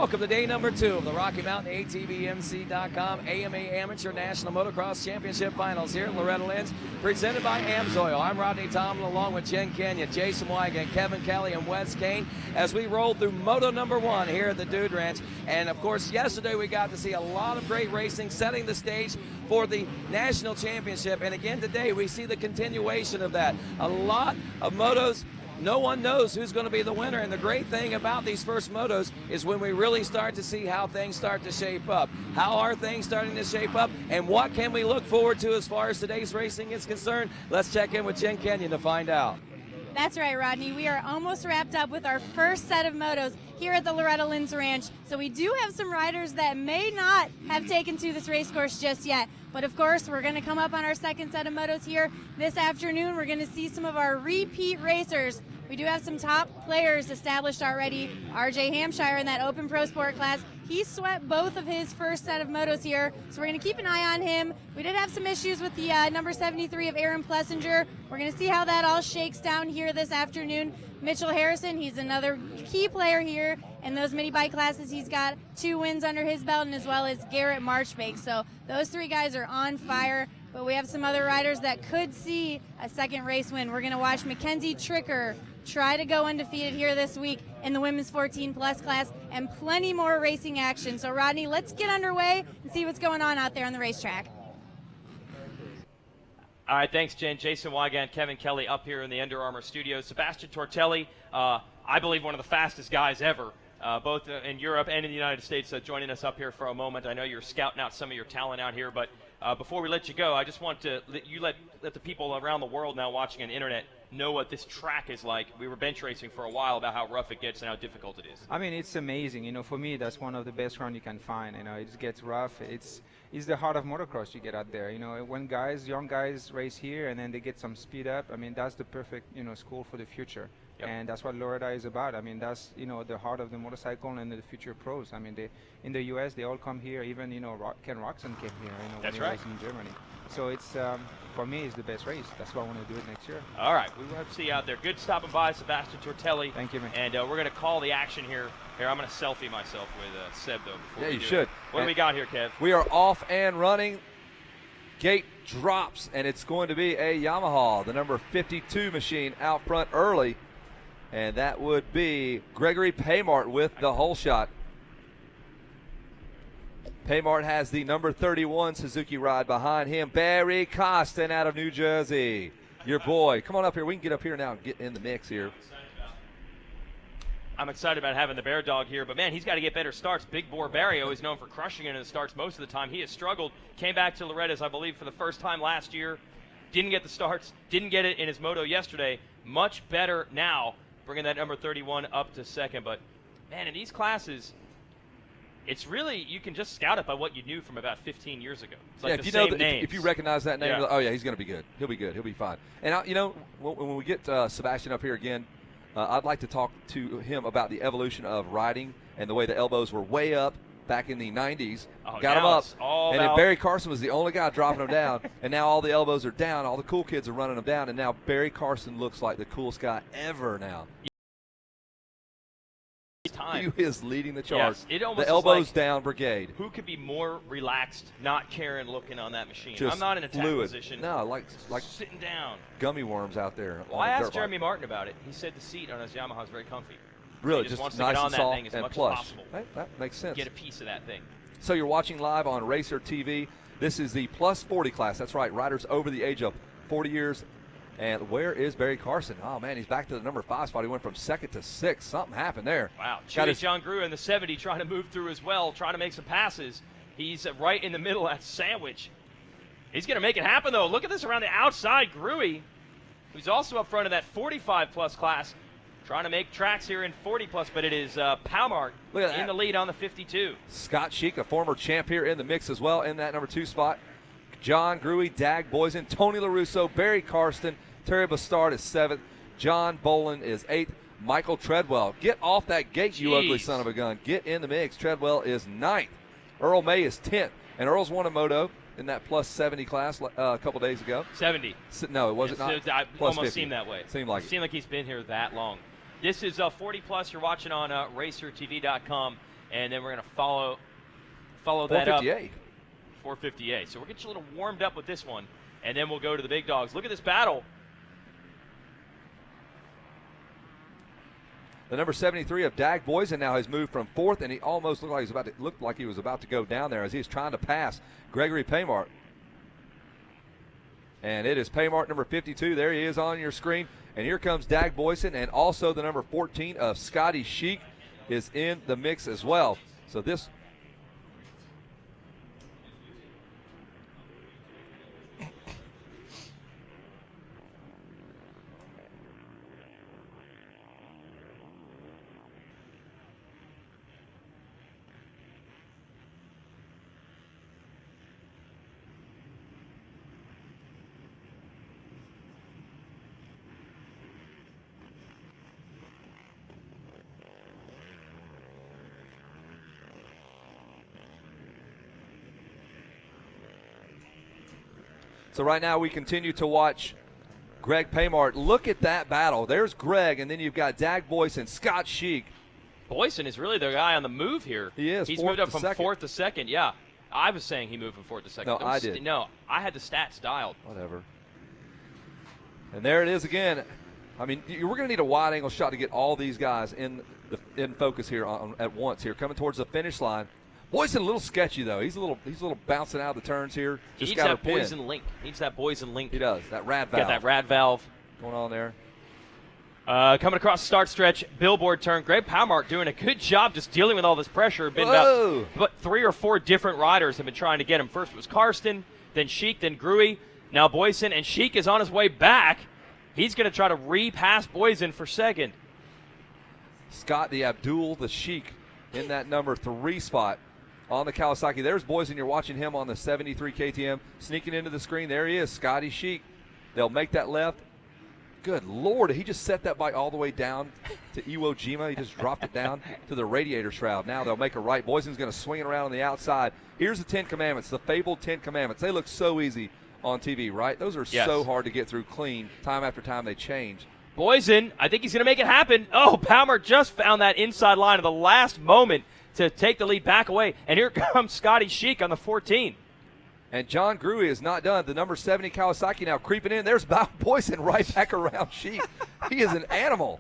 welcome to day number 2 of the Rocky Mountain ATVMC.com AMA Amateur National Motocross Championship Finals here at Loretta Lynn's, presented by AMSOIL. I'm Rodney Tomlin along with Jen Kenyon, Jason Wygant, Kevin Kelly, and Wes Kane as we roll through Moto number 1 here at the Dude Ranch. And of course, yesterday we got to see a lot of great racing, setting the stage for the National Championship. And again today we see the continuation of that. A lot of motos. No one knows who's going to be the winner, and the great thing about these first motos is when we really start to see how things start to shape up. How are things starting to shape up, and what can we look forward to as far as today's racing is concerned? Let's check in with Jen Kenyon to find out. That's right, Rodney. We are almost wrapped up with our first set of motos here at the Loretta Lynn's Ranch. So we do have some riders that may not have taken to this race course just yet. But of course, we're going to come up on our second set of motos here this afternoon. We're going to see some of our repeat racers. We do have some top players established already. RJ Hampshire in that Open Pro Sport class. He swept both of his first set of motos here, so we're going to keep an eye on him. We did have some issues with the number 73 of Aaron Plessinger. We're going to see how that all shakes down here this afternoon. Mitchell Harrison, he's another key player here in those mini bike classes. He's got 2 wins under his belt, and as well as Garrett Marchbank. So those 3 guys are on fire. But we have some other riders that could see a second race win. We're going to watch Mackenzie Tricker try to go undefeated here this week in the women's 14 plus class, and plenty more racing action. So Rodney, let's get underway and see what's going on out there on the racetrack. All right, thanks, Jen. Jason Wygant, Kevin Kelly up here in the Under Armour studios. Sebastian Tortelli, I believe one of the fastest guys ever, both in Europe and in the United States, joining us up here for a moment. I know you're scouting out some of your talent out here, but before we let you go, I just want to let the people around the world now watching on the internet know what this track is like. We were bench racing for a while about how rough it gets and how difficult it is. I mean, it's amazing. You know, for me, that's one of the best runs you can find. You know, it gets rough. It's the heart of motocross you get out there. You know, when young guys race here and then they get some speed up, I mean, that's the perfect, school for the future. Yep. And that's what Loretta is about. I mean, that's, the heart of the motorcycle and the future pros. I mean, in the U.S., they all come here. Even, Ken Roxon came here, when he was in Germany. So it's, for me, it's the best race. That's why I want to do it next year. All right. We will see you out there. Good stopping by, Sebastian Tortelli. Thank you, man. And we're going to call the action here. Here, I'm going to selfie myself with Seb, though. Yeah, you should. What do we got here, Kev? We are off and running. Gate drops, and it's going to be a Yamaha, the number 52 machine out front early. And that would be Gregory Paymart with the hole shot. Paymart has the number 31 Suzuki ride behind him. Barry Costin out of New Jersey. Your boy. Come on up here. We can get up here now and get in the mix here. I'm excited about having the Bear Dog here, but man, he's got to get better starts. Big Bore Barry, always known for crushing it in the starts most of the time. He has struggled. Came back to Loretta's, I believe, for the first time last year. Didn't get the starts. Didn't get it in his moto yesterday. Much better now, bringing that number 31 up to second. But, man, in these classes, it's really, you can just scout it by what you knew from about 15 years ago. It's like the same names. If you recognize that name, Yeah. oh, yeah, he's going to be good. He'll be good. He'll be fine. And, when we get Sebastian up here again, I'd like to talk to him about the evolution of riding and the way the elbows were way up back in the 90s. Got them up. And then Barry Carson was the only guy dropping them down. And now all the elbows are down. All the cool kids are running them down. And now Barry Carson looks like the coolest guy ever now. Time. He is leading the charge. Yes, it almost the elbows like, down brigade. Who could be more relaxed, not caring, looking on that machine? Just I'm not in attack fluid. position. No, like sitting down. Gummy worms out there. Well, I asked Jeremy Martin about it. He said the seat on his Yamaha is very comfy. Really, he just wants nice to get on and that soft thing as and much plush. as possible. That makes sense. Get a piece of that thing. So you're watching live on Racer TV. This is the plus 40 class. That's right, riders over the age of 40 years. And where is Barry Carson? Oh, man, he's back to the number 5 spot. He went from 2nd to 6th. Something happened there. Wow. Chewy John Grew in the 70 trying to move through as well, trying to make some passes. He's right in the middle at Sandwich. He's going to make it happen, though. Look at this around the outside. Grewy, who's also up front of that 45-plus class, trying to make tracks here in 40-plus, but it is Paymart in the lead on the 52. Scott Sheik, a former champ here in the mix as well in that number 2 spot. John Grewy, Dag Boysen, Tony LaRusso, Barry Karsten, Terry Bastard is 7th. John Bolin is 8th. Michael Treadwell, get off that gate, you ugly son of a gun. Get in the mix. Treadwell is 9th. Earl May is 10th. And Earl's won a moto in that plus 70 class a couple days ago. 70. No, it wasn't. It plus almost 50. seemed that way. Seemed like it seemed like he's been here that long. This is 40 plus. You're watching on RacerTV.com. and then we're going to follow that up. 458. 458. So we'll get you a little warmed up with this one, and then we'll go to the big dogs. Look at this battle. The number 73 of Dag Boysen now has moved from fourth, and he almost looked like he was about to go down there as he was trying to pass Gregory Paymart. And it is Paymart, number 52. There he is on your screen. And here comes Dag Boysen, and also the number 14 of Scotty Sheik is in the mix as well. So this So right now we continue to watch Greg Paymart. Look at that battle. There's Greg, and then you've got Dag Boysen, Scott Sheik. Boysen is really the guy on the move here. He is. He's moved up from fourth to second. Yeah, I was saying he moved from fourth to second. No, I did. No, I had the stats dialed. Whatever. And there it is again. I mean, we're going to need a wide-angle shot to get all these guys in focus here at once here, coming towards the finish line. Boysen a little sketchy though. He's a little bouncing out of the turns here. He Just needs got that Boysen link. He needs that Boysen link. He does. That rad valve. Got that rad valve going on there. Coming across the start stretch, billboard turn. Greg Paymart doing a good job just dealing with all this pressure. Been about 3 or 4 different riders have been trying to get him. First it was Karsten, then Sheik, then Gruy. Now Boysen, and Sheik is on his way back. He's going to try to repass Boysen for second. Scott the Abdul, the Sheik, in that number 3 spot on the Kawasaki. There's Boysen. You're watching him on the 73 KTM sneaking into the screen. There he is, Scotty Sheik. They'll make that left. Good Lord, he just set that bike all the way down to Iwo Jima. He just dropped it down to the radiator shroud. Now they'll make a right. Boysen's going to swing it around on the outside. Here's the 10 Commandments, the fabled 10 Commandments. They look so easy on TV, right? Those are so hard to get through clean. Time after time they change. Boysen, I think he's going to make it happen. Oh, Paymart just found that inside line at the last moment to take the lead back away. And here comes Scotty Sheik on the 14. And John Gruy is not done. The number 70 Kawasaki now creeping in. There's Boysen right back around Sheik. He is an animal.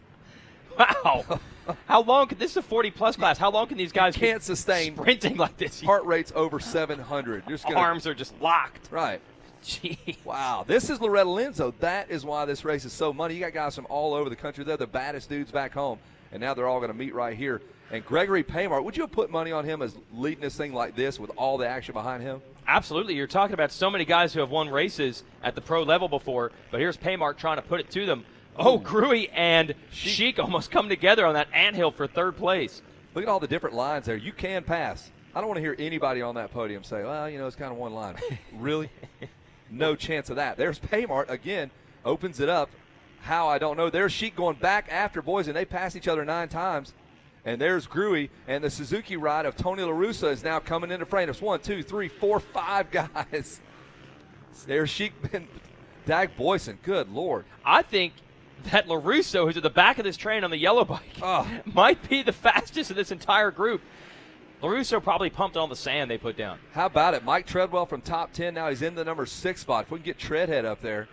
Wow. How long can this is a 40-plus class. How long can these guys can't sustain sprinting like this? Heart rate's over 700. Arms are just locked. Right. Jeez. Wow. This is Loretta Lynn, so that is why this race is so money. You got guys from all over the country. They're the baddest dudes back home, and now they're all going to meet right here. And Gregory Paymart, would you have put money on him as leading this thing like this with all the action behind him? Absolutely. You're talking about so many guys who have won races at the pro level before, but here's Paymart trying to put it to them. Oh, Gruy and Sheik almost come together on that anthill for third place. Look at all the different lines there. You can pass. I don't want to hear anybody on that podium say, well, you know, it's kind of one line. Really? No chance of that. There's Paymart again, opens it up. How, I don't know. There's Sheik going back after Boysen. They pass each other 9 times. And there's Gruy, and the Suzuki ride of Tony La Russa is now coming into frame. It's 1, 2, 3, 4, 5 guys. There's Sheik and Dag Boysen. Good Lord. I think that La Russa, who's at the back of this train on the yellow bike, might be the fastest of this entire group. La Russa probably pumped on the sand they put down. How about it? Mike Treadwell from top 10. Now he's in the number 6 spot. If we can get Treadhead up there.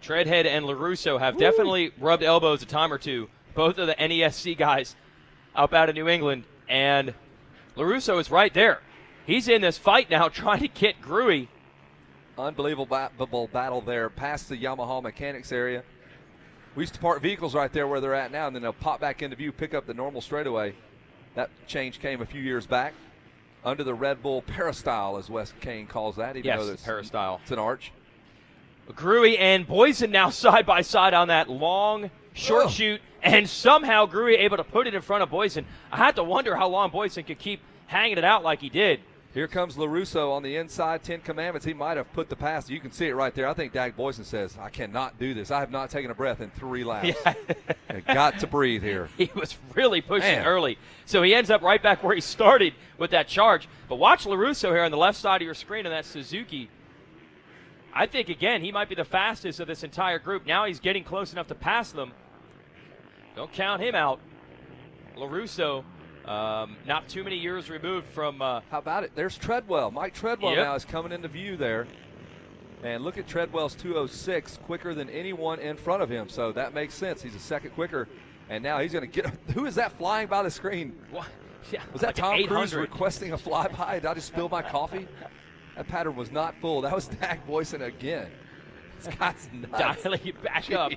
Treadhead and La Russa have definitely rubbed elbows a time or two. Both of the NESC guys up out of New England, and La Russa is right there. He's in this fight now trying to get Gruy. Unbelievable battle there past the Yamaha mechanics area. We used to park vehicles right there where they're at now, and then they'll pop back into view, pick up the normal straightaway. That change came a few years back under the Red Bull peristyle, as Wes Kane calls that. Even though that's peristyle. It's an arch. Gruy and Boysen now side by side on that long short shoot, and somehow Gruy able to put it in front of Boysen. I had to wonder how long Boysen could keep hanging it out like he did. Here comes La Russa on the inside, 10 Commandments. He might have put the pass. You can see it right there. I think Dag Boysen says, I cannot do this. I have not taken a breath in 3 laps. Yeah. I got to breathe here. He was really pushing early. So he ends up right back where he started with that charge. But watch La Russa here on the left side of your screen in that Suzuki. I think, again, he might be the fastest of this entire group. Now he's getting close enough to pass them. Don't count him out. La Russa Not too many years removed from. How about it? There's Treadwell. Mike Treadwell now is coming into view there. And look at Treadwell's 2:06, quicker than anyone in front of him. So that makes sense. He's a second quicker. And now he's going to get. Who is that flying by the screen? What? Yeah, was that like Tom 800. Cruise requesting a flyby? Did I just spill my coffee? That pattern was not full. That was Dak Boyson again. This guy's nuts. Dialing it back up.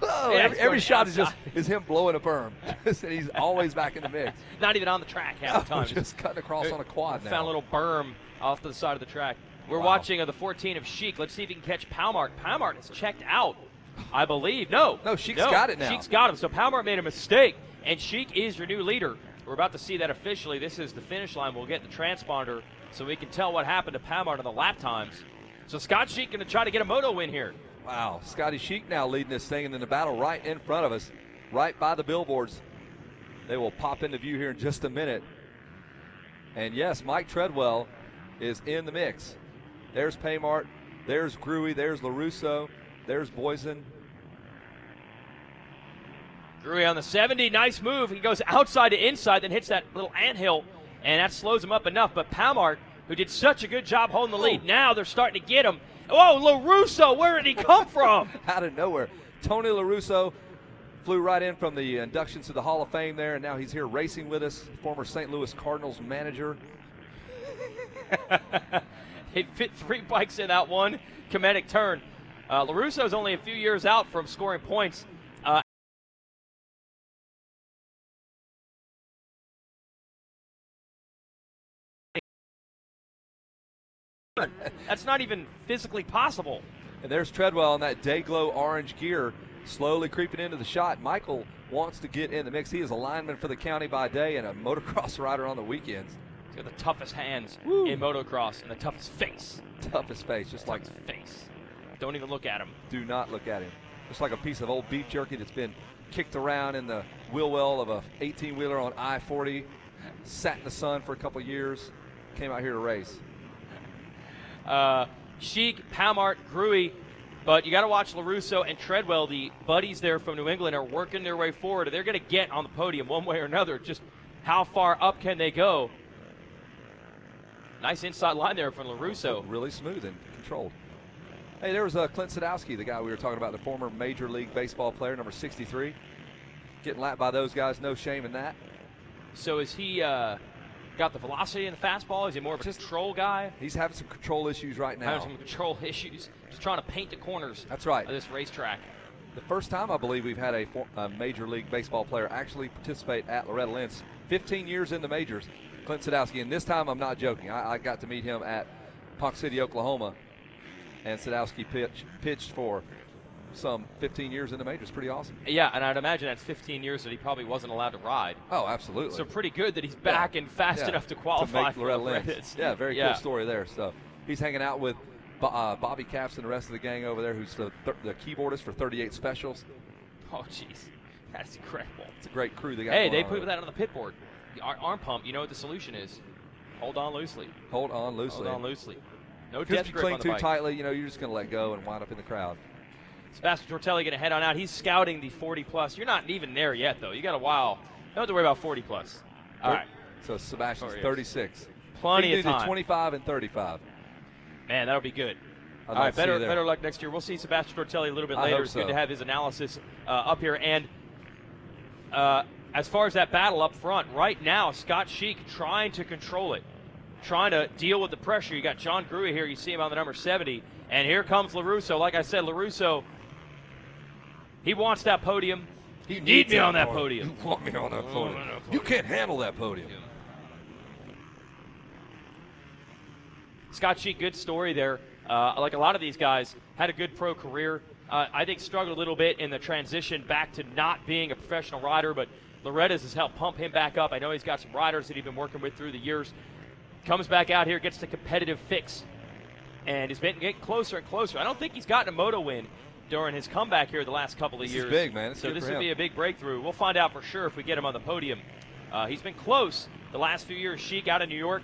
Oh, Yeah, every shot outside. is him blowing a berm. And he's always back in the mix. Not even on the track half the time. Just cutting across on a quad now. Found a little berm off to the side of the track. We're Wow. watching the 14 of Sheik. Let's see if he can catch Palmart. Palmart is checked out, I believe. No, Sheik's got it now. Sheik's got him. So Palmart made a mistake, and Sheik is your new leader. We're about to see that officially. This is the finish line. We'll get the transponder so we can tell what happened to Palmart on the lap times. So Scott Sheik going to try to get a moto win here. Wow, Scotty Sheik now leading this thing, and then the battle right in front of us, right by the billboards. They will pop into view here in just a minute. And yes, Mike Treadwell is in the mix. There's Paymart, there's Gruey, there's LaRusso, there's Boyson. Gruey on the 70, nice move. He goes outside to inside, then hits that little anthill, and that slows him up enough. But Palmart, who did such a good job holding the lead, now they're starting to get him. Oh, LaRusso, where did he come from? Out of nowhere. Tony LaRusso flew right in from the inductions to the Hall of Fame there, and now he's here racing with us, former St. Louis Cardinals manager. He fit 3 bikes in that one kinetic turn. LaRusso's only a few years out from scoring points. That's not even physically possible. And there's Treadwell in that day-glow orange gear, slowly creeping into the shot. Michael wants to get in the mix. He is a lineman for the county by day and a motocross rider on the weekends. He's got the toughest hands in motocross and the toughest face. Toughest face, just like face. Don't even look at him. Do not look at him. Just like a piece of old beef jerky that's been kicked around in the wheel well of a 18-wheeler on I-40, sat in the sun for a couple years, came out here to race. Sheik, Palmart, Gruey, but you got to watch LaRusso and Treadwell. The buddies there from New England are working their way forward. They're going to get on the podium one way or another. Just how far up can they go? Nice inside line there from LaRusso. Really smooth and controlled. Hey, there was Clint Sadowski, the guy we were talking about, the former Major League Baseball player, number 63. Getting lapped by those guys, no shame in that. So is he got the velocity in the fastball? Is he more of a control guy? He's having some control issues right now. Having some control issues. Just trying to paint the corners. That's right. Of this racetrack. The first time I believe we've had a Major League Baseball player actually participate at Loretta Lynn. 15 years in the majors, Clint Sadowski. And this time I'm not joking. I got to meet him at Ponca City, Oklahoma. And Sadowski pitched for some 15 years in the majors. Pretty awesome. Yeah, and I'd imagine that's 15 years that he probably wasn't allowed to ride. Oh, absolutely. So pretty good that he's back and fast enough to qualify for Loretta Lynn. Yeah, very cool story there. So he's hanging out with Bobby Capps and the rest of the gang over there, who's the keyboardist for 38 Specials. Oh, jeez. That's incredible. It's a great crew they got. Hey, they put that on the pit board. The arm pump, you know what the solution is. Hold on loosely. Hold on loosely. Hold on loosely. No Because death if you grip cling on the too bike. tightly, you're just going to let go and wind up in the crowd. Sebastian Tortelli going to head on out. He's scouting the 40-plus. You're not even there yet, though. You got a while. Don't have to worry about 40-plus. All right. So Sebastian's 36. Plenty of of time. 25 and 35. Man, that'll be good. All right, better luck next year. We'll see Sebastian Tortelli a little bit later. It's good to have his analysis up here. And as far as that battle up front, right now, Scott Sheik trying to control it, trying to deal with the pressure. You got John Gruey here. You see him on the number 70. And here comes LaRusso. Like I said, LaRusso, he wants that podium. You need me on that podium. You want me on that podium. You can't handle that podium. Scott Sheik, good story there. Like a lot of these guys, had a good pro career. I think struggled a little bit in the transition back to not being a professional rider, but Loretta's has helped pump him back up. I know he's got some riders that he's been working with through the years. Comes back out here, gets the competitive fix, and he's been getting closer and closer. I don't think he's gotten a moto win during his comeback here the last couple of years. This is big, man. So this would be a big breakthrough. We'll find out for sure if we get him on the podium. He's been close the last few years. Sheik out of New York.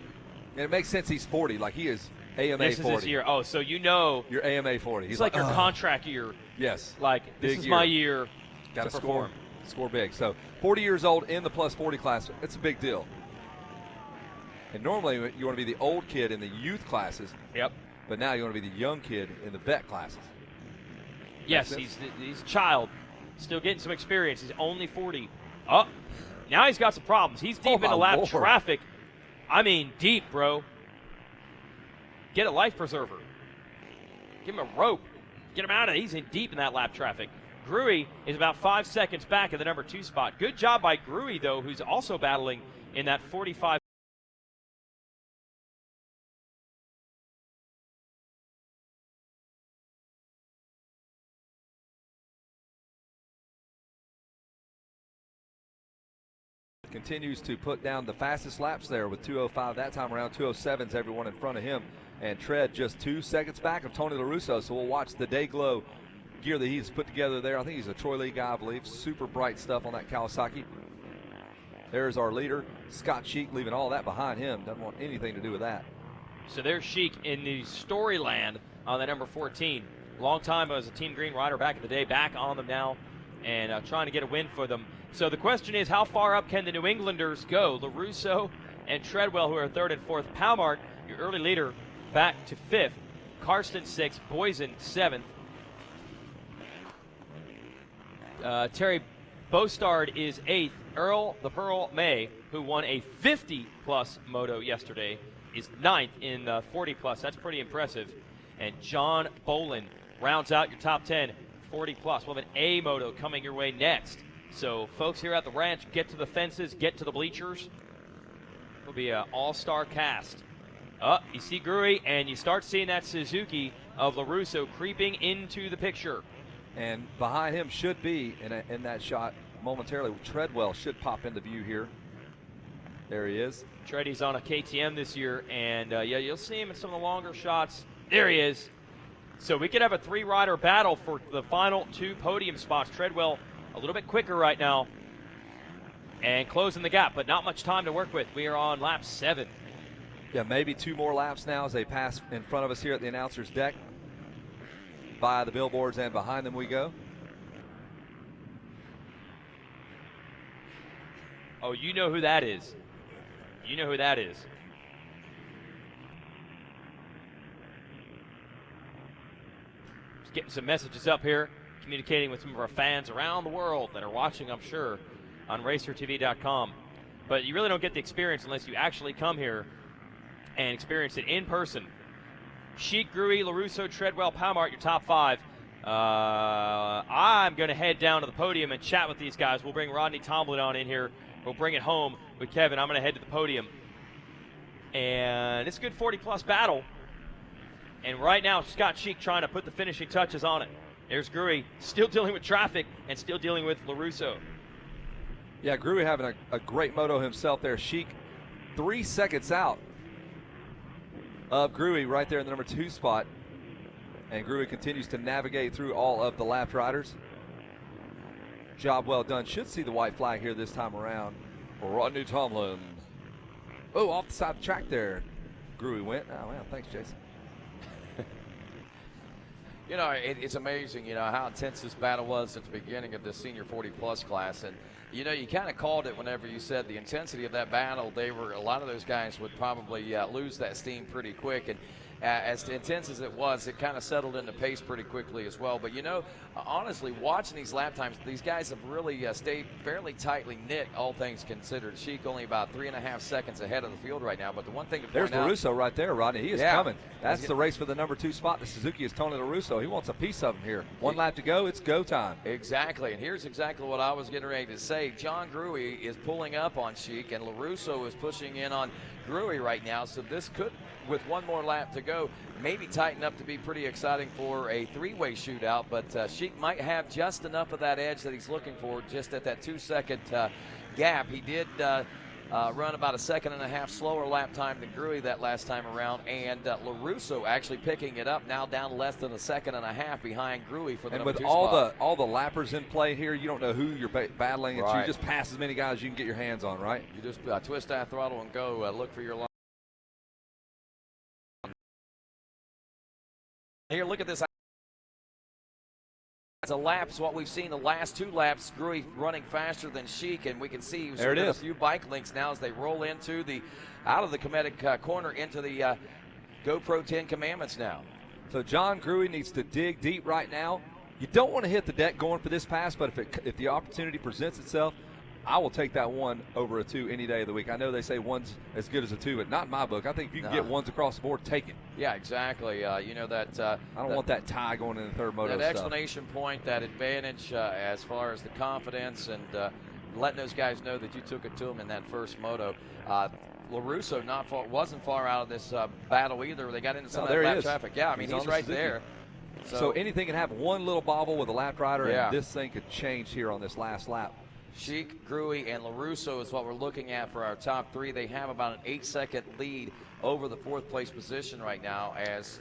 And it makes sense he's 40. Like he is AMA this 40. Is his year. Oh, so you know. You're AMA 40. He's like your contract year. Yes. Like, this big is year. my year Gotta to perform. score big. So 40 years old in the plus 40 class, it's a big deal. And normally you want to be the old kid in the youth classes. Yep. But now you want to be the young kid in the vet classes. Yes, he's a child, still getting some experience. He's only 40. Oh, now he's got some problems. He's deep into lap traffic. I mean, deep, bro. Get a life preserver. Give him a rope. Get him out of it. He's in deep in that lap traffic. Gruey is about 5 seconds back at the number 2 spot. Good job by Gruey, though, who's also battling in that 45. Continues to put down the fastest laps there with 2:05 that time around. 2:07's everyone in front of him. And Tread just 2 seconds back of Tony LaRusso. So we'll watch the Dayglow gear that he's put together there. I think he's a Troy Lee guy, I believe. Super bright stuff on that Kawasaki. There's our leader, Scott Sheik, leaving all that behind him. Doesn't want anything to do with that. So there's Sheik in the Storyland on the number 14. Long time as a Team Green rider back in the day, back on them now and trying to get a win for them. So the question is, how far up can the New Englanders go? LaRusso and Treadwell, who are 3rd and 4th. Palmart, your early leader, back to 5th. Karsten 6th. Boysen 7th. Terry Bostard is 8th. Earl the Pearl May, who won a 50-plus moto yesterday, is 9th in the 40-plus. That's pretty impressive. And John Bolin rounds out your top 10, 40-plus. We'll have an A moto coming your way next. So, folks here at the ranch, get to the fences, get to the bleachers. It'll be an all-star cast. You see Gruey, and you start seeing that Suzuki of LaRusso creeping into the picture. And behind him should be, in that shot momentarily, Treadwell should pop into view here. There he is. Tready's on a KTM this year, and yeah, you'll see him in some of the longer shots. There he is. So we could have a 3-rider battle for the final 2 podium spots. Treadwell a little bit quicker right now and closing the gap, but not much time to work with. We are on lap 7. Yeah, maybe 2 more laps now as they pass in front of us here at the announcer's deck. By the billboards and behind them we go. Oh, you know who that is. You know who that is. Just getting some messages up here, communicating with some of our fans around the world that are watching, I'm sure, on RacerTV.com. But you really don't get the experience unless you actually come here and experience it in person. Sheik, Gruey, LaRusso, Treadwell, Palmart, your top 5. I'm going to head down to the podium and chat with these guys. We'll bring Rodney Tomlin on in here. We'll bring it home with Kevin. I'm going to head to the podium. And it's a good 40-plus battle. And right now, Scott Sheik trying to put the finishing touches on it. There's Gruey, still dealing with traffic and still dealing with LaRusso. Yeah, Gruey having a great moto himself there. Sheik 3 seconds out of Gruey right there in the number 2 spot. And Gruey continues to navigate through all of the lapped riders. Job well done. Should see the white flag here this time around for Rodney Tomlin. Oh, off the side of the track there. Gruey went. Oh, well, thanks, Jason. You know, it's amazing, you know, how intense this battle was at the beginning of the senior 40-plus class. And, you know, you kind of called it whenever you said the intensity of that battle. A lot of those guys would probably lose that steam pretty quick. And as intense as it was, it kind of settled into pace pretty quickly as well. But, you know, honestly, watching these lap times, these guys have really stayed fairly tightly knit, all things considered. Sheik only about 3.5 seconds ahead of the field right now. But the one thing to point out, there's LaRusso right there, Rodney. He is coming. That's the race for the number 2 spot. The Suzuki is Tony LaRusso. He wants a piece of him here. 1 lap to go. It's go time. Exactly. And here's exactly what I was getting ready to say. John Gruey is pulling up on Sheik, and LaRusso is pushing in on Gruey right now. So this could, with 1 more lap to go, maybe tighten up to be pretty exciting for a 3-way shootout. But Sheik might have just enough of that edge that he's looking for just at that 2-second gap. He did run about a 1.5 seconds slower lap time than Gruey that last time around, and LaRusso actually picking it up now down less than a 1.5 seconds behind Gruey for the number 2 spot. And with all the lappers in play here, you don't know who you're battling. Right. You just pass as many guys as you can get your hands on, right? You just twist that throttle and go. Look for your line. Here, look at this a lap is what we've seen the last 2 laps. Gruy running faster than Sheik, and we can see there it is. a few bike links now as they roll into out of the Cometic corner into the GoPro 10 Commandments now. So John Gruy needs to dig deep right now. You don't want to hit the deck going for this pass, but if the opportunity presents itself, I will take that 1 over a 2 any day of the week. I know they say 1's as good as a 2, but not in my book. I think if you can get 1s across the board, take it. Yeah, exactly. You know that. I don't want that tie going in the third moto. That explanation point, that advantage as far as the confidence and letting those guys know that you took it to them in that first moto. LaRusso wasn't far out of this battle either. They got into some of that lap traffic. Yeah, I mean, he's right there. So anything can happen. One little bobble with a lap rider, and this thing could change here on this last lap. Sheik, Gruy, and LaRusso is what we're looking at for our top 3. They have about an 8-second lead over the 4th place position right now.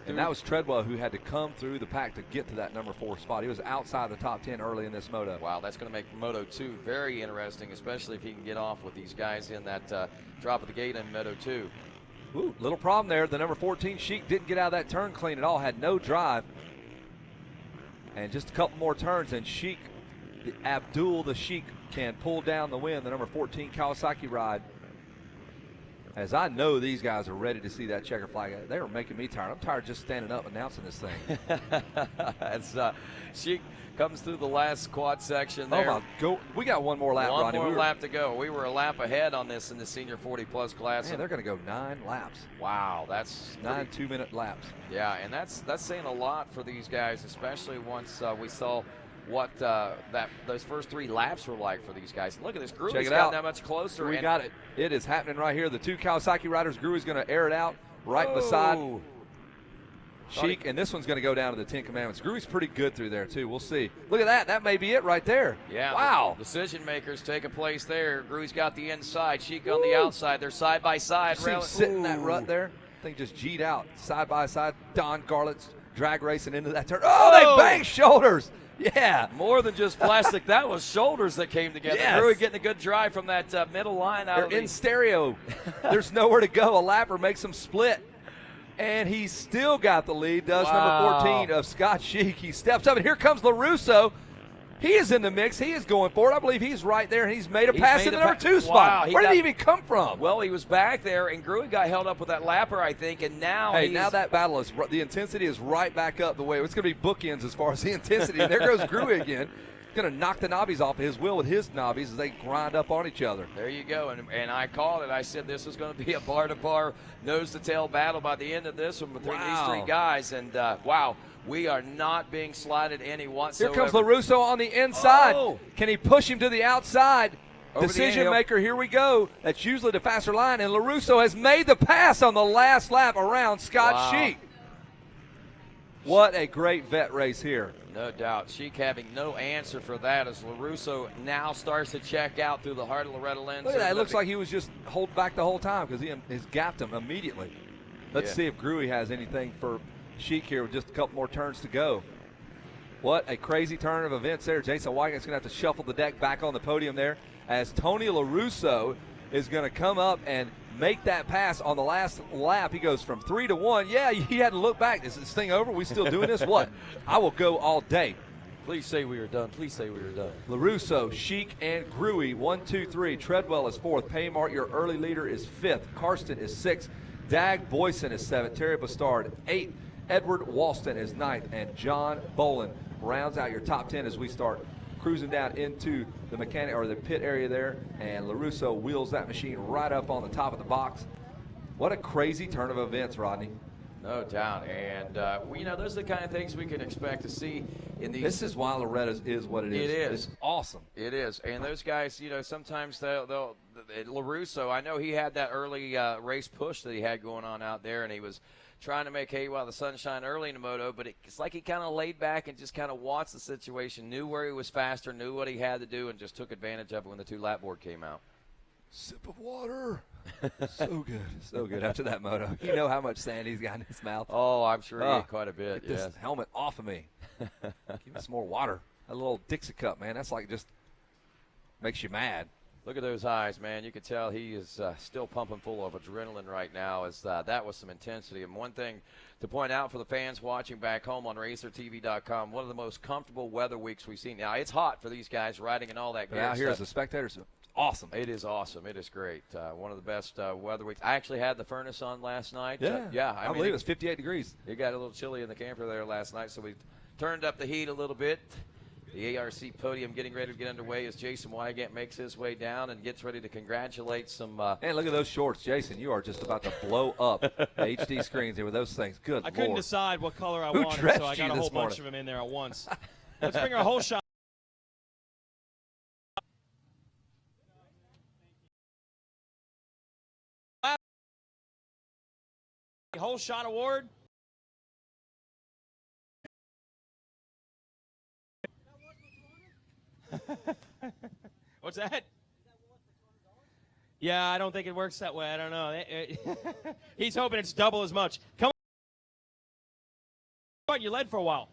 And that was Treadwell who had to come through the pack to get to that number 4 spot. He was outside the top 10 early in this moto. Wow, that's going to make Moto 2 very interesting, especially if he can get off with these guys in that drop of the gate in Moto 2. Ooh, little problem there. The number 14 Sheik didn't get out of that turn clean at all, had no drive. And just a couple more turns, and Sheik, Abdul the Sheik, can pull down the win, the number 14 Kawasaki ride. As I know these guys are ready to see that checker flag. They were making me tired. I'm tired just standing up announcing this thing. As Sheik comes through the last quad section there. Oh, my, we got one more lap, Ronnie. One more lap to go. We were a lap ahead on this in the senior 40-plus class. Man, they're going to go 9 laps. Wow, that's 9 2-minute laps. Yeah, and that's saying a lot for these guys, especially once we saw what those first 3 laps were like for these guys. Look at this. Gruy's gotten that much closer. We got it. It is happening right here. The 2 Kawasaki riders, Gruy's going to air it out right beside Sheik, and this one's going to go down to the 10 Commandments. Gruy's pretty good through there, too. We'll see. Look at that. That may be it right there. Yeah. Wow. Decision makers taking place there. Gruy's got the inside. Sheik on the outside. They're side by side. See him sitting in that rut there? I think just G'd out side by side. Don Garlett's drag racing into that turn. Oh, they banged shoulders. Yeah. More than just plastic. That was shoulders that came together. Yes. Gruy getting a good drive from that middle line. They're in stereo. There's nowhere to go. A lapper makes them split. And he's still got the lead, does number 14 of Scott Sheik. He steps up, and here comes LaRusso. He is in the mix. He is going for it. I believe he's right there, and he's made a pass in the number 2 spot. Where did he even come from? Well, he was back there, and Gruy got held up with that lapper, I think, and now now that battle is – the intensity is right back up the way. It's going to be bookends as far as the intensity. And there goes Gruy again. Going to knock the knobbies off of his wheel with his knobbies as they grind up on each other. There you go, and I called it. I said this was going to be a bar-to-bar, nose-to-tail battle by the end of this one between these 3 guys, and wow, we are not being slided any whatsoever. Here comes LaRusso on the inside. Oh. Can he push him to the outside? Over Decision maker, here we go. That's usually the faster line, and LaRusso has made the pass on the last lap around Scott Sheik. What a great vet race here. No doubt. Sheik having no answer for that as LaRusso now starts to check out through the heart of Loretta Lynn. Look at that. It looks like he was just hold back the whole time because he has gapped him immediately. Let's see if Gruy has anything for Sheik here with just a couple more turns to go. What a crazy turn of events there. Jason Wygant's going to have to shuffle the deck back on the podium there as Tony LaRusso is going to come up and make that pass on the last lap. He goes from 3 to 1. Yeah, he had to look back. Is this thing over? We still doing this? What? I will go all day. Please say we are done. Please say we are done. LaRusso, Sheik, and Gruy, 1, 2, 3. Treadwell is 4th. Paymart, your early leader, is 5th. Karsten is 6th. Dag Boyson is 7th. Terry Bastard, 8th. Edward Walston is 9th. And John Bolin rounds out your top 10 as we start cruising down into the mechanic or the pit area there, and LaRusso wheels that machine right up on the top of the box. What a crazy turn of events, Rodney. No doubt, and those are the kind of things we can expect to see in these. This is why Loretta is what it is. It is. It's awesome. It is, and those guys, sometimes they'll LaRusso, I know he had that early race push that he had going on out there, and he was trying to make hay while the sun shined early in the moto, but it's like he kind of laid back and just kind of watched the situation, knew where he was faster, knew what he had to do, and just took advantage of it when the 2-lap board came out. Sip of water. So good. So good after that moto. You know how much sand he's got in his mouth. Oh, I'm sure he ate quite a bit. Get this helmet off of me. Give me some more water. A little Dixie cup, man. That's like just makes you mad. Look at those eyes, man. You can tell he is still pumping full of adrenaline right now. As that was some intensity. And one thing to point out for the fans watching back home on RacerTV.com, one of the most comfortable weather weeks we've seen. Now, it's hot for these guys riding and all that gear. Out here as the spectators, awesome. It is awesome. It is great. One of the best weather weeks. I actually had the furnace on last night. Yeah, I believe it was 58 degrees. It got a little chilly in the camper there last night, so we turned up the heat a little bit. The ARC podium getting ready to get underway as Jason Wygant makes his way down and gets ready to congratulate some. And look at those shorts, Jason. You are just about to blow up HD screens here with those things. Good I couldn't Lord. decide what color I Who wanted, dressed so I got you a whole this morning? bunch of them in there at once. Let's bring our whole shot. Whole shot award. What's that? Yeah, I don't think it works that way. I don't know. He's hoping it's double as much. Come on, you led for a while.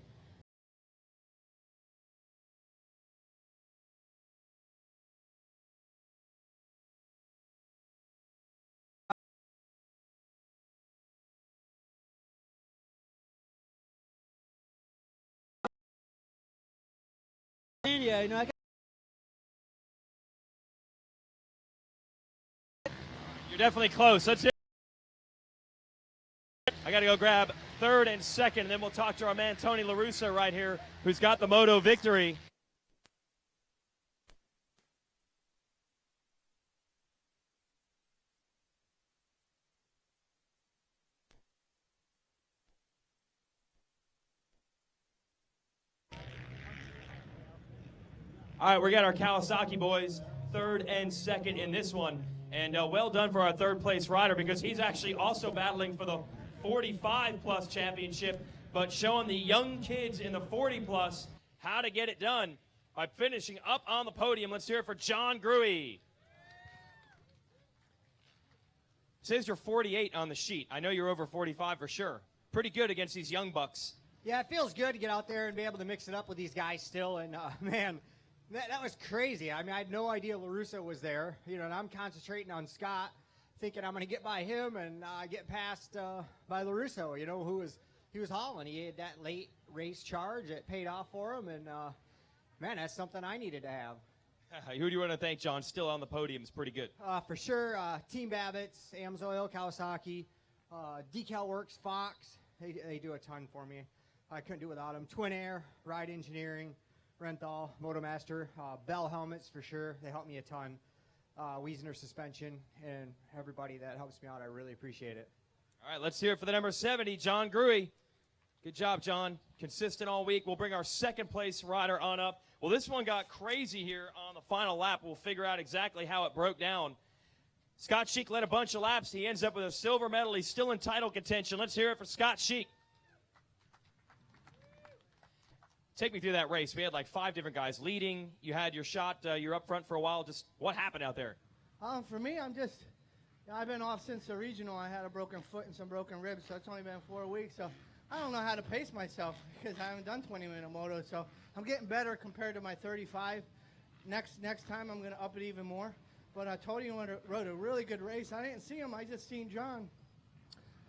Yeah, you know, You're definitely close. That's it. I got to go grab third and second, and then we'll talk to our man Tony LaRussa right here, who's got the moto victory. All right, we got our Kawasaki boys, third and second in this one. And well done for our third place rider, because he's actually also battling for the 45-plus championship, but showing the young kids in the 40-plus how to get it done by finishing up on the podium. Let's hear it for John Gruey. It says you're 48 on the sheet. I know you're over 45 for sure. Pretty good against these young bucks. yeah, it feels good to get out there and be able to mix it up with these guys still. And man, that was crazy. I mean, I had no idea LaRussa was there. You know, and I'm concentrating on Scott, thinking I'm going to get by him and get past by LaRussa. You know, he was hauling. He had that late race charge. It paid off for him, and man, that's something I needed to have. Who do you want to thank, John? Still on the podium is pretty good. For sure, Team Babbitt's, Amsoil, Kawasaki, Decal Works, Fox. They do a ton for me. I couldn't do without them. Twin Air, Ride Engineering, Renthal, Motomaster, Bell Helmets for sure. They helped me a ton. Wiesner Suspension, and everybody that helps me out. I really appreciate it. All right, let's hear it for the number 70, John Gruey. Good job, John. Consistent all week. We'll bring our second place rider on up. Well, this one got crazy here on the final lap. We'll figure out exactly how it broke down. Scott Sheik led a bunch of laps. He ends up with a silver medal. He's still in title contention. Let's hear it for Scott Sheik. Take me through that race. We had like 5 different guys leading. You had your shot. You're up front for a while. Just what happened out there? For me, I've been off since the regional. I had a broken foot and some broken ribs, so it's only been 4 weeks. So I don't know how to pace myself because I haven't done 20-minute moto. So I'm getting better compared to my 35. Next time I'm going to up it even more. But Tony rode a really good race. I didn't see him. I just seen John.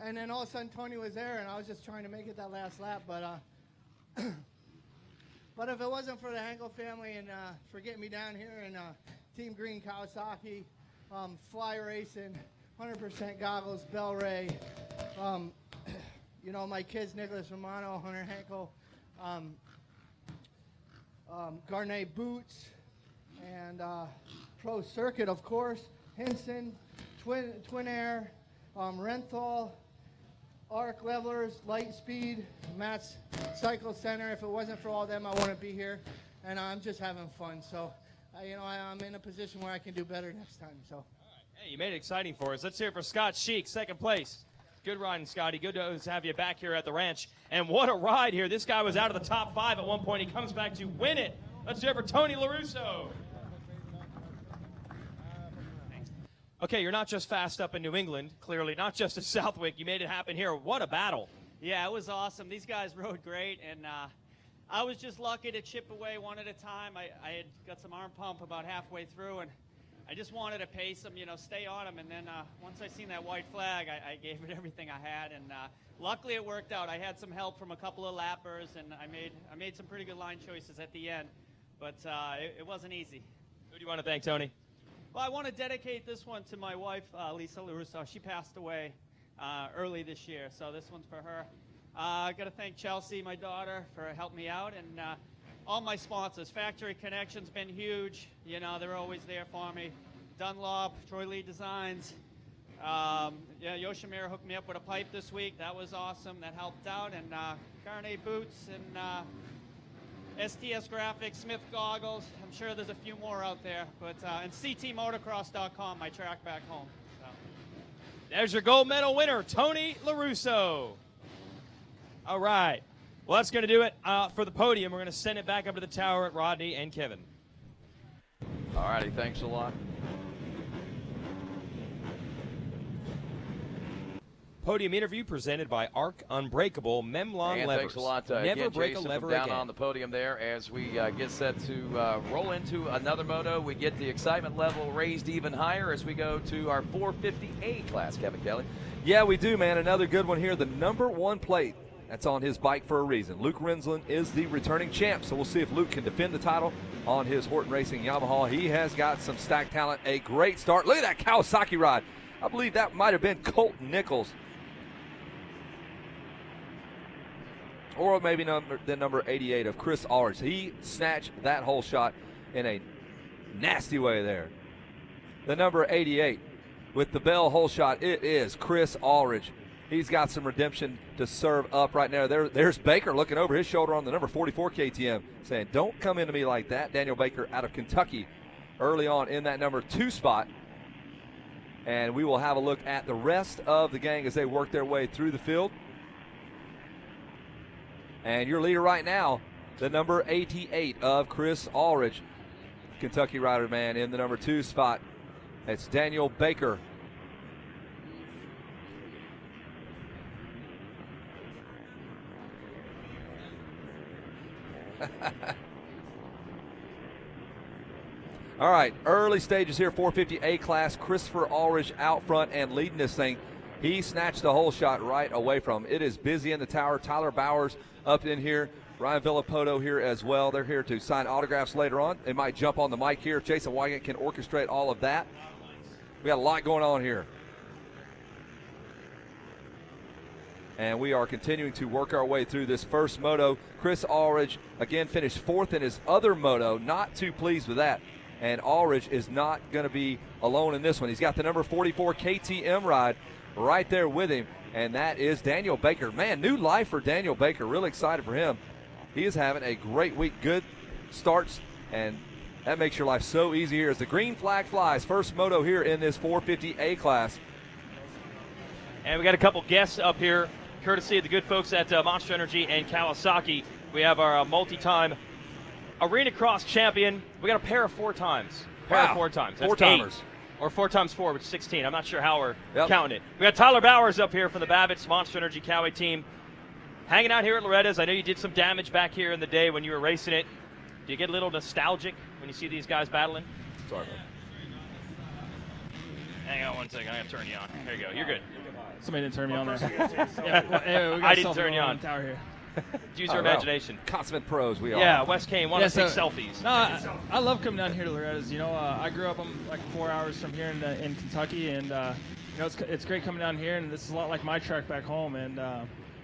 And then all of a sudden Tony was there, and I was just trying to make it that last lap. But but if it wasn't for the Henkel family and for getting me down here and Team Green Kawasaki, Fly Racing, 100% Goggles, Bell Ray, you know, my kids, Nicholas Romano, Hunter Henkel, Garnet Boots, and Pro Circuit, of course, Hinson, Twin Air, Renthal, Arc Levelers, Lightspeed, Matt's Cycle Center. If it wasn't for all them, I wouldn't be here. And I'm just having fun. So, you know, I'm in a position where I can do better next time. So. Hey, you made it exciting for us. Let's hear it for Scott Sheik, second place. Good riding, Scotty. Good to have you back here at the ranch. And what a ride here. This guy was out of the top 5 at one point. He comes back to win it. Let's hear it for Tony LaRusso. Okay, you're not just fast up in New England, clearly, not just at Southwick. You made it happen here. What a battle. Yeah, it was awesome. These guys rode great, and I was just lucky to chip away one at a time. I had got some arm pump about halfway through, and I just wanted to pace him, stay on him. And then once I seen that white flag, I gave it everything I had. And luckily it worked out. I had some help from a couple of lappers, and I made some pretty good line choices at the end. But it wasn't easy. Who do you want to thank, Tony? Well, I want to dedicate this one to my wife, Lisa LaRusso. She passed away early this year, so this one's for her. I got to thank Chelsea, my daughter, for helping me out, and all my sponsors. Factory Connections been huge. They're always there for me. Dunlop, Troy Lee Designs. Yoshimura hooked me up with a pipe this week. That was awesome. That helped out. And Carne Boots and STS Graphics, Smith Goggles. I'm sure there's a few more out there. But and ctmotocross.com, my track back home. So. There's your gold medal winner, Tony LaRusso. All right. Well, that's going to do it for the podium. We're going to send it back up to the tower at Rodney and Kevin. All righty, thanks a lot. Podium interview presented by Arc Unbreakable Memlon And Levers. thanks a lot, Never again, break Jason, a lever from down again. on the podium there as we get set to roll into another moto. We get the excitement level raised even higher as we go to our 450 A-Class, Kevin Kelly. Yeah, we do, man. Another good one here. The #1 plate. That's on his bike for a reason. Luke Rensland is the returning champ, so we'll see if Luke can defend the title on his Horton Racing Yamaha. He has got some stacked talent. A great start. Look at that Kawasaki ride. I believe that might have been Colton Nichols. Or maybe number 88 of Chris Ulrich. He snatched that whole shot in a nasty way there. The number 88 with the bell hole shot, it is Chris Ulrich. He's got some redemption to serve up right now. There's Baker looking over his shoulder on the number 44 KTM saying, don't come into me like that. Daniel Baker out of Kentucky early on in that number 2 spot. And we will have a look at the rest of the gang as they work their way through the field. And your leader right now, the number 88 of Chris Ulrich, Kentucky rider, man, in the number 2 spot. It's Daniel Baker. All right, early stages here, 450 A-Class. Christopher Ulrich out front and leading this thing. He snatched the whole shot right away from him. It is busy in the tower. Tyler Bowers up in here. Ryan Villapoto here as well. They're here to sign autographs later on. They might jump on the mic here if Jason Wygant can orchestrate all of that. We got a lot going on here. And we are continuing to work our way through this first moto. Chris Ulrich, again, finished 4th in his other moto. Not too pleased with that. And Ulrich is not going to be alone in this one. He's got the number 44 KTM ride right there with him, and that is Daniel Baker. Man, new life for Daniel Baker. Really excited for him. He is having a great week. Good starts, and that makes your life so easy here as the green flag flies. First moto here in this 450 A-Class. And we got a couple guests up here, courtesy of the good folks at Monster Energy and Kawasaki. We have our multi-time Arena Cross champion. We got a pair of 4 times. Pair of 4 times. That's 4-timers. 8. Or 4 times 4, which is 16. I'm not sure how we're counting it. We got Tyler Bowers up here from the Babbitts Monster Energy Cowie team. Hanging out here at Loretta's. I know you did some damage back here in the day when you were racing it. Do you get a little nostalgic when you see these guys battling? Sorry, man. Hang on one second. I got to turn you on. There you go. You're good. Somebody didn't turn me on there. I didn't turn you on. Tower here. Use your imagination. Consummate pros we are. Yeah, Wes Kane, want to take selfies. No, I love coming down here to Loretta's. You know, I grew up like 4 hours from here in Kentucky, and you know, it's great coming down here, and this is a lot like my track back home, and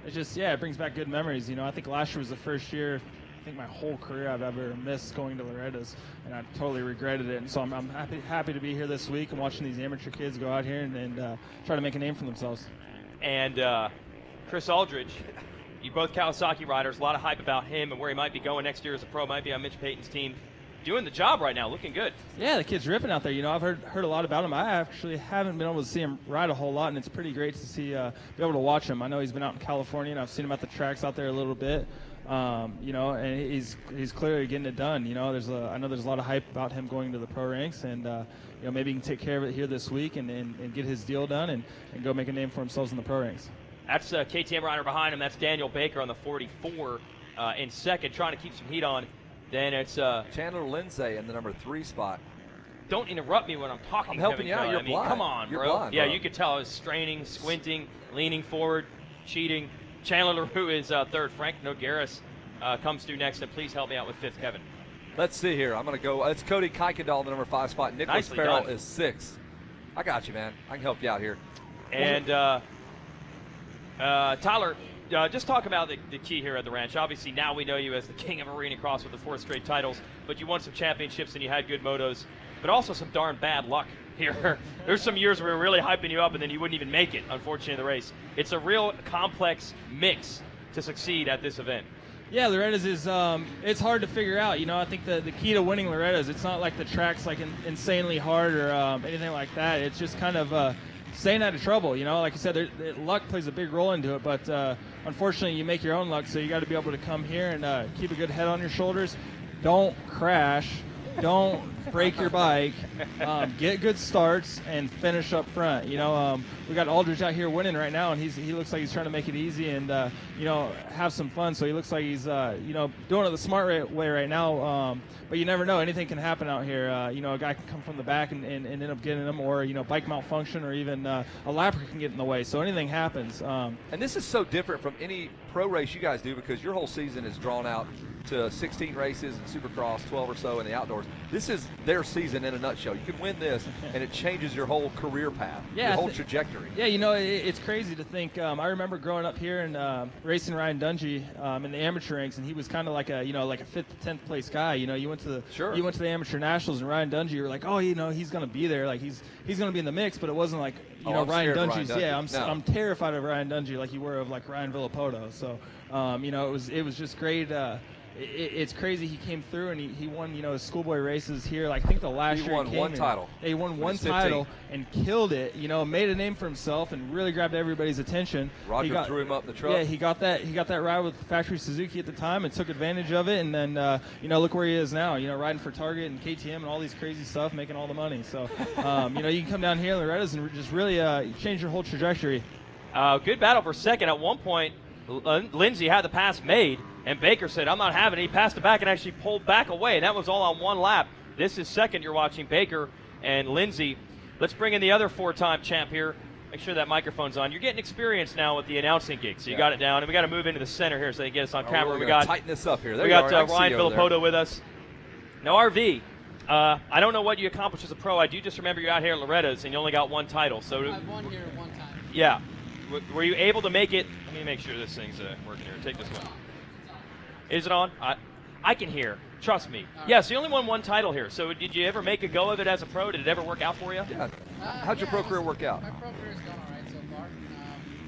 it's just, yeah, it brings back good memories. You know, I think last year was the first year, I think my whole career I've ever missed going to Loretta's, and I totally regretted it. And so I'm happy to be here this week and watching these amateur kids go out here and try to make a name for themselves. And Chris Aldridge, you both Kawasaki riders, a lot of hype about him and where he might be going next year as a pro, might be on Mitch Payton's team. Doing the job right now, looking good. Yeah, the kid's ripping out there. You know, I've heard a lot about him. I actually haven't been able to see him ride a whole lot, and it's pretty great to see, be able to watch him. I know he's been out in California, and I've seen him at the tracks out there a little bit. You know, and he's clearly getting it done. You know, I know there's a lot of hype about him going to the pro ranks, and you know, maybe he can take care of it here this week and get his deal done and go make a name for himself in the pro ranks. That's KTM rider behind him. That's Daniel Baker on the 44 in second, trying to keep some heat on. Then it's Chandler Lindsay in the number 3 spot. don't interrupt me when I'm talking. I'm helping Kevin you out. Kelly. You're I mean, blind. come on, You're bro. blind, yeah, bro. you could tell I was straining, squinting, leaning forward, cheating. Chandler LaRue is third. Frank Nogueras comes through next, and please help me out with fifth, Kevin. Let's see here. I'm going to go. It's Cody Kuykendall, the number 5 spot. Nicholas Nicely Farrell done. is 6. I got you, man. I can help you out here. And Tyler, just talk about the key here at the ranch. Obviously, now we know you as the king of arena cross with the 4 straight titles, but you won some championships and you had good motos, but also some darn bad luck here. There's some years where we were really hyping you up and then you wouldn't even make it, unfortunately, in the race. It's a real complex mix to succeed at this event. Yeah, Loretta's is it's hard to figure out. You know, I think the key to winning Loretta's, it's not like the track's like insanely hard or anything like that. It's just kind of staying out of trouble. You know, like you said, luck plays a big role into it, but unfortunately, you make your own luck. So you got to be able to come here and keep a good head on your shoulders. Don't crash. Don't break your bike. Get good starts and finish up front. You know, we got Aldridge out here winning right now, and he looks like he's trying to make it easy and you know, have some fun. So he looks like he's you know, doing it the smart way right now. But you never know; anything can happen out here. You know, a guy can come from the back and end up getting him, or you know, bike malfunction, or even a lapper can get in the way. So anything happens. And this is so different from any pro race you guys do because your whole season is drawn out to 16 races in Supercross, 12 or so in the outdoors. This is their season in a nutshell. You can win this, and it changes your whole career path, your whole trajectory. Yeah, you know, it's crazy to think. I remember growing up here and racing Ryan Dungey in the amateur ranks, and he was kind of like a, you know, like a 5th to 10th place guy. You know, you went to the amateur nationals, and Ryan Dungey, you were like, oh, you know, he's going to be there, like he's going to be in the mix. But it wasn't like, you know, Ryan Dungey's. Yeah, I'm terrified of Ryan Dungey, like you were of like Ryan Villapoto. So, you know, it was just great. It's crazy he came through and he won, you know, his schoolboy races here. Like, I think the last year he won one title. He won one title and killed it. You know, made a name for himself and really grabbed everybody's attention. Roger threw him up in the truck. Yeah, he got that ride with factory Suzuki at the time and took advantage of it. And then you know, look where he is now. You know, riding for Target and KTM and all these crazy stuff, making all the money. So you know, you can come down here in Loretta's and just really change your whole trajectory. Good battle for second. At one point, Lindsay had the pass made, and Baker said, I'm not having it. He passed it back and actually pulled back away, and that was all on one lap. This is second. You're watching Baker and Lindsay. Let's bring in the other 4-time champ here. Make sure that microphone's on. You're getting experience now with the announcing gig, so you got it down. And we got to move into the center here so they get us on camera. We got tighten this up here. We got Ryan Villapoto with us. Now, RV, I don't know what you accomplished as a pro. I do just remember you're out here at Loretta's, and you only got one title. So I've won here one time. Yeah. Were you able to make it? Let me make sure this thing's working here. Take this one. Is it on? I can hear. Trust me. Yes, yeah, so you only won one title here. So did you ever make a go of it as a pro? Did it ever work out for you? Yeah. How'd your pro career work out? My pro career's gone all right so far.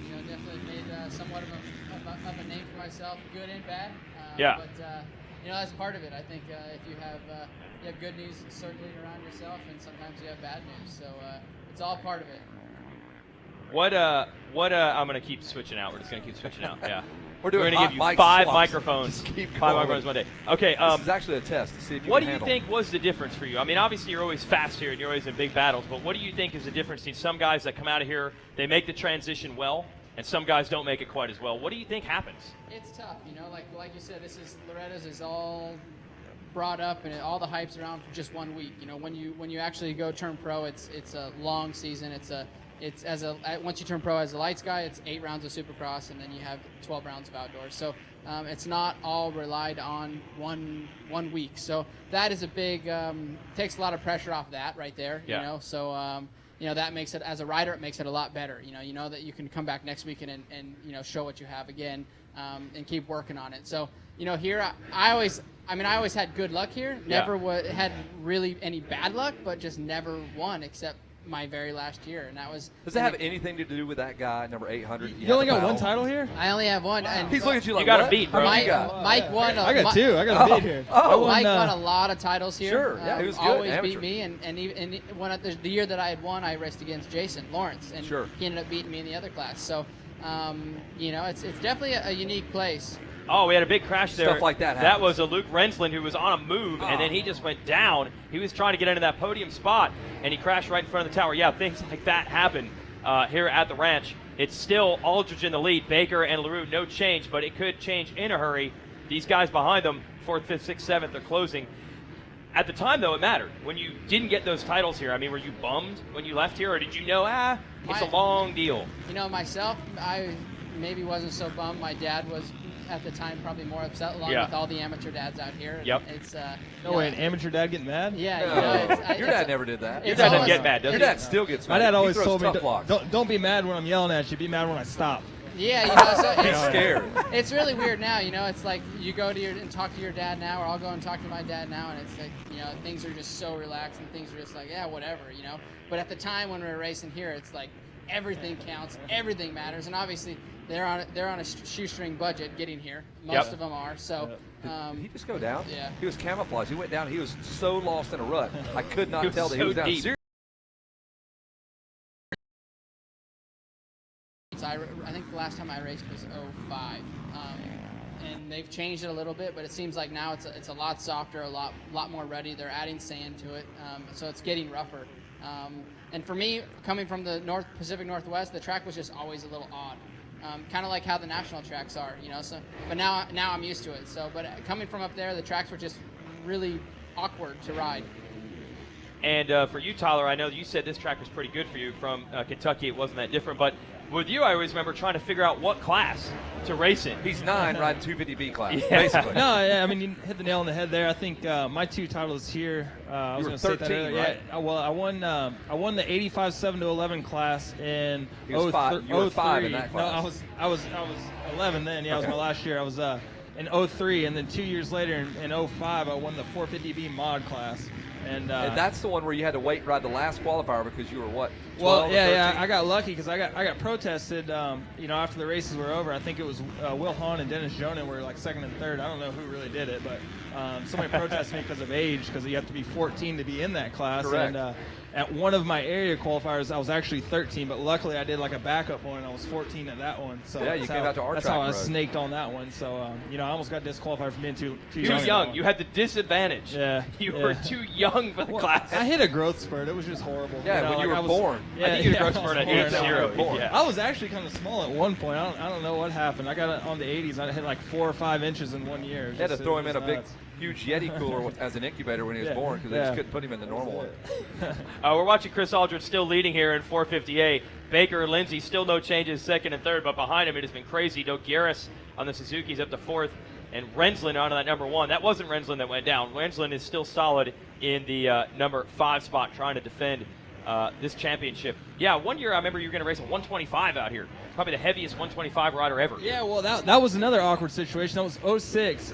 You know, definitely made somewhat of a name for myself, good and bad. Yeah. But you know, that's part of it. I think if you have good news circulating around yourself, and sometimes you have bad news. So it's all part of it. I'm going to keep switching out. We're just going to keep switching out. Yeah. We're going to give you 5 microphones. Just keep 5 microphones one day. Okay. This is actually a test to see if you what can do you handle. think was the difference for you? I mean, obviously you're always fast here and you're always in big battles, but what do you think is the difference between some guys that come out of here, they make the transition well, and some guys don't make it quite as well? What do you think happens? It's tough, you know. Like you said, Loretta's is all brought up and all the hype's around for just 1 week. You know, when you actually go turn pro, it's a long season. Once you turn pro as a lights guy, it's 8 rounds of Supercross, and then you have 12 rounds of outdoors. So it's not all relied on one week. So that is a big takes a lot of pressure off that right there. Yeah. You know, so you know, that makes it, as a rider, it makes it a lot better. You know that you can come back next week and you know, show what you have again and keep working on it. So you know, here I always had good luck here. Never had really any bad luck, but just never won except my very last year, and that was. Does that have anything to do with that guy, number 800? You only got one title here? I only have one. Wow. And he's looking at you like, you got what? a beat, bro. Mike won. I got 2. I got a beat here. Mike won a lot of titles here. Sure, yeah, he was good. Always Amateur. beat me, and even the year that I had won, I raced against Jason Lawrence, and he ended up beating me in the other class. So, you know, it's definitely a unique place. Oh, we had a big crash there. Stuff like that happens. That was a Luke Rensland who was on a move, and then he just went down. He was trying to get into that podium spot, and he crashed right in front of the tower. Yeah, things like that happen here at the ranch. It's still Aldridge in the lead. Baker and LaRue, no change, but it could change in a hurry. These guys behind them, 4th, 5th, 6th, 7th, they're closing. At the time, though, it mattered. When you didn't get those titles here, I mean, were you bummed when you left here, or did you know, it's a long deal? You know, myself, I maybe wasn't so bummed. My dad was, at the time, probably more upset, along with all the amateur dads out here. Yep. It's, No way, an amateur dad getting mad? Yeah. No. You know, Your dad never did that. Your dad doesn't get mad, does Your he? dad still gets mad. My dad He always throws told me, tough blocks. don't be mad when I'm yelling at you. Be mad when I stop. Yeah, you know, so He's scared. it's really weird now, you know. It's like you go to and talk to your dad now, or I'll go and talk to my dad now, and it's like, you know, things are just so relaxed and things are just like, yeah, whatever, you know. But at the time when we were racing here, it's like everything counts, everything matters, and obviously they're on a shoestring budget getting here. Most of them are. So. Did he just go down? Yeah. He was camouflaged. He went down. He was so lost in a rut. I could not tell that he so was down. deep. Seriously. I think the last time I raced was 05, and they've changed it a little bit, but it seems like now it's a lot softer, a lot more ready. They're adding sand to it, so it's getting rougher. And for me, coming from the Pacific Northwest, the track was just always a little odd, kind of like how the national tracks are, you know. So, but now I'm used to it. So, but coming from up there, the tracks were just really awkward to ride. And for you, Tyler, I know you said this track was pretty good for you from Kentucky. It wasn't that different, but with you, I always remember trying to figure out what class to race in. He's 9 riding 250B class, Yeah. basically. No, yeah, I mean, you hit the nail on the head there. I think my 2 titles here, I was were going to say that 13, earlier. right? Yeah, well, I won the 85 7-11 class in He was 5. You were 5 in that class. No, I was 11 then. Yeah, it was my last year. I was in 03, and then 2 years later in 05, I won the 450B mod class. And that's the one where you had to wait and ride the last qualifier because you were what? 12 well, or yeah, 13? I got lucky because I got protested. After the races were over, I think it was Will Hahn and Dennis Jonan were like second and third. I don't know who really did it, but somebody protested me because of age, because you have to be 14 to be in that class. Correct. And at one of my area qualifiers, I was actually 13, but luckily I did like a backup one. I was 14 at that one. So Yeah, you came out to our that's track how I road. snaked on that one. So I almost got disqualified from being too You young. was young. You had the disadvantage. Yeah, You yeah. were too young for the Well, class. I hit a growth spurt. It was just horrible. Yeah, when you were I was born. Yeah, I think you hit a yeah, growth I was spurt at born. 8-0. Born. Yeah. I was actually kind of small at one point. I don't know what happened. I got it on the 80s. I hit like 4 or 5 inches in 1 year. They had to Just- throw it him in was a big, nuts. huge Yeti cooler as an incubator when he was Yeah, born because they yeah. just couldn't put him in the normal one. We're watching Chris Aldridge still leading here in 458. Baker and Lindsay still no changes, second and third, but behind him it has been crazy. Dogueras on the Suzuki's up to fourth, and Rensland onto that number 1. That wasn't Rensland that went down. Rensland is still solid in the number 5 spot, trying to defend this championship. Yeah, 1 year I remember you were going to race a 125 out here. Probably the heaviest 125 rider ever. Yeah, well, that was another awkward situation. That was 06.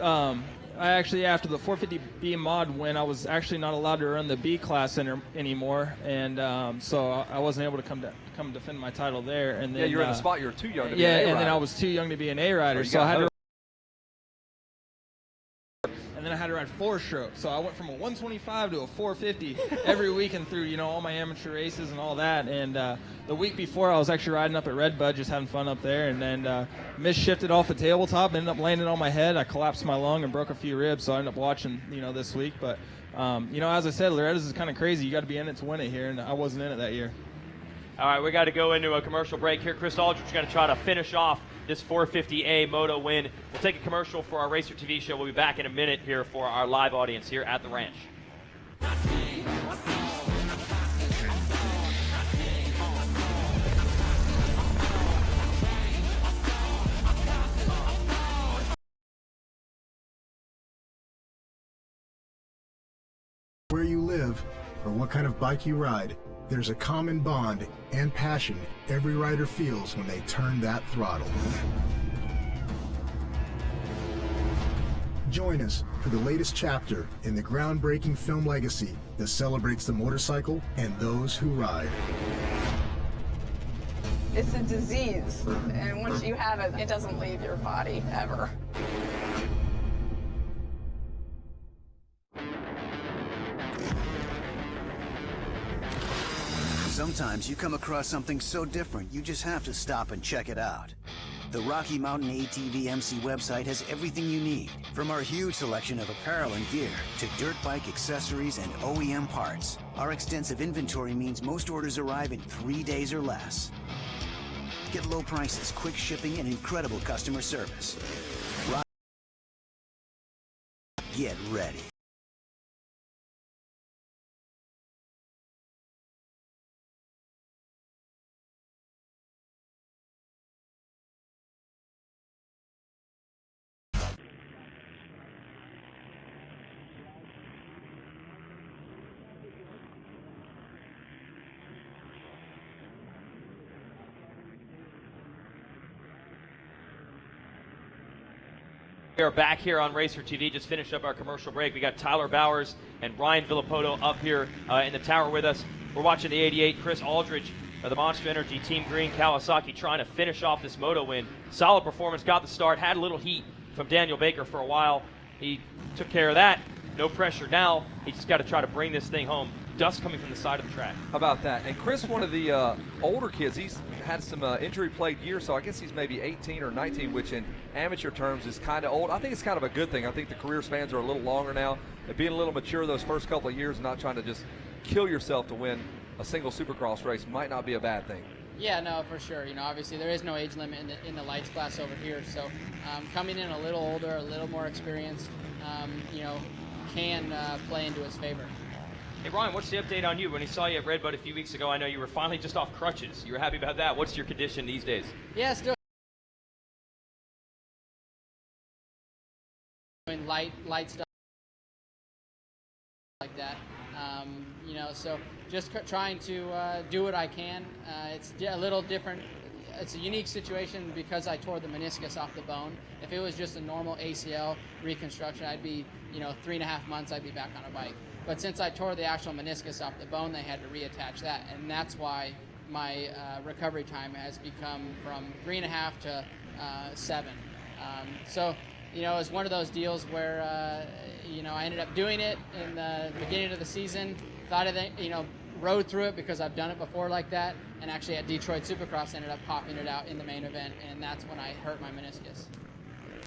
I actually, after the 450B mod win, I was actually not allowed to run the B class anymore, and so I wasn't able to come defend my title there. And then Yeah, you were in a spot you were too young to be yeah, an A and then rider. I was too young to be an A rider, you so got I had to. hurt. And then I had to ride 4 stroke, so I went from a 125 to a 450 every weekend through all my amateur races and all that. And the week before, I was actually riding up at Redbud, just having fun up there, and then misshifted off the tabletop, ended up landing on my head. I collapsed my lung and broke a few ribs, so I ended up watching this week. But as I said, Loretta's is kind of crazy. You got to be in it to win it here, and I wasn't in it that year. All right, we got to go into a commercial break here. Chris Aldridge is going to try to finish off this 450A Moto win. We'll take a commercial for our Racer TV show. We'll be back in a minute here for our live audience here at the ranch. Where you live or what kind of bike you ride, there's a common bond and passion every rider feels when they turn that throttle. Join us for the latest chapter in the groundbreaking film legacy that celebrates the motorcycle and those who ride. It's a disease, and once you have it, it doesn't leave your body ever. Sometimes you come across something so different, you just have to stop and check it out. The Rocky Mountain ATV MC website has everything you need, from our huge selection of apparel and gear to dirt bike accessories and OEM parts. Our extensive inventory means most orders arrive in 3 days or less. Get low prices, quick shipping, and incredible customer service. Get ready. We are back here on Racer TV. Just finished up our commercial break. We got Tyler Bowers and Ryan Villapoto up here in the tower with us. We're watching the 88. Chris Aldridge of the Monster Energy Team Green Kawasaki trying to finish off this moto win. Solid performance, got the start, had a little heat from Daniel Baker for a while. He took care of that. No pressure now. He just got to try to bring this thing home. Dust coming from the side of the track. How about that? And Chris, one of the older kids, he's had some injury-plagued years, so I guess he's maybe 18 or 19, which in amateur terms is kind of old. I think it's kind of a good thing. I think the career spans are a little longer now. And being a little mature those first couple of years and not trying to just kill yourself to win a single Supercross race might not be a bad thing. Yeah, no, for sure. You know, obviously there is no age limit in the lights class over here. So coming in a little older, a little more experienced, you know, can play into his favor. Hey, Ryan, what's the update on you? When he saw you at Redbud a few weeks ago, I know you were finally just off crutches. You were happy about that. What's your condition these days? Yeah, still doing light stuff like that. You know, so just trying to do what I can. It's a little different. It's a unique situation because I tore the meniscus off the bone. If it was just a normal ACL reconstruction, I'd be, you know, 3.5 months, I'd be back on a bike. But since I tore the actual meniscus off the bone, they had to reattach that, and that's why my recovery time has become from 3.5 to 7. So, you know, it's one of those deals where, you know, I ended up doing it in the beginning of the season. Thought of it, you know, rode through it because I've done it before like that, and actually at Detroit Supercross ended up popping it out in the main event, and that's when I hurt my meniscus.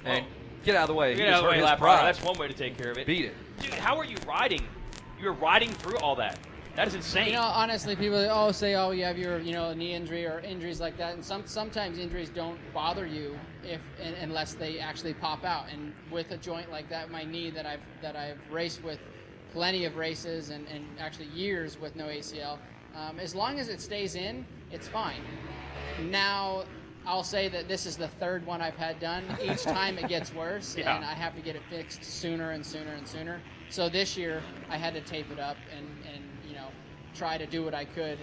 And get out of the way. Get out of the way, lap rider. That's one way to take care of it. Beat it. Dude, how are you riding? You were riding through all that. That is insane. You know, honestly, people say, oh, you have your, you know, knee injury or injuries like that, and sometimes injuries don't bother you unless they actually pop out. And with a joint like that, my knee that I've raced with plenty of races and actually years with no ACL, as long as it stays in, it's fine. Now, I'll say that this is the third one I've had done. Each time it gets worse, and I have to get it fixed sooner and sooner and sooner. So this year, I had to tape it up and you know, try to do what I could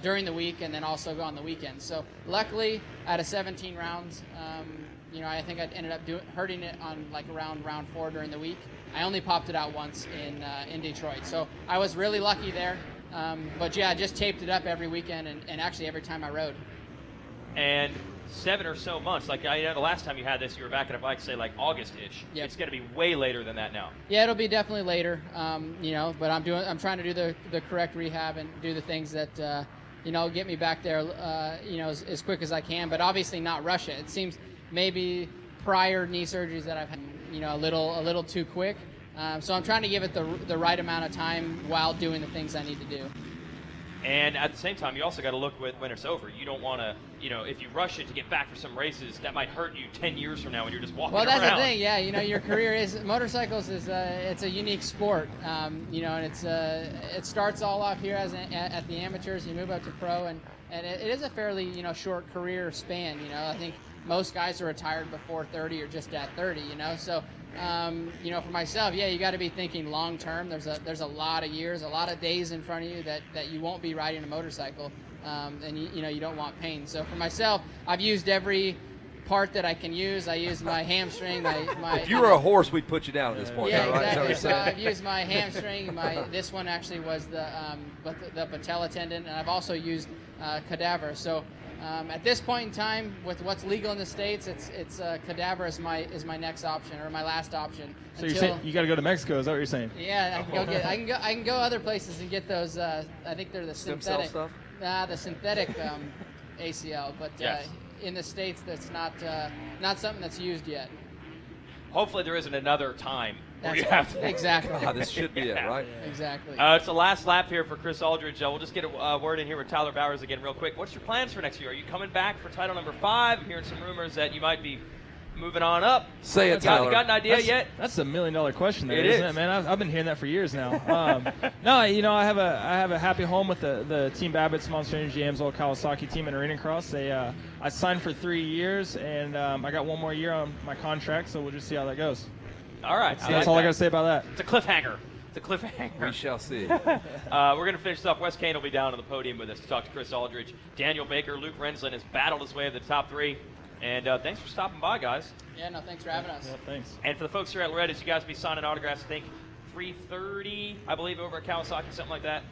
during the week and then also go on the weekend. So luckily, out of 17 rounds, you know, I think I ended up hurting it on like around round 4 during the week. I only popped it out once in Detroit. So I was really lucky there. But yeah, I just taped it up every weekend and actually every time I rode. And 7 or so months. Like, I know the last time you had this, you were back on a bike, say, like August-ish. Yep. It's going to be way later than that now. Yeah, it'll be definitely later, you know, but I'm trying to do the correct rehab and do the things that, you know, get me back there, you know, as quick as I can, but obviously not rush it. It seems maybe prior knee surgeries that I've had, you know, a little too quick. So I'm trying to give it the right amount of time while doing the things I need to do. And at the same time, you also got to look when it's over. You don't want to, you know, if you rush it to get back for some races, that might hurt you 10 years from now when you're just walking around. Well, that's the thing, yeah. You know, your career motorcycles is it's a unique sport. You know, and it starts all off here at the amateurs. You move up to pro, and it is a fairly, you know, short career span. You know, I think most guys are retired before 30 or just at 30. You know, so. You know, for myself, yeah, you got to be thinking long term. There's a lot of years, a lot of days in front of you that you won't be riding a motorcycle, and you know, you don't want pain. So for myself, I've used every part that I can use. I used my hamstring. If you were a horse, we'd put you down at this point. Yeah, right? exactly. So I've used my hamstring. This one actually was the patella tendon, and I've also used cadaver. So. At this point in time, with what's legal in the States, it's cadaver is my next option or my last option. So you're saying you got to go to Mexico? Is that what you're saying? Yeah, I can go other places and get those. I think they're the synthetic stuff. The synthetic ACL, but yes. In the States, that's not something that's used yet. Hopefully, there isn't another time where That's you have to. Exactly. This should be it, right? Exactly. It's the last lap here for Chris Aldridge. We'll just get a word in here with Tyler Bowers again real quick. What's your plans for next year? Are you coming back for title number 5? I'm hearing some rumors that you might be moving on up. Say it, Tyler. You got an idea yet? That's $1 million question there, It isn't is. it, man? I've been hearing that for years now. No, you know, I have a happy home with the Team Babbitt's Monster Energy AMSOIL Kawasaki team in Arena Cross. I signed for 3 years, and I got 1 more year on my contract, so we'll just see how that goes. All right. That's all I got to say about that. It's a cliffhanger. It's a cliffhanger. We shall see. We're going to finish this up. Wes Kane will be down on the podium with us to talk to Chris Aldridge. Daniel Baker, Luke Rensland has battled his way to the top 3. And thanks for stopping by, guys. Yeah, no, thanks for having us. Yeah, thanks. And for the folks here at Loretta's, you guys will be signing autographs, I think, 3:30, I believe, over at Kawasaki, something like that.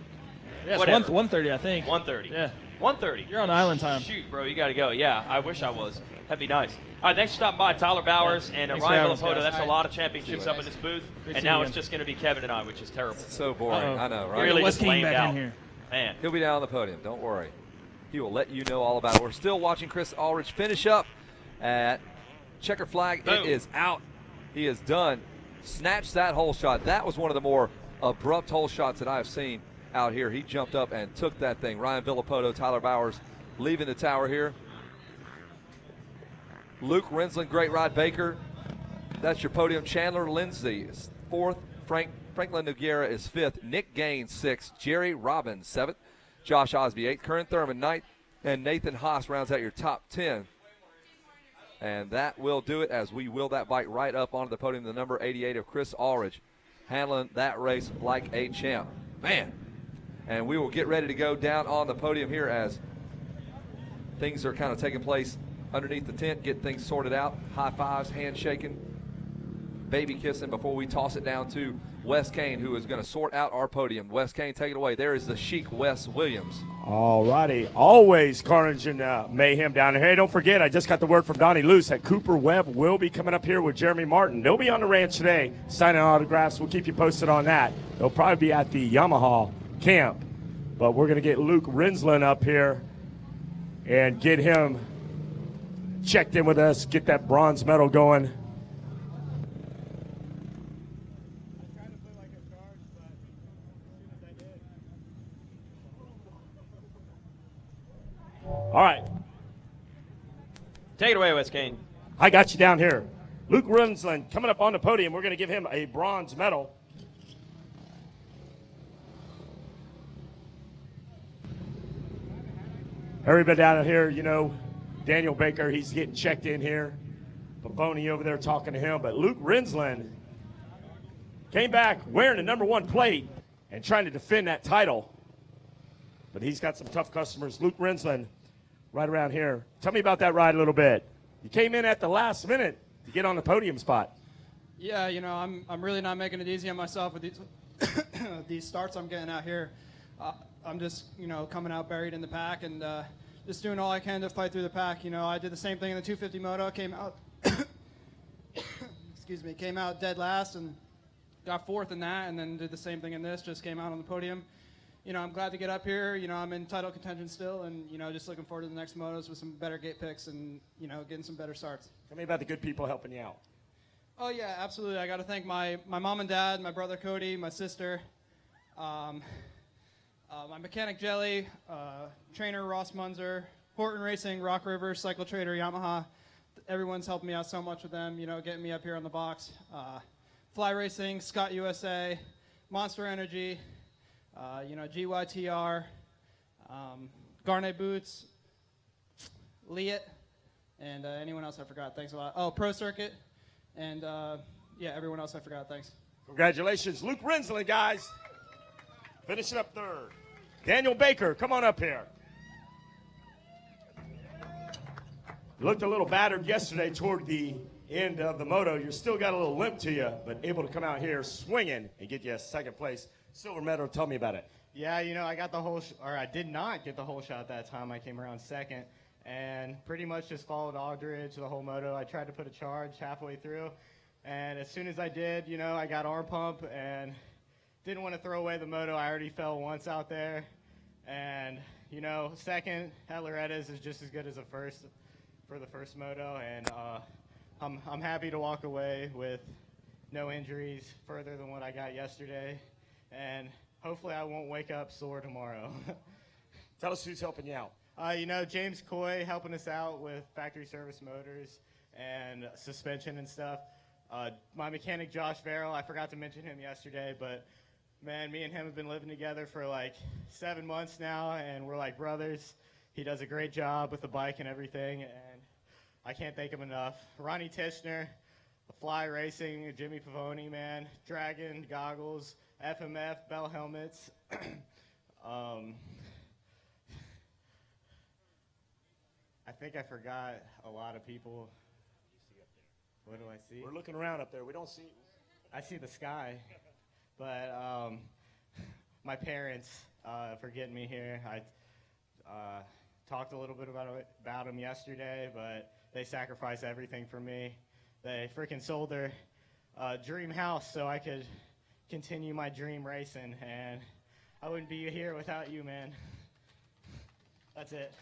Yeah, it's 1:30, I think. 1:30. Yeah. 1:30. You're on island time. Shoot, bro, you got to go. Yeah, I wish I was. That'd be nice. All right, thanks for stopping by. Tyler Bowers and Thanks for Ryan having us, Villapoto. guys. That's a lot of championships up in this booth. Great And seeing now you it's again. just going to be Kevin and I, which is terrible. So boring. I know, right? Really Wes just came lamed back out. in here. Man. He'll be down on the podium. Don't worry. He will let you know all about it. We're still watching Chris Ulrich finish up at checker flag. Boom. It is out. He is done. Snatched that hole shot. That was one of the more abrupt hole shots that I've seen out here. He jumped up and took that thing. Ryan Villapoto, Tyler Bowers leaving the tower here. Luke Rensland, Great Rod Baker. That's your podium. Chandler Lindsay is 4th. Franklin Noguera is 5th. Nick Gaines 6th. Jerry Robbins 7th. Josh Osby 8th. Curran Thurman 9th. And Nathan Haas rounds out your top 10. And that will do it as we wheel that bike right up onto the podium. The number 88 of Chris Ulrich handling that race like a champ. Man. And we will get ready to go down on the podium here as things are kind of taking place underneath the tent, get things sorted out. High fives, handshaking, baby kissing before we toss it down to Wes Kane, who is going to sort out our podium. Wes Kane, take it away. There is the chic Wes Williams. All righty. Always carnage and mayhem down here. Hey, don't forget, I just got the word from Donnie Luce that Cooper Webb will be coming up here with Jeremy Martin. They'll be on the ranch today signing autographs. We'll keep you posted on that. They'll probably be at the Yamaha camp. But we're going to get Luke Rensland up here and get him checked in with us, get that bronze medal going. All right. Take it away, Wes Kane. I got you down here. Luke Rensland coming up on the podium. We're going to give him a bronze medal. Everybody down here, you know, Daniel Baker, he's getting checked in here. Pavoni over there talking to him. But Luke Rensland came back wearing the number 1 plate and trying to defend that title. But he's got some tough customers. Luke Rensland right around here. Tell me about that ride a little bit. You came in at the last minute to get on the podium spot. Yeah, you know, I'm really not making it easy on myself with these these starts I'm getting out here. I'm just, you know, coming out buried in the pack and just doing all I can to fight through the pack. You know, I did the same thing in the 250 moto, came out, came out dead last and got 4th in that, and then did the same thing in this, just came out on the podium. You know, I'm glad to get up here. You know, I'm in title contention still, and, you know, just looking forward to the next motos with some better gate picks and, you know, getting some better starts. Tell me about the good people helping you out. Oh, yeah, absolutely. I got to thank my mom and dad, my brother Cody, my sister, my mechanic Jelly, trainer Ross Munzer, Horton Racing, Rock River, Cycle Trader, Yamaha. Everyone's helped me out so much with them, you know, getting me up here on the box. Fly Racing, Scott USA, Monster Energy, you know, GYTR, Garnet Boots, Liat, and anyone else I forgot. Thanks a lot. Oh, Pro Circuit, and yeah, everyone else I forgot. Thanks. Congratulations, Luke Rensland, guys. Finishing up 3rd. Daniel Baker, come on up here. You looked a little battered yesterday toward the end of the moto. You still got a little limp to you, but able to come out here swinging and get you a 2nd place silver medal. Tell me about it. Yeah, you know, I got the whole, I did not get the whole shot that time. I came around 2nd and pretty much just followed Aldridge the whole moto. I tried to put a charge halfway through, and as soon as I did, you know, I got arm pump and didn't want to throw away the moto. I already fell once out there, and, you know, 2nd at Loretta's is just as good as a 1st for the 1st moto, and I'm happy to walk away with no injuries further than what I got yesterday, and hopefully I won't wake up sore tomorrow. Tell us who's helping you out. You know, James Coy helping us out with factory service motors and suspension and stuff. My mechanic Josh Verrill, I forgot to mention him yesterday, but man, me and him have been living together for like 7 months now, and we're like brothers. He does a great job with the bike and everything, and I can't thank him enough. Ronnie Tishner, Fly Racing, Jimmy Pavoni, man, Dragon, Goggles, FMF, Bell Helmets. I think I forgot a lot of people. What do I see? We're looking around up there. We don't see. I see the sky. But my parents for getting me here. I talked a little bit about them yesterday, but they sacrificed everything for me. They freaking sold their dream house so I could continue my dream racing, and I wouldn't be here without you, man. That's it.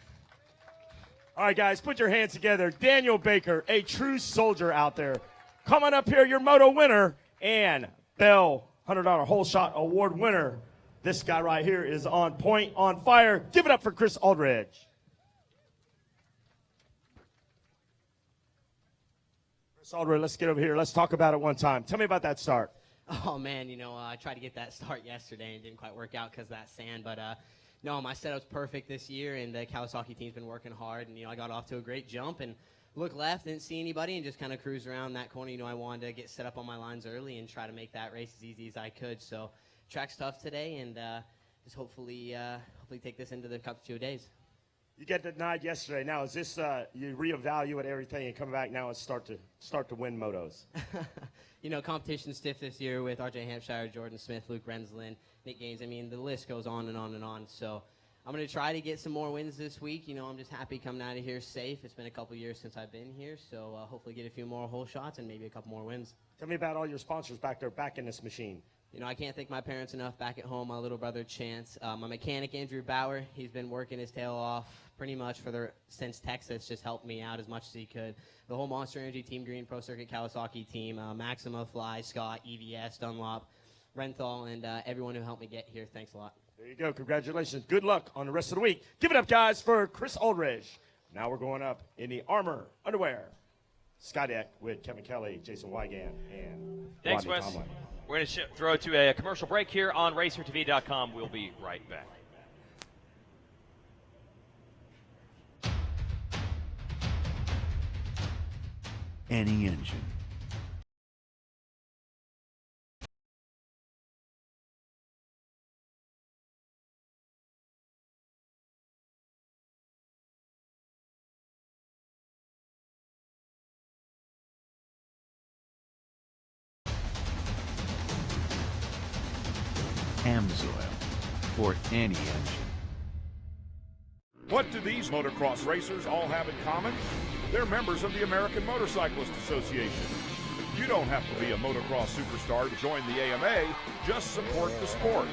All right, guys, put your hands together. Daniel Baker, a true soldier out there. Coming up here, your moto winner, and Bell $100 Hole Shot Award winner. This guy right here is on point, on fire. Give it up for Chris Aldridge. Chris Aldridge, let's get over here. Let's talk about it one time. Tell me about that start. Oh, man, I tried to get that start yesterday and didn't quite work out because of that sand. But, no, my setup's perfect this year, and the Kawasaki team's been working hard. And, I got off to a great jump and looked left, didn't see anybody, and just kind of cruised around that corner. I wanted to get set up on my lines early and try to make that race as easy as I could. So track's tough today, and just hopefully take this into the Cup 2 days. You get denied yesterday. Now, is this you reevaluate everything and come back now and start to win motos? Competition's stiff this year with RJ Hampshire, Jordan Smith, Luke Renslin, Nick Gaines. I mean, the list goes on and on and on. So I'm going to try to get some more wins this week. I'm just happy coming out of here safe. It's been a couple years since I've been here, so hopefully get a few more hole shots and maybe a couple more wins. Tell me about all your sponsors back there, back in this machine. I can't thank my parents enough back at home, my little brother Chance, my mechanic Andrew Bauer. He's been working his tail off pretty much since Texas, just helped me out as much as he could. The whole Monster Energy Team Green Pro Circuit Kawasaki team, Maxima, Fly, Scott, EVS, Dunlop, Renthal, and everyone who helped me get here. Thanks a lot. There you go. Congratulations. Good luck on the rest of the week. Give it up, guys, for Chris Aldridge. Now we're going up in the Armor Underwear Skydeck with Kevin Kelly, Jason Wygant, and Thanks, Rodney Wes. Tomlin. We're going to throw to a commercial break here on RacerTV.com. We'll be right back. Any engine. Amsoil for any engine. What do these motocross racers all have in common? They're members of the American Motorcyclist Association. You don't have to be a motocross superstar to join the AMA, just support the sport.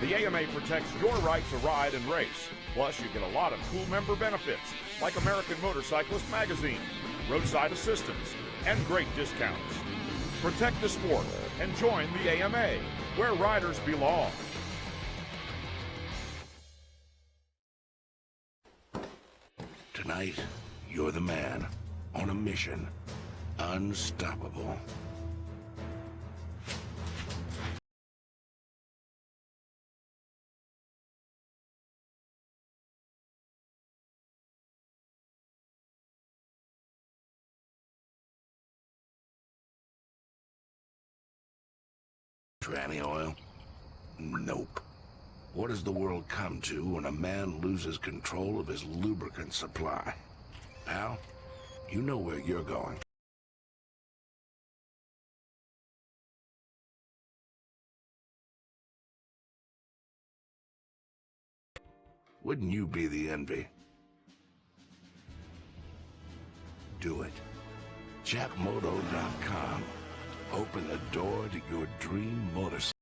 The AMA protects your right to ride and race. Plus, you get a lot of cool member benefits, like American Motorcyclist Magazine, roadside assistance, and great discounts. Protect the sport and join the AMA, where riders belong. Tonight, you're the man on a mission. Unstoppable. Tranny oil? Nope. What does the world come to when a man loses control of his lubricant supply? Pal, you know where you're going. Wouldn't you be the envy? Do it. JackMoto.com. Open the door to your dream motorcycle.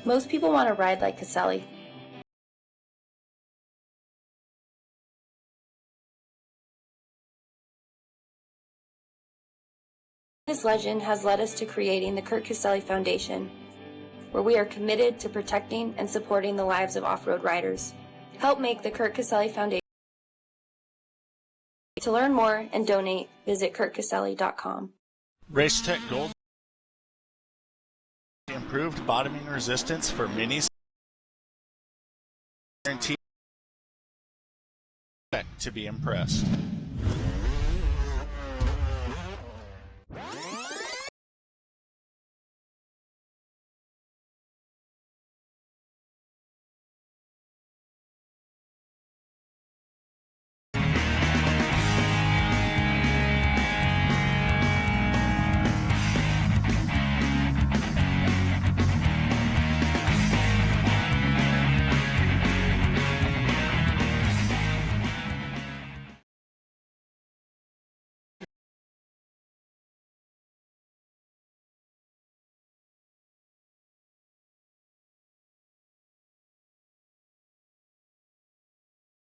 Most people want to ride like Caselli. His legend has led us to creating the Kurt Caselli Foundation, where we are committed to protecting and supporting the lives of off-road riders. Help make the Kurt Caselli Foundation. To learn more and donate, visit kurtcaselli.com. Racetech Gold. Improved bottoming resistance for minis. Guarantee to be impressed.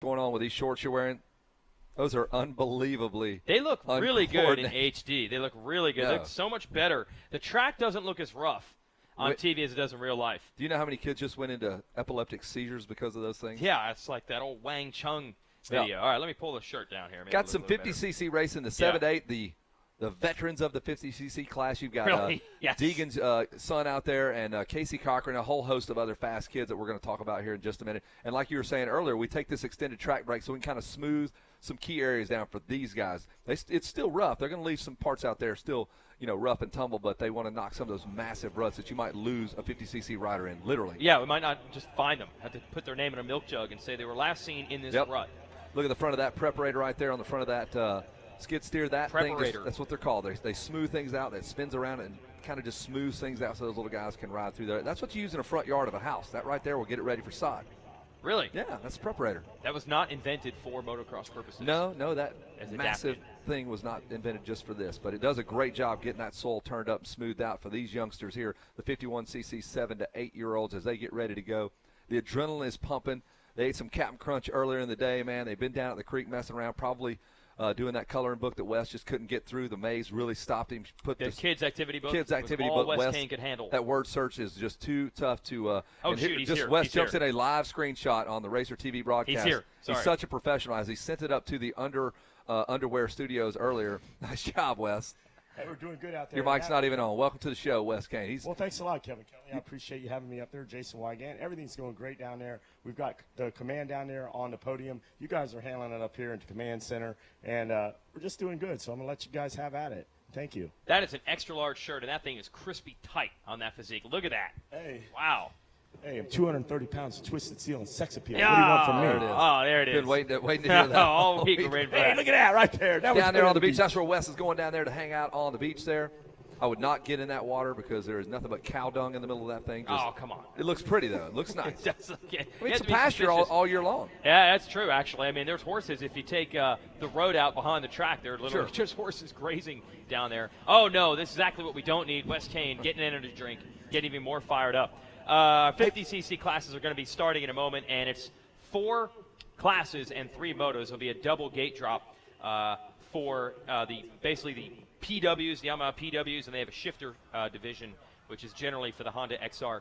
going on with these shorts you're wearing? Those are unbelievably. They look really good in uncoordinated. HD. They look really good. Yeah. They look so much better. The track doesn't look as rough on Wait. TV as it does in real life. Do you know how many kids just went into epileptic seizures because of those things? Yeah, it's like that old Wang Chung video. Yeah. All right, let me pull the shirt down here. Make it Got look some a little better. 50cc racing, the 7-8, the veterans of the 50cc class. You've got Really? Yes. Deegan's son out there and Casey Cochran, a whole host of other fast kids that we're going to talk about here in just a minute. And like you were saying earlier, we take this extended track break so we can kind of smooth some key areas down for these guys. It's still rough. They're going to leave some parts out there still, rough and tumble, but they want to knock some of those massive ruts that you might lose a 50cc rider in, literally. Yeah, we might not just find them. Have to put their name in a milk jug and say they were last seen in this rut. Look at the front of that preparator right there on the front of that skid steer. That thing, Preparator. that's what they're called. They smooth things out. It spins around and kind of just smooths things out so those little guys can ride through there. That's what you use in a front yard of a house. That right there will get it ready for sod. Really? Yeah, that's a preparator. That was not invented for motocross purposes. No, that As massive adapted. thing was not invented just for this, but it does a great job getting that soil turned up and smoothed out for these youngsters here, the 51cc 7 to 8-year-olds, as they get ready to go. The adrenaline is pumping. They ate some Captain Crunch earlier in the day, man. They've been down at the creek messing around, probably doing that coloring book that Wes just couldn't get through. The maze really stopped him. Put The kids' activity book Kids' was activity all book. Wes Kane could handle. That word search is just too tough to. Oh, shoot, he's here. Wes He's jumps here. in a live screenshot on the Racer TV broadcast. He's here. Sorry. He's such a professional. As he sent it up to the underwear studios earlier. Nice job, Wes. Hey, we're doing good out there. Your mic's not even on. Welcome to the show, Wes Kane. Well, thanks a lot, Kevin Kelly. I appreciate you having me up there. Jason Wygant. Everything's going great down there. We've got the command down there on the podium. You guys are handling it up here at the command center, and we're just doing good. So I'm going to let you guys have at it. Thank you. That is an extra large shirt, and that thing is crispy tight on that physique. Look at that. Hey. Wow. Hey, I'm 230 pounds of twisted steel and sex appeal. Yeah. What do you want from me? There it is. Oh, there it is. Been waiting to hear that. All week we're waiting for Hey, that. look at that right there. That was Down there good on the beach. That's where Wes is going down there to hang out on the beach there. I would not get in that water because there is nothing but cow dung in the middle of that thing. Oh, come on. It looks pretty, though. It looks nice. It does look- I mean, you it's have a to be pasture suspicious. all year long. Yeah, that's true, actually. I mean, there's horses. If you take the road out behind the track, there are literally just horses grazing down there. Oh, no, this is exactly what we don't need. Wes Kane getting energy drink, getting even more fired up. 50cc classes are going to be starting in a moment, and it's 4 classes and 3 motos. It'll be a double gate drop for basically the PWs, the Yamaha PWs, and they have a shifter division, which is generally for the Honda XR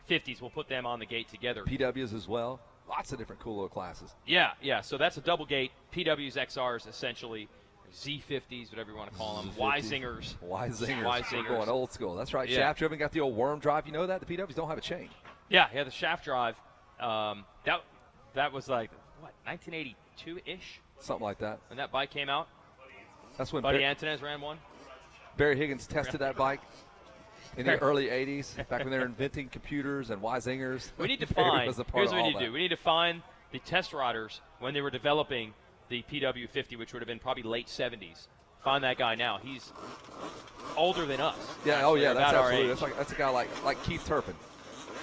50s. We'll put them on the gate together. PWs as well. Lots of different cool little classes. Yeah. So that's a double gate. PWs, XRs, essentially. Z50s, whatever you want to call them. Y-Zingers. Y-Zingers. We're going old school. That's right. Yeah. Shaft driven, got the old worm drive. You know that? The PWs don't have a chain. Yeah, the shaft drive. That was like, what, 1982-ish? Something like that. When that bike came out. That's when Buddy Antunez ran one. Barry Higgins tested that bike in the Barry. early 80s, back when they were inventing computers and Y-Zingers. We need to Barry find, was a part here's of what we all need to that. do. We need to find the test riders when they were developing the PW50, which would have been probably late 70s. Find that guy now. He's older than us. Yeah, actually, that's about our absolutely. age. That's a guy like Keith Turpin.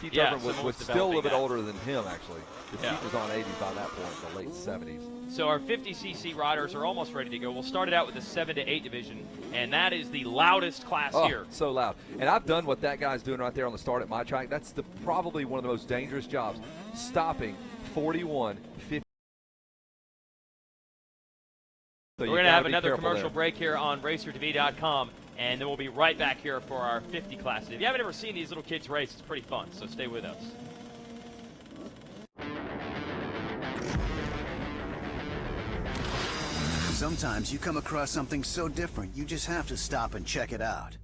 Keith Yeah, Turpin someone was was still a little bit developing older than him, actually. Yeah. Keith was on 80s by that point, the late 70s. So our 50cc riders are almost ready to go. We'll start it out with the 7 to 8 division, and that is the loudest class here. So loud. And I've done what that guy's doing right there on the start at my track. That's probably one of the most dangerous jobs, stopping 41, 50. So We're going to have another commercial break here on RacerTV.com, and then we'll be right back here for our 50 class. If you haven't ever seen these little kids race, it's pretty fun, so stay with us. Sometimes you come across something so different, you just have to stop and check it out.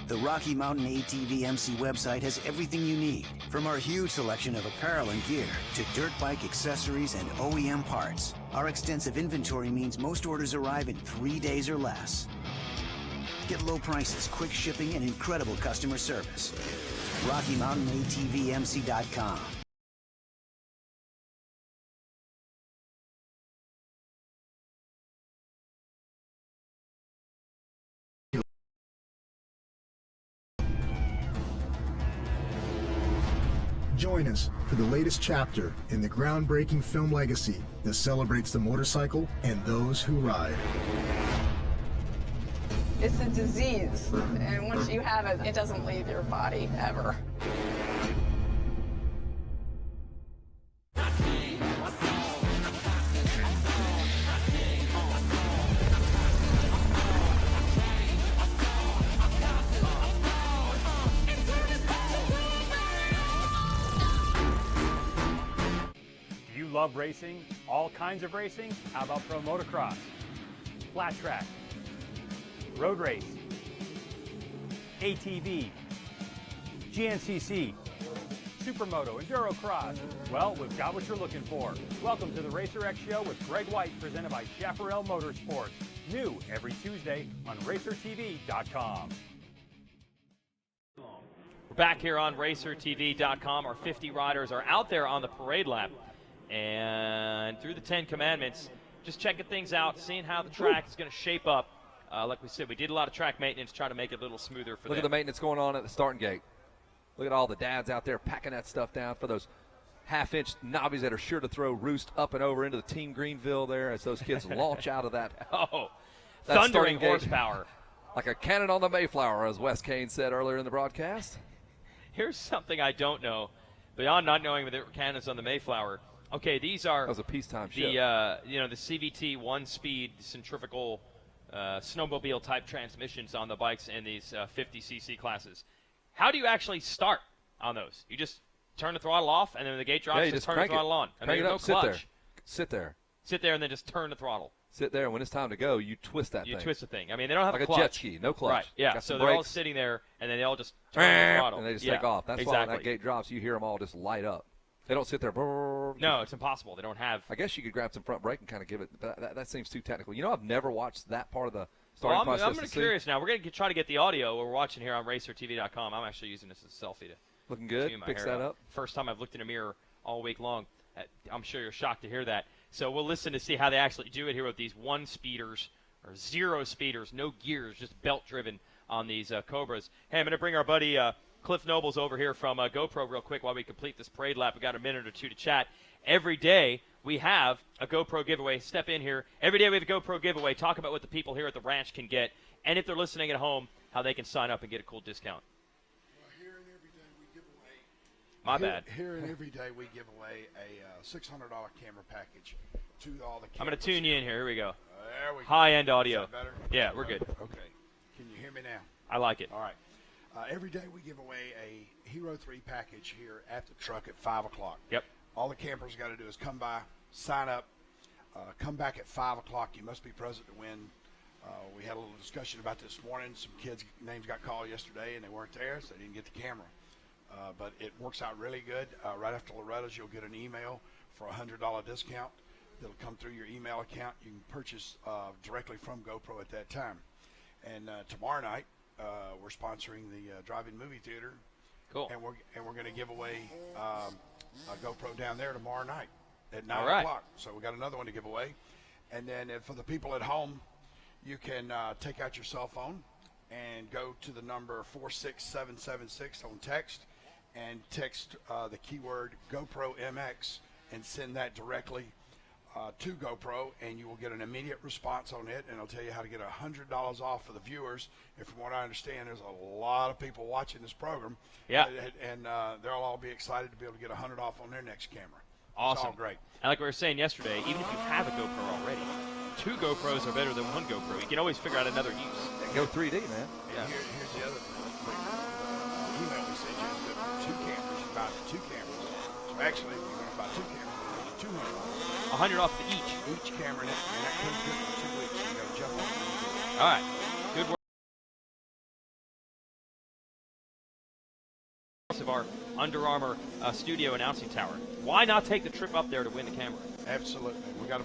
The Rocky Mountain ATV MC website has everything you need, from our huge selection of apparel and gear to dirt bike accessories and OEM parts. Our extensive inventory means most orders arrive in 3 days or less. Get low prices, quick shipping, and incredible customer service. RockyMountainATVMC.com. Join us for the latest chapter in the groundbreaking film legacy that celebrates the motorcycle and those who ride. It's a disease, and once you have it, it doesn't leave your body ever. love racing, all kinds of racing, how about pro motocross, flat track, road race, ATV, GNCC, Supermoto, Enduro Cross? Well, we've got what you're looking for. Welcome to the Racer X Show with Greg White, presented by Chaparral Motorsports. New every Tuesday on RacerTV.com. We're back here on RacerTV.com. Our 50 riders are out there on the parade lap. And through the 10 commandments, just checking things out, seeing how the track is going to shape up. Like we said, we did a lot of track maintenance, try to make it a little smoother for them. Look at the maintenance going on at the starting gate. Look at all the dads out there packing that stuff down for those half-inch knobbies that are sure to throw roost up and over into the Team Greenville there as those kids launch out of that. Oh, that thundering horsepower. Like a cannon on the Mayflower, as Wes Kane said earlier in the broadcast. Here's something I don't know, beyond not knowing that there were cannons on the Mayflower. Okay, these are that was a peacetime the the CVT one-speed centrifugal snowmobile-type transmissions on the bikes in these 50cc classes. How do you actually start on those? You just turn the throttle off, and then when the gate drops, you just turn the throttle on. And crank there's it up, no clutch. Sit there. Sit there, and then just turn the throttle. Sit there, and when it's time to go, you twist that thing. You twist the thing. I mean, they don't have like a clutch. Like a jet ski, no clutch. Right, yeah. Got So some they're all brakes. sitting there, and then they all just turn the throttle. And they just take off. That's why when that exactly. gate drops, you hear them all just light up. They don't sit there. No, it's impossible. They don't have. I guess you could grab some front brake and kind of give it. But that seems too technical. You know, I've never watched that part of the starting process. I'm curious now. We're going to try to get the audio. We're watching here on RacerTV.com. I'm actually using this as a selfie to. Looking good. Fix that up. First time I've looked in a mirror all week long. I'm sure you're shocked to hear that. So we'll listen to see how they actually do it here with these one-speeders or zero-speeders, no gears, just belt-driven on these Cobras. Hey, I'm going to bring our buddy Cliff Nobles over here from GoPro real quick while we complete this parade lap. We've got a minute or two to chat. Every day we have a GoPro giveaway. Step in here. Every day we have a GoPro giveaway. Talk about what the people here at the ranch can get, and if they're listening at home, how they can sign up and get a cool discount. My bad. Here and every day we give away a $600 camera package to all the cameras. I'm going to tune you in here. Here we go. There we go. High-end audio. Is that better? Yeah, we're good. Okay. Can you hear me now? I like it. All right. Every day we give away a Hero 3 package here at the truck at 5 o'clock. Yep. All the campers got to do is come by, sign up, come back at 5 o'clock. You must be present to win. We had a little discussion about this morning. Some kids' names got called yesterday, and they weren't there, so they didn't get the camera. But it works out really good. Right after Loretta's, you'll get an email for a $100 discount. That'll come through your email account. You can purchase directly from GoPro at that time. And tomorrow night, we're sponsoring the drive-in movie theater. Cool. And we're going to give away a GoPro down there tomorrow night at 9 All right. o'clock. So we got another one to give away. And then for the people at home, you can take out your cell phone and go to the number 46776 on text and text the keyword GoPro MX and send that directly to GoPro, and you will get an immediate response on it, and it'll tell you how to get $100 off for the viewers. And from what I understand, there's a lot of people watching this program. Yeah. And they'll all be excited to be able to get $100 off on their next camera. Awesome. It's all great. And like we were saying yesterday, even if you have a GoPro already, 2 GoPros are better than 1 GoPro. You can always figure out another use. Go 3D, man. And here's the other thing. Email we sent you is that for 2 cameras, you buy 2 cameras. So actually, if you're going to buy 2 cameras, it's $200. $100 off to each. Each camera, and that comes good for 2 weeks. So you got to jump on it. All right. Good work. Of our Under Armour studio announcing tower. Why not take the trip up there to win the camera? Absolutely. We got to.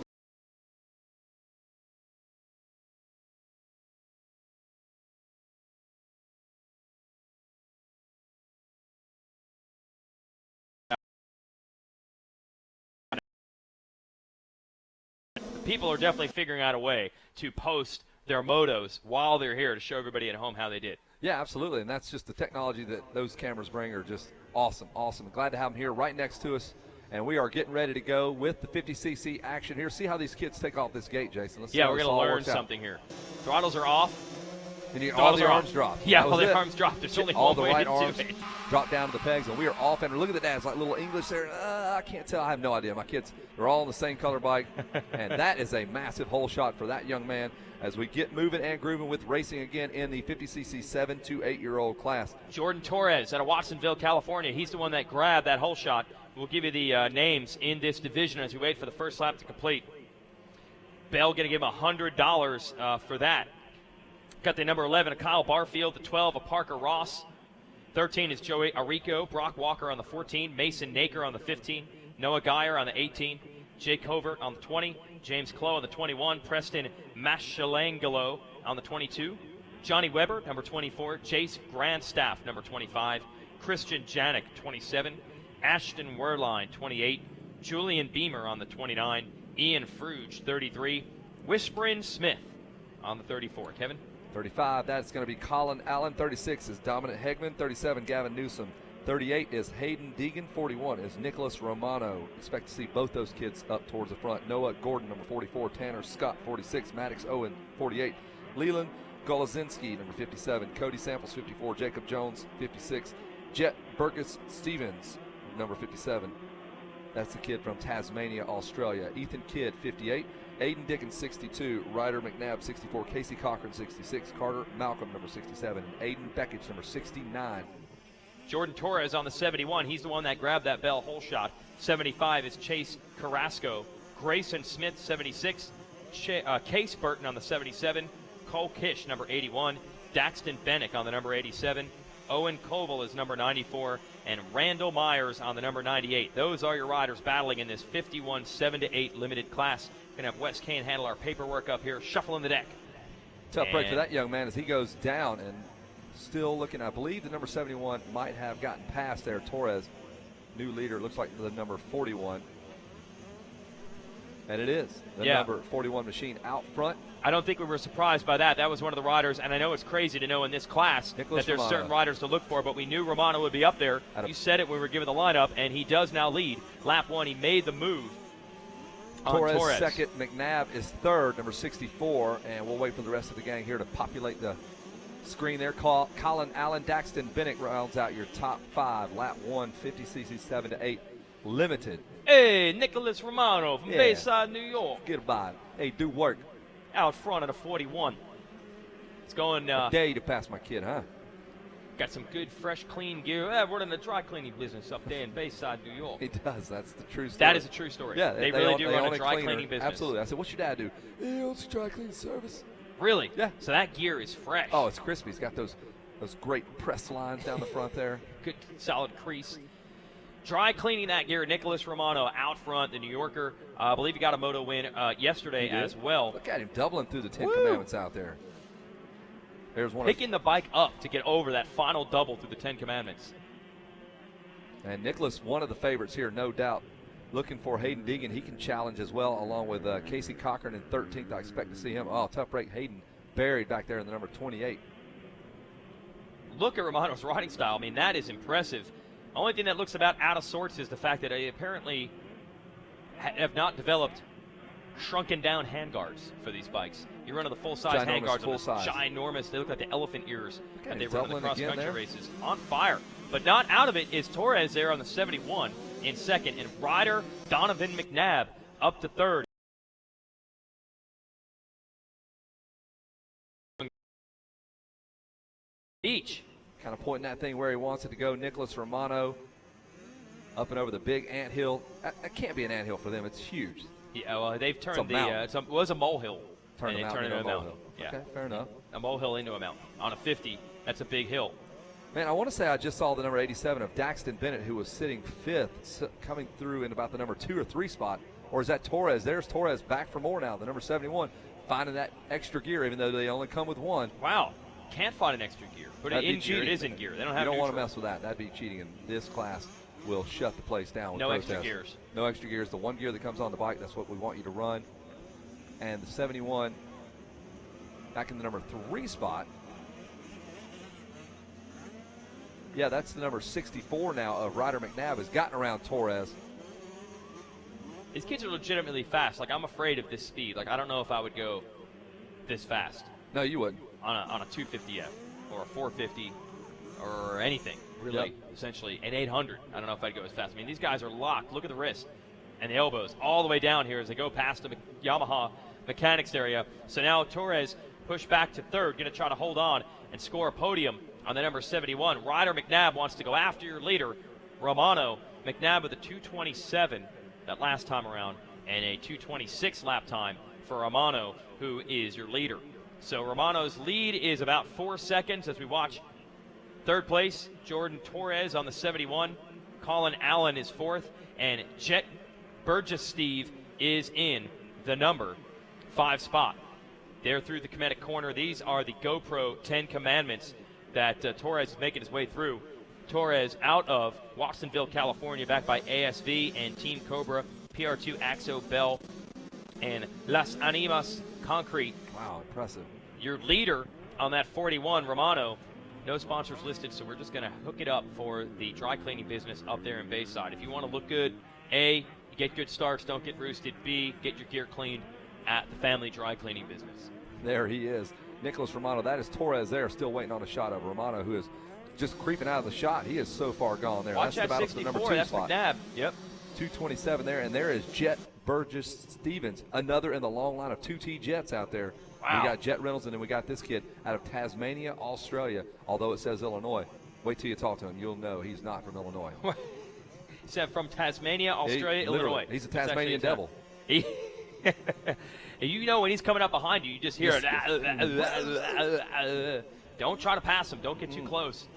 People are definitely figuring out a way to post their motos while they're here to show everybody at home how they did. Yeah, absolutely, and that's just the technology that those cameras bring are just awesome. Glad to have them here right next to us, and we are getting ready to go with the 50cc action here. See how these kids take off this gate, Jason. Let's see how we're this going to all learn works out. something here. Throttles are off. And all the arms drop. Yeah, That all was the it. arms drop. There's only all one the way right to arms do it. drop down to the pegs, and we are off. And look at the dads, like little English there. I can't tell. I have no idea. My kids are all on the same color bike, and that is a massive hole shot for that young man as we get moving and grooving with racing again in the 50cc 7 to 8-year-old class. Jordan Torres out of Watsonville, California. He's the one that grabbed that hole shot we'll give you the names in this division as we wait for the first lap to complete. Bell going to give him $100 for that. Got the number 11 of Kyle Barfield, the 12 of Parker Ross. 13 is Joey Arico, Brock Walker on the 14, Mason Naker on the 15, Noah Geyer on the 18, Jake Covert on the 20, James Clough on the 21, Preston Mashalangelo on the 22, Johnny Weber, number 24, Chase Grandstaff, number 25, Christian Janik, 27, Ashton Werline, 28, Julian Beamer on the 29, Ian Fruge, 33, Whispering Smith on the 34. Kevin? 35, that's going to be Colin Allen. 36 is Dominic Hegman. 37, Gavin Newsom. 38 is Hayden Deegan. 41 is Nicholas Romano. Expect to see both those kids up towards the front. Noah Gordon, number 44. Tanner Scott, 46. Maddox Owen, 48. Leland Golazinski, number 57. Cody Samples, 54. Jacob Jones, 56. Jet Burgess Stevens, number 57. That's the kid from Tasmania, Australia. Ethan Kidd, 58. Aiden Dickens, 62. Ryder McNabb, 64. Casey Cochran, 66. Carter Malcolm, number 67. And Aiden Beckich, number 69. Jordan Torres on the 71. He's the one that grabbed that Bell hole shot. 75 is Chase Carrasco. Grayson Smith, 76. Case Burton on the 77. Cole Kish, number 81. Daxton Bennick on the number 87. Owen Koval is number 94. And Randall Myers on the number 98. Those are your riders battling in this 51 7-8 limited class. Going to have Wes Kane handle our paperwork up here, shuffling the deck. Tough break for that young man as he goes down and still looking. I believe the number 71 might have gotten past there. Torres, new leader, looks like the number 41. And it is the number 41 machine out front. I don't think we were surprised by that. That was one of the riders, and I know it's crazy to know in this class that there's Romano. certain riders to look for, but we knew Romano would be up there. You said it when we were given the lineup, and he does now lead. Lap 1, he made the move. Torres second, McNabb is third, number 64, and we'll wait for the rest of the gang here to populate the screen there. Colin Allen, Daxton Bennick rounds out your top 5. Lap 1, 50cc 7-8 limited. Hey, Nicholas Romano from Bayside, New York. Goodbye. Hey, do work. Out front of the 41. It's going. I dare you to pass my kid, huh? Got some good, fresh, clean gear. We're in the dry cleaning business up there in Bayside, New York. He does. That's the true story. That is a true story. Yeah, they really do run a dry cleaning business. Absolutely. I said, what's your dad do? He owns a dry cleaning service. Really? Yeah. So that gear is fresh. Oh, it's crispy. He's got those great press lines down the front there. Good, solid crease. Dry cleaning that gear, Nicholas Romano out front, the New Yorker. I believe he got a moto win yesterday as well. Look at him doubling through the 10 Commandments out there. There's one. Picking the bike up to get over that final double through the 10 Commandments. And Nicholas, one of the favorites here, no doubt. Looking for Hayden Deegan. He can challenge as well, along with Casey Cochran in 13th. I expect to see him. Oh, tough break. Hayden buried back there in the number 28. Look at Romano's riding style. I mean, that is impressive. Only thing that looks about out of sorts is the fact that they apparently have not developed shrunken down handguards for these bikes. You run to the full-size handguards, ginormous. They look like the elephant ears that they run in the cross-country races. On fire. But not out of it is Torres there on the 71 in second, and rider Donovan McNabb up to third. Each. Kind of pointing that thing where he wants it to go. Nicholas Romano up and over the big anthill. That can't be an anthill for them. It's huge. Yeah, well, they've turned it was a molehill. Turned it into a molehill. Yeah. Okay, fair enough. A molehill into a mountain. On a 50, that's a big hill. Man, I want to say I just saw the number 87 of Daxton Bennett, who was sitting 5th, coming through in about the number 2 or 3 spot. Or is that Torres? There's Torres back for more now. The number 71, finding that extra gear, even though they only come with one. Wow. Can't find an extra gear. Put it in gear. It is in gear. They don't have. You don't want to mess with that. That'd be cheating. And this class will shut the place down with no protest. extra gears. No extra gears. The one gear that comes on the bike, that's what we want you to run. And the 71 back in the number 3 spot. Yeah, that's the number 64 now of Ryder McNabb has gotten around Torres. These kids are legitimately fast. Like, I'm afraid of this speed. Like, I don't know if I would go this fast. No, you wouldn't. On a 250F or a 450 or anything, really, essentially. An 800. I don't know if I'd go as fast. I mean, these guys are locked. Look at the wrist and the elbows all the way down here as they go past the Yamaha mechanics area. So now Torres pushed back to third, going to try to hold on and score a podium on the number 71. Ryder McNabb wants to go after your leader, Romano. McNabb with a 2:27 that last time around, and a 2:26 lap time for Romano, who is your leader. So Romano's lead is about 4 seconds as we watch third place, Jordan Torres on the 71. Colin Allen is fourth, and Jet Burgess Steve is in the number 5 spot. There through the Cometic corner. These are the GoPro 10 Commandments that Torres is making his way through. Torres out of Watsonville, California, backed by ASV and Team Cobra, PR2 Axo Bell, and Las Animas Concrete. Wow, impressive. Your leader on that 41, Romano. No sponsors listed, so we're just going to hook it up for the dry cleaning business up there in Bayside. If you want to look good, A, you get good starts, don't get roosted. B, get your gear cleaned at the family dry cleaning business. There he is. Nicholas Romano. That is Torres there, still waiting on a shot of Romano, who is just creeping out of the shot. He is so far gone there. Watch that's that the battle for the 64. number 2 That's spot. McNabb. Yep. 2:27 there, and there is Jet Burgess Stevens, another in the long line of 2T Jets out there. Wow. We got Jet Reynolds, and then we got this kid out of Tasmania, Australia, although it says Illinois. Wait till you talk to him. You'll know he's not from Illinois. He said from Tasmania, Australia, Literally. Illinois. He's a Tasmanian devil. You know when he's coming up behind you, you just hear it. Don't try to pass him. Don't get too close.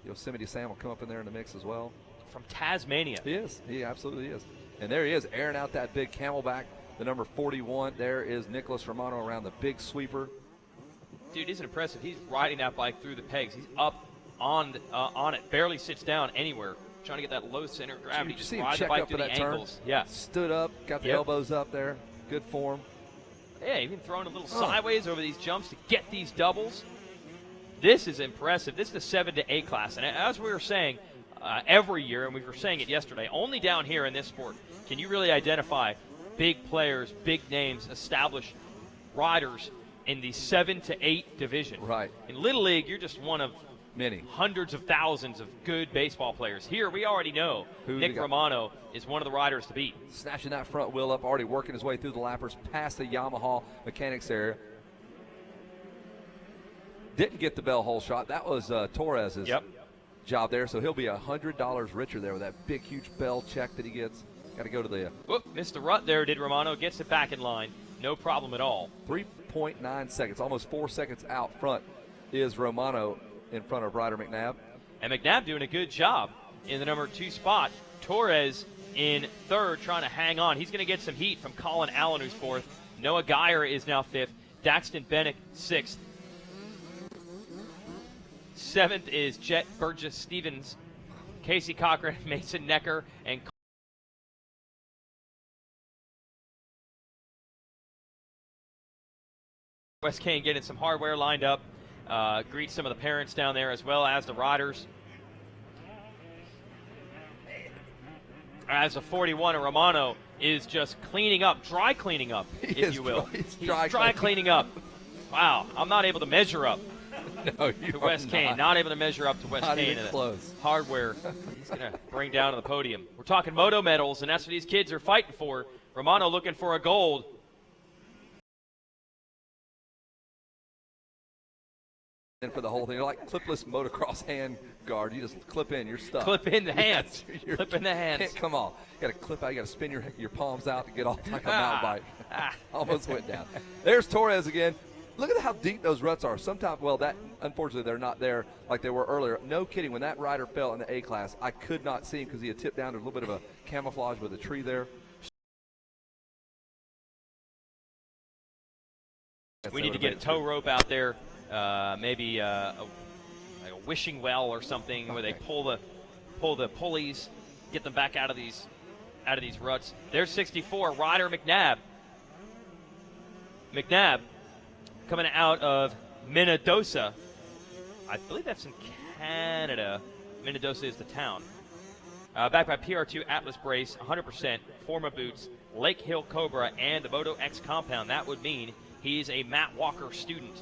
Yosemite Sam will come up in there in the mix as well. From Tasmania. He is. He absolutely is. And there he is, airing out that big Camelback, the number 41. There is Nicholas Romano around the big sweeper. Dude, isn't impressive. He's riding that bike through the pegs. He's up on it, barely sits down anywhere, trying to get that low center of gravity. Did you Just see him ride the check bike up through for the that turn? ankles. Yeah. Stood up, got the elbows up there. Good form. Yeah, even throwing a little sideways over these jumps to get these doubles. This is impressive. This is the 7 to A-Class. And as we were saying every year, and we were saying it yesterday, only down here in this sport can you really identify big players, big names, established riders in the 7 to 8 division. Right. In Little League, you're just one of many hundreds of thousands of good baseball players. Here, we already know Nick Romano is one of the riders to beat. Snatching that front wheel up, already working his way through the lappers past the Yamaha mechanics area. Didn't get the bell hole shot. That was Torres's job there, so he'll be $100 richer there with that big, huge bell check that he gets. Got to go to the... missed the rut there, did Romano. Gets it back in line. No problem at all. 3.9 seconds, almost 4 seconds out front is Romano in front of Ryder McNabb. And McNabb doing a good job in the number 2 spot. Torres in third, trying to hang on. He's going to get some heat from Colin Allen, who's fourth. Noah Geyer is now fifth. Daxton Bennett, sixth. Seventh is Jet Burgess Stevens. Casey Cochran, Mason Necker, and West Kane getting some hardware lined up. Greet some of the parents down there as well as the riders. As a 41, Romano is just cleaning up, dry cleaning up, if you will. He's dry cleaning up. Wow, I'm not able to measure up to West Kane. Not able to measure up to West Not Kane. even close. Hardware he's going to bring down to the podium. We're talking moto medals, and that's what these kids are fighting for. Romano looking for a gold. And for the whole thing, like clipless motocross hand guard, you just clip in, you're stuck. Clip in the hands. You're Clip in the hands. Come on, you got to clip out. You got to spin your palms out to get off like a mountain bike. Almost went down. There's Torres again. Look at how deep those ruts are. Sometimes, well, that unfortunately they're not there like they were earlier. No kidding. When that rider fell in the A-Class, I could not see him because he had tipped down. There's a little bit of a camouflage with a tree there. We need to get a tow rope out there, maybe like a wishing well or something, where they pull the pulleys, get them back out of these ruts. There's 64, Ryder McNabb. McNabb coming out of Minnedosa. I believe that's in Canada. Minnedosa is the town. Backed by PR2 Atlas Brace, 100%, Forma boots, Lake Hill Cobra, and the Moto X compound. That would mean he's a Matt Walker student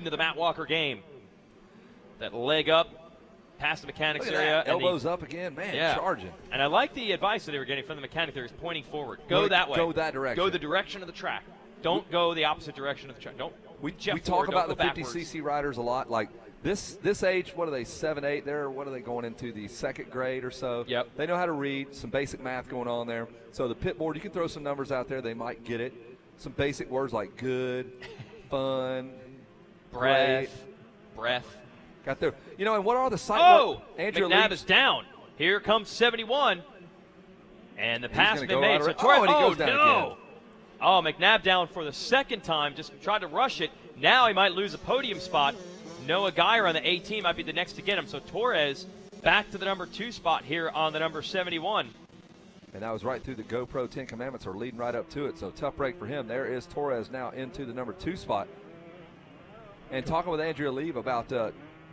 of the Matt Walker game. That leg up, past the mechanics area. Elbows up again, man, charging. And I like the advice that they were getting from the mechanic there is pointing forward. Go that way. Go that direction. Go the direction of the track. Don't go the opposite direction of the track. Don't We jet talk forward, about the don't go backwards. 50cc riders a lot. Like This age, what are they, 7, 8? What are they going into, the second grade or so? Yep. They know how to read, some basic math going on there. So the pit board, you can throw some numbers out there. They might get it. Some basic words like good, fun, breath. Got there. You know, and what are the sight Oh! Andrew McNabb Leach- is down. Here comes 71. And the pass has been go made. right So around- Torres, and he goes down no. again. Oh, McNabb down for the second time. Just tried to rush it. Now he might lose a podium spot. Noah Geyer on the 18 might be the next to get him. So Torres back to the number 2 spot here on the number 71. And that was right through the GoPro 10 Commandments are leading right up to it. So tough break for him. There is Torres now into the number 2 spot. And talking with Andrea Lee about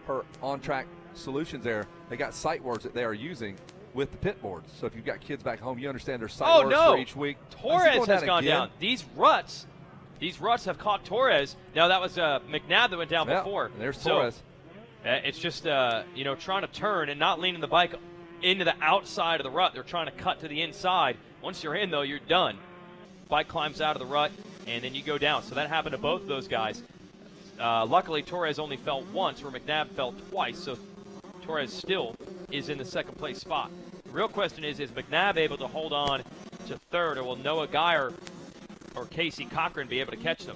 her on-track solutions there, they got sight words that they are using with the pit boards. So if you've got kids back home, you understand their sight words for each week. Torres has gone down. These ruts have caught Torres. Now that was McNabb that went down before. And there's So, Torres. it's just trying to turn and not leaning the bike into the outside of the rut. They're trying to cut to the inside. Once you're in, though, you're done. Bike climbs out of the rut, and then you go down. So that happened to both of those guys. Luckily, Torres only fell once, where McNabb fell twice. So Torres still is in the second place spot. The real question is McNabb able to hold on to third, or will Noah Geyer or Casey Cochran be able to catch them?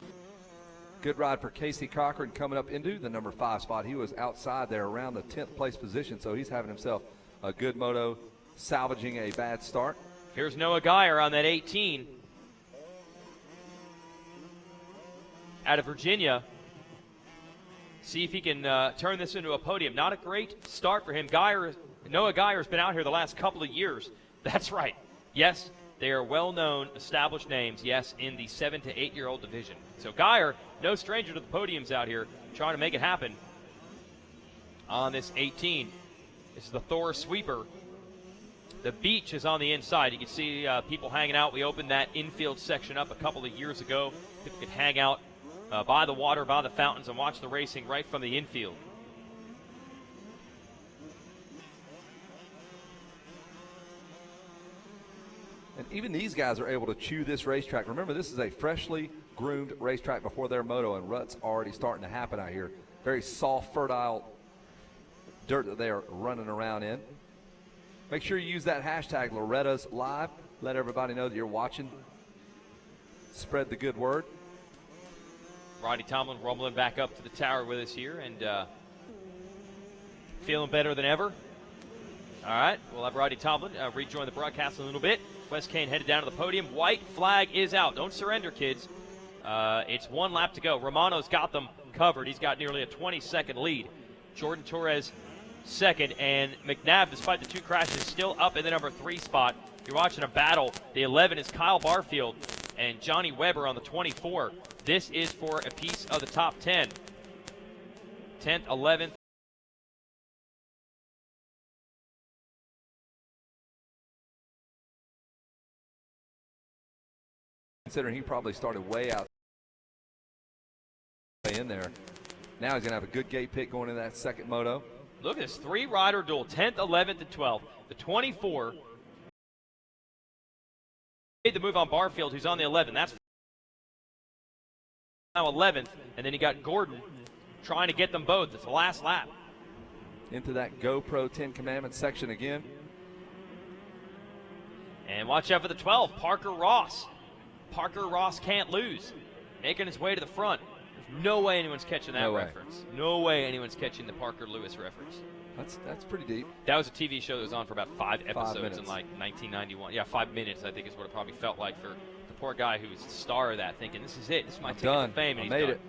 Good ride for Casey Cochran coming up into the number 5 spot. He was outside there around the 10th place position, so he's having himself a good moto, salvaging a bad start. Here's Noah Geyer on that 18. Out of Virginia. See if he can turn this into a podium. Not a great start for him. Noah Geyer has been out here the last couple of years. That's right. Yes, they are well-known, established names, yes, in the 7 to 8-year-old division. So Geyer, no stranger to the podiums out here, trying to make it happen on this 18. This is the Thor sweeper. The beach is on the inside. You can see people hanging out. We opened that infield section up a couple of years ago. People could hang out by the water, by the fountains, and watch the racing right from the infield. And even these guys are able to chew this racetrack. Remember, this is a freshly groomed racetrack before their moto, and ruts already starting to happen out here. Very soft, fertile dirt that they are running around in. Make sure you use that hashtag Loretta's Live. Let everybody know that you're watching. Spread the good word. Rodney Tomlin rumbling back up to the tower with us here, and feeling better than ever. All right, we'll have Rodney Tomlin rejoin the broadcast in a little bit. Wes Kane headed down to the podium. White flag is out. Don't surrender, kids. It's 1 lap to go. Romano's got them covered. He's got nearly a 20-second lead. Jordan Torres second, and McNabb, despite the 2 crashes, still up in the number 3 spot. You're watching a battle. The 11 is Kyle Barfield and Johnny Weber on the 24. This is for a piece of the top 10. 10th, 11th. Considering he probably started way out in there. Now he's going to have a good gate pick going into that second moto. Look at this 3-rider duel, 10th, 11th, and 12th. The 24 made the move on Barfield, who's on the 11. That's now 11th, and then you got Gordon trying to get them both. It's the last lap. Into that GoPro 10 Commandments section again. And watch out for the 12, Parker Ross. Parker Ross can't lose. Making his way to the front. There's no way anyone's catching that reference. No way anyone's catching the Parker Lewis reference. That's pretty deep. That was a TV show that was on for about 5 episodes minutes. in like 1991. Yeah, 5 minutes I think is what it probably felt like for the poor guy who was the star of that, thinking this is it. This is my ticket to fame, and I he's made done. it.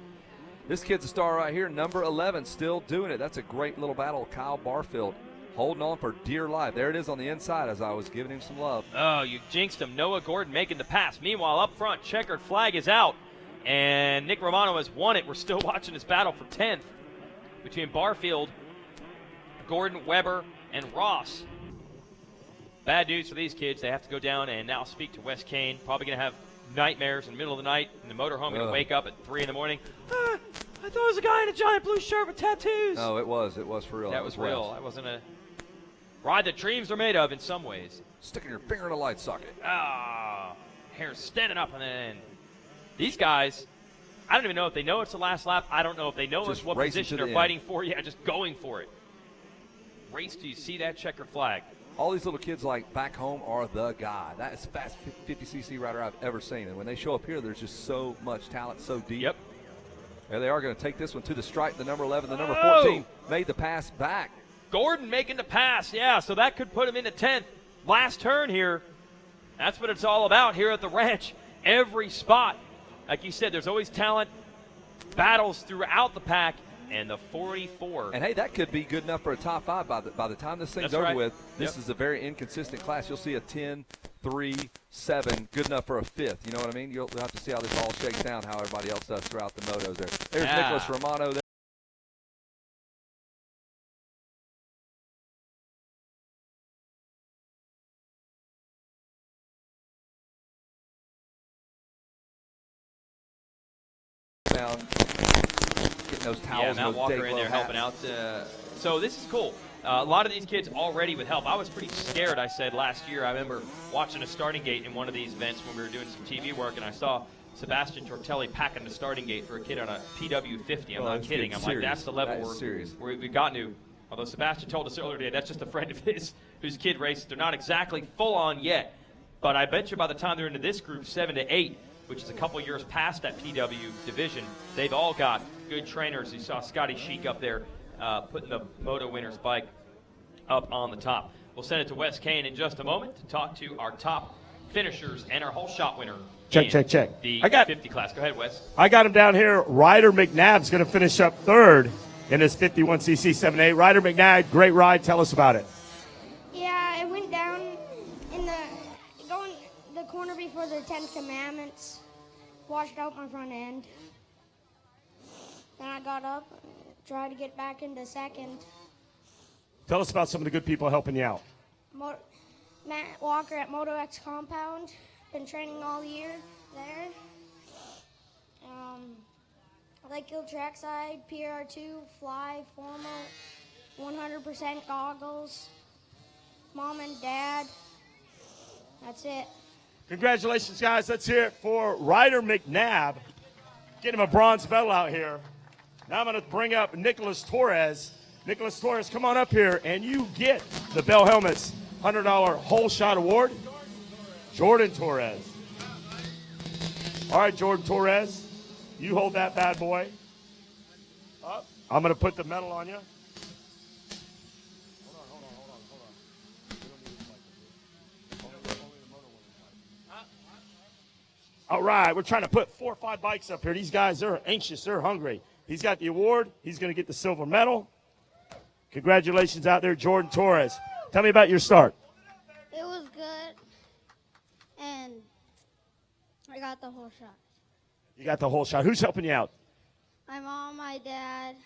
This kid's a star right here, number 11, still doing it. That's a great little battle. Kyle Barfield holding on for dear life. There it is on the inside as I was giving him some love. Oh, you jinxed him. Noah Gordon making the pass. Meanwhile, up front, checkered flag is out, and Nick Romano has won it. We're still watching this battle for 10th between Barfield, Gordon, Weber, and Ross. Bad news for these kids. They have to go down and now speak to Wes Kane. Probably going to have nightmares in the middle of the night in the motorhome. Going to wake up at 3 in the morning. I thought it was a guy in a giant blue shirt with tattoos. No, it was for real. That was real. That wasn't a ride that dreams are made of in some ways. Sticking your finger in a light socket. Ah, hair standing up on the end. These guys I don't even know if they know it's the last lap. I don't know if they know Just what racing position to they're the fighting for. Yeah, just going for it. Race till you see that checkered flag. All these little kids, like, back home are the guy. That is the fast 50cc rider I've ever seen. And when they show up here, there's just so much talent, so deep. Yep. There they are going to take this one to the stripe. The number 11, the number 14 made the pass back. Gordon making the pass, yeah, so that could put him into 10th. Last turn here. That's what it's all about here at the ranch. Every spot, like you said, there's always talent, battles throughout the pack, and the 44. And, hey, that could be good enough for a top 5 by the time this thing's That's over right. with. This is a very inconsistent class. You'll see a 10, 3, 7, good enough for a 5th. You know what I mean? You'll have to see how this all shakes down, how everybody else does throughout the motos there. There's Nicholas Romano there. Getting those towels. Yeah, and Matt those Walker day in there glove helping hats. out. So this is cool. A lot of these kids already with help. I was pretty scared, I said, last year. I remember watching a starting gate in one of these events when we were doing some TV work, and I saw Sebastian Tortelli packing the starting gate for a kid on a PW50. I'm not kidding. I'm like, that's the level we've gotten to. Although Sebastian told us earlier today, that's just a friend of his whose kid races. They're not exactly full on yet. But I bet you by the time they're into this group, 7 to 8, which is a couple years past that PW division, they've all got good trainers. You saw Scotty Sheik up there putting the Moto winner's bike up on the top. We'll send it to Wes Kane in just a moment to talk to our top finishers and our whole shot winner. Check. The I got 50 class. Go ahead, Wes. I got him down here. Ryder McNabb's going to finish up third in his 51cc 7A. Ryder McNabb, great ride. Tell us about it. Yeah, I went down in the corner before the 10 Commandments, washed out my front end. Then I got up, tried to get back into second. Tell us about some of the good people helping you out. Matt Walker at Moto X Compound, been training all year there. Lake Hill Trackside, PR2, Fly, Formal, 100% goggles, Mom and Dad. That's it. Congratulations, guys. Let's hear it for Ryder McNabb. Get him a bronze medal out here. Now I'm going to bring up Nicholas Torres. Nicholas Torres, come on up here, and you get the Bell Helmets $100 whole shot award. Jordan Torres. All right, Jordan Torres, you hold that bad boy up. I'm going to put the medal on you. All right, we're trying to put 4 or 5 bikes up here. These guys, they're anxious. They're hungry. He's got the award. He's going to get the silver medal. Congratulations out there, Jordan Torres. Tell me about your start. It was good, and I got the whole shot. You got the whole shot. Who's helping you out? My mom, my dad,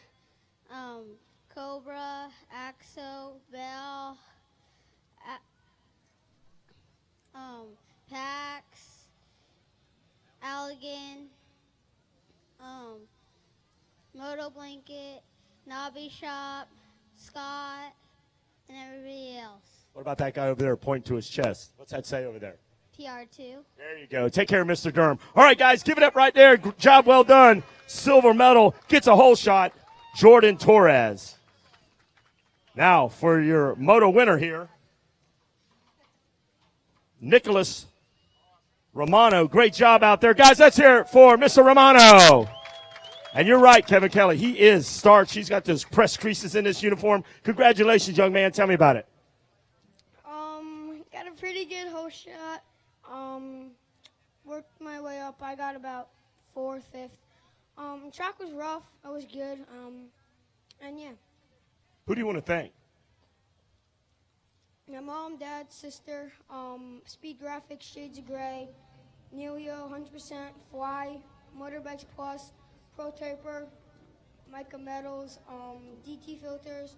Cobra, Axo, Bell, Pax, Allegan, Moto Blanket, Nobby Shop, Scott, and everybody else. What about that guy over there pointing to his chest? What's that say over there? PR2. There you go. Take care of Mr. Durham. All right, guys, give it up right there. Job well done. Silver medal. Gets a whole shot. Jordan Torres. Now, for your moto winner here, Nicholas Romano. Great job out there. Guys, let's hear it for Mr. Romano. And you're right, Kevin Kelly. He is starched. He's got those press creases in his uniform. Congratulations, young man. Tell me about it. Got a pretty good whole shot. Worked my way up. I got about 4th, 5th. Track was rough. It was good. And yeah. Who do you want to thank? My mom, dad, sister, Speed Graphics, Shades of Gray, Nelio, 100%, Fly, Motorbikes Plus, Pro Taper, Mica Metals, DT Filters,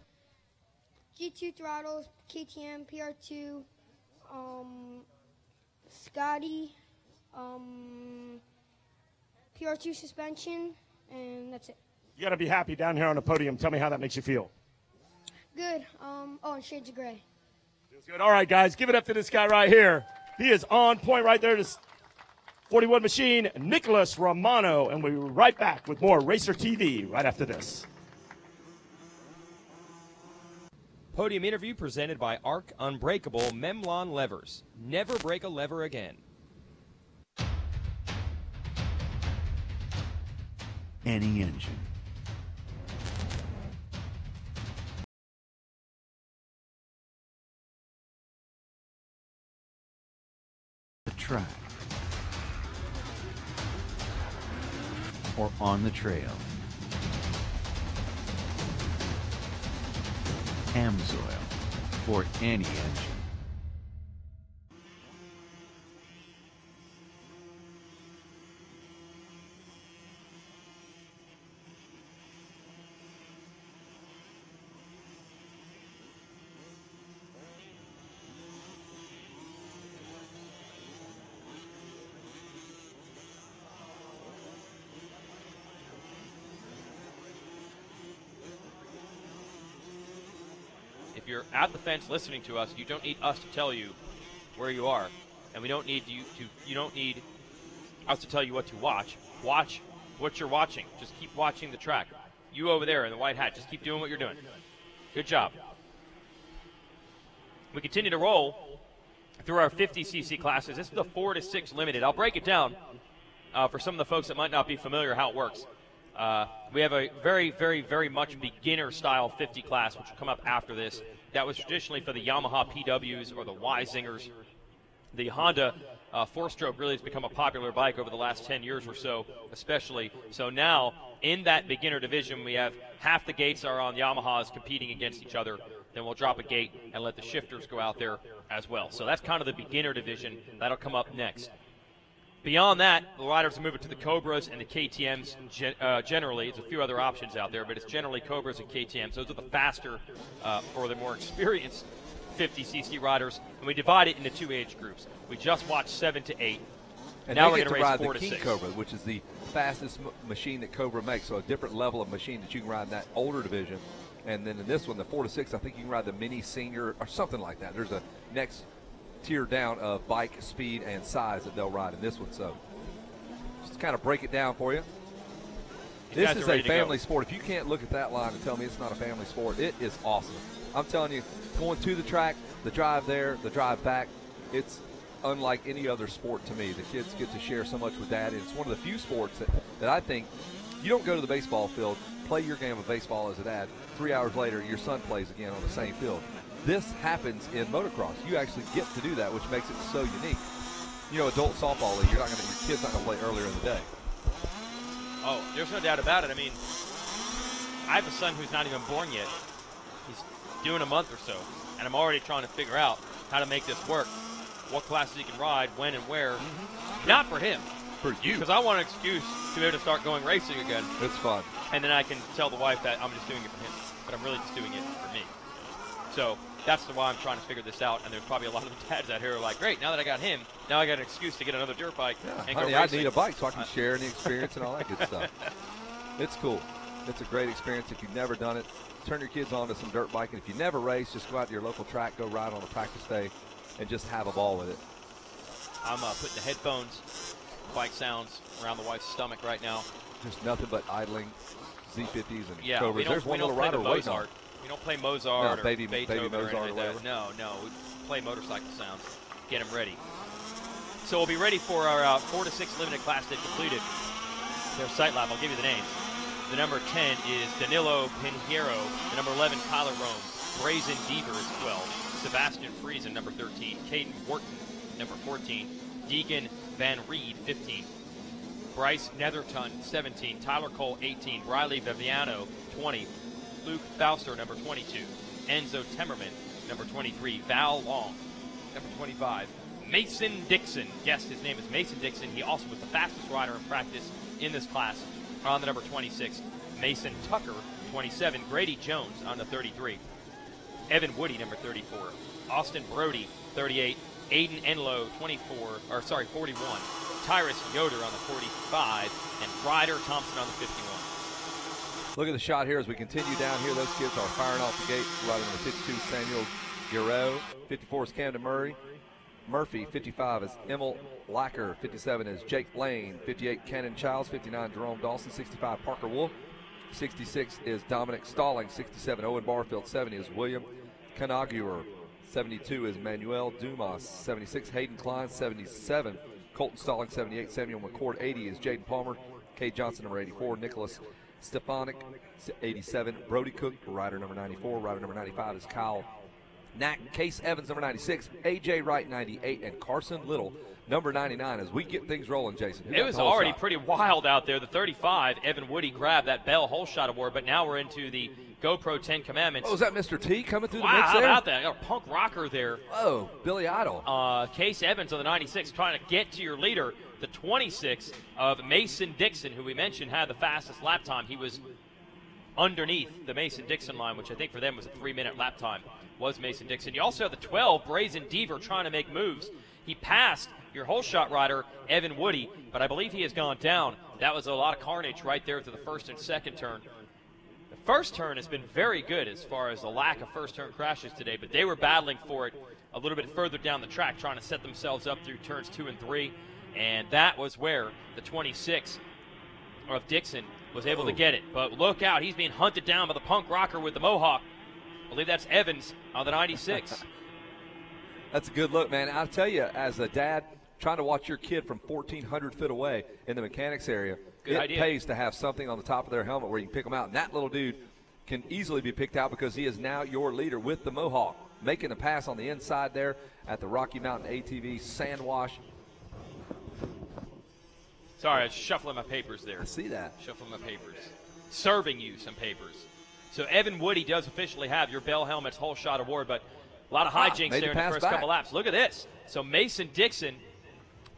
G2 Throttles, KTM, PR2, Scotty, PR2 Suspension, and that's it. You got to be happy down here on the podium. Tell me how that makes you feel. Good. And Shades of Gray. Feels good. All right, guys, give it up to this guy right here. He is on point right there to 41 machine, Nicholas Romano. And we'll be right back with more Racer TV right after this. Podium interview presented by Arc Unbreakable Memlon Levers. Never break a lever again. Any engine. The track. Or on the trail. Amsoil for any engine. If you're at the fence listening to us, you don't need us to tell you where you are, and we don't need you don't need us to tell you what to watch. Watch what you're watching. Just keep watching the track. You over there in the white hat, just keep doing what you're doing. Good job. We continue to roll through our 50cc classes. This is the 4 to 6 limited. I'll break it down for some of the folks that might not be familiar how it works. We have a very, very, very much beginner-style 50 class, which will come up after this. That was traditionally for the Yamaha PWs or the Y-Zingers. The Honda 4-stroke really has become a popular bike over the last 10 years or so, especially. So now, in that beginner division, we have half the gates are on Yamahas competing against each other. Then we'll drop a gate and let the shifters go out there as well. So that's kind of the beginner division. That'll come up next. Beyond that, the riders will move it to the Cobras and the KTMs generally. There's a few other options out there, but it's generally Cobras and KTMs. Those are the faster or the more experienced 50cc riders, and we divide it into 2 age groups. We just watched 7 to 8. And now they we're get going to race ride 4 the to King 6. Cobra, which is the fastest machine that Cobra makes, so a different level of machine that you can ride in that older division. And then in this one, the 4 to 6, I think you can ride the Mini Senior or something like that. There's a next tier down of bike speed and size that they'll ride in this one. So just to kind of break it down for you. This is a family sport. If you can't look at that line and tell me it's not a family sport, it is awesome. I'm telling you, going to the track, the drive there, the drive back, it's unlike any other sport to me. The kids get to share so much with Dad, and it's one of the few sports that I think you don't go to the baseball field, play your game of baseball as a dad, 3 hours later your son plays again on the same field. This happens in motocross. You actually get to do that, which makes it so unique. You know, adult softball league, your kid's not going to play earlier in the day. Oh, there's no doubt about it. I mean, I have a son who's not even born yet. He's doing a month or so, and I'm already trying to figure out how to make this work, what classes he can ride, when and where. Not for him. For you. Because I want an excuse to be able to start going racing again. It's fun. And then I can tell the wife that I'm just doing it for him, but I'm really just doing it for me. So that's why I'm trying to figure this out, and there's probably a lot of the dads out here who are like, great, now that I got him, now I got an excuse to get another dirt bike and go Honey, racing. I need a bike so I can share the experience and all that good stuff. It's cool. It's a great experience. If you've never done it, turn your kids on to some dirt biking. If you never race, just go out to your local track, go ride on a practice day, and just have a ball with it. I'm putting the headphones, bike sounds around the wife's stomach right now. Just nothing but idling Z50s and Yeah, Cobras. There's one little rider waiting on. We don't play Mozart No, or baby Beethoven Mozart or anything or like whatever. that. No, we play motorcycle sounds. Get them ready. So we'll be ready for our 4 to 6 limited class that completed their sight lap. I'll give you the names. The number 10 is Danilo Pinheiro. The number 11, Kyler Rome. Brazen Deaver is 12. Sebastian Friesen, number 13. Caden Wharton, number 14. Deegan Van Reed, 15. Bryce Netherton, 17. Tyler Cole, 18. Riley Viviano, 20. Luke Fauster, number 22. Enzo Temmerman, number 23. Val Long, number 25. Mason Dixon. Yes, his name is Mason Dixon. He also was the fastest rider in practice in this class on the number 26. Mason Tucker, 27. Grady Jones on the 33. Evan Woody, number 34. Austin Brody, 38. Aiden Enlow, 41. Tyrus Yoder on the 45. And Ryder Thompson on the 51. Look at the shot here as we continue down here. Those kids are firing off the gate. Riding number 52, Samuel Guerrero. 54 is Camden Murray. Murphy. 55 is Emil Lacker. 57 is Jake Lane. 58 Cannon Childs. 59 Jerome Dawson. 65 Parker Wolf. 66 is Dominic Stalling. 67 Owen Barfield. 70 is William Conaguer. 72 is Manuel Dumas. 76 Hayden Klein. 77 Colton Stalling. 78 Samuel McCord. 80 is Jaden Palmer. Kate Johnson, number 84. Nicholas Stefanik, 87. Brody Cook, rider number 94. Rider number 95 is Kyle Knack. Case Evans, number 96. A.J. Wright, 98. And Carson Little, number 99. As we get things rolling, Jason. It was already pretty wild out there. The 35, Evan Woody grabbed that Bell Hole Shot Award, but now we're into the GoPro 10 Commandments. Oh, is that Mr. T coming through the Wow, mix how there? about that? A punk rocker there. Oh, Billy Idol. Case Evans on the 96 trying to get to your leader. The 26 of Mason Dixon, who we mentioned had the fastest lap time. He was underneath the Mason-Dixon line, which I think for them was a 3-minute lap time, was Mason Dixon. You also have the 12, Brazen Deaver, trying to make moves. He passed your whole shot rider, Evan Woody, but I believe he has gone down. That was a lot of carnage right there to the first and second turn. The first turn has been very good as far as the lack of first turn crashes today, but they were battling for it a little bit further down the track, trying to set themselves up through turns 2 and 3. And that was where the 26 of Dixon was able to get it. But look out, he's being hunted down by the punk rocker with the Mohawk. I believe that's Evans on the 96. That's a good look, man. I'll tell you, as a dad, trying to watch your kid from 1,400 feet away in the mechanics area, Good idea. pays to have something on the top of their helmet where you can pick them out. And that little dude can easily be picked out because he is now your leader with the Mohawk, making a pass on the inside there at the Rocky Mountain ATV Sand Wash. Sorry, I was shuffling my papers there. I see that. Shuffling my papers. Serving you some papers. So Evan Woody does officially have your Bell Helmets Whole Shot Award, but a lot of hijinks made there the in the pass first back. couple laps. Look at this. So Mason Dixon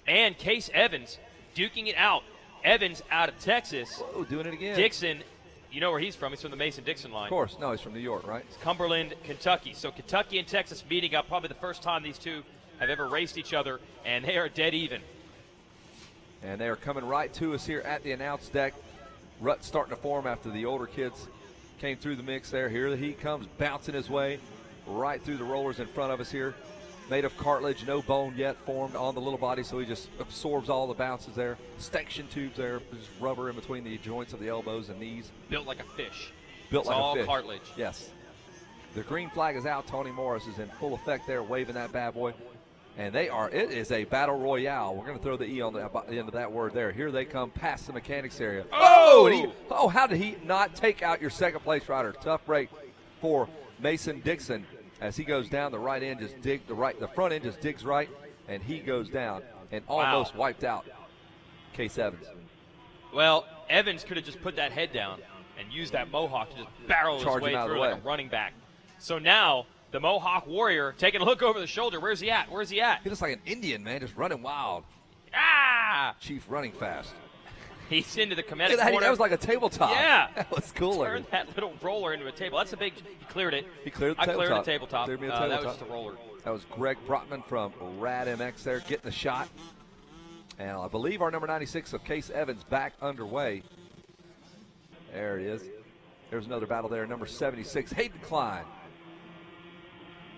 and Case Evans duking it out. Evans out of Texas. Oh, doing it again. Dixon, you know where he's from. He's from the Mason-Dixon line. Of course. No, he's from New York, right? It's Cumberland, Kentucky. So Kentucky and Texas meeting up, probably the first time these two have ever raced each other, and they are dead even. And they are coming right to us here at the announce deck. Rut starting to form after the older kids came through the mix there. Here he comes, bouncing his way right through the rollers in front of us here. Made of cartilage, no bone yet formed on the little body, so he just absorbs all the bounces there. Suction tubes there, just rubber in between the joints of the elbows and knees. Built like a fish. Built It's like all a fish. cartilage. Yes. The green flag is out. Tony Morris is in full effect there, waving that bad boy. And it is a battle royale. We're going to throw the E on the end of that word there. Here they come past the mechanics area. Oh! How did he not take out your second place rider? Tough break for Mason Dixon as he goes down. The right end just the front end just digs right, and he goes down and almost wiped out Case Evans. Well, Evans could have just put that head down and used that Mohawk to just barrel his Charge way him out of through the like way. a running back. So now the Mohawk Warrior taking a look over the shoulder. Where's he at? Where's he at? He looks like an Indian, man, just running wild. Ah! Chief running fast. He's into the Look comedic at that, corner. that was like a tabletop. Yeah. That was cool. Turned that little roller into a table. That's a big – he cleared it. He cleared the I tabletop. cleared the tabletop. Cleared me a That tabletop. was just a roller. That was Greg Brotman from Rad MX there getting the shot. And I believe our number 96 of Case Evans back underway. There it is. There's another battle there. Number 76, Hayden Klein.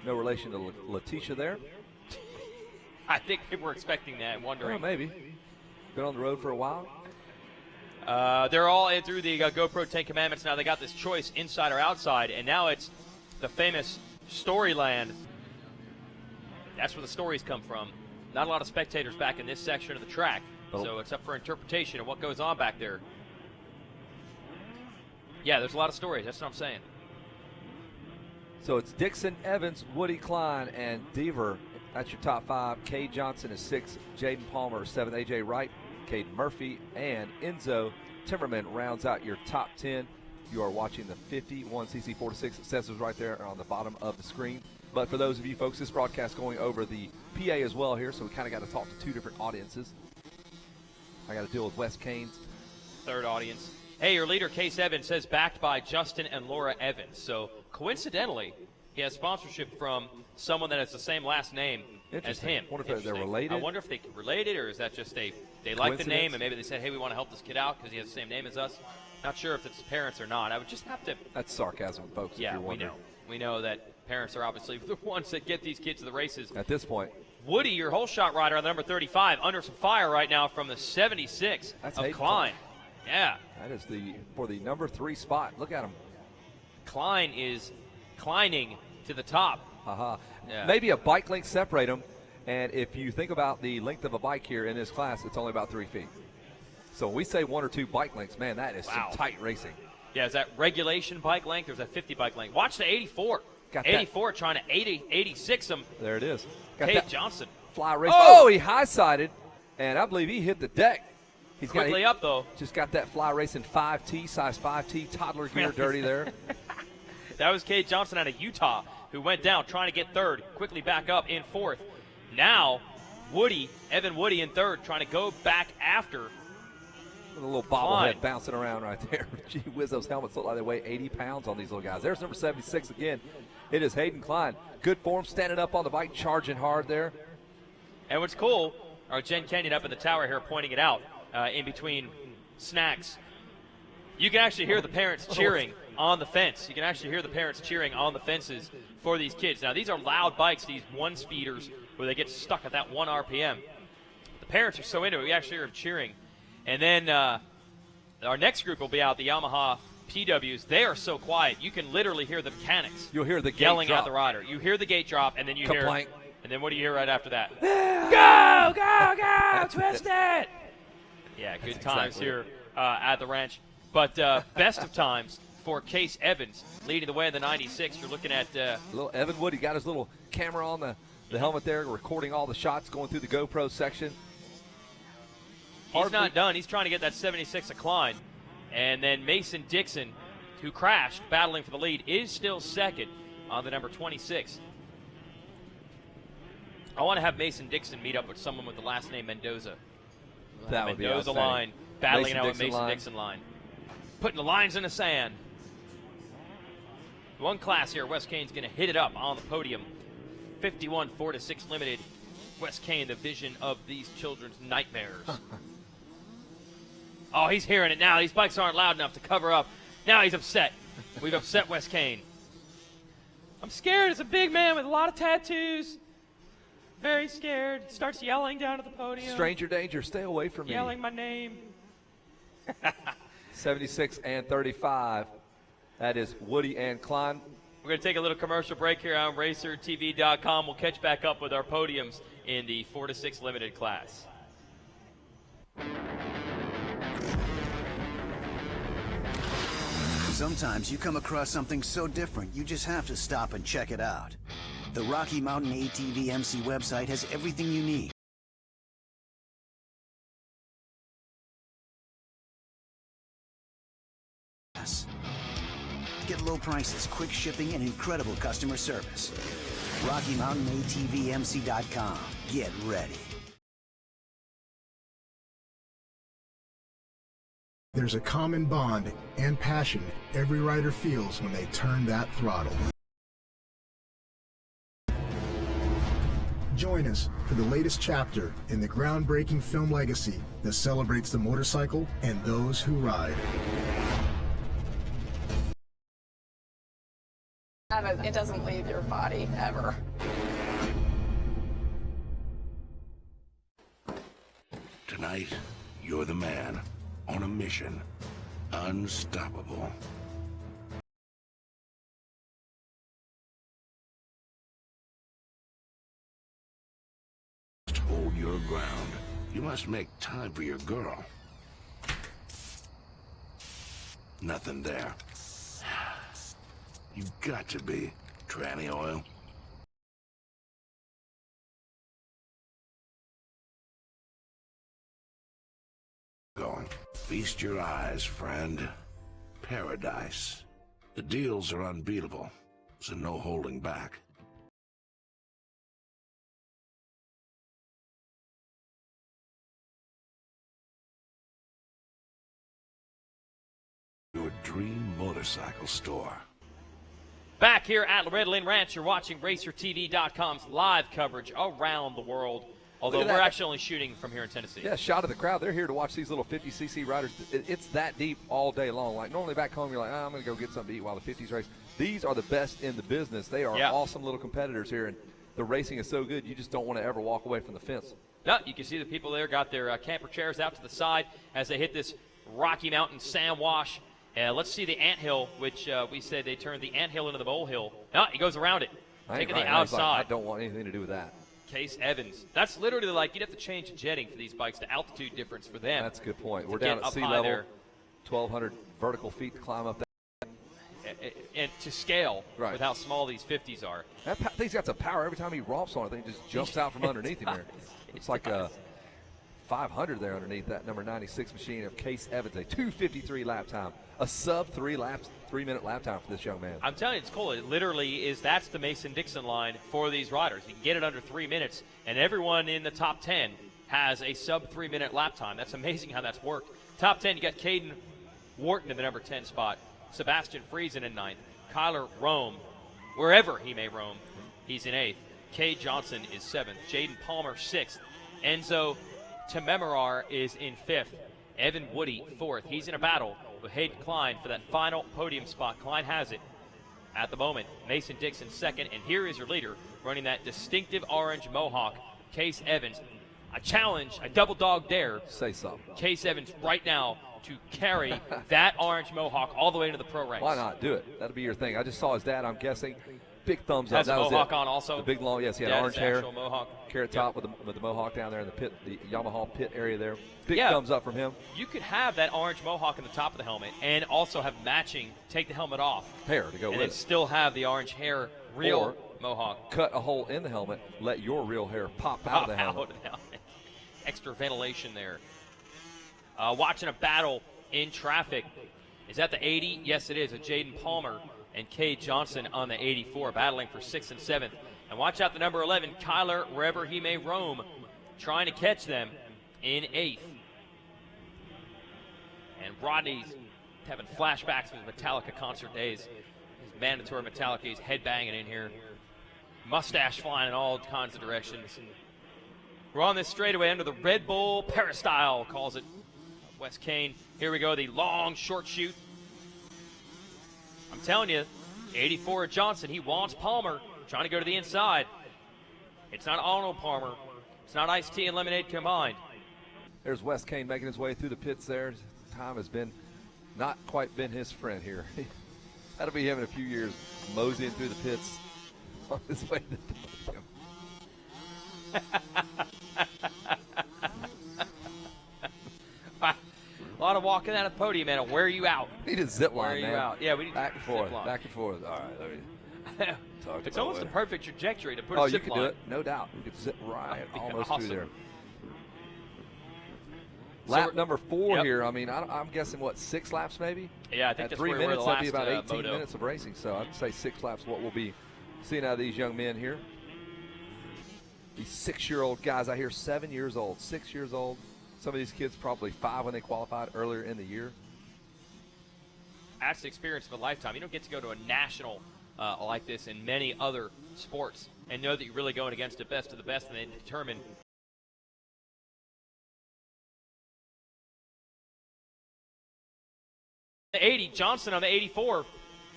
No relation to Letitia there. I think people were expecting that and wondering. Well, maybe. Been on the road for a while. They're all in through the GoPro 10 Commandments now. They got this choice, inside or outside, and now it's the famous Storyland. That's where the stories come from. Not a lot of spectators back in this section of the track, so it's up for interpretation of what goes on back there. Yeah, there's a lot of stories. That's what I'm saying. So it's Dixon, Evans, Woody Klein, and Deaver. That's your top five. Cade Johnson is 6th. Jaden Palmer is 7th. A.J. Wright, Cade Murphy, and Enzo Timmerman rounds out your top 10. You are watching the 51cc 4-6. It says it's right there on the bottom of the screen. But for those of you folks, this broadcast going over the PA as well here, so we kind of got to talk to two different audiences. I got to deal with Wes Kane's third audience. Hey, your leader, Case Evans, says backed by Justin and Laura Evans. So coincidentally, he has sponsorship from someone that has the same last name as him. I wonder if they're related. I wonder if they're related, or is that just they like the name and maybe they said, hey, we want to help this kid out because he has the same name as us. Not sure if it's his parents or not. I would just have to. That's sarcasm, folks. Yeah, if you're we wondering. know. We know that parents are obviously the ones that get these kids to the races. At this point. Woody, your whole shot rider on the number 35, under some fire right now from the 76 That's of Hayden Klein. Yeah. That is for the number 3 spot. Look at him. Klein is climbing to the top. Yeah. Maybe a bike length separate them. And if you think about the length of a bike here in this class, it's only about 3 feet. So when we say 1 or 2 bike lengths, man, that is some tight racing. Yeah, is that regulation bike length or is that 50 bike length? Watch the 84. Got 84 trying to 86 them. There it is. Cade Johnson. Fly race. Oh, he high-sided, and I believe he hit the deck. He's quickly up, though. Just got that fly racing 5T, size 5T, toddler gear dirty there. That was Cade Johnson out of Utah who went down trying to get third, quickly back up in fourth. Now, Evan Woody in third, trying to go back after. With a little bobblehead bouncing around right there. Gee whiz, those helmets look like they weigh 80 pounds on these little guys. There's number 76 again. It is Hayden Klein. Good form, standing up on the bike, charging hard there. And what's cool, our Jen Kenyon up at the tower here pointing it out in between snacks. You can actually hear the parents cheering on the fence. You can actually hear the parents cheering on the fences for these kids. Now, these are loud bikes, these one-speeders, where they get stuck at that 1 RPM. The parents are so into it, we actually hear them cheering. And then our next group will be out, the Yamaha PWs. They are so quiet, you can literally hear the mechanics. You'll hear the gate yelling drop. at the rider. You hear the gate drop, and then you hear, and then what do you hear right after that? Go, twist it! Yeah, good times here at the ranch. But best of times for Case Evans leading the way in the 96. You're looking at little Evan Wood. He got his little camera on the helmet there, recording all the shots going through the GoPro section. He's not done. He's trying to get that 76 of Klein. And then Mason Dixon, who crashed, battling for the lead, is still second on the number 26. I want to have Mason Dixon meet up with someone with the last name Mendoza. That would be Mendoza outstanding. line, battling Mason out with Dixon Mason line. Dixon line. Putting the lines in the sand. One class here, Wes Kane's going to hit it up on the podium. 51 4-6 limited. Wes Kane, the vision of these children's nightmares. Oh, he's hearing it now. These bikes aren't loud enough to cover up. Now he's upset. We've upset Wes Kane. I'm scared. It's a big man with a lot of tattoos. Very scared. Starts yelling down at the podium. Stranger danger, stay away from me. Yelling my name. 76 and 35. That is Woody and Klein. We're going to take a little commercial break here on RacerTV.com. We'll catch back up with our podiums in the 4-6 limited class. Sometimes you come across something so different, you just have to stop and check it out. The Rocky Mountain ATV MC website has everything you need. Get low prices, quick shipping, and incredible customer service. RockyMountainATVMC.com. Get ready. There's a common bond and passion every rider feels when they turn that throttle. Join us for the latest chapter in the groundbreaking film legacy that celebrates the motorcycle and those who ride. It doesn't leave your body ever. Tonight, you're the man on a mission. Unstoppable. Hold your ground. You must make time for your girl. Nothing there. You've got to be tranny oil. Going. Feast your eyes, friend. Paradise. The deals are unbeatable, so no holding back. Your dream motorcycle store. Back here at Loretta Lynn Ranch, you're watching RacerTV.com's live coverage around the world. Although we're actually only shooting from here in Tennessee. Yeah, shot of the crowd. They're here to watch these little 50cc riders. It's that deep all day long. Like normally back home, you're like, I'm going to go get something to eat while the 50s race. These are the best in the business. They are awesome little competitors here, and the racing is so good you just don't want to ever walk away from the fence. No, you can see the people there got their camper chairs out to the side as they hit this Rocky Mountain sand wash. Let's see the anthill, which we said they turned the anthill into the molehill. No, he goes around it, taking the outside. Like, I don't want anything to do with that. Case Evans. That's literally like you'd have to change the jetting for these bikes, the altitude difference for them. That's a good point. We're down at sea level, 1,200 vertical feet to climb up there. And to scale with how small these 50s are. That thing's got some power. Every time he romps on it, it just jumps out from underneath him here. It's like a 500 there underneath that number 96 machine of Case Evans. A 2:53 lap time. A sub 3-minute lap time for this young man. I'm telling you, it's cool. It literally is. That's the Mason-Dixon line for these riders. You can get it under 3 minutes, and everyone in the top 10 has a sub 3-minute lap time. That's amazing how that's worked. Top 10, you got Caden Wharton in the number 10 spot. Sebastian Friesen in 9th. Kyler Rome, wherever he may roam, he's in 8th. Kay Johnson is 7th. Jaden Palmer 6th. Enzo Tememerar is in 5th. Evan Woody 4th. He's in a battle with Hayden Klein for that final podium spot. Klein has it at the moment. Mason Dixon 2nd. And here is your leader running that distinctive orange mohawk, Case Evans. A challenge, a double dog dare. Say something. Case Evans right now to carry that orange mohawk all the way into the pro ranks. Why not? Do it. That'll be your thing. I just saw his dad, I'm guessing. Big thumbs up. Has that a was mohawk it. on also. The big long, yes, he had Dad's orange hair. mohawk. Carrot top with the mohawk down there in the pit, the Yamaha pit area there. Big thumbs up from him. You could have that orange mohawk in the top of the helmet and also have matching, take the helmet off. Hair to go and with then it. still have the orange hair, real Or mohawk. Cut a hole in the helmet, let your real hair pop out of the helmet. Extra ventilation there. Watching a battle in traffic. Is that the 80? Yes, it is. A Jaden Palmer and Kay Johnson on the 84, battling for 6th and 7th. And watch out the number 11, Kyler, wherever he may roam, trying to catch them in 8th. And Rodney's having flashbacks from his Metallica concert days. His mandatory Metallica, he's headbanging in here. Mustache flying in all kinds of directions. We're on this straightaway under the Red Bull Peristyle, calls it Wes Kane. Here we go, the long short shoot. I'm telling you, 84 Johnson, he wants Palmer, trying to go to the inside. It's not Arnold Palmer. It's not iced tea and lemonade combined. There's Wes Kane making his way through the pits there. Time has been not quite been his friend here. That'll be him in a few years, moseying through the pits on his way to the podium. A lot of walking out of the podium, man. Where are you out? We need a zip line, Where are you man. out? Yeah, we need back and forth, zip line. back and forth. All right, let me talk to It's my almost way. the perfect trajectory to put Oh, a you zip can line. do it, no doubt. You could zip right That'd be almost awesome. through there. So Lap we're- number 4 Yep. here. I mean, I'm guessing, what, 6 laps maybe? Yeah, I think At that's 3 where we were minutes, the that'd be last, about 18 Moto. minutes of racing. So I'd say 6 laps what we'll be seeing out of these young men here. These 6-year-old guys out here, 7 years old, 6 years old. Some of these kids probably 5 when they qualified earlier in the year. That's the experience of a lifetime. You don't get to go to a national like this in many other sports and know that you're really going against the best of the best and then determine the 80. Johnson on the 84.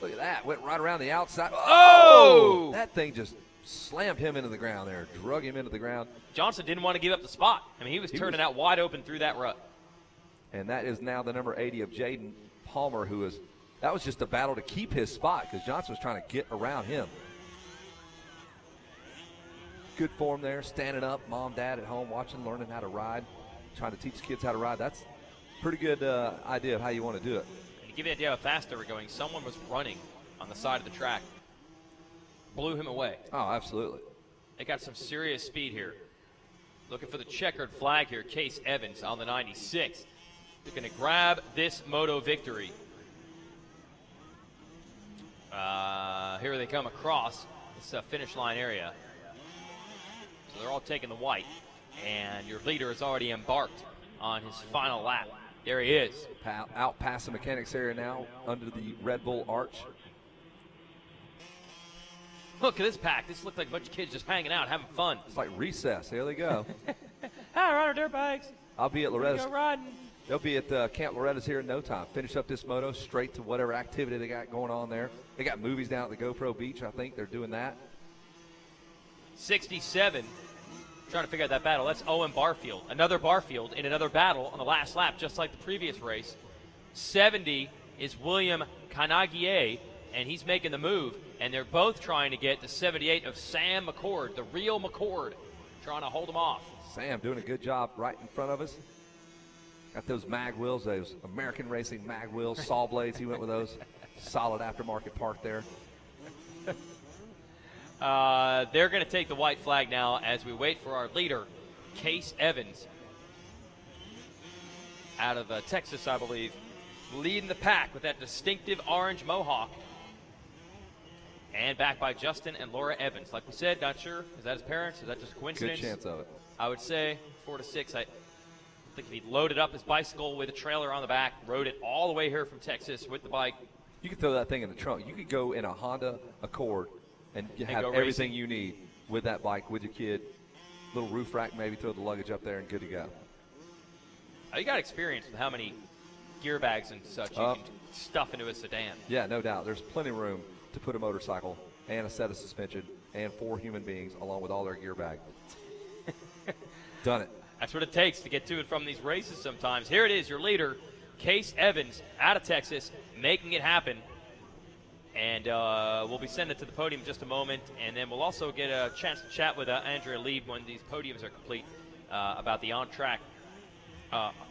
Look at that. Went right around the outside. Oh! That thing just slammed him into the ground there, drug him into the ground. Johnson didn't want to give up the spot. I mean, he was turning out wide open through that rut. And that is now the number 80 of Jaden Palmer, who is, that was just a battle to keep his spot because Johnson was trying to get around him. Good form there, standing up, mom, dad at home watching, learning how to ride, trying to teach kids how to ride. That's a pretty good idea of how you want to do it. And to give you an idea how fast they were going, someone was running on the side of the track. Blew him away. Oh, absolutely. They got some serious speed here. Looking for the checkered flag here. Case Evans on the 96. They're going to grab this moto victory. Here they come across this finish line area. So they're all taking the white. And your leader has already embarked on his final lap. There he is. Out past the mechanics area now, under the Red Bull arch. Look at this pack. This looked like a bunch of kids just hanging out, having fun. It's like recess. Here they go. Hi, ride our dirt bikes. I'll be at Loretta's Go riding. They'll be at Camp Loretta's here in no time. Finish up this moto, straight to whatever activity they got going on there. They got movies down at the GoPro Beach, I think. They're doing that. 67. Trying to figure out that battle. That's Owen Barfield. Another Barfield in another battle on the last lap, just like the previous race. 70 is William Kanagie, and he's making the move. And they're both trying to get the 78 of Sam McCord, the real McCord, trying to hold him off. Sam doing a good job right in front of us. Got those mag wheels, those American Racing mag wheels, saw blades. He went with those. Solid aftermarket part there. They're going to take the white flag now as we wait for our leader, Case Evans, out of Texas, I believe, leading the pack with that distinctive orange mohawk. And backed by Justin and Laura Evans. Like we said, not sure. Is that his parents? Is that just a coincidence? Good chance of it. I would say 4 to 6. I think if he loaded up his bicycle with a trailer on the back, rode it all the way here from Texas with the bike. You could throw that thing in the trunk. You could go in a Honda Accord and you have everything you need with that bike, with your kid. Little roof rack, maybe throw the luggage up there and good to go. You got experience with how many gear bags and such you can stuff into a sedan. Yeah, no doubt. There's plenty of room to put a motorcycle and a set of suspension and 4 human beings along with all their gear bag. Done it. That's what it takes to get to and from these races sometimes. Here it is, your leader, Case Evans, out of Texas, making it happen. And we'll be sending it to the podium in just a moment. And then we'll also get a chance to chat with Andrea Lieb when these podiums are complete about the on-track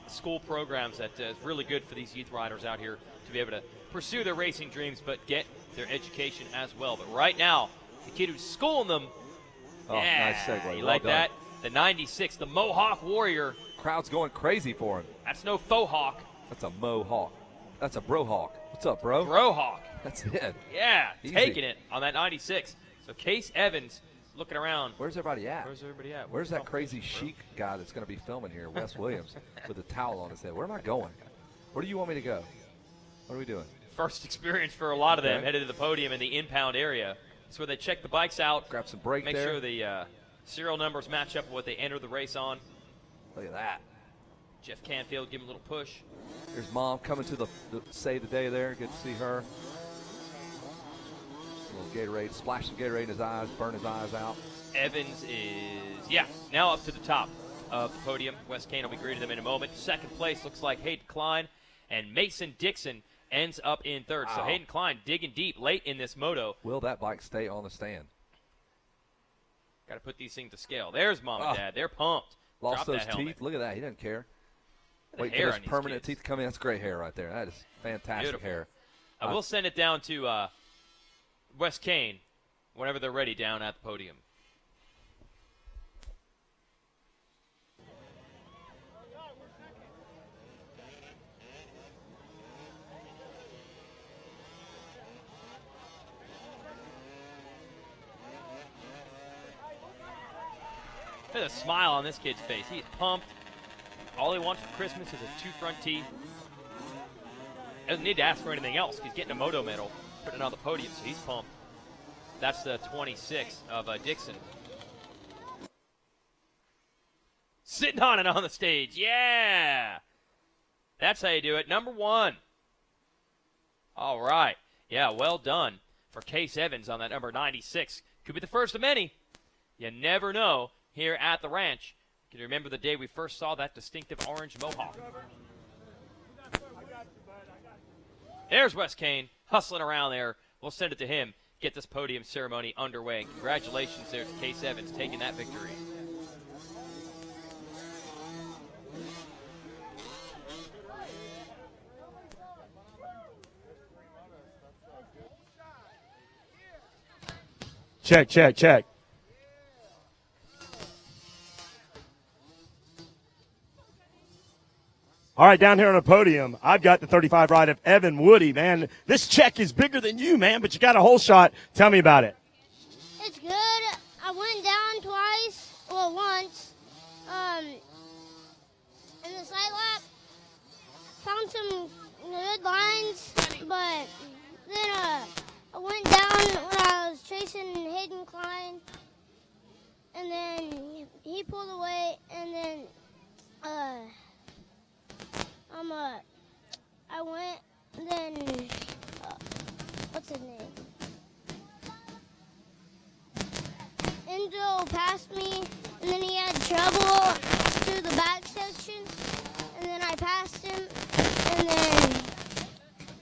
school programs that is really good for these youth riders out here to be able to pursue their racing dreams but get their education as well. But right now, the kid who's schooling them, nice segue. You Well like done. that? The 96, the Mohawk Warrior. Crowd's going crazy for him. That's no faux hawk. That's a Mohawk. That's a Brohawk. What's up, bro? Brohawk. That's it. Yeah, Easy. taking it on that 96. So Case Evans looking around. Where's everybody at? Where's everybody at? Where's that crazy chic guy that's going to be filming here, Wes Williams, with a towel on his head? Where am I going? Where do you want me to go? What are we doing? First experience for a lot of them Okay. headed to the podium in the impound area. That's where they check the bikes out. Grab some brake Make there. sure the serial numbers match up with what they enter the race on. Look at that. Jeff Canfield give him a little push. There's Mom coming to the save the day there. Good to see her. A little Gatorade. Splash some Gatorade in his eyes. Burn his eyes out. Evans is, now up to the top of the podium. Wes Kane will be greeting them in a moment. Second place looks like Hayden Klein, and Mason Dixon ends up in third. So Wow. Hayden Klein digging deep late in this moto. Will that bike stay on the stand? Got to put these things to scale. There's Mom and Oh. Dad. They're pumped. Lost Drop those that helmet. teeth. Look at that. He doesn't care. Look at the Wait hair for on those these permanent kids. teeth to come in. That's great hair right there. That is fantastic Beautiful. hair. I will send it down to Wes Kane whenever they're ready down at the podium. There's a smile on this kid's face. He's pumped. All he wants for Christmas is his 2 front teeth. Doesn't need to ask for anything else. He's getting a moto medal, putting it on the podium, so he's pumped. That's the 26 of Dixon. Sitting on it on the stage. Yeah! That's how you do it. Number 1. All right. Yeah, well done for Case Evans on that number 96. Could be the first of many. You never know here at the ranch. Can you remember the day we first saw that distinctive orange mohawk? There's Wes Kane hustling around there. We'll send it to him. Get this podium ceremony underway. And congratulations there to Case Evans taking that victory. Check, check, check. All right, down here on the podium, I've got the 35 ride of Evan Woody, man. This check is bigger than you, man, but you got a whole shot. Tell me about it. It's good. I went down twice, well, once, in the side lap. Found some good lines, but then I went down when I was chasing Hayden Klein, and then he pulled away, and then I went, and then, what's his name? Enzo passed me, and then he had trouble through the back section, and then I passed him, and then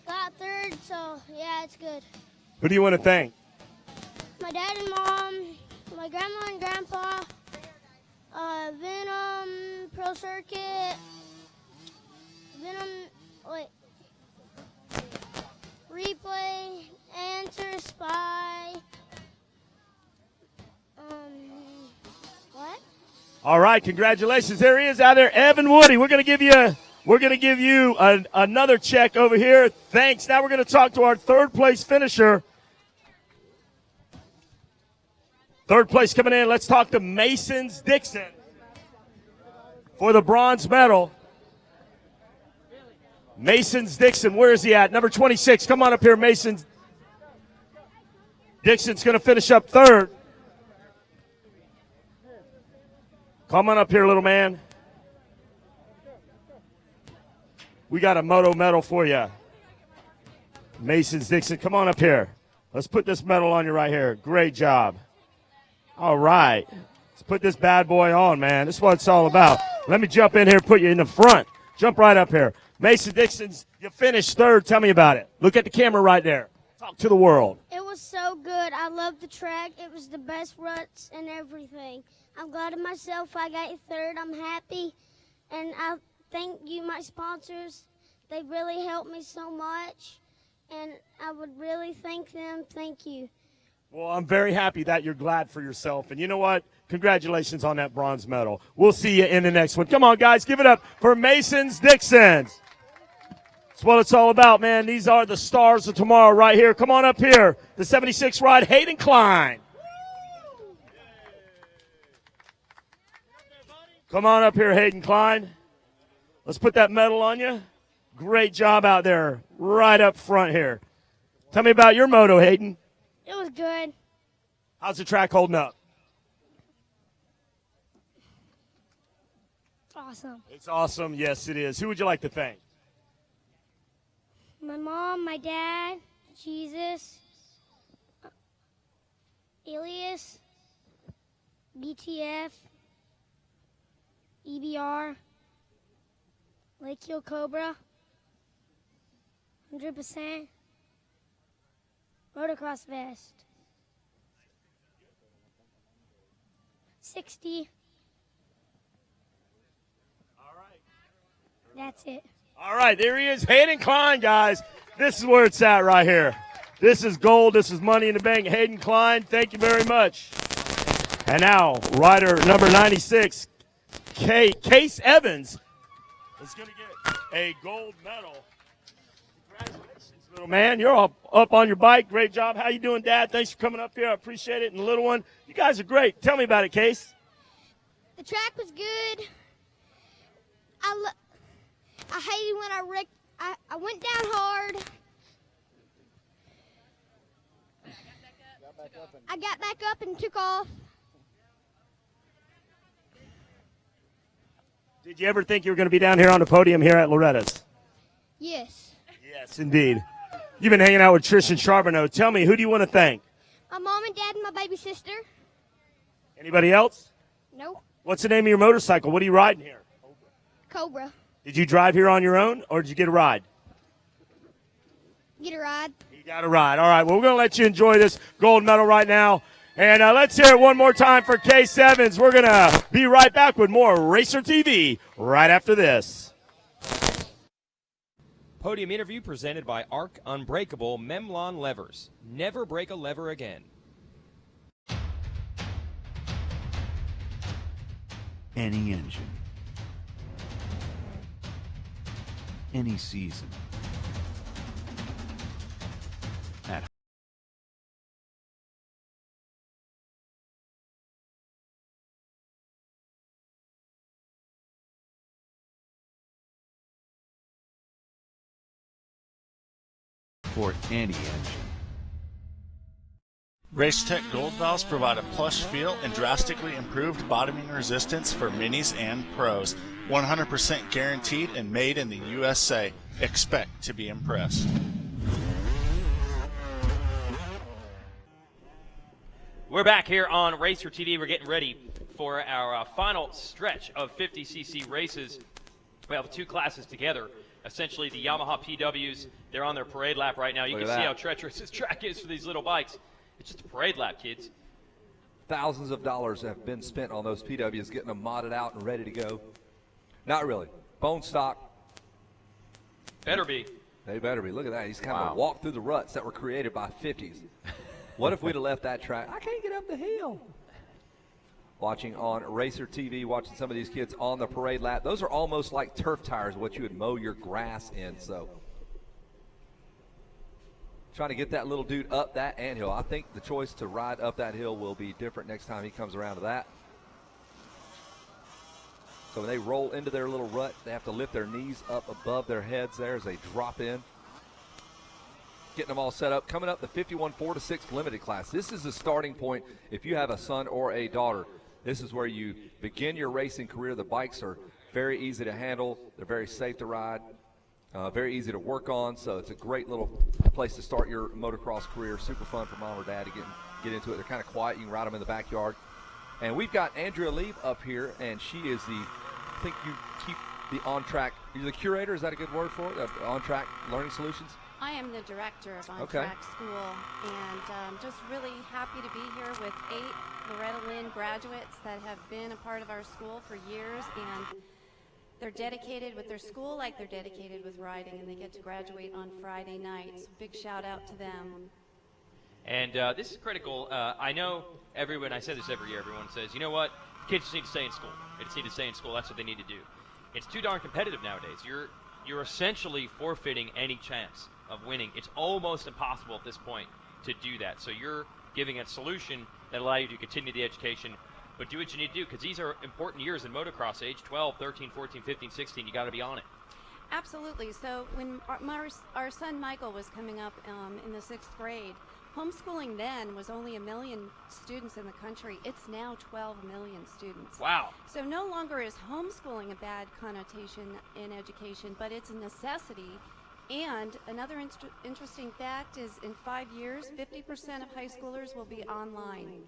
got third, so yeah, it's good. Who do you want to thank? My dad and mom, my grandma and grandpa, Venom, Pro Circuit, Replay, Answer, Spy, what? All right, congratulations. There he is out there, Evan Woody. We're going to give you another check over here. Thanks. Now we're going to talk to our third place finisher. Third place coming in. Let's talk to Masons Dixon for the bronze medal. Masons Dixon, where is he at? Number 26. Come on up here, Masons. Dixon's going to finish up third. Come on up here, little man. We got a moto medal for you. Masons Dixon, come on up here. Let's put this medal on you right here. Great job. All right. Let's put this bad boy on, man. This is what it's all about. Let me jump in here and put you in the front. Jump right up here. Mason Dixon's, you finished third. Tell me about it. Look at the camera right there. Talk to the world. It was so good. I loved the track. It was the best ruts and everything. I'm glad of myself. I got third. I'm happy. And I thank you, my sponsors. They really helped me so much. And I would really thank them. Thank you. Well, I'm very happy that you're glad for yourself. And you know what? Congratulations on that bronze medal. We'll see you in the next one. Come on, guys. Give it up for Masons Dixons. That's what it's all about, man. These are the stars of tomorrow right here. Come on up here. The 76 ride, Hayden Klein. Come on up here, Hayden Klein. Let's put that medal on you. Great job out there, right up front here. Tell me about your moto, Hayden. It was good. How's the track holding up? Awesome. It's awesome. Yes, it is. Who would you like to thank? My mom, my dad, Jesus, Elias, BTF, EBR, Lake Hill Cobra, 100%, Motocross Vest, 60. All right. That's it. All right, there he is, Hayden Klein, guys. This is where it's at right here. This is gold. This is money in the bank. Hayden Klein, thank you very much. And now, rider number 96, Case Evans, is going to get a gold medal. Congratulations, little man. You're up on your bike. Great job. How you doing, Dad? Thanks for coming up here. I appreciate it. And the little one, you guys are great. Tell me about it, Case. The track was good. I hated when I wrecked. I went down hard. I got back up and took off. Did you ever think you were going to be down here on the podium here at Loretta's? Yes. Yes, indeed. You've been hanging out with Tristan Charbonneau. Tell me, who do you want to thank? My mom and dad and my baby sister. Anybody else? No. What's the name of your motorcycle? What are you riding here? Cobra. Did you drive here on your own, or did you get a ride? Get a ride. You got a ride. All right, well, we're going to let you enjoy this gold medal right now. And let's hear it one more time for Case Evans. We're going to be right back with more Racer TV right after this. Podium interview presented by Arc Unbreakable Memlon Levers. Never break a lever again. Any engine, any season, at for any engine. Racetech Gold Valves provide a plush feel and drastically improved bottoming resistance for minis and pros. 100% guaranteed and made in the USA. Expect to be impressed. We're back here on Racer TV. We're getting ready for our final stretch of 50cc races. We have two classes together. Essentially, the Yamaha PWs, they're on their parade lap right now. You can see how treacherous this track is for these little bikes. It's just a parade lap, kids. Thousands of dollars have been spent on those PWs, getting them modded out and ready to go. Not really. Bone stock. Better be. They better be. Look at that. He's kind of walked through the ruts that were created by 50s. What if we'd have left that track? I can't get up the hill. Watching on Racer TV, watching some of these kids on the parade lap. Those are almost like turf tires, what you would mow your grass in. So trying to get that little dude up that anthill. I think the choice to ride up that hill will be different next time he comes around to that. So when they roll into their little rut, they have to lift their knees up above their heads there as they drop in. Getting them all set up. Coming up, the 51 4-6 limited class. This is the starting point if you have a son or a daughter. This is where you begin your racing career. The bikes are very easy to handle. They're very safe to ride, very easy to work on. So it's a great little place to start your motocross career. Super fun for mom or dad to get into it. They're kind of quiet. You can ride them in the backyard. And we've got Andrea Leib up here, and she is I think you keep the on-track. You're the curator. Is that a good word for it? On-track learning solutions? I am the director of On-Track School, and just really happy to be here with 8 Loretta Lynn graduates that have been a part of our school for years, and they're dedicated with their school like they're dedicated with riding, and they get to graduate on Friday night. So big shout out to them. And this is critical. I know everyone, I say this every year, everyone says, you know what, kids just need to stay in school. They just need to stay in school. That's what they need to do. It's too darn competitive nowadays. You're essentially forfeiting any chance of winning. It's almost impossible at this point to do that. So you're giving a solution that allows you to continue the education, but do what you need to do, because these are important years in motocross. Age 12, 13, 14, 15, 16, you got to be on it. Absolutely. So when our son Michael was coming up in the 6th grade, homeschooling then was only 1 million students in the country. It's now 12 million students. Wow. So no longer is homeschooling a bad connotation in education, but it's a necessity. And another interesting fact is in 5 years, 50% of high schoolers will be online.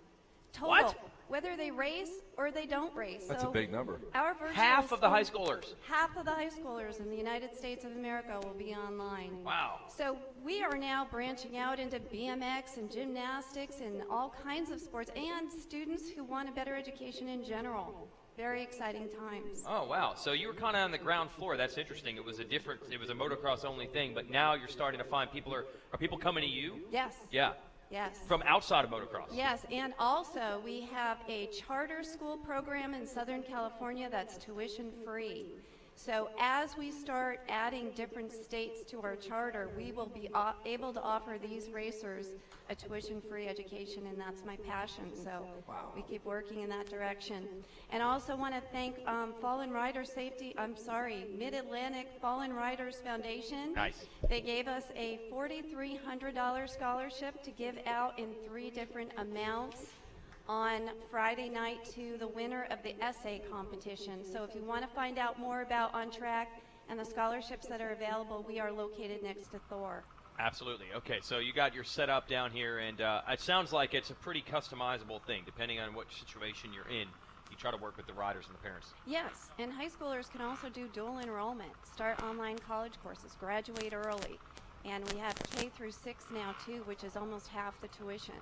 Total. What? Whether they race or they don't race. That's so a big number. Our virtual half of the high schoolers. Half of the high schoolers in the United States of America will be online. Wow. So we are now branching out into BMX and gymnastics and all kinds of sports, and students who want a better education in general. Very exciting times. Oh, wow. So you were kind of on the ground floor. That's interesting. It was a motocross only thing, but now you're starting to find people are people coming to you? Yes. Yeah. Yes. From outside of motocross. Yes, and also we have a charter school program in Southern California that's tuition free. So as we start adding different states to our charter, we will be able to offer these racers a tuition-free education, and that's my passion. So we keep working in that direction. And also want to thank Mid-Atlantic Fallen Riders Foundation. Nice. They gave us a $4,300 scholarship to give out in 3 different amounts on Friday night to the winner of the essay competition. So if you want to find out more about On Track and the scholarships that are available, we are located next to Thor. Absolutely. Okay, so you got your setup down here, and it sounds like it's a pretty customizable thing, depending on what situation you're in. You try to work with the riders and the parents. Yes, and high schoolers can also do dual enrollment, start online college courses, graduate early. And we have K through 6 now, too, which is almost half the tuition.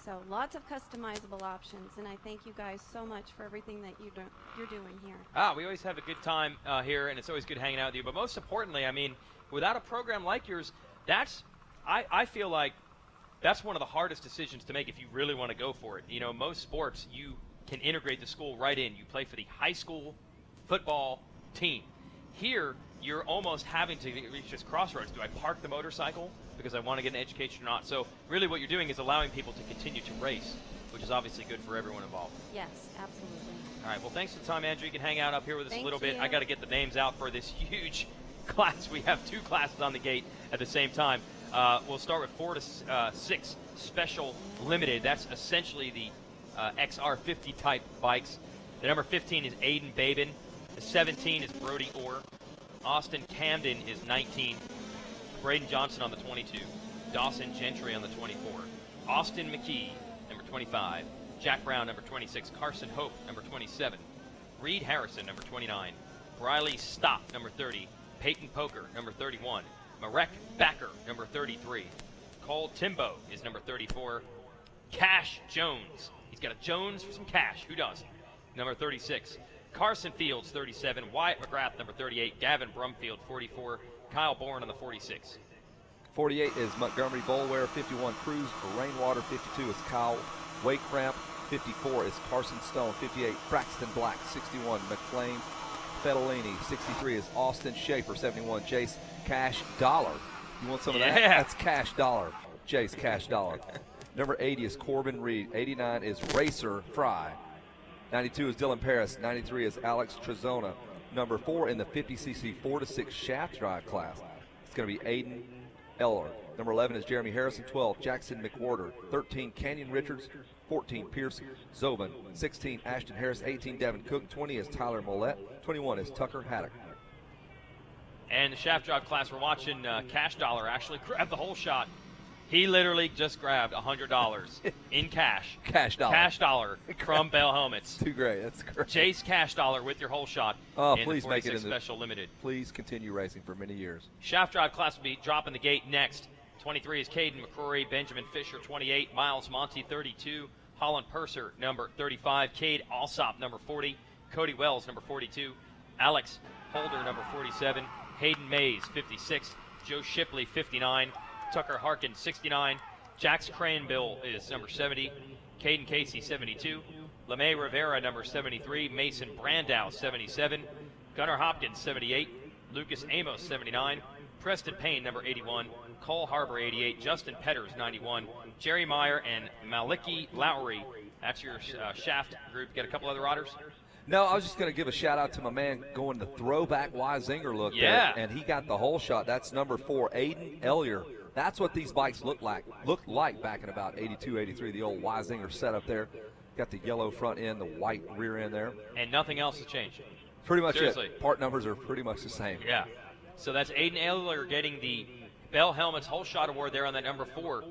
So lots of customizable options, and I thank you guys so much for everything that you're doing here. We always have a good time here, and it's always good hanging out with you. But most importantly, I mean, without a program like yours, I feel like that's one of the hardest decisions to make if you really want to go for it. You know, most sports, you can integrate the school right in. You play for the high school football team. Here, you're almost having to reach this crossroads. Do I park the motorcycle because I want to get an education or not? So really what you're doing is allowing people to continue to race, which is obviously good for everyone involved. Yes, absolutely. All right, well, thanks for the time, Andrew. You can hang out up here with us Thank a little bit. you. I got to get the names out for this huge class. We have 2 classes on the gate at the same time. We'll start with 4 to 6 Special Limited. That's essentially the XR50 type bikes. The number 15 is Aiden Babin. The 17 is Brody Orr. Austin Camden is 19. Braden Johnson on the 22. Dawson Gentry on the 24. Austin McKee, number 25. Jack Brown, number 26. Carson Hope, number 27. Reed Harrison, number 29. Briley Stopp, number 30. Peyton Poker, number 31. Marek Backer, number 33. Cole Timbo is number 34. Cash Jones. He's got a Jones for some cash. Who does? Number 36. Carson Fields, 37. Wyatt McGrath, number 38. Gavin Brumfield, 44. Kyle Bourne on the 46. 48 is Montgomery Bolware. 51, Cruz Rainwater. 52 is Kyle Wakecramp. 54 is Carson Stone. 58, Braxton Black. 61, McLean Fedolini. 63 is Austin Schaefer. 71, Jace Cash Dollar. You want some of that? That's Cash Dollar. Jace Cash Dollar. Number 80 is Corbin Reed. 89 is Racer Fry. 92 is Dylan Paris. 93 is Alex Trezona. Number 4 in the 50cc 4 to 6 shaft drive class. It's going to be Aiden Eller. Number 11 is Jeremy Harrison. 12, Jackson McWhorter. 13, Canyon Richards. 14, Pierce Zobin. 16, Ashton Harris. 18, Devin Cook. 20 is Tyler Mollett. 21 is Tucker Haddock. And the shaft drive class, we're watching Cash Dollar actually grab the whole shot. He literally just grabbed $100 in cash. Cash Dollar. Cash Dollar from Bell Helmets. Too great. That's great. Jace Cash Dollar with your whole shot. Oh, in please the make it in Special Limited. Please continue racing for many years. Shaft drive class will be dropping the gate next. 23 is Caden McCrory, Benjamin Fisher, 28, Miles Monty, 32, Holland Purser, number 35, Cade Alsop, number 40, Cody Wells, number 42, Alex Holder, number 47, Hayden Mays, 56, Joe Shipley, 59, Tucker Harkin, 69, Jax Cranbill is number 70, Caden Casey, 72, LeMay Rivera, number 73, Mason Brandow, 77, Gunnar Hopkins, 78, Lucas Amos, 79, Preston Payne, number 81, Cole Harbor, 88, Justin Petters, 91, Jerry Meyer, and Maliki Lowry. That's your shaft group. Got a couple other riders? No, I was just going to give a shout-out to my man going the throwback Y-Zinger look Yeah. there, and he got the whole shot. That's number 4, Aiden Ellier. That's what these bikes looked like back in about 82, 83, the old Y-Zinger setup there. Got the yellow front end, the white rear end there. And nothing else has changed. Pretty much Seriously. it. Part numbers are pretty much the same. Yeah. So that's Aiden Ellier getting the Bell Helmets Whole Shot Award there on that number 4.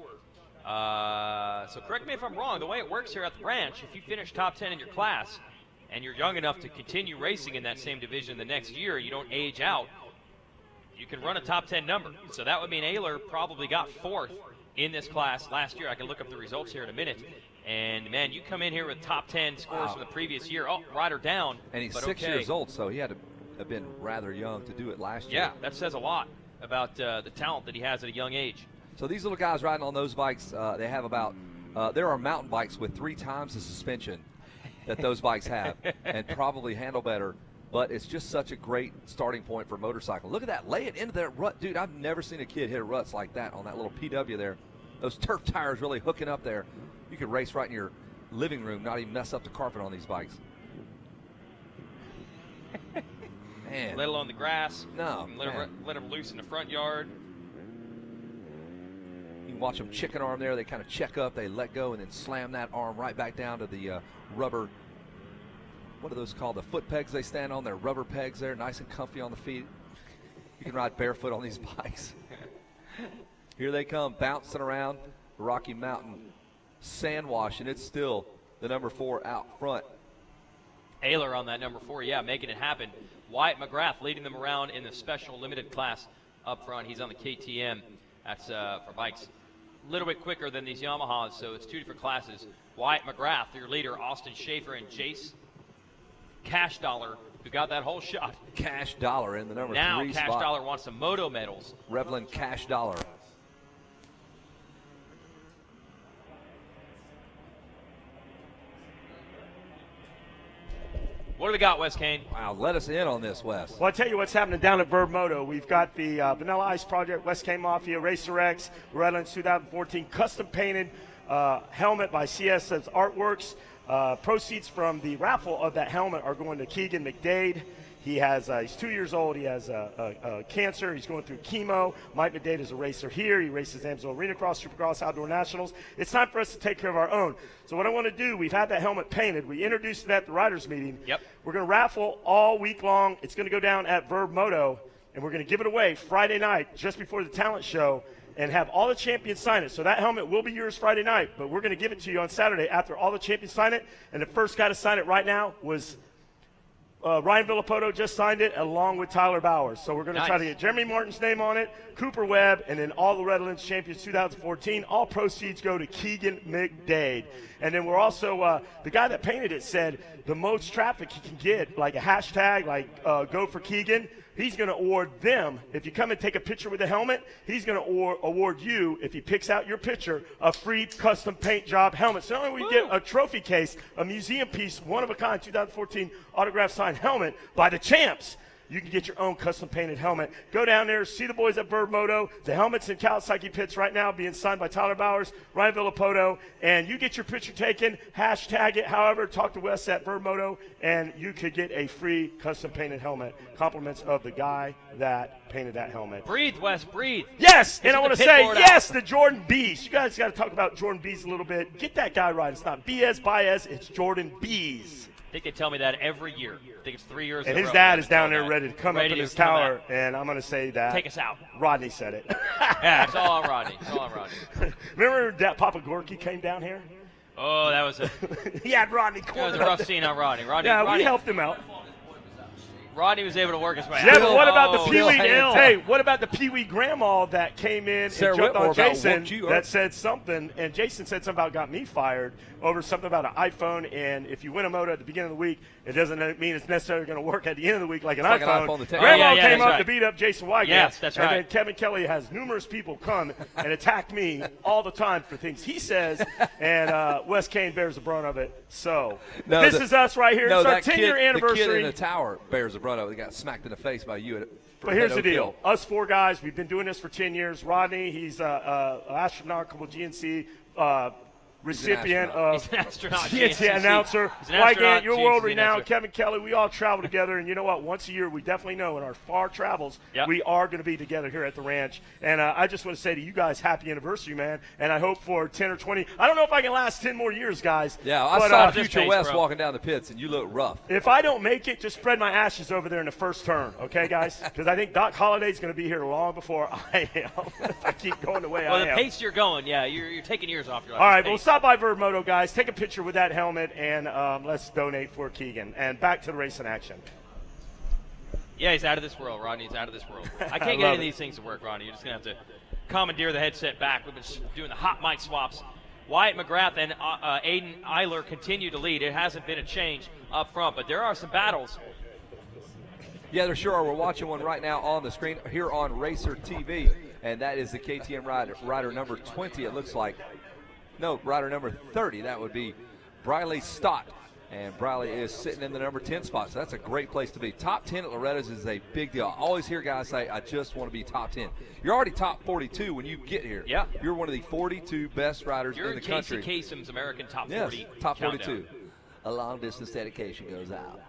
So correct me if I'm wrong. The way it works here at the branch, if you finish top 10 in your class and you're young enough to continue racing in that same division the next year, you don't age out, you can run a top 10 number. So that would mean Ayler probably got 4th in this class last year. I can look up the results here in a minute. And, man, you come in here with top 10 scores from the previous year. Oh, rider down. And he's but 6 okay. years old, so he had to have been rather young to do it last year. Yeah, that says a lot about the talent that he has at a young age. So these little guys riding on those bikes, they have about, there are mountain bikes with 3 times the suspension that those bikes have and probably handle better. But it's just such a great starting point for motorcycle. Look at that. Lay it into that rut. Dude, I've never seen a kid hit ruts like that on that little PW there. Those turf tires really hooking up there. You could race right in your living room, not even mess up the carpet on these bikes. Man. Let alone the grass. No. Let them loose in the front yard. You can watch them chicken arm there. They kind of check up, they let go, and then slam that arm right back down to the rubber. What are those called? The foot pegs they stand on. They're rubber pegs there, nice and comfy on the feet. You can ride barefoot on these bikes. Here they come, bouncing around the Rocky Mountain sand wash, and it's still the number 4 out front. Ayler on that number 4, yeah, making it happen. Wyatt McGrath leading them around in the special limited class up front. He's on the KTM. That's for bikes a little bit quicker than these Yamahas, so it's 2 different classes. Wyatt McGrath, your leader, Austin Schaefer and Jace Cash Dollar, who got that whole shot. Cash Dollar in the number 3 now spot. Cash Dollar wants some moto medals. Revlin Cash Dollar. What do we got, Wes Kane? Wow, let us in on this, Wes. Well, I'll tell you what's happening down at Verb Moto. We've got the Vanilla Ice Project, West K Mafia, Racer X, Redlands 2014 custom painted helmet by CS's Artworks. Proceeds from the raffle of that helmet are going to Keegan McDade. He's 2 years old. He has cancer. He's going through chemo. Mike Medade is a racer here. He races Amsoil Arena Cross, Supercross, Outdoor Nationals. It's time for us to take care of our own. So what I want to do, we've had that helmet painted. We introduced it at the riders meeting. Yep. We're going to raffle all week long. It's going to go down at Verb Moto, and we're going to give it away Friday night just before the talent show and have all the champions sign it. So that helmet will be yours Friday night, but we're going to give it to you on Saturday after all the champions sign it. And the first guy to sign it right now was Ryan Villapoto just signed it along with Tyler Bowers. So we're going to try to get Jeremy Martin's name on it, Cooper Webb, and then all the Loretta Lynn's champions 2014. All proceeds go to Keegan McDade. And then we're also, the guy that painted it said the most traffic he can get, like a hashtag, like go for Keegan, he's going to award them. If you come and take a picture with the helmet, he's going to award you, if he picks out your picture, a free custom paint job helmet. So not only will you get a trophy case, a museum piece, one-of-a-kind 2014 autograph signed helmet by the champs, you can get your own custom painted helmet. Go down there, see the boys at Verb Moto. The helmet's in Kawasaki pits right now being signed by Tyler Bowers, Ryan Villapoto, and you get your picture taken, hashtag it, however, talk to Wes at Verb Moto, and you could get a free custom painted helmet. Compliments of the guy that painted that helmet. Breathe, Wes, breathe. Yes, and I want to say yes to Jordan Bees. You guys got to talk about Jordan Bees a little bit. Get that guy right. It's not Baez, it's Jordan Bees. I think they tell me that every year. I think it's 3 years. And his dad is down there ready to come up in his tower, and I'm going to say that. Take us out. Rodney said it. Yeah, it's all on Rodney. It's all on Rodney. Remember that Papa Gorky came down here? Oh, that was he had Rodney That cornered. was a rough scene on Rodney. We helped him out. Rodney was able to work his way out. Yeah, but what about the Pee-wee? Hey, what about the Pee-wee grandma that came in Sarah and jumped on Whitmore Jason that said something, and Jason said something about got me fired over something about an iPhone, and if you win a moto at the beginning of the week, it doesn't mean it's necessarily going to work at the end of the week like an iPhone. Grandma came up to beat up Jason Wygant. Yes, that's right. And then Kevin Kelly has numerous people come and attack me all the time for things he says, and Wes Kane bears the brunt of it. So this is us right here. It's our 10-year anniversary. The kid in the tower bears the brunt of it. He got smacked in the face by you. But here's the deal. Us four guys, we've been doing this for 10 years. Rodney, he's an astronautical GNC recipient of GNC announcer. Wygant, you're world renowned. Kevin Kelly, we all travel together, and you know what? Once a year, we definitely know in our far travels, we are going to be together here at the ranch. And I just want to say to you guys, happy anniversary, man. And I hope for 10 or 20. I don't know if I can last 10 more years, guys. Yeah, I saw future West walking down the pits, and you look rough. If I don't make it, just spread my ashes over there in the first turn, okay, guys? Because I think Doc Holliday's going to be here long before I am. If I keep going the way I am. Well, the pace you're going, you're taking years off your life. All right, well, stop by Verb Moto, guys. Take a picture with that helmet, and let's donate for Keegan. And back to the race in action. Yeah, he's out of this world, Rodney. He's out of this world. I can't get any of these things to work, Rodney. You're just going to have to commandeer the headset back. We've been doing the hot mic swaps. Wyatt McGrath and Aiden Eiler continue to lead. It hasn't been a change up front, but there are some battles. Yeah, there sure are. We're watching one right now on the screen here on Racer TV, and that is the KTM rider number 20, it looks like. No, rider number 30. That would be Briley Stott. And Briley is sitting in the number 10 spot, so that's a great place to be. Top 10 at Loretta's is a big deal. I always hear guys say, I just want to be top 10. You're already top 42 when you get here. Yeah. You're one of the 42 best riders in the country. You're Casey Kasem's American top 40. Yes, top 42. Countdown. A long-distance dedication goes out.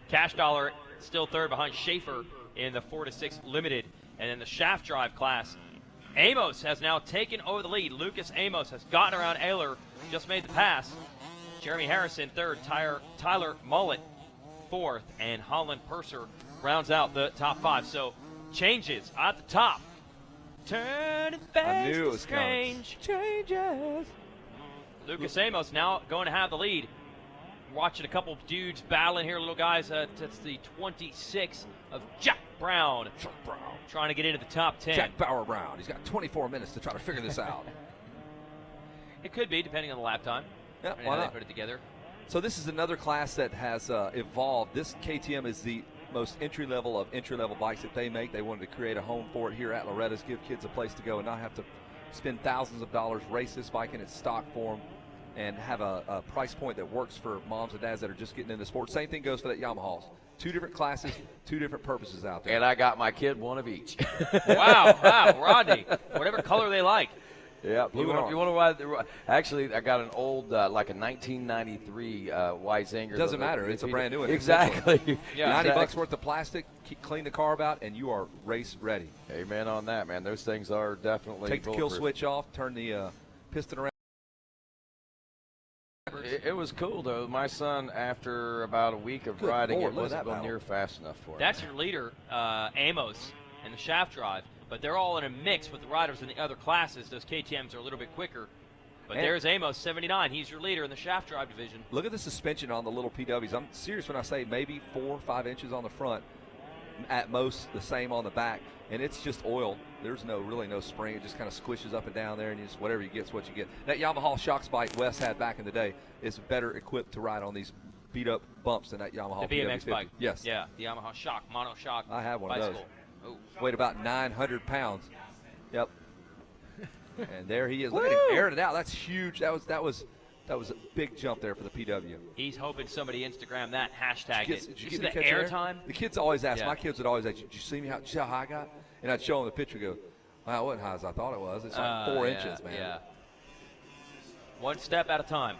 Cash Dollar still third behind Schaefer in the 4-6 limited. And in the shaft drive class, Amos has now taken over the lead. Lucas Amos has gotten around Ayler, just made the pass. Jeremy Harrison third, Tyler Mullet fourth, and Holland Purser rounds out the top five. So changes at the top. Turn and face I knew it was strange changes. Lucas Amos now going to have the lead. Watching a couple of dudes battling here, little guys. That's the 26 of Jack Brown. Trying to get into the top 10. Jack Bauer Brown. He's got 24 minutes to try to figure this out. It could be, depending on the lap time. Yeah, and why how not? they put it together. So this is another class that has evolved. This KTM is the most entry-level of entry-level bikes that they make. They wanted to create a home for it here at Loretta's, give kids a place to go and not have to spend thousands of dollars, race this bike in its stock form, and have a price point that works for moms and dads that are just getting into sports. Same thing goes for that Yamaha's. Two different classes, two different purposes out there. And I got my kid one of each. Wow, Rodney. Whatever color they like. Yeah, Blue you and want to ride? Actually, I got an old, like a 1993 white Zinger. Doesn't matter. It's a brand new one. Exactly. Yeah, $90 worth of plastic. Clean the carb out, and you are race ready. Amen on that, man. Those things are definitely. Take the kill switch off. Turn the piston around. It was cool though. My son, after about a week of riding, Lord, it wasn't going near fast enough for him. That's your leader, Amos, and the shaft drive. But they're all in a mix with the riders in the other classes. Those KTMs are a little bit quicker. But And there's Amos, 79. He's your leader in the shaft drive division. Look at the suspension on the little PWs. I'm serious when I say maybe 4 or 5 inches on the front, at most the same on the back, and it's just oil. There's really no spring. It just kind of squishes up and down there, and you just whatever you get's what you get. That Yamaha shocks bike Wes had back in the day is better equipped to ride on these beat up bumps than that Yamaha The BMX PW50. bike. Yes. Yeah, the Yamaha Shock, Mono Shock. I have one bicycle. of those. Weighed about 900 pounds. Yep. And there he is. Look at him airing it out. That's huge. That was a big jump there for the PW. He's hoping somebody Instagram that, hashtag Did it. you see get the me catch air air? time? The kids always ask. Yeah. My kids would always ask, "Did you see me? Did you see how high I got?" And I'd show them the picture. Go, "Wow, it wasn't high as I thought it was. It's like 4 inches, man." Yeah. One step at a time.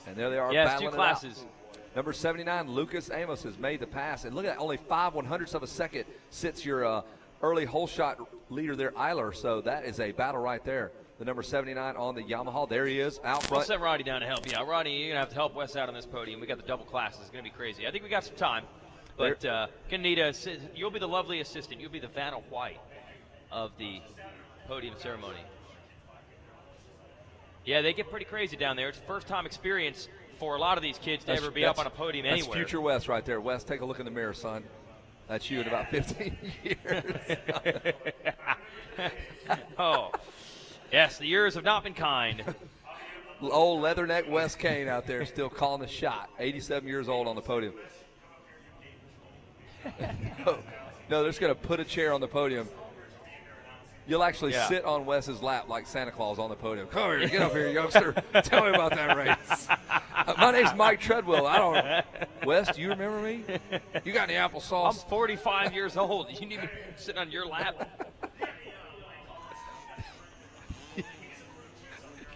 And there they are. Yes, battling two it classes. out. Number 79, Lucas Amos, has made the pass. And look at that, only 5/100ths of a second sits your early hole shot leader there, Eiler. So that is a battle right there. The number 79 on the Yamaha. There he is, out We'll front. send Roddy down to help you out. Roddy, you're going to have to help Wes out on this podium. We got the double classes. It's going to be crazy. I think we got some time. But gonna need you'll be the lovely assistant. You'll be the Vanna White of the podium ceremony. Yeah, they get pretty crazy down there. It's a first-time experience for a lot of these kids to ever be up on a podium that's anywhere. Future Wes right there. Wes, take a look in the mirror, son. That's you in about 15 years. Oh, yes, the years have not been kind. Old leatherneck Wes Kane out there still calling the shot. 87 years old on the podium. No, they're just going to put a chair on the podium. You'll actually sit on Wes's lap like Santa Claus on the podium. Come here, get up here, youngster. Tell me about that race. My name's Mike Treadwell. I don't. Wes, do you remember me? You got any applesauce? I'm 45 years old. You need me sitting on your lap?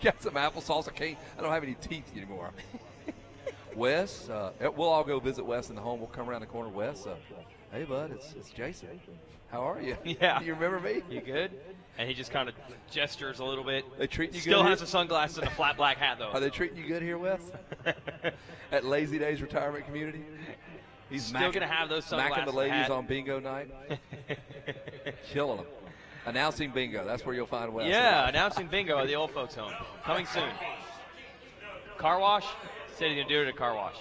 Got some applesauce. I don't have any teeth anymore. Wes, we'll all go visit Wes in the home. We'll come around the corner. Wes, hey, bud, it's Jason. How are you? Yeah. Do you remember me? You good? And he just kind of gestures a little bit. They treating you good? Still has the sunglasses and a flat black hat, though. Are they treating you good here, Wes? At Lazy Days Retirement Community? He's still going to have those sunglasses. Macking the ladies hat. on bingo night. Killing them. Announcing bingo. That's where you'll find Wes. Yeah, announcing bingo at the old folks' home. Coming soon. Car wash? Said he's going to do it at a car wash.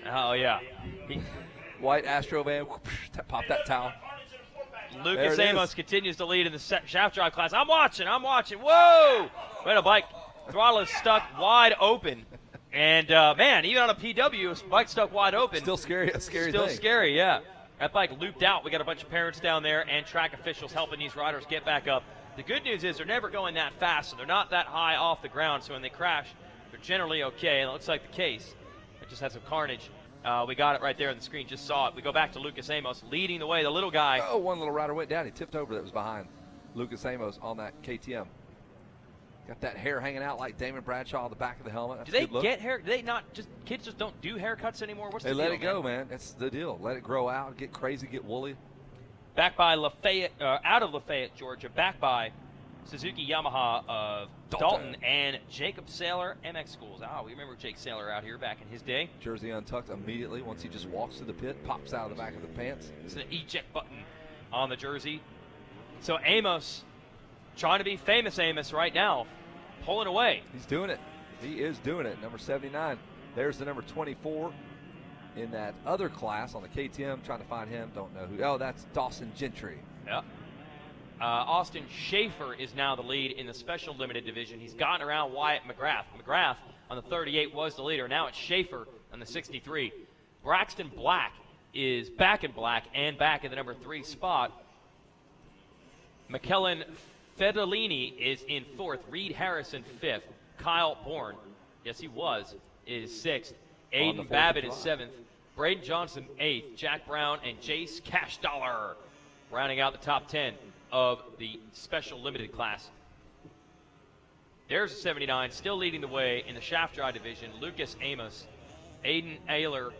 Oh, yeah. White Astro van. Pop that towel. Lucas Amos continues to lead in the shaft drive class. I'm watching. Whoa! Wait, a bike. Throttle is stuck wide open. And, man, even on a PW, bike stuck wide open. Still scary. A scary Still thing. scary, yeah. That bike looped out. We got a bunch of parents down there and track officials helping these riders get back up. The good news is they're never going that fast, so they're not that high off the ground. So when they crash, they're generally okay. And it looks like the case. It just had some carnage. We got it right there on the screen. Just saw it. We go back to Lucas Amos leading the way. The little guy. Oh, one little rider went down. He tipped over. That was behind Lucas Amos on that KTM. Got that hair hanging out like Damon Bradshaw on the back of the helmet. That's Do they a good look. get hair? Do they not just kids just don't do haircuts anymore? What's They the let deal, it go, man. That's the deal. Let it grow out, get crazy, get woolly. Back by Lafayette, out of Lafayette, Georgia. Back by Suzuki Yamaha of Dalton and Jacob Saylor MX Schools. We remember Jake Saylor out here back in his day. Jersey untucked immediately once he just walks to the pit, pops out of the back of the pants. It's an eject button on the jersey. So Amos, trying to be famous Amos right now, pulling away. He's doing it. He is doing it. Number 79. There's the number 24 in that other class on the KTM. Trying to find him. Don't know who. Oh, that's Dawson Gentry. Yep. Austin Schaefer is now the lead in the special limited division. He's gotten around Wyatt McGrath. McGrath on the 38 was the leader. Now it's Schaefer on the 63. Braxton Black is back in black and back in the number 3 spot. McKellen Fedolini is in 4th. Reed Harrison 5th. Kyle Bourne, yes he was, is 6th. Aiden Babbitt is 7th. Braden Johnson 8th. Jack Brown and Jace Cashdollar rounding out the top 10 of the special limited class. There's a 79, still leading the way in the shaft drive division. Lucas Amos, Aiden Ayler,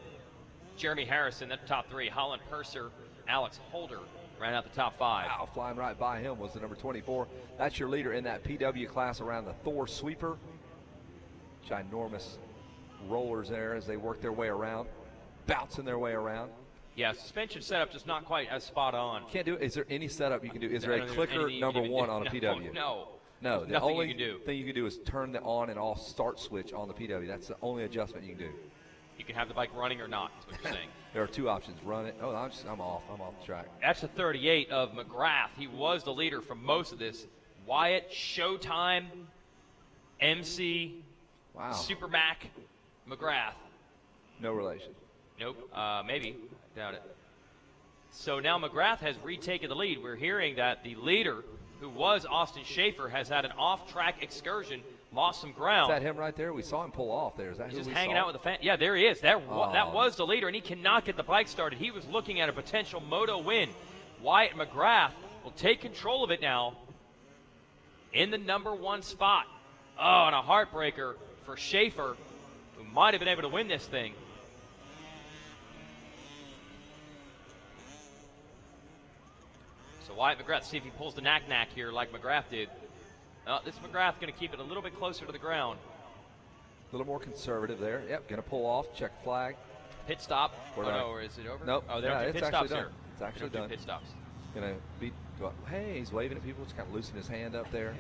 Jeremy Harrison, that's the top 3. Holland Purser, Alex Holder ran out the top 5. Wow, flying right by him was the number 24. That's your leader in that PW class around the Thor sweeper. Ginormous rollers there as they work their way around, bouncing their way around. Yeah, suspension setup just not quite as spot on. Can't do it. Is there any setup you can do? Is there a clicker number 1 on a PW? No. The only thing you can do is turn the on and off start switch on the PW. That's the only adjustment you can do. You can have the bike running or not, is what you're saying. There are 2 options. Run it. Oh, I'm off the track. That's the 38 of McGrath. He was the leader for most of this. Wyatt, Showtime, MC, Super Mac, McGrath. No relation. Nope. Maybe. Doubt it. So now McGrath has retaken the lead. We're hearing that the leader, who was Austin Schaefer, has had an off-track excursion, lost some ground. Is that him right there? We saw him pull off there. Is that He's who just we hanging saw? out with the fan. Yeah, there he is. That was the leader, and he cannot get the bike started. He was looking at a potential moto win. Wyatt McGrath will take control of it now in the number 1 spot. Oh, and a heartbreaker for Schaefer, who might have been able to win this thing. So Wyatt McGrath, see if he pulls the knack-knack here like McGrath did. This McGrath going to keep it a little bit closer to the ground. A little more conservative there. Yep, going to pull off, check flag. Pit stop. Or is it over? Nope. Oh, there are it's pit actually stops done. here. It's actually done. Pit stops. Going to go up. Hey, he's waving at people. Just kind of loosening his hand up there.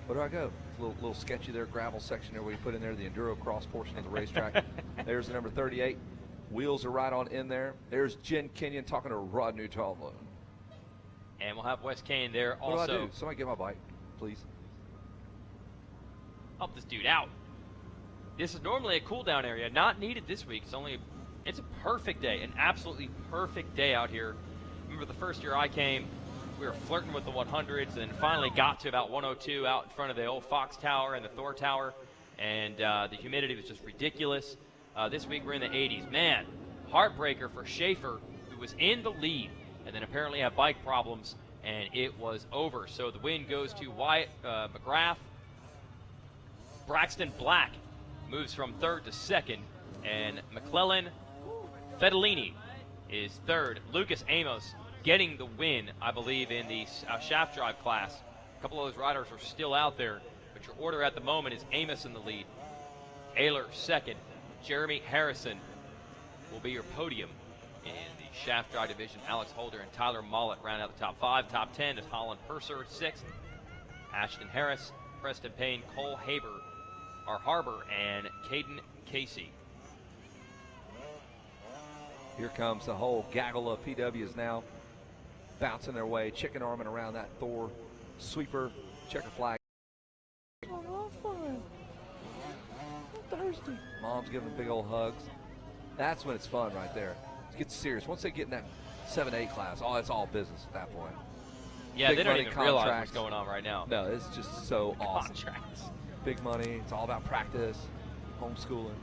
Where do I go? A little sketchy there, gravel section there where you put in there the enduro cross portion of the racetrack. There's the number 38. Wheels are right on in there. There's Jen Kenyon talking to Rodney Tomlin. And we'll have Wes Kane there What also. do I do? Somebody get my bike, please. Help this dude out. This is normally a cool down area, not needed this week. It's a perfect day, an absolutely perfect day out here. Remember the first year I came, we were flirting with the 100s and finally got to about 102 out in front of the old Fox Tower and the Thor Tower, and the humidity was just ridiculous. This week we're in the 80s. Man, heartbreaker for Schaefer, who was in the lead and then apparently had bike problems, and it was over. So the win goes to Wyatt McGrath. Braxton Black moves from 3rd to 2nd, and McClellan Fedellini is 3rd. Lucas Amos getting the win, I believe, in the shaft drive class. A couple of those riders are still out there, but your order at the moment is Amos in the lead, Ayler 2nd, Jeremy Harrison will be your podium in the shaft drive division. Alex Holder and Tyler Mollett round out the top 5. Top 10 is Holland Purser 6th, Ashton Harris, Preston Payne, Cole Harbor, and Caden Casey. Here comes the whole gaggle of PWs now bouncing their way, chicken arming around that Thor sweeper, checker flag. I'm thirsty. Mom's giving them big old hugs. That's when it's fun right there. It gets serious. Once they get in that 7A class, it's all business at that point. Yeah, big they don't money even realize contracts. what's going on right now. No, it's just so awesome. Contracts. Big money. It's all about practice, homeschooling,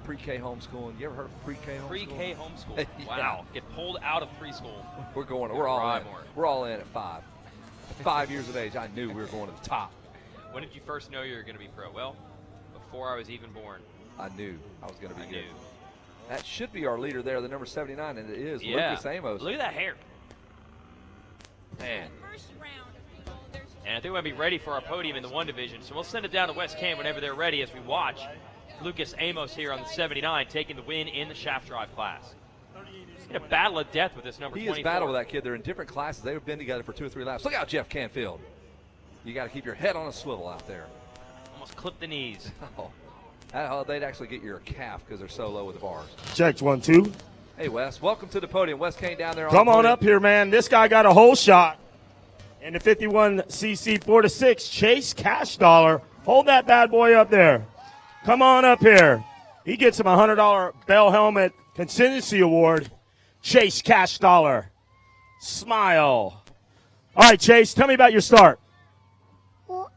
pre-K homeschooling. You ever heard of pre-K homeschooling? Pre-K homeschool. Yeah. Wow. Get pulled out of preschool. We're all in. We're all in at 5. 5 years of age, I knew we were going to the top. When did you first know you were going to be pro? Well, before I was even born. I knew I was going to be good. That should be our leader there, the number 79, and it is Lucas Amos. Look at that hair. Man. And I think we'll be ready for our podium in the 1 division. So we'll send it down to West Cam whenever they're ready as we watch Lucas Amos here on the 79 taking the win in the shaft drive class. In a battle of death with this number 24. He is battle with that kid. They're in different classes. They've been together for 2 or 3 laps. Look out, Jeff Canfield. You got to keep your head on a swivel out there. Almost clip the knees. They'd actually get your calf because they're so low with the bars. Checked 1, 2. Hey, Wes. Welcome to the podium. Wes Kane down there. Come on up here, man. This guy got a whole shot. And the 51cc 4-6, Chase Cash Dollar. Hold that bad boy up there. Come on up here. He gets him a $100 Bell Helmet Contingency Award. Chase Cash Dollar. Smile. All right, Chase, tell me about your start. Well,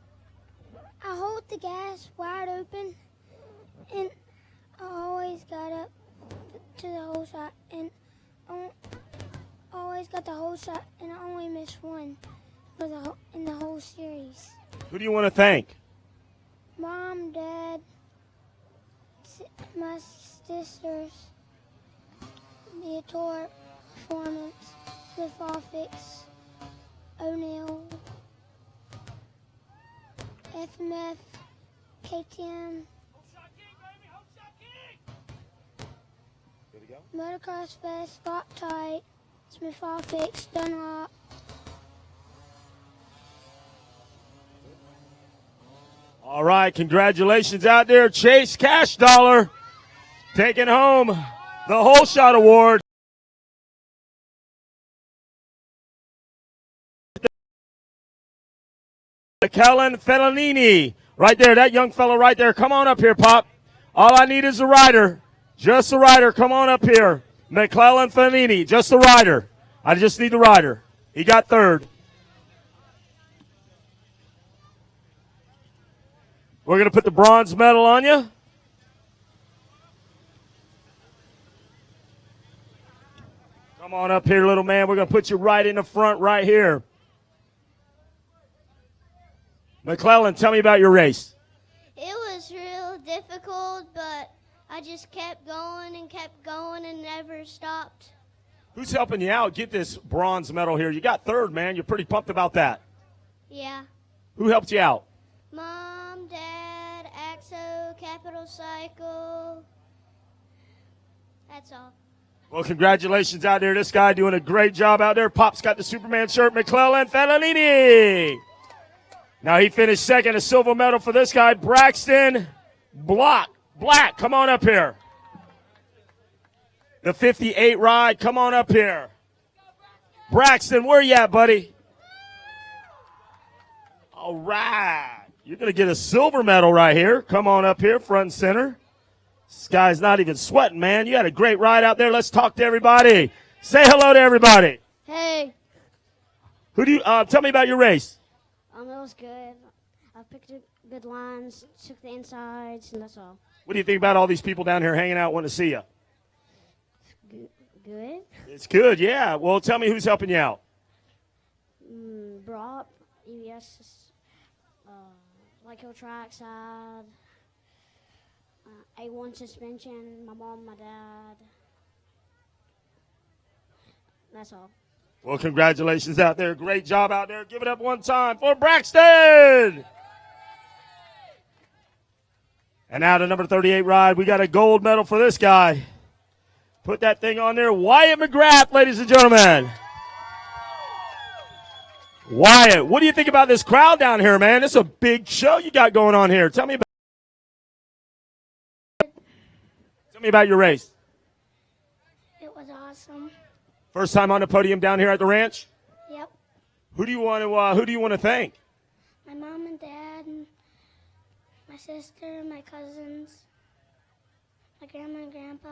I hold the gas wide open, and I always got up to the whole shot, and I always got the whole shot, and I only missed one in the whole series. Who do you want to thank? Mom, Dad, my sisters, the Tour Performance, Smith Office, O'Neill, FMF, KTM, Motocross Fest, Spot Tight, Smith Office, Dunlop. All right, congratulations out there. Chase Cash Dollar taking home the Whole Shot Award. Kellen Fellanini, right there, that young fellow right there. Come on up here, Pop. All I need is a rider. Just a rider. Come on up here. McClellan Fellanini, just a rider. I just need the rider. He got third. We're going to put the bronze medal on you. Come on up here, little man. We're going to put you right in the front right here. McClellan, tell me about your race. It was real difficult, but I just kept going and never stopped. Who's helping you out get this bronze medal here? You got third, man. You're pretty pumped about that. Yeah. Who helped you out? Mom, Dad, Axo, Capital Cycle. That's all. Well, congratulations out there. This guy doing a great job out there. Pop's got the Superman shirt. McClellan Fellanini. Now he finished second, a silver medal for this guy, Braxton Black. Come on up here. The 58 ride, come on up here. Braxton, where you at, buddy? All right. You're going to get a silver medal right here. Come on up here, front and center. This guy's not even sweating, man. You had a great ride out there. Let's talk to everybody. Say hello to everybody. Hey. Who do you, tell me about your race. It was good. I picked good lines, took the insides, and that's all. What do you think about all these people down here hanging out, wanting to see you? Good. It's good, yeah. Well, tell me who's helping you out. Brock, EBS, Like Hill Trackside, A1 suspension, my mom, my dad. That's all. Well, congratulations out there. Great job out there. Give it up one time for Braxton. And now to number 38 ride. We got a gold medal for this guy. Put that thing on there. Wyatt McGrath, ladies and gentlemen. Wyatt, what do you think about this crowd down here, man? This is a big show you got going on here. Tell me about your race. It was awesome. First time on the podium down here at the ranch? Yep. Who do you want to thank? My mom and dad, and my sister, my cousins, my grandma and grandpa,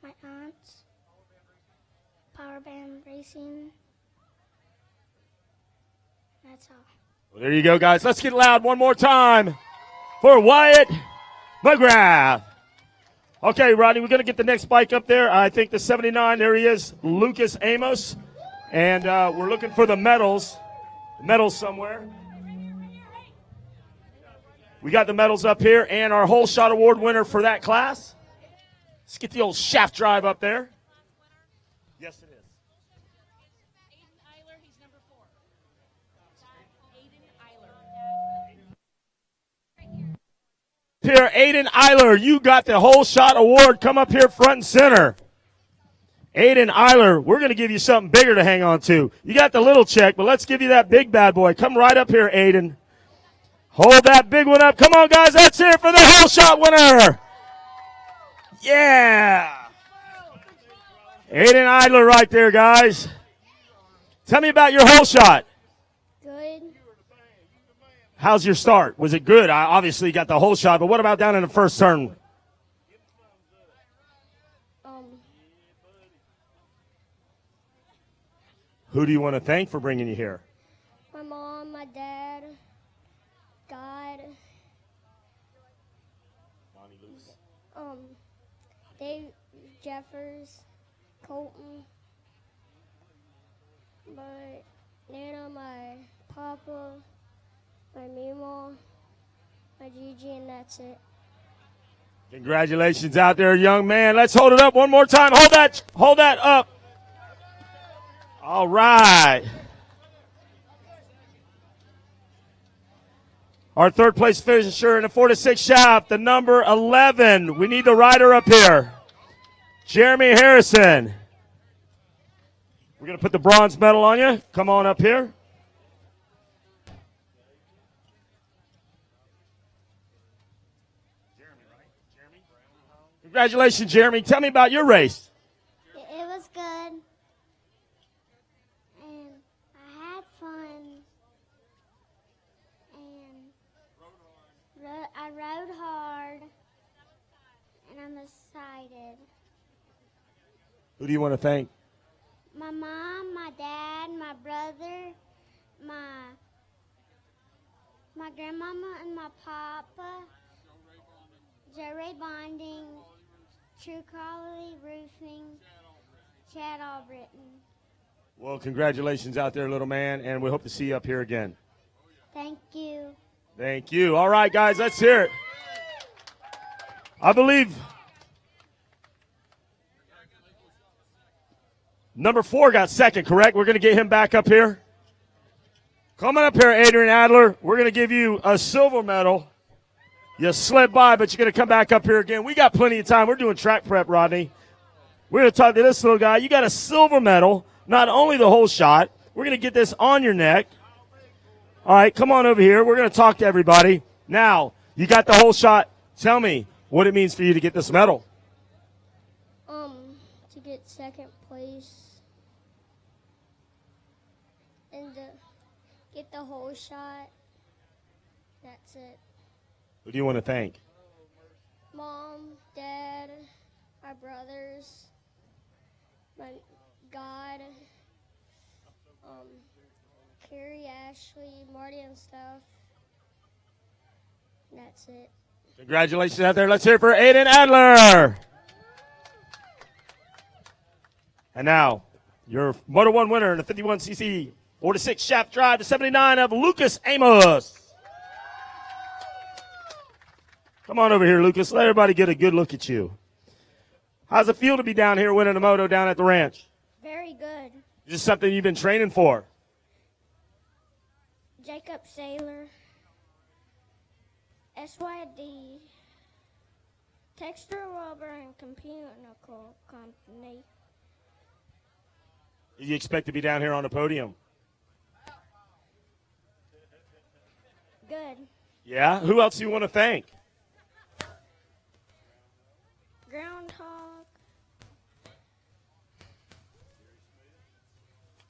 my aunts, Power Band Racing. That's all. Well, there you go, guys. Let's get loud one more time for Wyatt McGrath. Okay, Rodney, we're going to get the next bike up there. I think the 79, there he is, Lucas Amos. And we're looking for the medals. Medals somewhere. We got the medals up here and our Whole Shot Award winner for that class. Let's get the old shaft drive up there. Yes, it is. Here, Aiden Eiler, you got the Whole Shot Award. Come up here front and center. Aiden Eiler, we're going to give you something bigger to hang on to. You got the little check, but let's give you that big bad boy. Come right up here, Aiden. Hold that big one up. Come on, guys. Let's hear it for the Whole Shot winner. Yeah. Aiden Eiler right there, guys. Tell me about your Whole Shot. Good. How's your start? Was it good? I obviously got the Whole Shot, but what about down in the first turn? Who do you want to thank for bringing you here? My mom, my dad, God, Dave Jeffers, Colton, my Nana, my Papa, my Mima, my Gigi, and that's it. Congratulations out there, young man. Let's hold it up one more time. Hold that up. All right. Our third place finisher in the 4-6 shaft, the number 11. We need the rider up here. Jeremy Harrison. We're going to put the bronze medal on you. Come on up here. Congratulations, Jeremy. Tell me about your race. It was good, and I had fun, and I rode hard, and I'm excited. Who do you want to thank? My mom, my dad, my brother, my grandmama, and my papa, J-Ray Bonding, True Quality Roofing, Chad Albritton. Well, congratulations out there, little man, and we hope to see you up here again. Thank you. Thank you. All right, guys, let's hear it. I believe number 4 got second, correct? We're going to get him back up here. Coming up here, Adrian Adler, we're going to give you a silver medal. You slid by, but you're going to come back up here again. We got plenty of time. We're doing track prep, Rodney. We're going to talk to this little guy. You got a silver medal, not only the whole shot. We're going to get this on your neck. All right, come on over here. We're going to talk to everybody. Now, you got the whole shot. Tell me what it means for you to get this medal. To get second place and to get the whole shot. That's it. Who do you want to thank? Mom, Dad, my brothers, my God, Carrie, Ashley, Marty, and stuff. And that's it. Congratulations out there. Let's hear it for Aiden Adler. And now, your Moto 1 winner in the 51cc 4-6 shaft drive to 79 of Lucas Amos. Come on over here, Lucas. Let everybody get a good look at you. How's it feel to be down here winning a moto down at the ranch? Very good. Is this something you've been training for? Jacob Saylor, SYD, Texture Rubber, and Computer Company. Do you expect to be down here on the podium? Good. Yeah? Who else do you want to thank? Groundhog,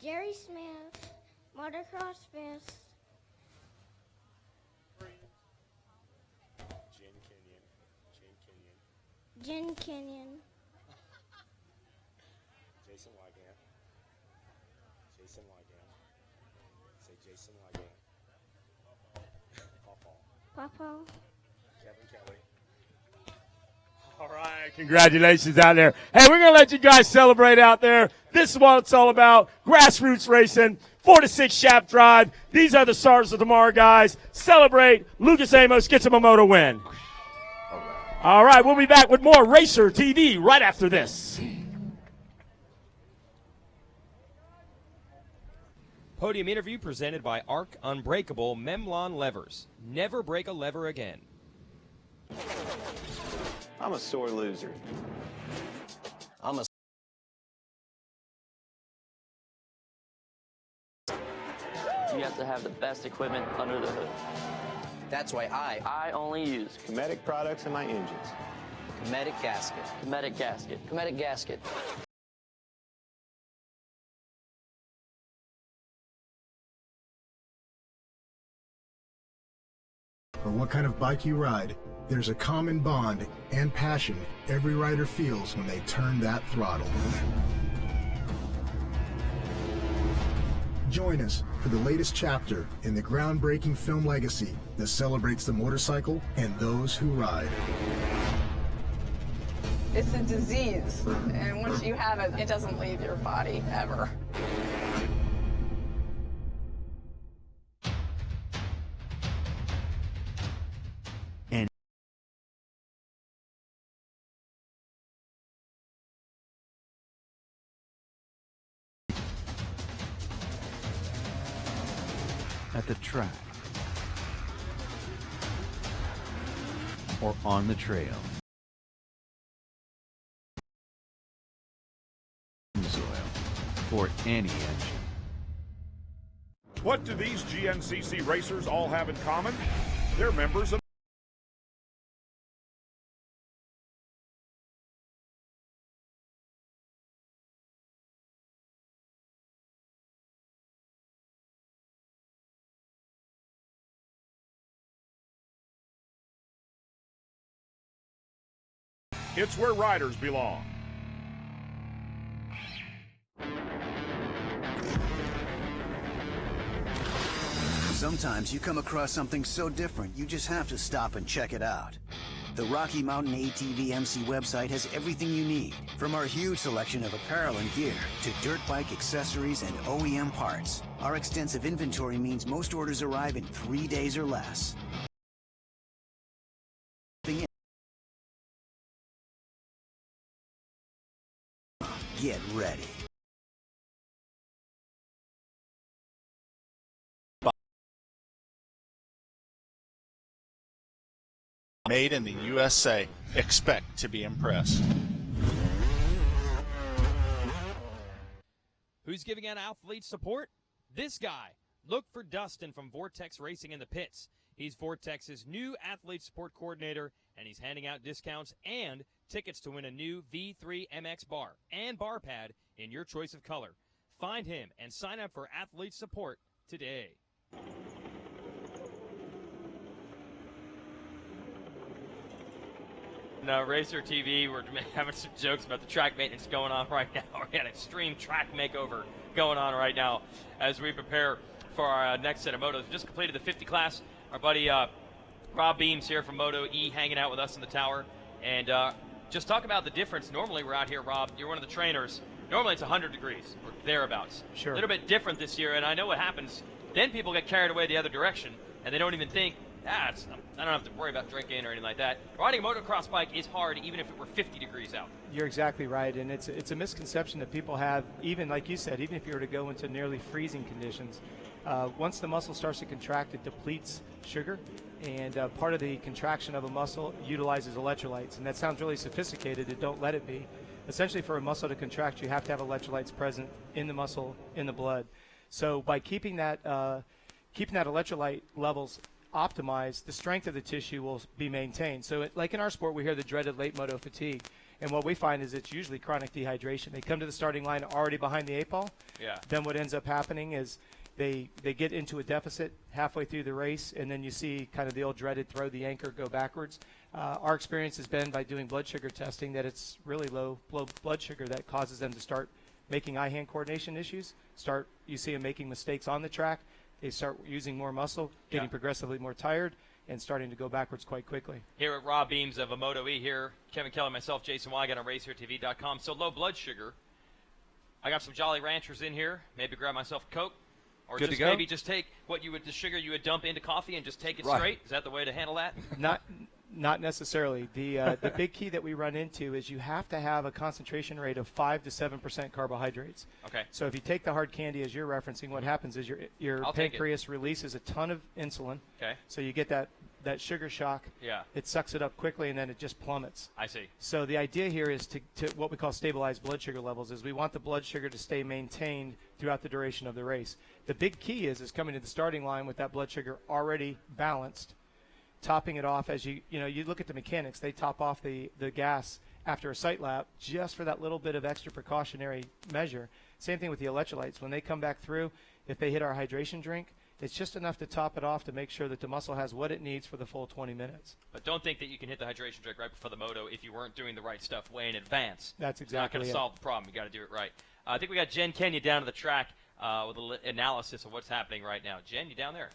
Jerry Smith, Motocross Fist, Jen Kenyon, Jason Wygant. Jason Wygant. Say Jason Wygant. Papa, Kevin Kelly. All right, congratulations out there. Hey, we're going to let you guys celebrate out there. This is what it's all about, grassroots racing, 4-6 shaft drive. These are the stars of tomorrow, guys. Celebrate. Lucas Amos gets him a moto win. All right, we'll be back with more Racer TV right after this. Podium interview presented by Arc Unbreakable Memlon Levers. Never break a lever again. I'm a sore loser. I'm a You have to have the best equipment under the hood. That's why I only use Cometic products in my engines. Cometic gasket. Cometic gasket. Cometic gasket. Or what kind of bike you ride, there's a common bond and passion every rider feels when they turn that throttle. Join us for the latest chapter in the groundbreaking film legacy that celebrates the motorcycle and those who ride. It's a disease, and once you have it, it doesn't leave your body ever. at the track, or on the trail. Oil for any engine. What do these GNCC racers all have in common? They're members of It's where riders belong. Sometimes you come across something so different, you just have to stop and check it out. The Rocky Mountain ATV MC website has everything you need, from our huge selection of apparel and gear to dirt bike accessories and OEM parts. Our extensive inventory means most orders arrive in 3 days or less. Get ready. Made in the USA. Expect to be impressed. Who's giving out athlete support? This guy. Look for Dustin from Vortex Racing in the pits. He's Vortex's new athlete support coordinator, and he's handing out discounts and tickets to win a new V3 MX bar and bar pad in your choice of color. Find him and sign up for athlete support today. No, Racer TV, we're having some jokes about the track maintenance going on right now. We got an extreme track makeover going on right now as we prepare for our next set of motos. Just completed the 50 class. Our buddy Rob Beams here from Moto E hanging out with us in the tower. And just talk about the difference. Normally we're out here, Rob, you're one of the trainers. Normally it's 100 degrees or thereabouts. Sure. A little bit different this year, and I know what happens. Then people get carried away the other direction, and they don't even think, I don't have to worry about drinking or anything like that. Riding a motocross bike is hard even if it were 50 degrees out. You're exactly right, and it's a misconception that people have, even like you said, even if you were to go into nearly freezing conditions. Once the muscle starts to contract, it depletes sugar, and part of the contraction of a muscle utilizes electrolytes, and that sounds really sophisticated, and don't let it be. Essentially, for a muscle to contract, you have to have electrolytes present in the muscle, in the blood. So by keeping that electrolyte levels optimized, the strength of the tissue will be maintained. So like in our sport, we hear the dreaded late moto fatigue. And what we find is it's usually chronic dehydration. They come to the starting line already behind the 8-ball. Yeah. Then what ends up happening is they get into a deficit halfway through the race, and then you see kind of the old dreaded throw the anchor, go backwards. Our experience has been by doing blood sugar testing that it's really low blood sugar that causes them to start making eye-hand coordination issues. You see them making mistakes on the track. They start using more muscle, getting progressively more tired, and starting to go backwards quite quickly. Here at Rob Beams of Moto E here, Kevin Keller, myself, Jason Weigand on RacerTV.com. So low blood sugar. I got some Jolly Ranchers in here. Maybe grab myself a Coke. Or Good just to go. maybe just take the sugar you would dump into coffee and just take it straight. Is that the way to handle that? Not necessarily. The big key that we run into is you have to have a concentration rate of 5 to 7% carbohydrates. Okay. So if you take the hard candy as you're referencing, what happens is your pancreas releases a ton of insulin. Okay. So you get that sugar shock. Yeah. It sucks it up quickly, and then it just plummets. I see. So the idea here is to what we call stabilize blood sugar levels, is we want the blood sugar to stay maintained throughout the duration of the race. The big key is coming to the starting line with that blood sugar already balanced, topping it off as you look at the mechanics. They top off the gas after a sight lap just for that little bit of extra precautionary measure. Same thing with the electrolytes. When they come back through, if they hit our hydration drink, it's just enough to top it off to make sure that the muscle has what it needs for the full 20 minutes. But don't think that you can hit the hydration drink right before the moto if you weren't doing the right stuff way in advance. That's It's not exactly going to it. solve the problem. You got to do it right. I think we got Jen Kenya down to the track with an analysis of what's happening right now. Jen, you down there?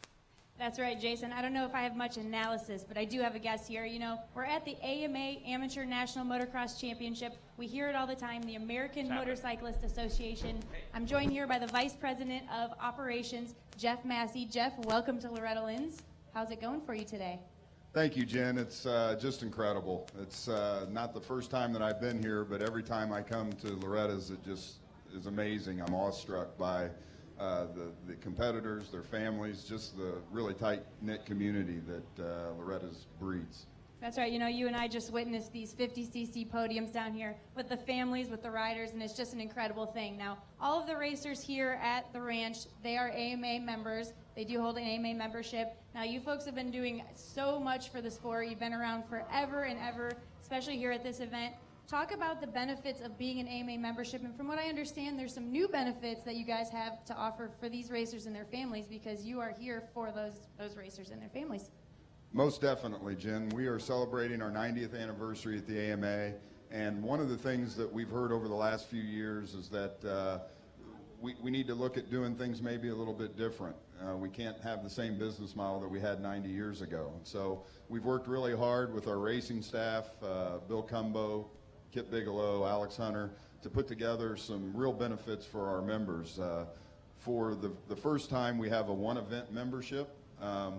That's right, Jason. I don't know if I have much analysis, but I do have a guess here. You know, we're at the AMA Amateur National Motocross Championship. We hear it all the time, the American Motorcyclist Association. I'm joined here by the Vice President of Operations, Jeff Massey. Jeff, welcome to Loretta Lynn's. How's it going for you today? Thank you, Jen. It's just incredible. It's not the first time that I've been here, but every time I come to Loretta's, it just is amazing. I'm awestruck by the competitors, their families, just the really tight-knit community that Loretta's breeds. That's right. You know, you and I just witnessed these 50cc podiums down here with the families, with the riders, and it's just an incredible thing. Now, all of the racers here at the ranch, they are AMA members. They do hold an AMA membership. Now, you folks have been doing so much for the sport. You've been around forever and ever, especially here at this event. Talk about the benefits of being an AMA membership, and from what I understand, there's some new benefits that you guys have to offer for these racers and their families, because you are here for those racers and their families. Most definitely, Jen. We are celebrating our 90th anniversary at the AMA, and one of the things that we've heard over the last few years is that we need to look at doing things maybe a little bit different. We can't have the same business model that we had 90 years ago. And so we've worked really hard with our racing staff, Bill Cumbo, Kip Bigelow, Alex Hunter, to put together some real benefits for our members. For the first time, we have a one-event membership,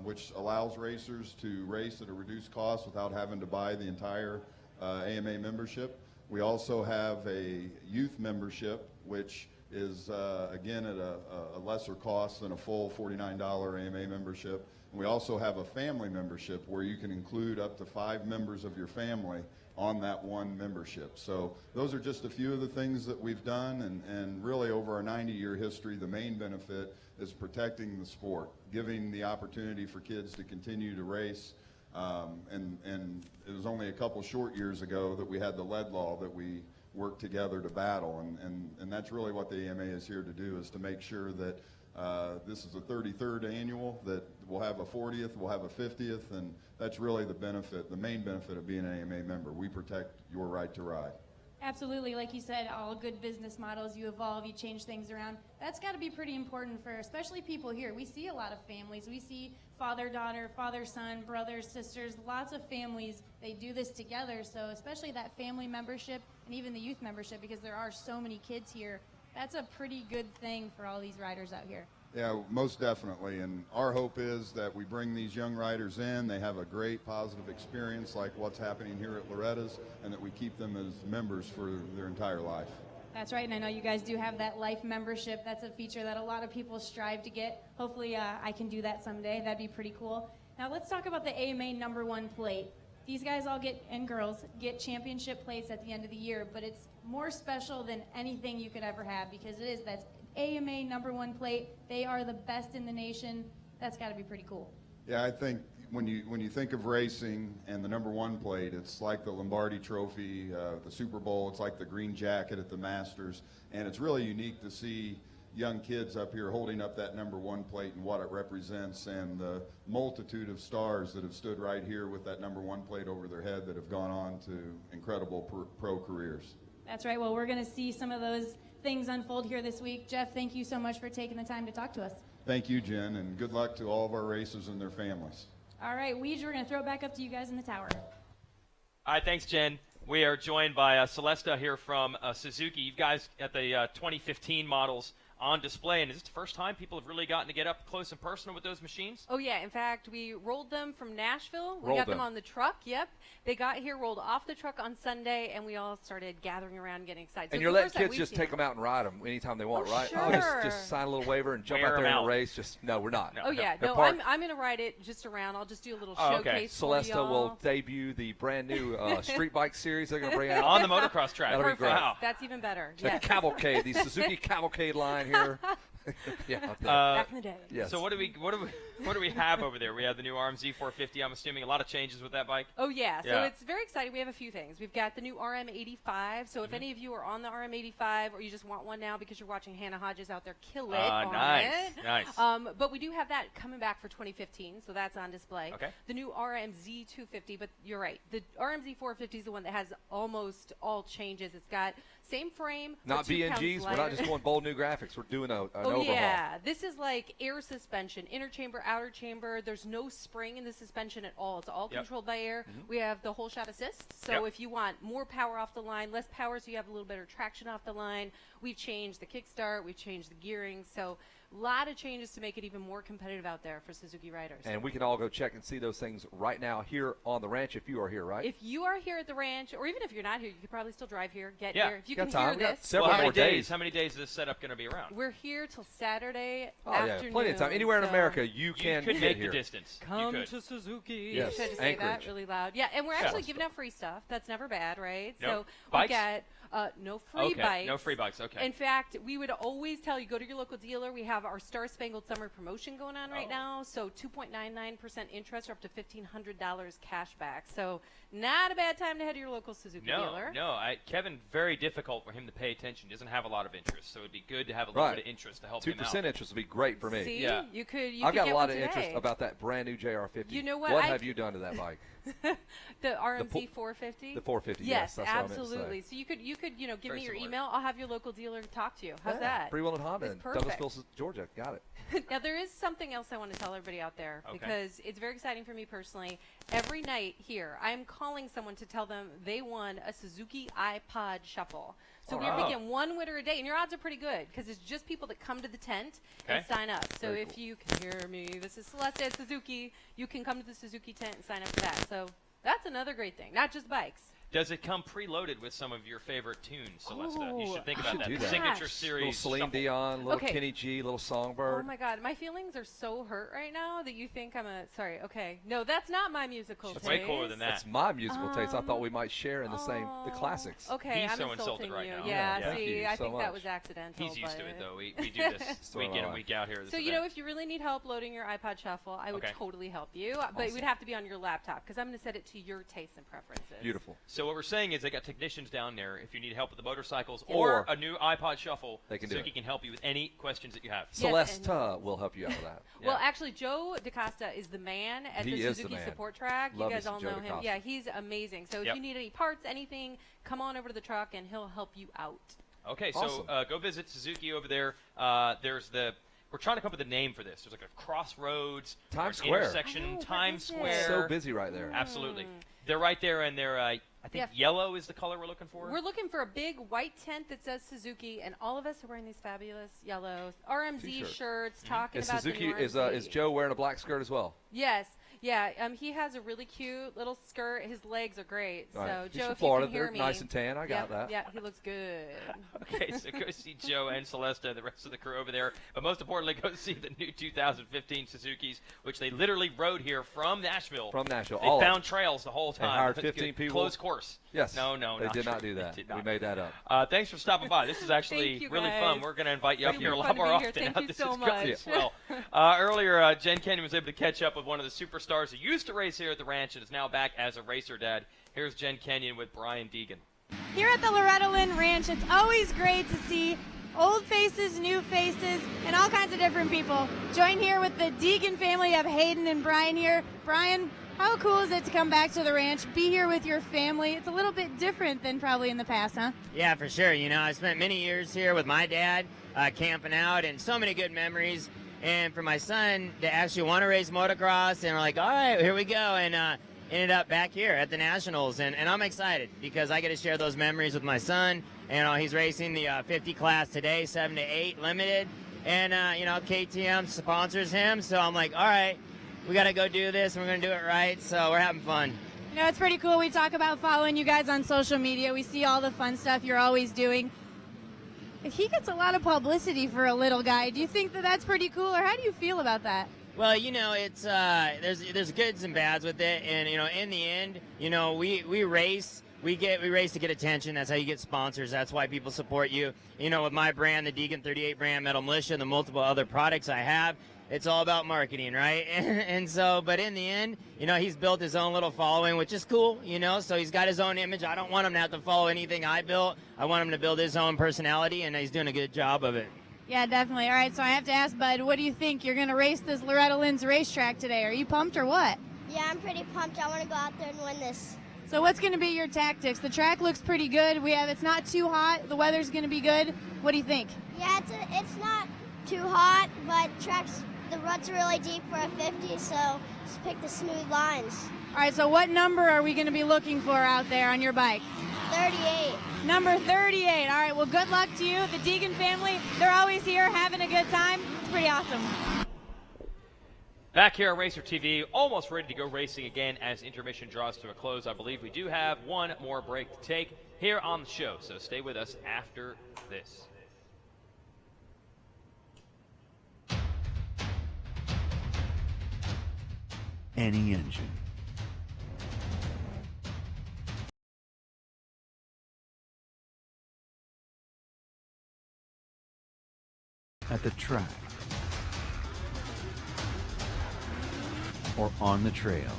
which allows racers to race at a reduced cost without having to buy the entire AMA membership. We also have a youth membership, which is, again, at a lesser cost than a full $49 AMA membership. And we also have a family membership where you can include up to 5 members of your family on that one membership. So those are just a few of the things that we've done, and really over our 90-year history, the main benefit is protecting the sport, giving the opportunity for kids to continue to race. And it was only a couple short years ago that we had the lead law that we worked together to battle, and that's really what the AMA is here to do, is to make sure that this is the 33rd annual, that we'll have a 40th, we'll have a 50th, and that's really the benefit, the main benefit of being an AMA member. We protect your right to ride. Absolutely. Like you said, all good business models, you evolve, you change things around. That's got to be pretty important for especially people here. We see a lot of families. We see father-daughter, father-son, brothers, sisters, lots of families. They do this together. So especially that family membership and even the youth membership, because there are so many kids here, that's a pretty good thing for all these riders out here. Yeah, most definitely. And our hope is that we bring these young riders in, they have a great positive experience like what's happening here at Loretta's, and that we keep them as members for their entire life. That's right, and I know you guys do have that life membership. That's a feature that a lot of people strive to get. Hopefully I can do that someday. That'd be pretty cool. Now let's talk about the AMA #1 plate. These guys all get, and girls, get championship plates at the end of the year, but it's more special than anything you could ever have, because it is that AMA #1 plate. They are the best in the nation. That's got to be pretty cool. Yeah, I think when you think of racing and the #1 plate, it's like the Lombardi Trophy, the Super Bowl. It's like the green jacket at the Masters, and it's really unique to see young kids up here holding up that #1 plate and what it represents, and the multitude of stars that have stood right here with that #1 plate over their head that have gone on to incredible pro careers. That's right. Well, we're going to see some of those things unfold here this week. Jeff, thank you so much for taking the time to talk to us. Thank you, Jen, and good luck to all of our racers and their families. All right, Weege, we're going to throw it back up to you guys in the tower. All right, thanks, Jen. We are joined by Celesta here from Suzuki. You guys got the 2015 models on display, and is this the first time people have really gotten to get up close and personal with those machines? Oh yeah, in fact, we rolled them from Nashville. We got them on the truck, yep. They got here, rolled off the truck on Sunday, and we all started gathering around and getting excited. And you're letting kids just take them out and ride them anytime they want, right? Sure. Oh, just sign a little waiver and jump out there in a race. No, we're not. Oh yeah, no, I'm going to ride it just around. I'll just do a little showcase for Celesta y'all. will debut the brand new street bike series they're going to bring out. On the motocross track. That'll be great. Wow. That's even better. The cavalcade, the Suzuki cavalcade line here. Back in the day. Yes. So what do we have over there? We have the new RMZ 450. I'm assuming a lot of changes with that bike. Oh yeah. So it's very exciting. We have a few things. We've got the new RM85. So if any of you are on the RM85 or you just want one now because you're watching Hannah Hodges out there kill it on it. Nice. But we do have that coming back for 2015. So that's on display. Okay. The new RMZ 250. But you're right. The RMZ 450 is the one that has almost all changes. It's got same frame. Not BNGs. We're not just going bold new graphics. We're doing an overhaul. Yeah. This is like air suspension, inner chamber, outer chamber. There's no spring in the suspension at all. It's all controlled by air. We have the whole shot assist. So if you want more power off the line, less power so you have a little better traction off the line, we've changed the kickstart, we've changed the gearing. So A lot of changes to make it even more competitive out there for Suzuki riders. And we can all go check and see those things right now here on the ranch if you are here, right? If you are here at the ranch, or even if you're not here, you could probably still drive here, get Yeah. here. If you Got can time. hear We got this. several more days. How many days is this setup going to be around? We're here till Saturday Oh, afternoon. yeah, plenty of time. Anywhere in so America, you can could get make here. the distance. Come You could. to Suzuki. Yes, Should I just say that Anchorage. really loud? Yeah, and we're Yeah. actually giving out free stuff. That's never bad, right? No. So we Bikes? get no free Okay, bikes. no free bikes, okay. In fact, we would always tell you, go to your local dealer. We have our Star Spangled Summer promotion going on right now. So 2.99% interest or up to $1,500 cash back. So not a bad time to head to your local Suzuki dealer. No. Kevin, very difficult for him to pay attention. He doesn't have a lot of interest, so it'd be good to have a little Right. bit of interest to help him out. 2% interest would be great for me. See? Yeah. You could I've got get a lot one of interest today. about that brand new JR50. You know what? What have you done to that bike? The RMZ 450? The 450, yes, that's what I meant to say. absolutely. So you could give Very me your similar. email. I'll have your local dealer talk to you. How's Yeah, that? Freewill and Honda It's in perfect. Douglasville, Georgia. Got it. Now, there is something else I want to tell everybody out there Okay. because it's very exciting for me personally. Every night here, I'm calling someone to tell them they won a Suzuki iPod Shuffle. So we're Wow. picking one winner a day, and your odds are pretty good because it's just people that come to the tent and Okay. sign up. So Very if cool. you can hear me, this is Celeste at Suzuki. You can come to the Suzuki tent and sign up for that. So that's another great thing, not just bikes. Does it come preloaded with some of your favorite tunes, Celesta? You should think You about should that. do The that. signature Gosh. series. Little Celine shuffle. Dion, little Okay. Kenny G, little Songbird. Oh my God, my feelings are so hurt right now that you think I'm a. Sorry, okay, no, that's not my musical It's taste. way cooler than that. That's my musical taste. I thought we might share in the classics. Okay, He's I'm so insulting insulted right you. now. Yeah, Yeah. see, Thank you I so think that much. was accidental. He's used to but- it, though. We do this So week in am and I. week out here. So, you know, if you really need help loading your iPod Shuffle, I would Okay. totally help you. But it would have to be on your laptop because I'm going to set it to your tastes and preferences. Beautiful. So what we're saying is they got technicians down there. If you need help with the motorcycles Or or a new iPod Shuffle, they can do Suzuki it. can help you with any questions that you have. Celeste will help you out with that. Well, actually, Joe DaCosta is the man at He the is the Suzuki man. support track. Love You guys me some all Joe know him. DaCosta. Yeah, he's amazing. So Yep. if you need any parts, anything, come on over to the truck and he'll help you out. Okay, Awesome. so go visit Suzuki over there. We're trying to come up with a name for this. There's like a crossroads, Times or an Square. intersection, I know, what Times is it? Square. So busy right there. Absolutely. They're right there, and they're, I think yellow is the color we're looking for. We're looking for a big white tent that says Suzuki, and all of us are wearing these fabulous yellow RMZ T-shirt. shirts, talking Is about Suzuki the new is RMZ. Joe wearing a black skirt as well? Yes. Yeah, he has a really cute little skirt. His legs are great. All right. So, He's Joe, from if Florida. you can hear They're me. nice and tan. I got Yep, that. Yeah, he looks good. Okay, so go see Joe and Celesta, the rest of the crew over there. But most importantly, go see the new 2015 Suzukis, which they literally rode here from Nashville. From Nashville. They all of found them. trails the whole They time. hired It's 15 good. people. Closed course. Yes. No, They did true. not do They that. did We not. made that up. Thanks for stopping by. This is actually Thank you, really guys. fun. We're going to invite you up Super here a fun lot to more be here. often. Thank now you this so is going much. well. Earlier, Jen Kenyon was able to catch up with one of the superstars who used to race here at the ranch and is now back as a racer dad. Here's Jen Kenyon with Brian Deegan. Here at the Loretta Lynn Ranch, it's always great to see old faces, new faces, and all kinds of different people. Join here with the Deegan family of Hayden and Brian here. Brian, how cool is it to come back to the ranch, be here with your family? It's a little bit different than probably in the past, huh? Yeah, for sure. You know, I spent many years here with my dad, camping out, and so many good memories. And for my son to actually want to race motocross, and we're like, all right, here we go. And ended up back here at the Nationals. And I'm excited because I get to share those memories with my son. And he's racing the 50 class today, 7 to 8 limited. And, KTM sponsors him. So I'm like, all right, we got to go do this. And we're going to do it right. So we're having fun. You know, it's pretty cool. We talk about following you guys on social media. We see all the fun stuff you're always doing. He gets a lot of publicity for a little guy. Do you think that that's pretty cool, or how do you feel about that? Well, it's there's goods and bads with it, and in the end, we race. We race to get attention. That's how you get sponsors. That's why people support you. With my brand, the Deegan 38 brand, Metal Militia, and the multiple other products I have, it's all about marketing, right? And so, but in the end, he's built his own little following, which is cool, so he's got his own image. I don't want him to have to follow anything I built. I want him to build his own personality, and he's doing a good job of it. Yeah, definitely. All right, so I have to ask, Bud, what do you think? You're going to race this Loretta Lynn's racetrack today. Are you pumped or what? Yeah, I'm pretty pumped. I want to go out there and win this. So what's going to be your tactics? The track looks pretty good. It's not too hot. The weather's going to be good. What do you think? Yeah, it's not too hot, but the ruts are really deep for a 50, so just pick the smooth lines. All right, so what number are we going to be looking for out there on your bike? 38. Number 38. All right, well, good luck to you. The Deegan family, they're always here having a good time. pretty awesome. Back here on Racer TV, almost ready to go racing again as intermission draws to a close. I believe we do have one more break to take here on the show, so stay with us after this. Any engine. At the track. Or on the trail.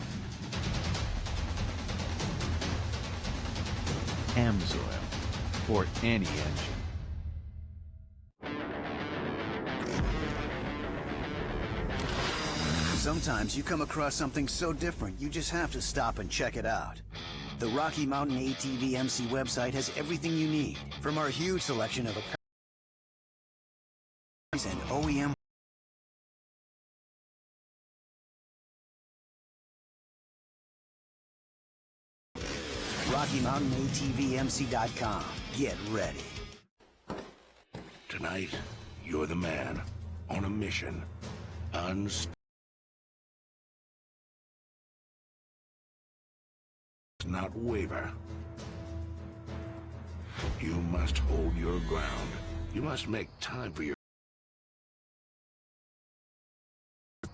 AMSOIL for any engine. Sometimes you come across something so different, you just have to stop and check it out. The Rocky Mountain ATV MC website has everything you need, from our huge selection of apparel and OEM. RockyMountainATVMC.com. Get ready. Tonight, you're the man on a mission. Not waver. You must hold your ground. You must make time for your...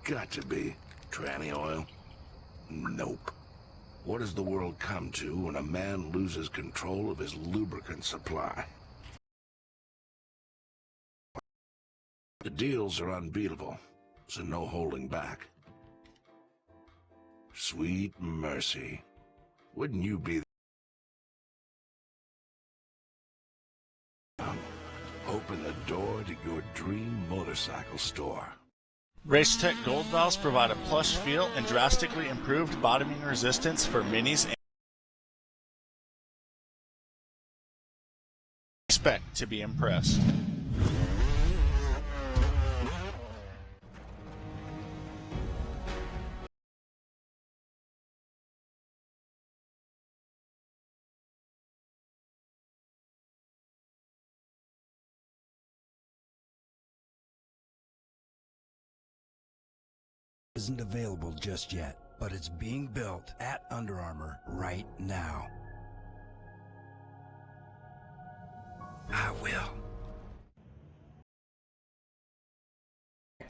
Got to be. Tranny oil? Nope. What does the world come to when a man loses control of his lubricant supply? The deals are unbeatable, so no holding back. Sweet mercy. Wouldn't you be... Open the door to your dream motorcycle store. Racetech Gold Valves provide a plush feel and drastically improved bottoming resistance for minis and expect to be impressed. Isn't available just yet, but it's being built at Under Armour right now. I will.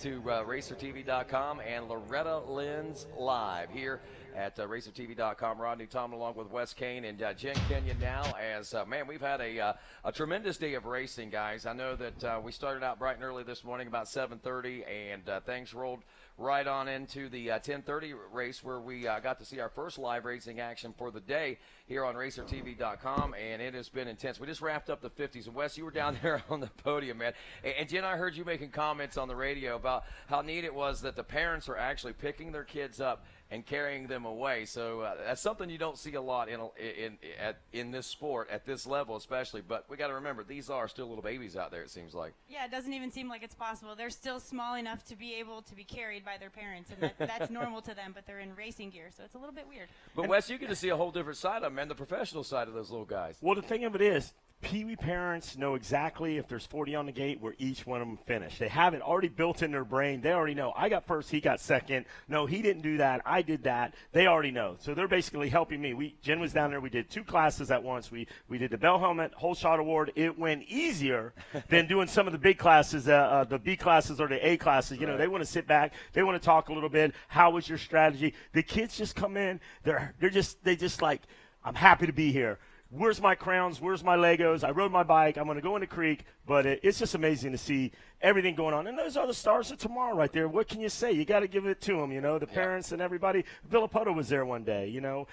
To RacerTV.com and Loretta Lynn's live here at RacerTV.com. Rodney Tom along with Wes Kane and Jen Kenyon now as, man, we've had a tremendous day of racing, guys. I know that we started out bright and early this morning about 7:30, and things rolled right on into the 10:30 race where we got to see our first live racing action for the day here on RacerTV.com, and it has been intense. We just wrapped up the 50s. And Wes, you were down there on the podium, man. And Jen, I heard you making comments on the radio about how neat it was that the parents are actually picking their kids up and carrying them away. So that's something you don't see a lot in this sport at this level, especially. But we got to remember, these are still little babies out there. It seems like. Yeah, it doesn't even seem like it's possible. They're still small enough to be able to be carried by their parents, and that's normal to them. But they're in racing gear, so it's a little bit weird. But Wes, you get to see a whole different side of them, man, the professional side of those little guys. Well, the thing of it is, Pee-wee parents know exactly if there's 40 on the gate where each one of them finished. They have it already built in their brain. They already know, I got first, he got second. No, he didn't do that. I did that. They already know. So they're basically helping me. Jen was down there. We did 2 classes at once. We did the Bell Helmet Whole Shot Award. It went easier than doing some of the big classes, the B classes or the A classes. You know, they want to sit back. They want to talk a little bit. How was your strategy? The kids just come in. They just like, I'm happy to be here. Where's my crowns? Where's my Legos? I rode my bike. I'm going to go in the creek. But it's just amazing to see everything going on. And those are the stars of tomorrow right there. What can you say? You got to give it to them, you know, the parents and everybody. Villapoto was there one day, you know.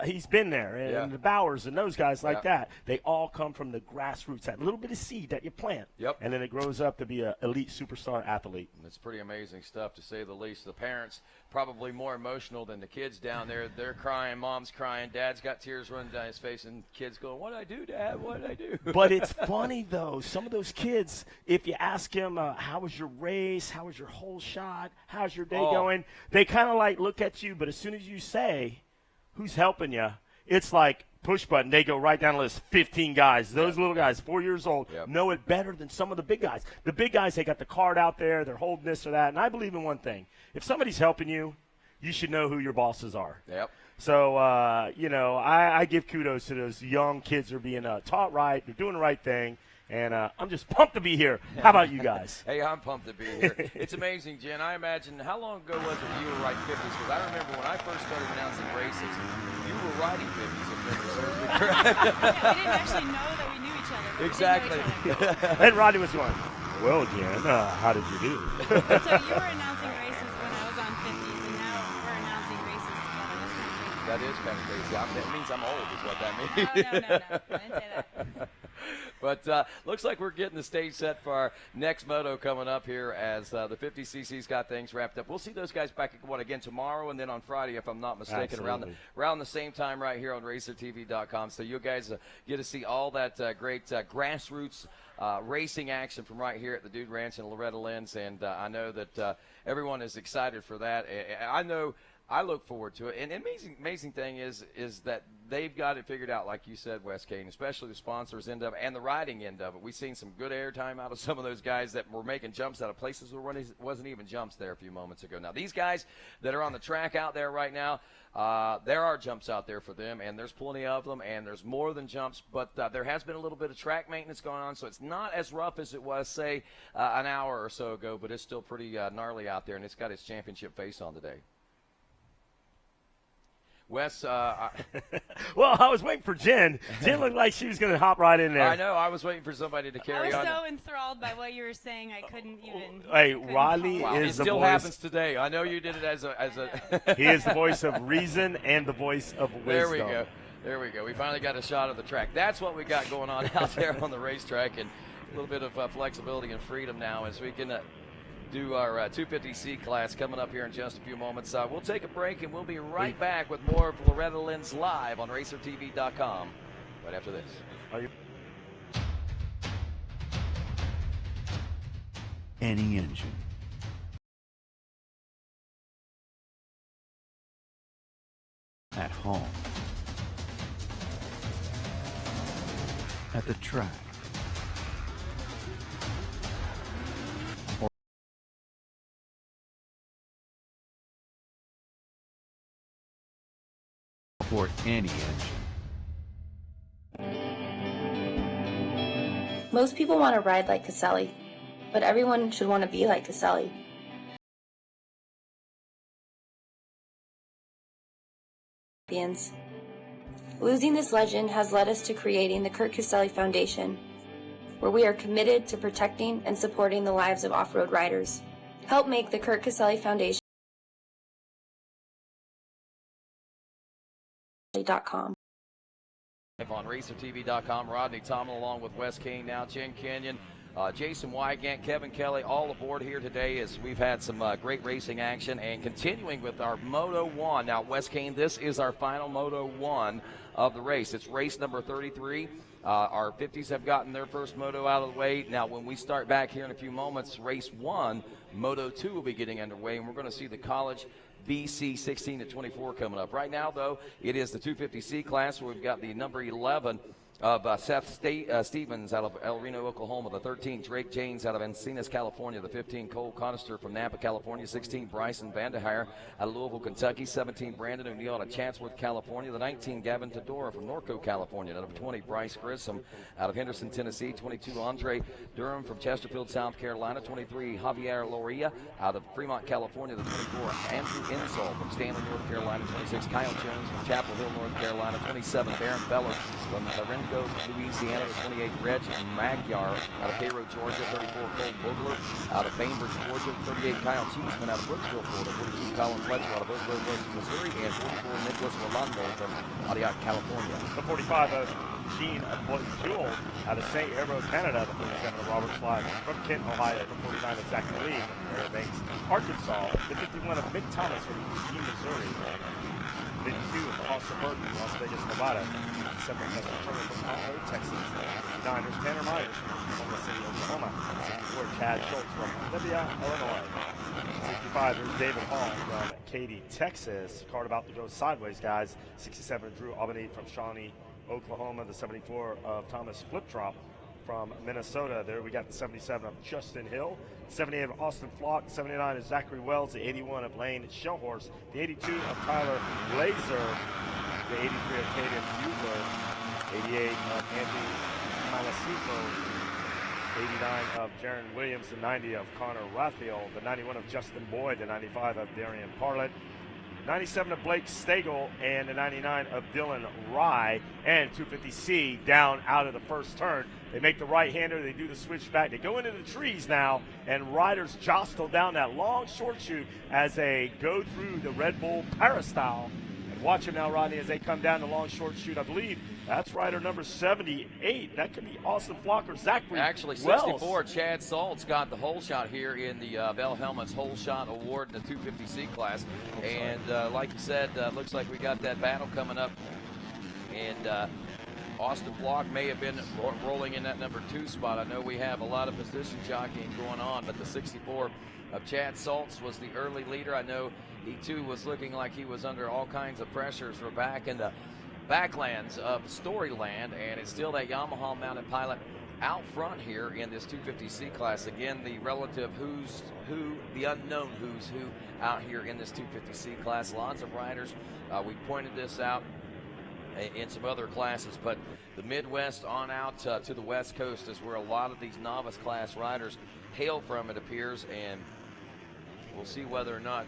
He's been there. And the Bowers and those guys like that. They all come from the grassroots, that little bit of seed that you plant. And then it grows up to be an elite superstar athlete. It's pretty amazing stuff, to say the least. The parents probably more emotional than the kids down there. They're crying. Mom's crying. Dad's got tears running down his face. And kids going, what did I do, Dad? What did I do? But it's funny, though. Some of those kids, if you ask them, how was your race? How was your whole shot? How's your day going? They kind of like look at you, but as soon as you say, who's helping you? it's like push button. They go right down the list, 15 guys. Those little guys, 4 years old, know it better than some of the big guys. The big guys, they got the card out there. They're holding this or that. And I believe in one thing. If somebody's helping you, you should know who your bosses are. Yep. So, I give kudos to those young kids who are being taught right. They're doing the right thing. And I'm just pumped to be here. How about you guys? Hey, I'm pumped to be here. It's amazing, Jen. I imagine, how long ago was it you were riding 50s? Because I remember when I first started announcing races, you were riding 50s and 50s. We didn't actually know that we knew each other. Exactly. And Rodney was going, well, Jen, how did you do? So you were announcing races when I was on 50s, and now we're announcing races together. That is kind of crazy. That means I'm old is what that means. No. I didn't say that. But looks like we're getting the stage set for our next moto coming up here as the 50cc's got things wrapped up. We'll see those guys back again tomorrow and then on Friday, if I'm not mistaken, around the same time right here on RacerTV.com. So you guys get to see all that great grassroots racing action from right here at the Dude Ranch and Loretta Lynn's, and I know that everyone is excited for that. I look forward to it. And amazing thing is that they've got it figured out, like you said, Wes Kane, especially the sponsors end of it and the riding end of it. We've seen some good airtime out of some of those guys that were making jumps out of places where wasn't even jumps there a few moments ago. Now, these guys that are on the track out there right now, there are jumps out there for them, and there's plenty of them, and there's more than jumps, but there has been a little bit of track maintenance going on, so it's not as rough as it was, say, an hour or so ago, but it's still pretty gnarly out there, and it's got its championship face on today. Wes, well, I was waiting for Jen. Jen looked like she was going to hop right in there. I know. I was waiting for somebody to carry on. I was so enthralled by what you were saying, I couldn't even. Hey, Rodney is the voice. It still happens today. I know you did it as a. He is the voice of reason and the voice of wisdom. There we go. We finally got a shot of the track. That's what we got going on out there on the racetrack, and a little bit of flexibility and freedom now as we can do our 250C class coming up here in just a few moments. We'll take a break, and we'll be right back with more of Loretta Lynn's Live on RacerTV.com right after this. Any engine. At home. At the track. For any engine. Most people want to ride like Caselli, but everyone should want to be like Caselli. Losing this legend has led us to creating the Kurt Caselli Foundation, where we are committed to protecting and supporting the lives of off-road riders. Help make the Kurt Caselli Foundation .com. On RacerTV.com, Rodney Tomlin along with Wes Kane, now Jen Kenyon, Jason Wygant, Kevin Kelly, all aboard here today as we've had some great racing action and continuing with our Moto 1. Now, Wes Kane, this is our final Moto 1 of the race. It's race number 33. Our 50s have gotten their first moto out of the way. Now, when we start back here in a few moments, race 1, Moto 2 will be getting underway, and we're going to see the college BC 16 to 24 coming up. Right now, though, it is the 250C class where we've got the number 11 of Seth Stevens out of El Reno, Oklahoma, the 13 Drake Janes out of Encinas, California, the 15 Cole Conister from Napa, California, 16 Bryson Vanderheyer out of Louisville, Kentucky, 17 Brandon O'Neill out of Chatsworth, California, the 19 Gavin Todora from Norco, California, out of 20 Bryce Grissom out of Henderson, Tennessee, 22 Andre Durham from Chesterfield, South Carolina, 23 Javier Loria out of Fremont, California, the 24 Andrew Insall from Stanley, North Carolina, 26 Kyle Jones from Chapel Hill, North Carolina, 27 Baron Bellows from Lorenzo, Louisiana, 28 Reg Magyar out of Cairo, Georgia, 34 Cole Vogler out of Bainbridge, Georgia, 38 Kyle Cheeseman out of Brooksville, Florida, 42 Colin Fletcher out of Oak Grove, Missouri, and 44 Nicholas Rolando from Adiac, California. The 45 of Gene Jewell out of St. Hebron, Canada, the 47 of Robert Flag from Kent, Ohio, the 49 of Zach Lee from Fairbanks, Arkansas, the 51 of Mick Thomas from Eugene, Missouri, 52 of Foster Burton, Las Vegas, Nevada, 7 of Turner from Conroe, Texas, 9 is Tanner Myers from Oklahoma City, Oklahoma, 64 Chad Schultz from Libya, Illinois, 55, there's David Hall from Katy, Texas. Card about to go sideways, guys. 67, Drew Albany from Shawnee, Oklahoma. The 74 of Thomas Fliptrop from Minnesota. There we got the 77 of Justin Hill. 78 of Austin Flock. 79 of Zachary Wells. The 81 of Lane Shellhorse. The 82 of Tyler Laser. The 83 of Caden Bugler. 88 of Andy Malasico. 89 of Jaron Williams, the 90 of Connor Raphael, the 91 of Justin Boyd, the 95 of Darian Parlett, 97 of Blake Stagel, and the 99 of Dylan Rye, and 250C down out of the first turn. They make the right-hander, they do the switchback, they go into the trees now, and riders jostle down that long short chute as they go through the Red Bull Peristyle. And watch them now, Rodney, as they come down the long short chute. I believe that's rider number 78. That could be Austin Flocker, Zachary Actually, 64, Wells. Chad Salt's got the hole shot here in the Bell Helmets Hole Shot Award in the 250C class. And like you said, looks like we got that battle coming up. And Austin Flock may have been rolling in that number 2 spot. I know we have a lot of position jockeying going on, but the 64 of Chad Salt's was the early leader. I know he too was looking like he was under all kinds of pressures. We're back in the backlands of Storyland, and it's still that Yamaha mounted pilot out front here in this 250C class. Again, the relative who's who, the unknown who's who out here in this 250C class. Lots of riders. We pointed this out in some other classes, but the Midwest on out to the West Coast is where a lot of these novice class riders hail from, it appears, and we'll see whether or not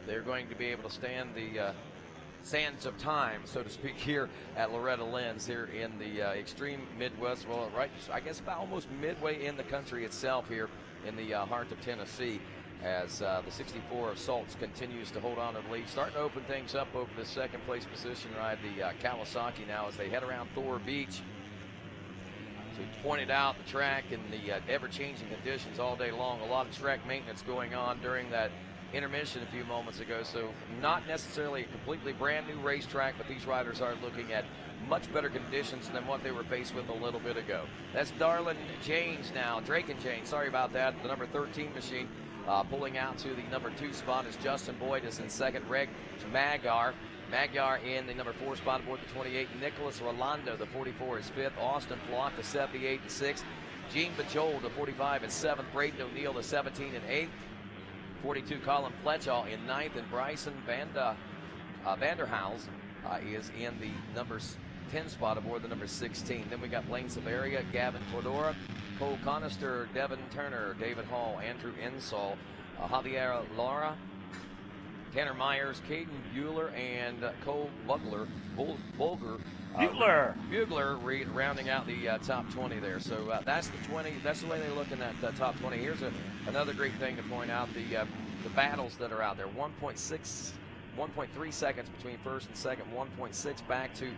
they're going to be able to stand the sands of time, so to speak, here at Loretta Lynn's here in the extreme Midwest. Well, right, I guess about almost midway in the country itself here in the heart of Tennessee, as the 64 of Salts continues to hold on to the lead. Starting to open things up over the second place position ride, the Kawasaki now, as they head around Thor Beach. So he pointed out the track and the ever-changing conditions all day long. A lot of track maintenance going on during that intermission a few moments ago, so not necessarily a completely brand new racetrack, but these riders are looking at much better conditions than what they were faced with a little bit ago. That's Darlin James now, Drake and James, sorry about that, the number 13 machine. Pulling out to the number 2 spot as Justin Boyd is in second. Reg Magyar in the number 4 spot aboard the 28. Nicholas Rolando, the 44, is 5th. Austin Flock, the 78, and 6th. Gene Bajol, the 45, and 7th. Braden O'Neill, the 17, and 8th. 42, Colin Fletchall in 9th, and Bryson Vanderhaals is in the number 10 spot aboard the number 16. Then we got Blaine Severia, Gavin Cordora, Cole Conister, Devin Turner, David Hall, Andrew Insall, Javier Lara, Tanner Myers, Caden Bueller, and Cole Bugler, Bulger. Bugler rounding out the top 20 there. So that's the 20. That's the way they look in that top 20. Here's another great thing to point out: the battles that are out there. 1.3 seconds between first and second. 1.6 back to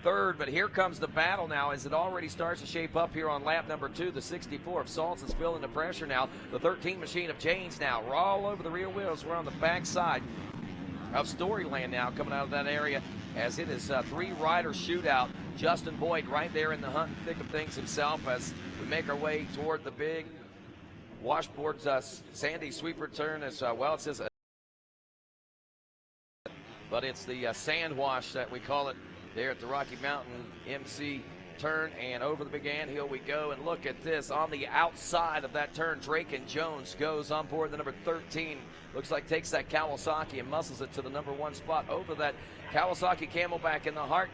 third. But here comes the battle now, as it already starts to shape up here on lap number 2. The 64 of Salts is feeling the pressure now. The 13 machine of Janes now. We're all over the rear wheels. We're on the backside of Storyland now, coming out of that area, as it is a 3-rider shootout. Justin Boyd right there in the hunt and thick of things himself, as we make our way toward the big washboard sandy sweeper turn. As well, it says, but it's the sand wash that we call it there at the Rocky Mountain MC turn, and over the big anthill we go. And look at this, on the outside of that turn, Drake and Jones goes on board the number 13. Looks like takes that Kawasaki and muscles it to the number 1 spot over that Kawasaki Camelback in the heart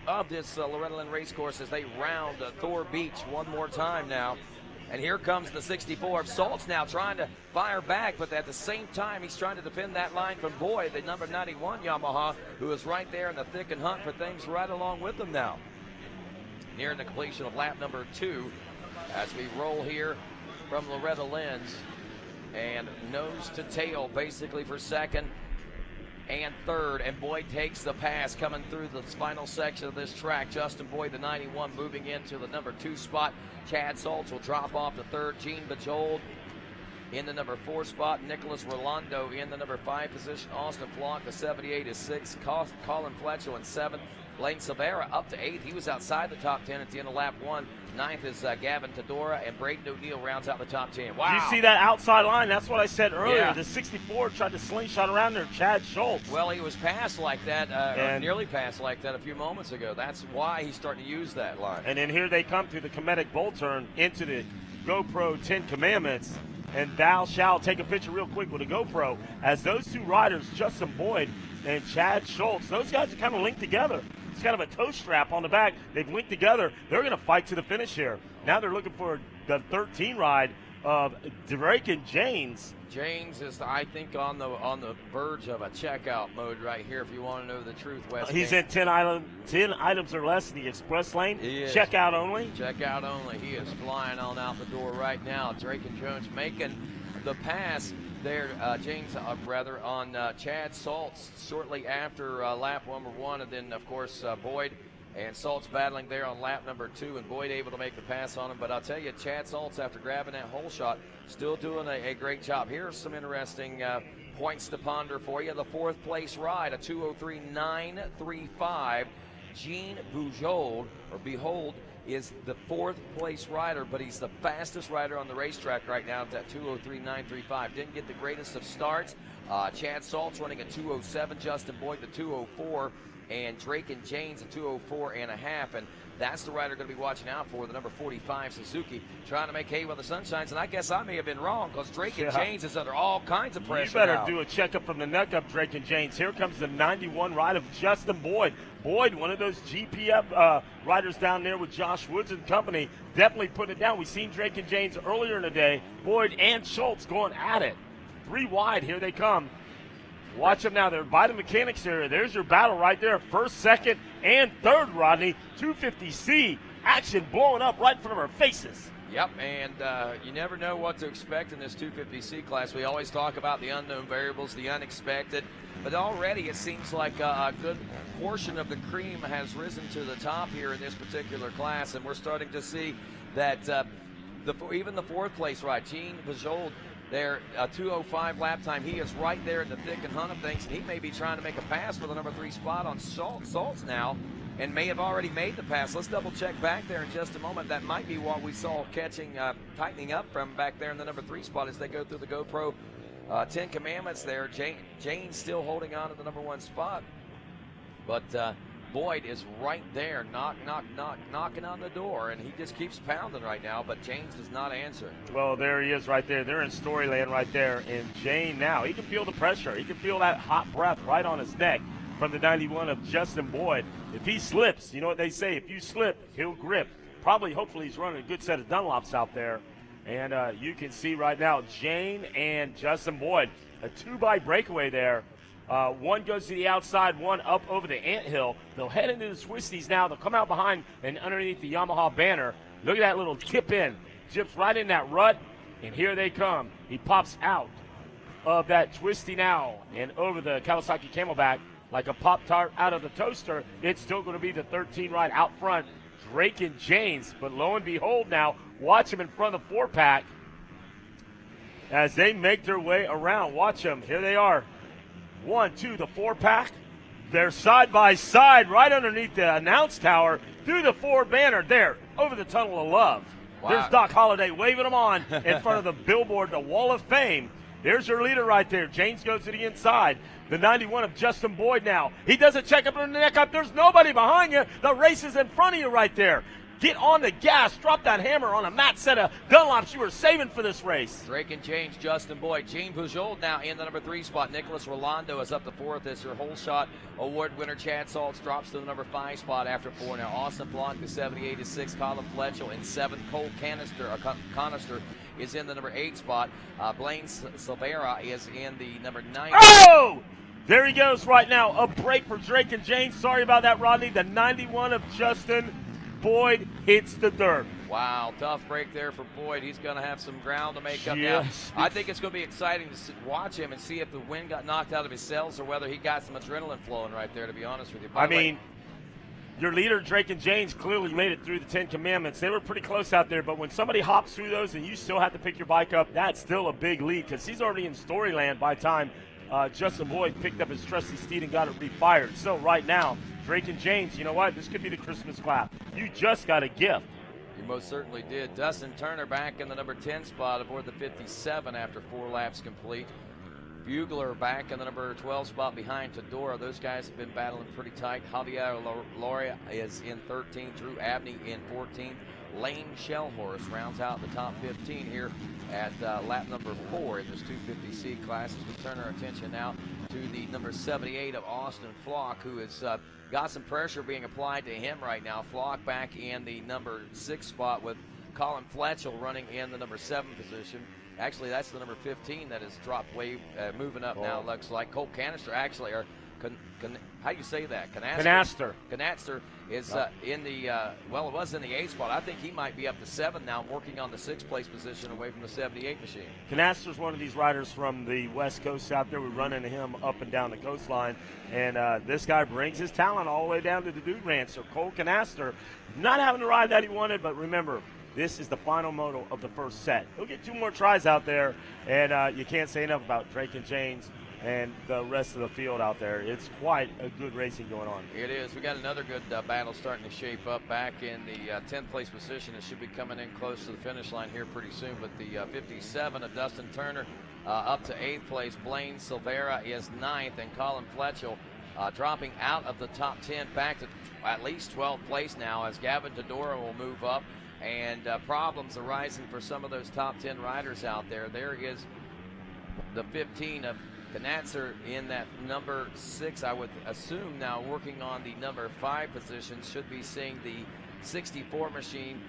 of this Loretta Lynn racecourse, as they round Thor Beach one more time now. And here comes the 64 of Salts now, trying to fire back, but at the same time he's trying to defend that line from Boyd, the number 91 Yamaha, who is right there in the thick and hunt for things right along with them now. Nearing the completion of lap number 2 as we roll here from Loretta Lynn's, and nose to tail basically for second and third, and Boyd takes the pass coming through the final section of this track. Justin Boyd, the 91, moving into the number 2 spot. Chad Salts will drop off the third. Gene Bajol in the number 4 spot. Nicholas Rolando in the number 5 position. Austin Flock, the 78, is 6th. Colin Fletchell in 7th. Blaine Silvera up to 8th. He was outside the top 10 at the end of lap 1. 9th is Gavin Todora, and Braden O'Neill rounds out the top 10. Wow. Did you see that outside line? That's what I said earlier. Yeah. The 64 tried to slingshot around there, Chad Schultz. Well, he was passed like that, or nearly passed like that a few moments ago. That's why he's starting to use that line. And then here they come through the Cometic Bull Turn into the GoPro 10 Commandments. And thou shalt take a picture real quick with a GoPro as those two riders, Justin Boyd and Chad Schultz, those guys are kind of linked together. It's kind of a toe strap on the back. They've linked together. They're going to fight to the finish here. Now they're looking for the 13 ride of Drake and Janes. James is, I think, on the verge of a checkout mode right here. If you want to know the truth, West. He's in 10 items or less in the express lane. He is. Checkout only. Checkout only. He is flying on out the door right now. Drake and Jones making the pass there, James, on Chad Saltz shortly after lap number 1, and then of course Boyd and Saltz battling there on lap number 2, and Boyd able to make the pass on him. But I'll tell you, Chad Saltz, after grabbing that hole shot, still doing a great job. Here's some interesting points to ponder for you. The 4th place ride, a 2:03.935. Gene Behold is the 4th place rider, but he's the fastest rider on the racetrack right now at that 2:03.935. Didn't get the greatest of starts. Chad Saltz running a 2:07, Justin Boyd the 2:04, and Drake and Janes a 2:04.5, and that's the rider going to be watching out for, the number 45 Suzuki, trying to make hay while the sun shines. And I guess I may have been wrong, because Drake and Janes is under all kinds of pressure. You better now do a checkup from the neck up, Drake and Janes. Here comes the 91 ride of Justin Boyd. Boyd, one of those GPF riders down there with Josh Woods and company, definitely putting it down. We've seen Drake and Janes earlier in the day. Boyd and Schultz going at it. 3 wide, here they come. Watch them now. They're by the mechanics area. There's your battle right there. 1st, 2nd, and 3rd, Rodney. 250C action blowing up right in front of our faces. Yep, and you never know what to expect in this 250C class. We always talk about the unknown variables, the unexpected, but already it seems like a good portion of the cream has risen to the top here in this particular class, and we're starting to see that even the 4th place ride, Gene Bejold, there, a 2:05 lap time. He is right there in the thick and hunt of things. He may be trying to make a pass for the number 3 spot on Saltz now, and may have already made the pass. Let's double check back there in just a moment. That might be what we saw tightening up from back there in the number 3 spot as they go through the GoPro 10 Commandments there. Jane's still holding on to the number 1 spot, but Boyd is right there, knocking on the door, and he just keeps pounding right now, but James does not answer. Well, there he is right there. They're in Storyland right there, and Jane now, he can feel the pressure. He can feel that hot breath right on his neck from the 91 of Justin Boyd. If he slips, you know what they say, if you slip, he'll grip. Hopefully he's running a good set of Dunlops out there, and you can see right now Jane and Justin Boyd, a 2-by breakaway there. One goes to the outside, one up over the anthill. They'll head into the Swisties now. They'll come out behind and underneath the Yamaha banner. Look at that little tip in. Zips right in that rut, and here they come. He pops out of that twisty now and over the Kawasaki Camelback like a Pop-Tart out of the toaster. It's still going to be the 13 ride out front, Drake and Janes. But lo and behold now, watch him in front of the 4-pack as they make their way around. Watch them. Here they are. 1, 2, the 4-pack. They're side by side right underneath the announce tower through the 4 banner there over the Tunnel of Love. Wow. There's Doc Holliday waving them on in front of the billboard, the Wall of Fame. There's your leader right there. James goes to the inside. The 91 of Justin Boyd now. He does a checkup and the neck up. There's nobody behind you. The race is in front of you right there. Get on the gas. Drop that hammer on a matte set of Dunlops you were saving for this race. Drake and James, Justin Boyd. Gene Pujol now in the number 3 spot. Nicholas Rolando is up to 4th as your whole shot award winner. Chad Saltz drops to the number 5 spot after 4. Now Austin Blanc, the 78 is 6. Colin Fletchell in 7th. Cole Conister is in the number 8 spot. Blaine Silvera is in the number 9. Oh! There he goes right now. A break for Drake and James. Sorry about that, Rodney. The 91 of Justin Boyd hits the dirt. Wow, tough break there for Boyd. He's going to have some ground to make up yes. now. I think it's going to be exciting to watch him and see if the wind got knocked out of his cells or whether he got some adrenaline flowing right there, to be honest with you. I mean, your leader, Drake and James, clearly made it through the 10 Commandments. They were pretty close out there, but when somebody hops through those and you still have to pick your bike up, that's still a big lead because he's already in Storyland by the time Justin Boyd picked up his trusty steed and got it refired. So right now, Drake and James, you know what? This could be the Christmas clap. You just got a gift. You most certainly did. Dustin Turner back in the number 10 spot aboard the 57 after 4 laps complete. Bugler back in the number 12 spot behind Tadora. Those guys have been battling pretty tight. Javier Loria is in 13th. Drew Abney in 14th. Lane Shellhorse rounds out the top 15 here at lap number 4 in this 250C class. As we turn our attention now to the number 78 of Austin Flock, who has got some pressure being applied to him right now. Flock back in the number 6 spot with Colin Fletchell running in the number 7 position. Actually, that's the number 15 that has dropped way, moving up now, it looks like. Colt Canister, actually, or how do you say that? Canaster is in the, well, it was in the 8th spot. I think he might be up to 7 now, working on the 6th place position away from the 78 machine. Canaster's one of these riders from the West Coast out there. We run into him up and down the coastline, and this guy brings his talent all the way down to the Dude Ranch. So Cole Canaster, not having the ride that he wanted, but remember, this is the final moto of the first set. He'll get 2 more tries out there, and you can't say enough about Drake and James and the rest of the field out there. It's quite a good racing going on. It is. We got another good battle starting to shape up back in the 10th place position. It should be coming in close to the finish line here pretty soon. But the 57 of Dustin Turner up to 8th place. Blaine Silvera is 9th, and Colin Fletchell dropping out of the top 10 back to at least 12th place now, as Gavin Todora will move up. And problems arising for some of those top 10 riders out there. There is the 15 of Knatzer in that number 6, I would assume now working on the number 5 position. Should be seeing the 64 machine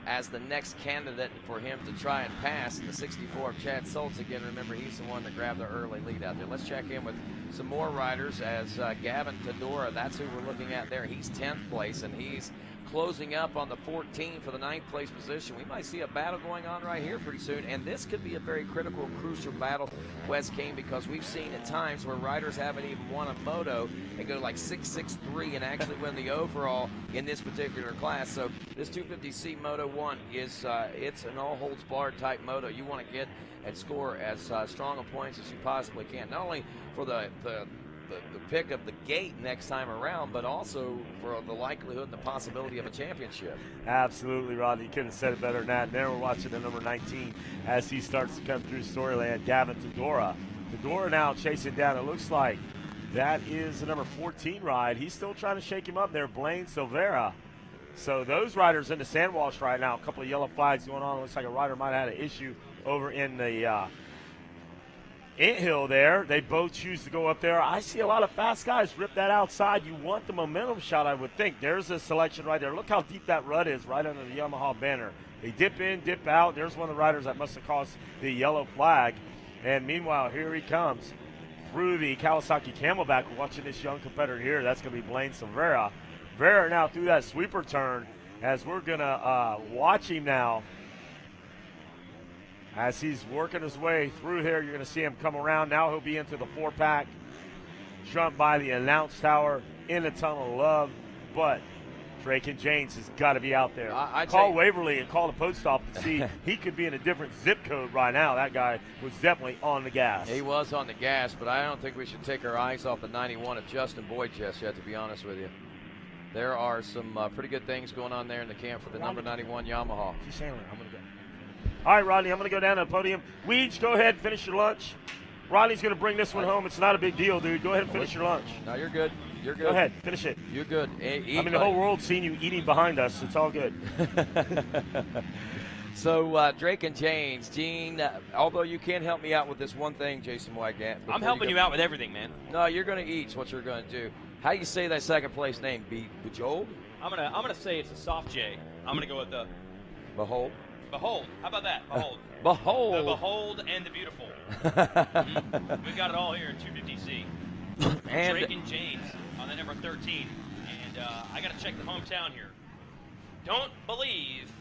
as the next candidate for him to try and pass. The 64 of Chad Schultz again. Remember, he's the one that grabbed the early lead out there. Let's check in with some more riders as Gavin Todora, that's who we're looking at there. He's 10th place, and he's closing up on the 14 for the 9th place position. We might see a battle going on right here pretty soon, and this could be a very critical, crucial battle, Wes Kane, because we've seen at times where riders haven't even won a moto and go like 6-6-3 and actually win the overall in this particular class. So this 250C Moto 1 is it's an all-holds-barred type moto. You want to get and score as strong a points as you possibly can, not only for the pick of the gate next time around, but also for the likelihood and the possibility of a championship. Absolutely, Rodney. You couldn't have said it better than that. And there we're watching the number 19 as he starts to come through Storyland, Gavin Todora. Todora now chasing down, it looks like that is the number 14 ride. He's still trying to shake him up there, Blaine Silvera. So those riders in the sandwash right now, a couple of yellow flags going on. It looks like a rider might have had an issue over in the Anthill there. They both choose to go up there. I see a lot of fast guys rip that outside. You want the momentum shot, I would think. There's a selection right there. Look how deep that rut is right under the Yamaha banner. They dip in, dip out. There's one of the riders that must have caused the yellow flag. And meanwhile, here he comes through the Kawasaki Camelback. We're watching this young competitor here. That's going to be Blaine Silvera. Vera now through that sweeper turn as we're going to watch him now. As he's working his way through here, you're going to see him come around. Now he'll be into the 4-pack, jump by the announce tower, in the tunnel of love. But Drake and James has got to be out there. Call Waverly and call the post office to see he could be in a different zip code right now. That guy was definitely on the gas. He was on the gas, but I don't think we should take our eyes off the 91 of Justin Boyd just yet, to be honest with you. There are some pretty good things going on there in the camp for the number 91 Yamaha. She's saying, I'm going to go. All right, Rodney, I'm going to go down to the podium. Weege, go ahead and finish your lunch. Rodney's going to bring this one home. It's not a big deal, dude. Go ahead and finish your lunch. No, you're good. You're good. Go ahead, finish it. You're good. I mean, the whole world's seen you eating behind us. It's all good. So, Drake and James, Gene, although you can't help me out with this one thing, Jason Wygant. I'm helping you out with everything, man. No, you're going to eat. Is what you're going to do. How do you say that second place name? Bejold? I'm gonna say it's a soft J. I'm gonna go with the Behold. Behold. How about that? Behold. Behold. The behold and the beautiful. We've got it all here in 250C. And Drake and James on the number 13. And I got to check the hometown here. Don't believe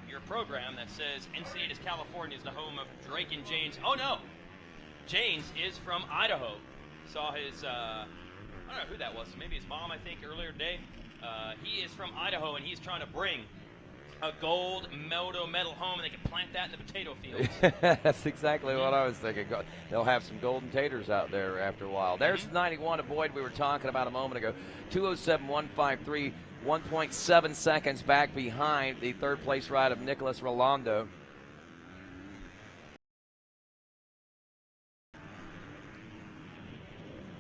your program that says Encinitas, California is the home of Drake and James. Oh, no. James is from Idaho. Saw his, I don't know who that was. Maybe his mom, I think, earlier today. He is from Idaho, and he's trying to bring a gold Moto medal home, and they can plant that in the potato fields. That's exactly what I was thinking. They'll have some golden taters out there after a while. There's the 91 of Boyd we were talking about a moment ago. 2:07.153, 1.7 seconds back behind the third place ride of Nicholas Rolando.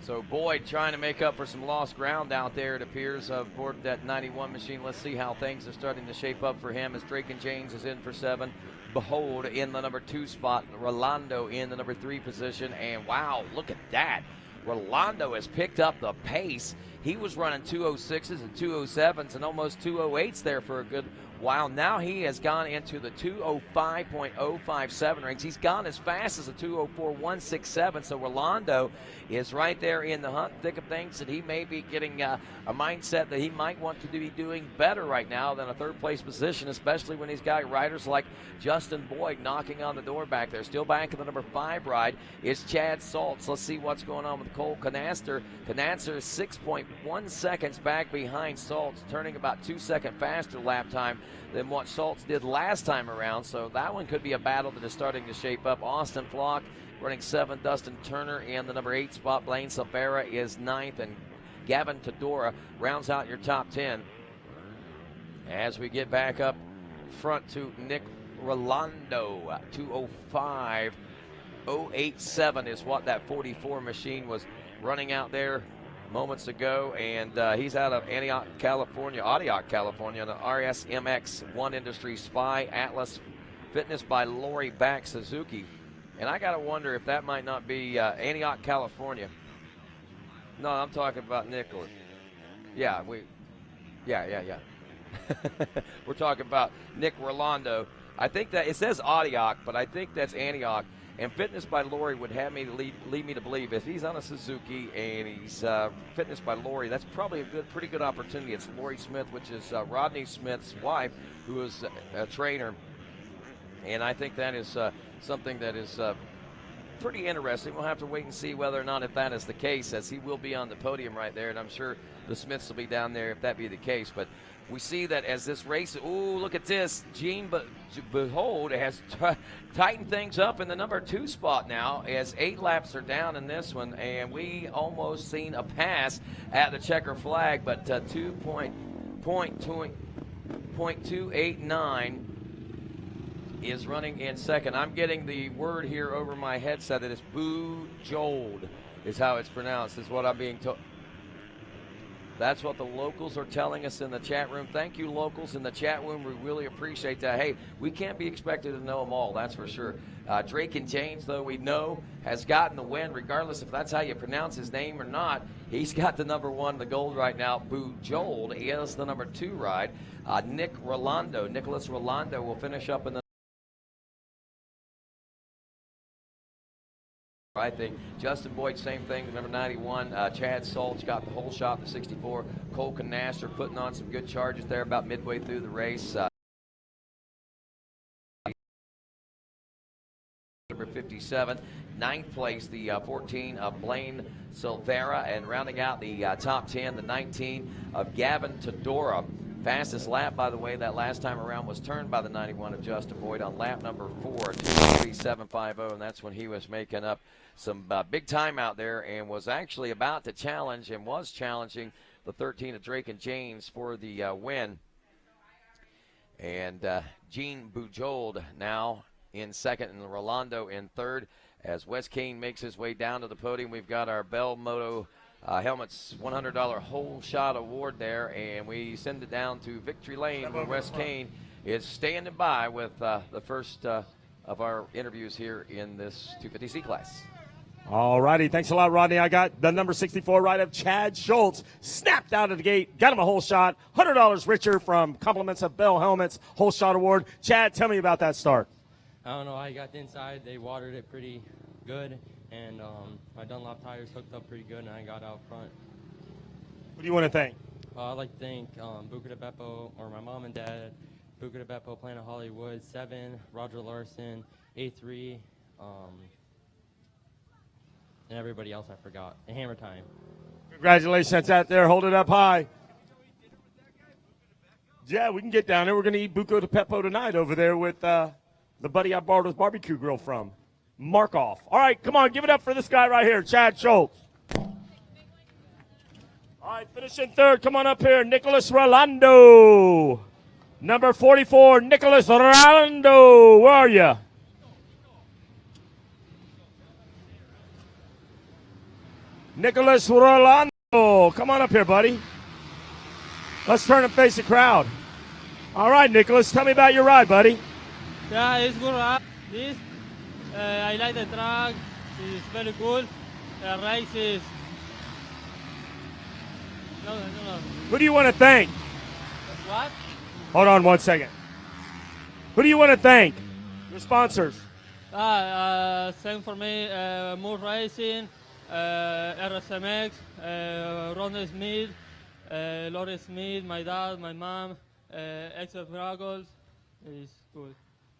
So Boyd trying to make up for some lost ground out there, it appears, aboard that 91 machine. Let's see how things are starting to shape up for him as Drake and James is in for 7. Behold in the number 2 spot. Rolando in the number 3 position. And wow, look at that. Rolando has picked up the pace. He was running 206s and 207s and almost 208s there for a good while. Now he has gone into the 205.057 range. He's gone as fast as a 204.167. So Rolando is right there in the hunt, thick of things, and he may be getting a mindset that he might want to be doing better right now than a third-place position, especially when he's got riders like Justin Boyd knocking on the door back there. Still back in the number 5 ride is Chad Saltz. Let's see what's going on with Cole Canaster. Canaster is 6.1 seconds back behind Saltz, turning about 2 second faster lap time than what Saltz did last time around. So that one could be a battle that is starting to shape up. Austin Flock running 7. Dustin Turner in the number 8 spot. Blaine Silvera is 9th, and Gavin Todora rounds out your top 10. As we get back up front to Nick Rolando, 205.087 is what that 44 machine was running out there moments ago, and he's out of Antioch, California, the RSMX 1 Industry Spy A-Class Fitness by Lori Back Suzuki. And I got to wonder if that might not be Antioch, California. No, I'm talking about Nicholas. Yeah. We're talking about Nick Rolando. I think that it says Antioch, but I think that's Antioch. And Fitness by Lori would have me lead me to believe if he's on a Suzuki and he's Fitness by Lori, that's probably a pretty good opportunity. It's Lori Smith, which is Rodney Smith's wife, who is a trainer. And I think that is something that is pretty interesting. We'll have to wait and see whether or not if that is the case, as he will be on the podium right there, and I'm sure the Smiths will be down there if that be the case. But we see that as this race, ooh, look at this. Gene Behold has tightened things up in the number 2 spot now, as 8 laps are down in this one, and we almost seen a pass at the checker flag, but 2.289 is running in second. I'm getting the word here over my headset that it's Bujold is how it's pronounced, is what I'm being told. That's what the locals are telling us in the chat room. Thank you, locals in the chat room. We really appreciate that. Hey, we can't be expected to know them all, that's for sure. Drake and James, though, we know, has gotten the win, regardless if that's how you pronounce his name or not. He's got the number 1, the gold right now. Bujold is the number 2 ride. Nicholas Rolando will finish up in the I think Justin Boyd, same thing, number 91. Chad Saltz got the whole shot, the 64. Cole Canaster putting on some good charges there about midway through the race. Number 57. 9th place, the 14 of Blaine Silvera. And rounding out the top 10, the 19 of Gavin Todora. Fastest lap, by the way, that last time around was turned by the 91 of Justin Boyd on lap number 4, 2:37.50, and that's when he was making up some big time out there and was actually about to challenge and was challenging the 13 of Drake and James for the win. And Gene Bujold now in second and Rolando in third. As Wes Kane makes his way down to the podium, we've got our Bell Moto Helmets $100 whole shot award there, and we send it down to Victory Lane where Wes Kane is standing by with the first of our interviews here in this 250C class. All righty. Thanks a lot, Rodney. I got the number 64 ride of Chad Schultz. Snapped out of the gate. Got him a whole shot. $100 richer from compliments of Bell Helmets whole shot award. Chad, tell me about that start. I don't know. I got inside. They watered it pretty good. And my Dunlop tires hooked up pretty good, and I got out front. Who do you want to thank? I'd like to thank Buca de Beppo, or my mom and dad, Buca de Beppo, Planet Hollywood, 7, Roger Larson, A3, and everybody else I forgot. And Hammer Time. Congratulations out there. Hold it up high. Yeah, we can get down there. We're going to eat buco de pepo tonight over there with the buddy I borrowed his barbecue grill from, Markoff. All right, come on, give it up for this guy right here, Chad Schultz. All right, finishing third. Come on up here, Nicholas Rolando. Number 44, Nicholas Rolando. Where are you? Nicholas Rolando. Come on up here, buddy. Let's turn and face the crowd. All right, Nicholas, tell me about your ride, buddy. Yeah, it's good ride. I like the track. It's very cool. The race is... No. Who do you want to thank? What? Hold on 1 second. Who do you want to thank? Your sponsors. Same for me, Moore Racing, RSMX, Ron Smith, Laurie Smith, my dad, my mom, Extra Miracles. It's good.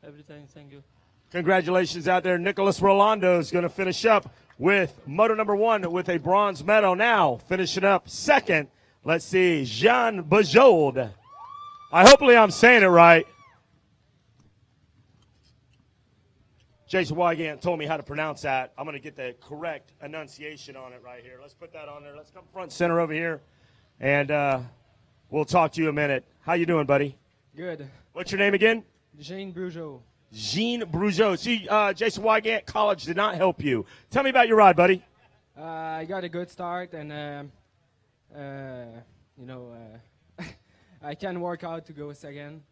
Everything, thank you. Congratulations out there. Nicholas Rolando is going to finish up with moto number 1 with a bronze medal. Now, finishing up second, let's see, Jean Bajold. Hopefully I'm saying it right. Jason Wygant told me how to pronounce that. I'm going to get the correct enunciation on it right here. Let's put that on there. Let's come front center over here, and we'll talk to you in a minute. How you doing, buddy? Good. What's your name again? Jean Brugeau. Jean Brugeau. See, Jason Wygant, college did not help you. Tell me about your ride, buddy. I got a good start, and I can work out to go second,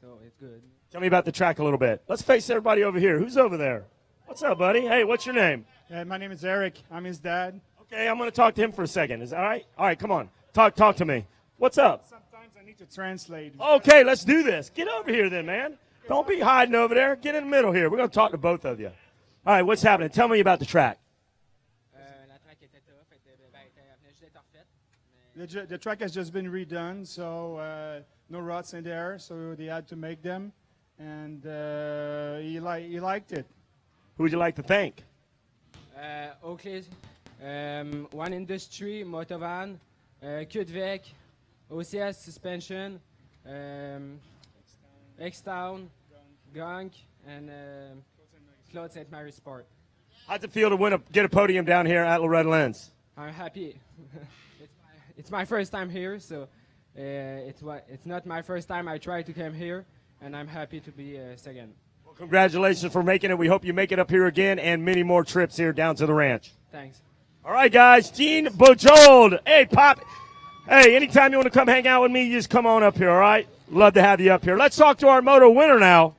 so it's good. Tell me about the track a little bit. Let's face everybody over here. Who's over there? What's up, buddy? Hey, what's your name? My name is Eric. I'm his dad. Okay, I'm going to talk to him for a second. Is that all right? All right, come on. Talk to me. What's up? Sometimes I need to translate. Okay, let's do this. Get over here then, man. Don't be hiding over there. Get in the middle here. We're going to talk to both of you. All right, what's happening? Tell me about the track. The track has just been redone, so no ruts in there, so they had to make them, and he liked it. Who would you like to thank? Okay, One Industry, Motovan, Kudvik, OCS Suspension, X-Town, Gunk, and Claude St. Mary Sport. How's it feel to get a podium down here at Loretta Lynn's? I'm happy. It's my first time here, so it's not my first time I tried to come here, and I'm happy to be second. Well, congratulations for making it. We hope you make it up here again and many more trips here down to the ranch. Thanks. All right, guys. Jean Bajold. Hey, Pop. Hey, anytime you want to come hang out with me, you just come on up here, all right? Love to have you up here. Let's talk to our moto winner now.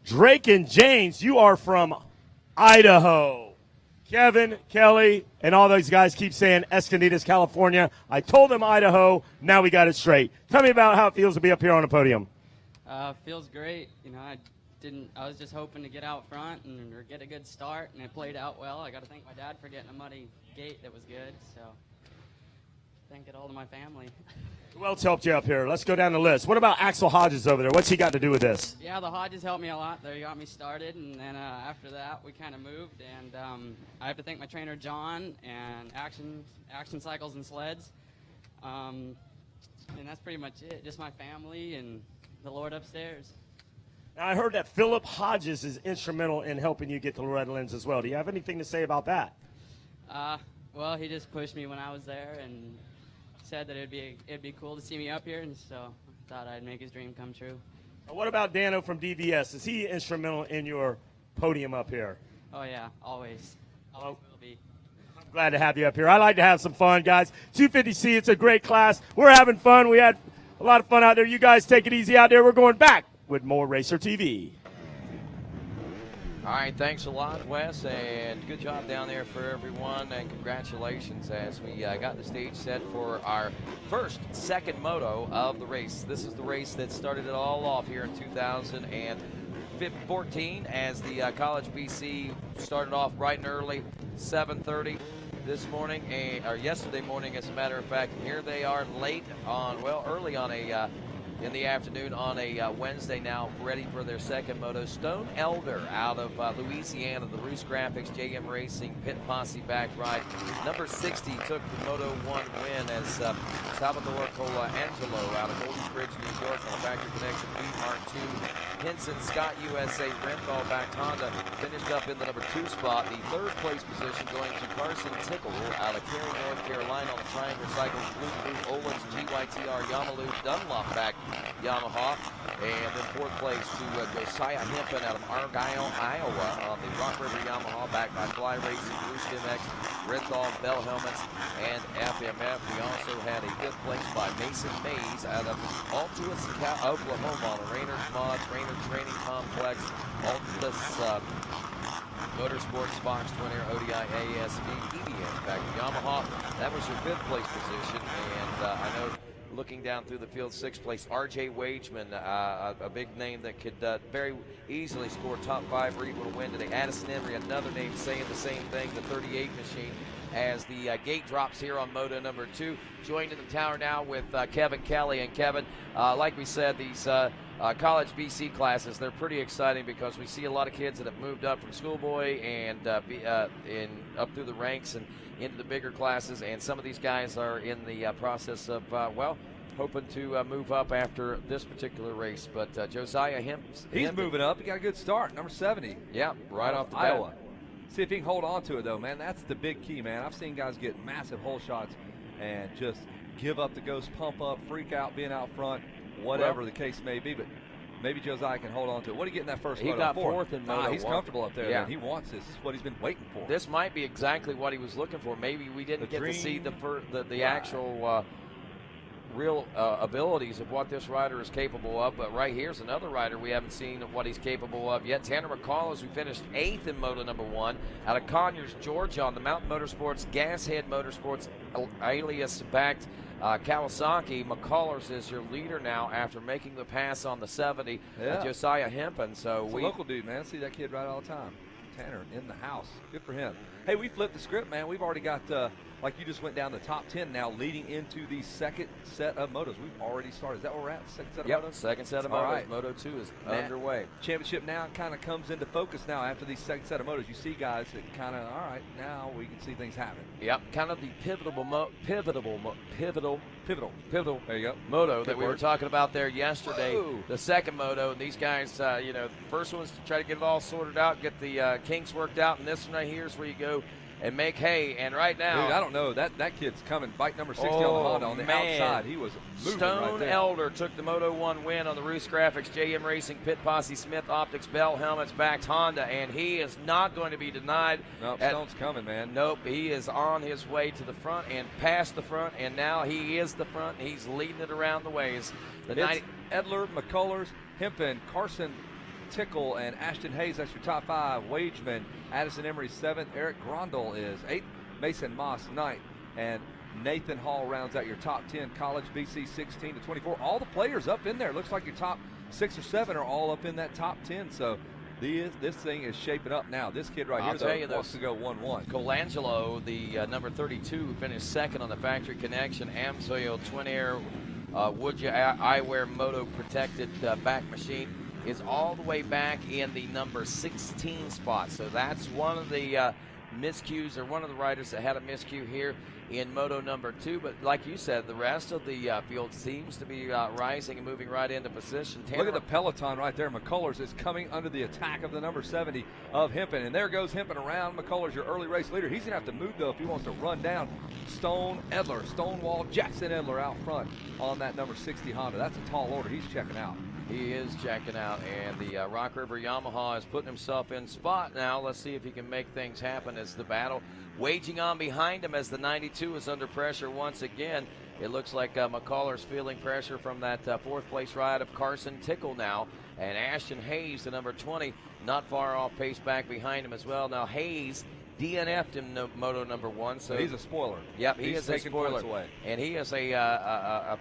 Drake and James, you are from Idaho. Kevin, Kelly, and all those guys keep saying Escondidas, California. I told them Idaho. Now we got it straight. Tell me about how it feels to be up here on the podium. Feels great. You know, I was just hoping to get out front or get a good start, and it played out well. I got to thank my dad for getting a muddy gate that was good. So thank it all to my family. Who else helped you up here? Let's go down the list. What about Axel Hodges over there? What's he got to do with this? Yeah, the Hodges helped me a lot. They got me started, and then after that, we kind of moved. And I have to thank my trainer, John, and Action Cycles and Sleds. And that's pretty much it. Just my family and the Lord upstairs. Now, I heard that Philip Hodges is instrumental in helping you get to Loretta Lynn's as well. Do you have anything to say about that? Well, he just pushed me when I was there and said that it'd be cool to see me up here, and so I thought I'd make his dream come true. What about Dano from DVS? Is he instrumental in your podium up here? Oh yeah, always will be. I'm glad to have you up here. I like to have some fun, guys. 250C, it's a great class. We're having fun. We had a lot of fun out there. You guys take it easy out there. We're going back with more Racer TV. All right, thanks a lot, Wes, and good job down there for everyone, and congratulations as we got the stage set for our second moto of the race. This is the race that started it all off here in 2014 as the College BC started off bright and early, 7:30 this morning, or yesterday morning, as a matter of fact. Here they are early on a in the afternoon on a Wednesday now, ready for their second moto. Stone Elder out of Louisiana, the Roost Graphics JM Racing Pit Posse back ride. Number 60 took the Moto 1 win as Salvador Colangelo out of Golden Bridge, New York on Factory Connection B-Mark 2. Henson Scott USA Renthal backed Honda finished up in the number 2 spot. The third place position going to Carson Tickle out of Cary, North Carolina on the Triangle Cycles Blue Blue Owens GYTR Yamalu Dunlop back Yamaha. And then fourth place to Josiah Hempen out of Argyle, Iowa on the Rock River Yamaha backed by Fly Racing, Blue Stim-X, Renthal, Bell Helmets, and FMF. We also had a fifth place by Mason Mays out of Altus, Oklahoma on the Raynard's Mod, Raynard Training Complex, Altus Motorsports Fox Twin Air ODI ASV EDM back to Yamaha. That was your fifth place position, and I know looking down through the field, sixth place RJ Wageman, a big name that could very easily score top 5 or even win today. Addison Emery, another name saying the same thing, the 38 machine, as the gate drops here on Moto number 2. Joined in the tower now with Kevin Kelly. And Kevin, like we said, these college BC classes, they're pretty exciting because we see a lot of kids that have moved up from Schoolboy and up through the ranks and into the bigger classes, and some of these guys are in the process of, hoping to move up after this particular race. But Josiah he's moving up. He got a good start, number 70. Yeah, right off the Iowa. bat. See if he can hold on to it, though, man. That's the big key, man. I've seen guys get massive hole shots and just give up the ghost, pump up, freak out, being out front, whatever the case may be. But maybe Josiah can hold on to it. What did he get in that first He moto? got fourth in Moto 1. He's comfortable up there, yeah. man. He wants this. This is what he's been waiting for. This might be exactly what he was looking for. Maybe we didn't get to see the actual real abilities of what this rider is capable of, but right here's another rider we haven't seen what he's capable of yet. Tanner McCullers, who finished 8th in Moto number 1 out of Conyers, Georgia on the Mountain Motorsports Gashead Motorsports alias backed Kawasaki. McCullers is your leader now after making the pass on the 70. Josiah Hempen. So He's a local dude, man. I see that kid right all the time. Tanner in the house. Good for him. Hey, we flipped the script, man. We've already got, like you just went down the top 10 now, leading into the second set of motos. We've already started. Is that where we're at? Second set of motos? Second set of motos. Right. Moto 2 is underway. Championship now kind of comes into focus now after these second set of motos. You see guys that kind of, all right, now we can see things happen. Yep, kind of the pivotal there you go. Moto that we were talking about there yesterday. Whoa. The second moto, and these guys, first one's to try to get it all sorted out, get the kinks worked out, and this one right here is where you go and make hay. And right now, dude, I don't know, that kid's coming. Bike number 60 on the Honda on the outside. He was moving Stone right there. Elder took the Moto 1 win on the Roost Graphics JM Racing Pit Posse Smith Optics Bell Helmets backed Honda, and he is not going to be denied. Nope, Stone's coming, man. Nope, he is on his way to the front and past the front, and now he is the front. He's leading it around the ways. Edler, McCullers, Hempen, Carson Tickle, and Ashton Hayes. That's your top 5. Wageman, Addison Emery 7th. Eric Grondel is 8th. Mason Moss 9th. And Nathan Hall rounds out your top 10. College BC 16 to 24. All the players up in there. Looks like your top 6 or 7 are all up in that top 10. So this thing is shaping up now. This kid right here wants to go 1-1. Colangelo, the number 32, finished 2nd on the Factory Connection AMSOIL Twin Air Woodja Eyewear Moto Protected back machine. Is all the way back in the number 16 spot. So that's one of the miscues, or one of the riders that had a miscue here in Moto number 2. But like you said, the rest of the field seems to be rising and moving right into position. Look at the peloton right there. McCullers is coming under the attack of the number 70 of Hempen. And there goes Hempen around. McCullers, your early race leader. He's going to have to move, though, if he wants to run down Stonewall Jackson Edler out front on that number 60 Honda. That's a tall order. He's checking out. He is checking out, and the Rock River Yamaha is putting himself in spot now. Let's see if he can make things happen as the battle waging on behind him as the 92 is under pressure once again. It looks like McCullers feeling pressure from that 4th place ride of Carson Tickle now. And Ashton Hayes, the number 20, not far off pace back behind him as well. Now Hayes DNF'd in Moto number 1. So he's a spoiler. Yep, he is a spoiler. Away. And he is a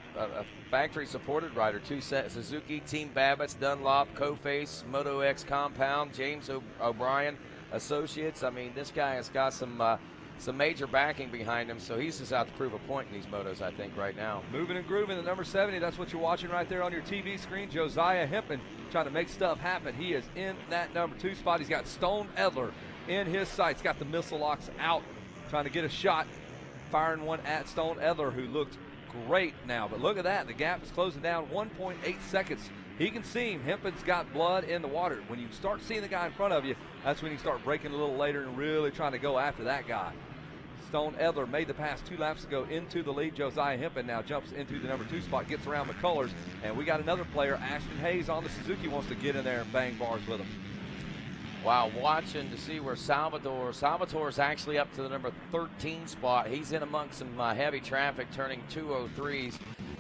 factory-supported rider, too. Suzuki, Team Babbitt's, Dunlop, Coface, Moto X Compound, James O'Brien Associates. I mean, this guy has got some some major backing behind him, so he's just out to prove a point in these motos, I think, right now. Moving and grooving, the number 70, that's what you're watching right there on your TV screen. Josiah Hempen trying to make stuff happen. He is in that number 2 spot. He's got Stone Edler in his sights. Got the missile locks out, trying to get a shot, firing one at Stone Edler, who looked great now. But look at that, the gap is closing down 1.8 seconds. He can see him. Hempen's got blood in the water. When you start seeing the guy in front of you, that's when you start breaking a little later and really trying to go after that guy. Stone Edler made the pass 2 laps ago into the lead. Josiah Hempen now jumps into the number 2 spot, gets around McCullers, and we got another player, Ashton Hayes, on the Suzuki, wants to get in there and bang bars with him. Wow, watching to see where Salvatore's actually up to the number 13 spot. He's in amongst some heavy traffic, turning 203s,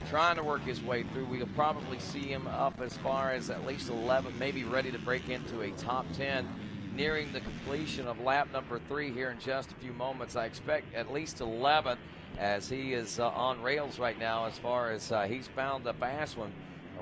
trying to work his way through. We'll probably see him up as far as at least 11, maybe ready to break into a top 10. Nearing the completion of lap number 3 here in just a few moments. I expect at least 11th, as he is on rails right now, as far as he's found the fast one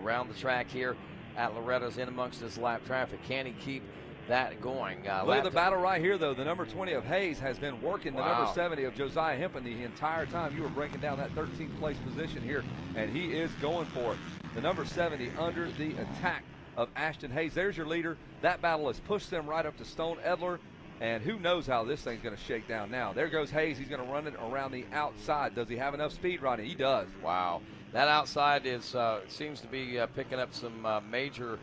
around the track here at Loretta's in amongst this lap traffic. Can he keep that going? Look at the battle right here, though. The number 20 of Hayes has been working the number 70 of Josiah Hempen the entire time. You were breaking down that 13th place position here, and he is going for it. The number 70 under the attack of Ashton Hayes. There's your leader. That battle has pushed them right up to Stone Edler, and who knows how this thing's going to shake down now. There goes Hayes. He's going to run it around the outside. Does he have enough speed, Ronnie? He does. Wow. That outside is seems to be picking up some major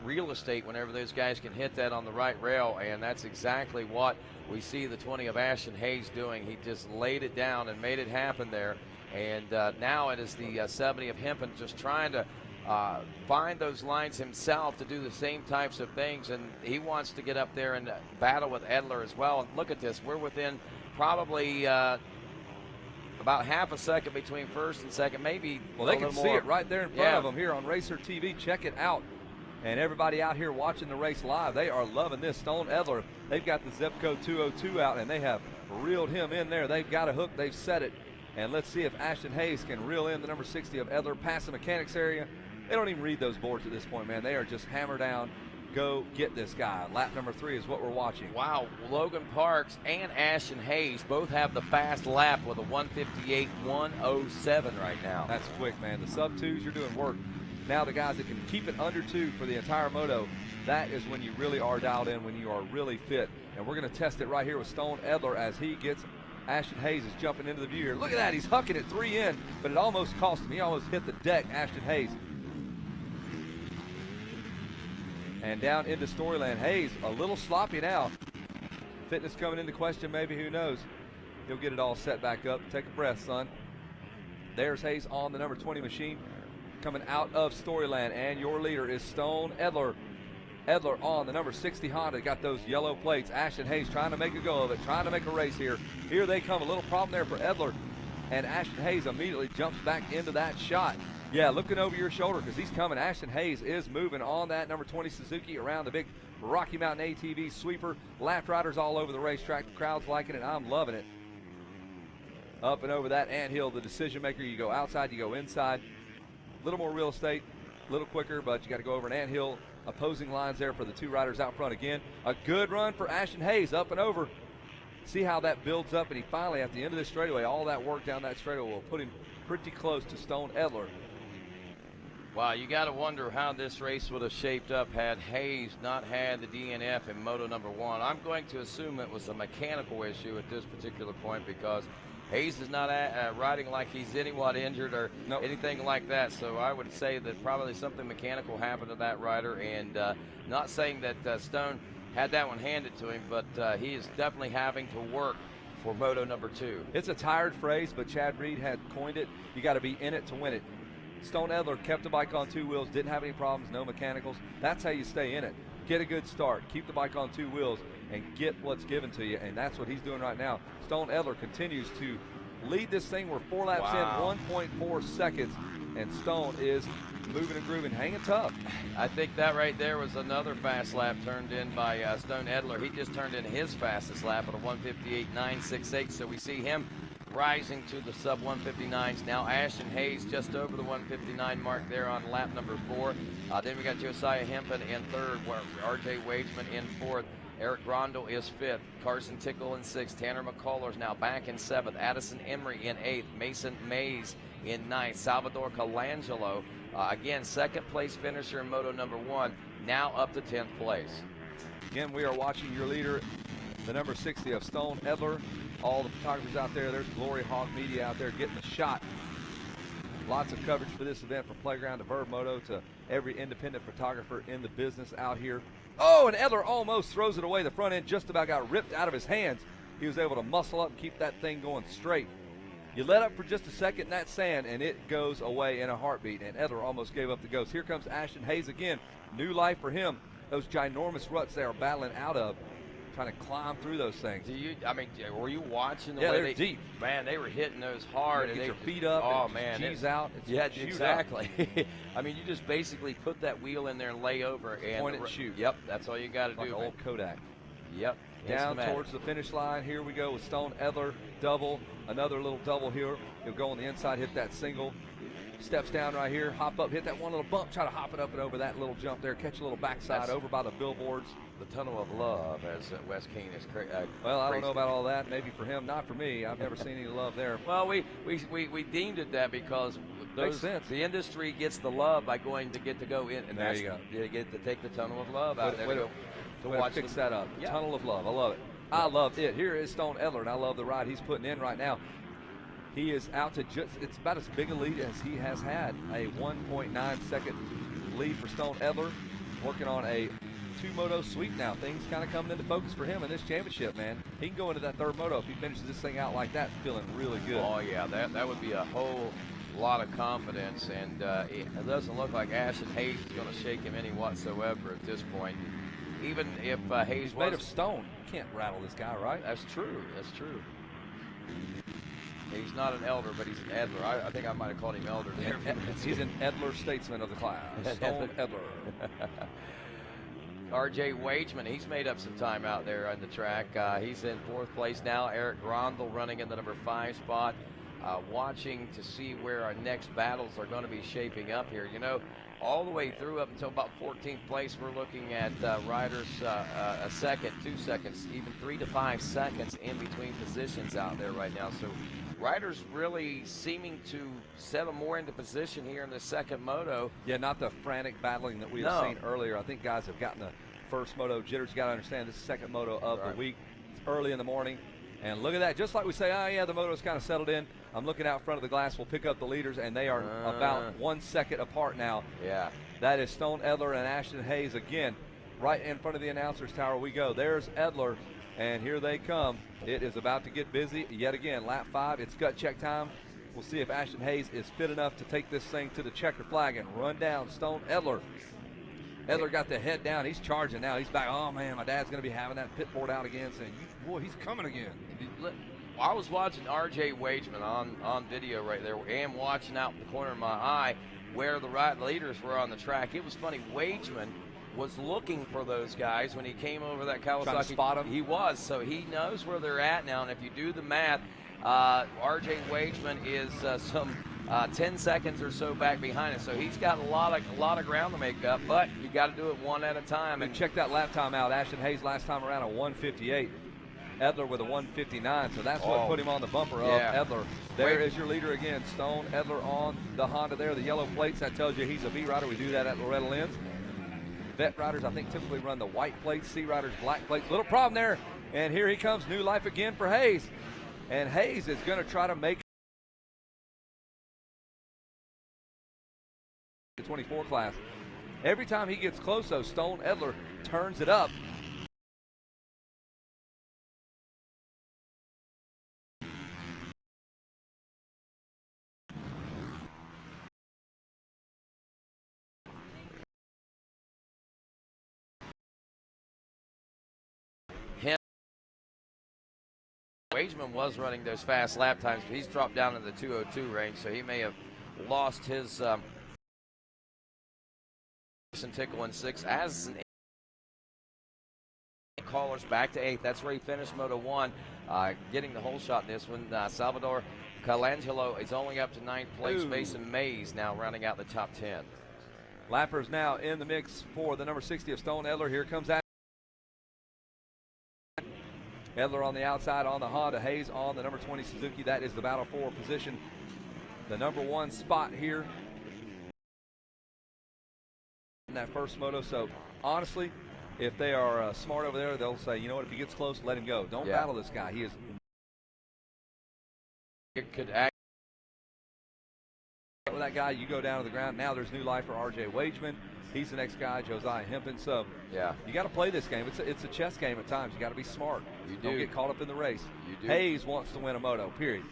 real estate whenever those guys can hit that on the right rail, and that's exactly what we see the 20 of Ashton Hayes doing. He just laid it down and made it happen there, and now it is the 70 of Hempen just trying to find those lines himself to do the same types of things, and he wants to get up there and battle with Edler as well. And look at this, we're within probably about half a second between first and second, maybe. Well, they can see more. it right there in front of them here on Racer TV. Check it out. And everybody out here watching the race live, they are loving this. Stone Edler, they've got the zip code 202 out, and they have reeled him in there. They've got a hook, they've set it. And let's see if Ashton Hayes can reel in the number 60 of Edler past the mechanics area. They don't even read those boards at this point, man. They are just hammer down, go get this guy. Lap number 3 is what we're watching. Wow, Logan Parks and Ashton Hayes both have the fast lap with a 158.107 right now. That's quick, man. The sub-2s, you're doing work. Now the guys that can keep it under 2 for the entire moto, that is when you really are dialed in, when you are really fit. And we're going to test it right here with Stone Edler as he gets Ashton Hayes is jumping into the view here. Look at that, he's hucking it 3 in, but it almost cost him. He almost hit the deck, Ashton Hayes. And down into Storyland. Hayes a little sloppy now. Fitness coming into question, maybe, who knows. He'll get it all set back up. Take a breath, son. There's Hayes on the number 20 machine coming out of Storyland, and your leader is Stone Edler. Edler on the number 60 Honda, got those yellow plates. Ashton Hayes trying to make a go of it, trying to make a race here. Here they come, a little problem there for Edler, and Ashton Hayes immediately jumps back into that shot. Yeah, looking over your shoulder because he's coming. Ashton Hayes is moving on that number 20 Suzuki around the big Rocky Mountain ATV sweeper. Lap riders all over the racetrack. The crowd's liking it. I'm loving it. Up and over that anthill, the decision maker. You go outside, you go inside. A little more real estate, a little quicker, but you got to go over an anthill. Opposing lines there for the 2 riders out front again. A good run for Ashton Hayes up and over. See how that builds up, and he finally, at the end of this straightaway, all that work down that straightaway will put him pretty close to Stone Edler. Wow, you got to wonder how this race would have shaped up had Hayes not had the DNF in Moto number 1. I'm going to assume it was a mechanical issue at this particular point because Hayes is not riding like he's anyone injured or anything like that. So I would say that probably something mechanical happened to that rider, and not saying that Stone had that one handed to him, but he is definitely having to work for Moto number 2. It's a tired phrase, but Chad Reed had coined it. You got to be in it to win it. Stone Edler kept the bike on 2 wheels, didn't have any problems, no mechanicals. That's how you stay in it. Get a good start, keep the bike on 2 wheels, and get what's given to you, and that's what he's doing right now. Stone Edler continues to lead this thing. We're 4 laps in, 1.4 seconds, and Stone is moving and grooving, hanging tough. I think that right there was another fast lap turned in by Stone Edler. He just turned in his fastest lap at a 158.968, so we see him rising to the sub 159s. Now Ashton Hayes just over the 159 mark there on lap number 4. Then we got Josiah Hempen in 3rd, RJ Wageman in 4th. Eric Grondel is 5th. Carson Tickle in 6th. Tanner McCullers now back in 7th. Addison Emery in 8th. Mason Mays in 9th. Salvador Colangelo, again, 2nd place finisher in Moto number 1, now up to 10th place. Again, we are watching your leader, the number 60 of Stone Edler. All the photographers out there, there's Glory Hawk Media out there getting the shot. Lots of coverage for this event, from Playground to Verb Moto to every independent photographer in the business out here. Oh, and Edler almost throws it away. The front end just about got ripped out of his hands. He was able to muscle up and keep that thing going straight. You let up for just a second in that sand, and it goes away in a heartbeat, and Edler almost gave up the ghost. Here comes Ashton Hayes again. New life for him. Those ginormous ruts they are battling out of, trying to climb through those things. Were you watching the way they're they're deep. Man, they were hitting those hard. Get and your feet up. Oh, man. G's out. Yeah, exactly. I mean, you just basically put that wheel in there and lay over. And point and shoot. Yep, that's all you got to do. Like an old Kodak. Yep. Down towards the finish line. Here we go with Stone Edler. Double. Another little double here. He'll go on the inside, hit that single. Steps down right here, hop up, hit that one little bump, try to hop it up and over that little jump there, catch a little backside over by the billboards. The tunnel of love, as Wes Kane is well, I don't know about all that. Maybe for him, not for me. I've never seen any love there. Well, we deemed it that because makes sense. The industry gets the love by going to get to go in, and there you go. You get to take the tunnel of love out there to watch fix that up. Yeah. Tunnel of love, I love it. I love it. Here is Stone Edler, and I love the ride he's putting in right now. He is out to it's about as big a lead as he has had. A 1.9 second lead for Stone Edler, working on a 2-moto sweep now. Things kind of coming into focus for him in this championship, man. He can go into that 3rd moto if he finishes this thing out like that, feeling really good. Oh, yeah, that would be a whole lot of confidence, and it doesn't look like Ashton Hayes is going to shake him any whatsoever at this point. Even if Hayes was made of stone, you can't rattle this guy, right? That's true. That's true. He's not an elder, but he's an Edler. I think I might have called him elder there. He's an Edler statesman of the class. Stone Edler. R.J. Wageman, he's made up some time out there on the track. He's in 4th place now. Eric Grondel running in the number 5 spot. Watching to see where our next battles are going to be shaping up here. You know, all the way through up until about 14th place, we're looking at riders a second, 2 seconds, even 3 to 5 seconds in between positions out there right now. So riders really seeming to settle more into position here in the 2nd moto. Yeah, not the frantic battling that we have seen earlier. I think guys have gotten the 1st moto jitters. You got to understand this is the 2nd moto of the week. It's early in the morning. And look at that. Just like we say, oh, yeah, the moto's kind of settled in. I'm looking out front of the glass. We'll pick up the leaders, and they are about 1 second apart now. Yeah. That is Stone Edler and Ashton Hayes again. Right in front of the announcer's tower we go. There's Edler, and here they come. It is about to get busy yet again. Lap 5, it's gut check time. We'll see if Ashton Hayes is fit enough to take this thing to the checker flag and run down Stone Edler. Edler got the head down. He's charging now. He's back. Oh, man, my dad's going to be having that pit board out again, saying, boy, he's coming again. I was watching R.J. Wageman on video right there and watching out the corner of my eye where the leaders were on the track. It was funny. Wageman was looking for those guys when he came over that Kawasaki. Trying to spot them. He was, so he knows where they're at now. And if you do the math, R.J. Wageman is some 10 seconds or so back behind us. So he's got a lot of ground to make up, but you got to do it one at a time. And check that lap time out. Ashton Hayes last time around a 1:58. Edler with a 1:59, so that's what put him on the bumper of Edler. There is your leader again, Stone Edler on the Honda there. The yellow plates, that tells you he's a B rider. We do that at Loretta Lynn's. Vet riders, I think, typically run the white plates. C riders, black plates. Little problem there, and here he comes. New life again for Hayes. And Hayes is going to try to make the 24 class. Every time he gets close, though, Stone Edler turns it up. Wageman was running those fast lap times, but he's dropped down in the 2:02 range, so he may have lost his Tickle in 6 as an callers back to 8th. That's where he finished Moto 1, getting the whole shot in this one. Salvador Colangelo is only up to 9th place. Mason Mays now rounding out the top 10. Lappers now in the mix for the number 60 of Stone Edler. Here comes Edler on the outside on the Honda, Hayes on the number 20 Suzuki. That is the battle for position. The number 1 spot here in that first moto. So honestly, if they are smart over there, they'll say, you know what, if he gets close, let him go. Don't battle this guy. He is. It could act with that guy, you go down to the ground. Now there's new life for R.J. Wageman. He's the next guy, Josiah Hempen. So you got to play this game. It's a chess game at times. You got to be smart. Don't get caught up in the race. Hayes wants to win a moto, period.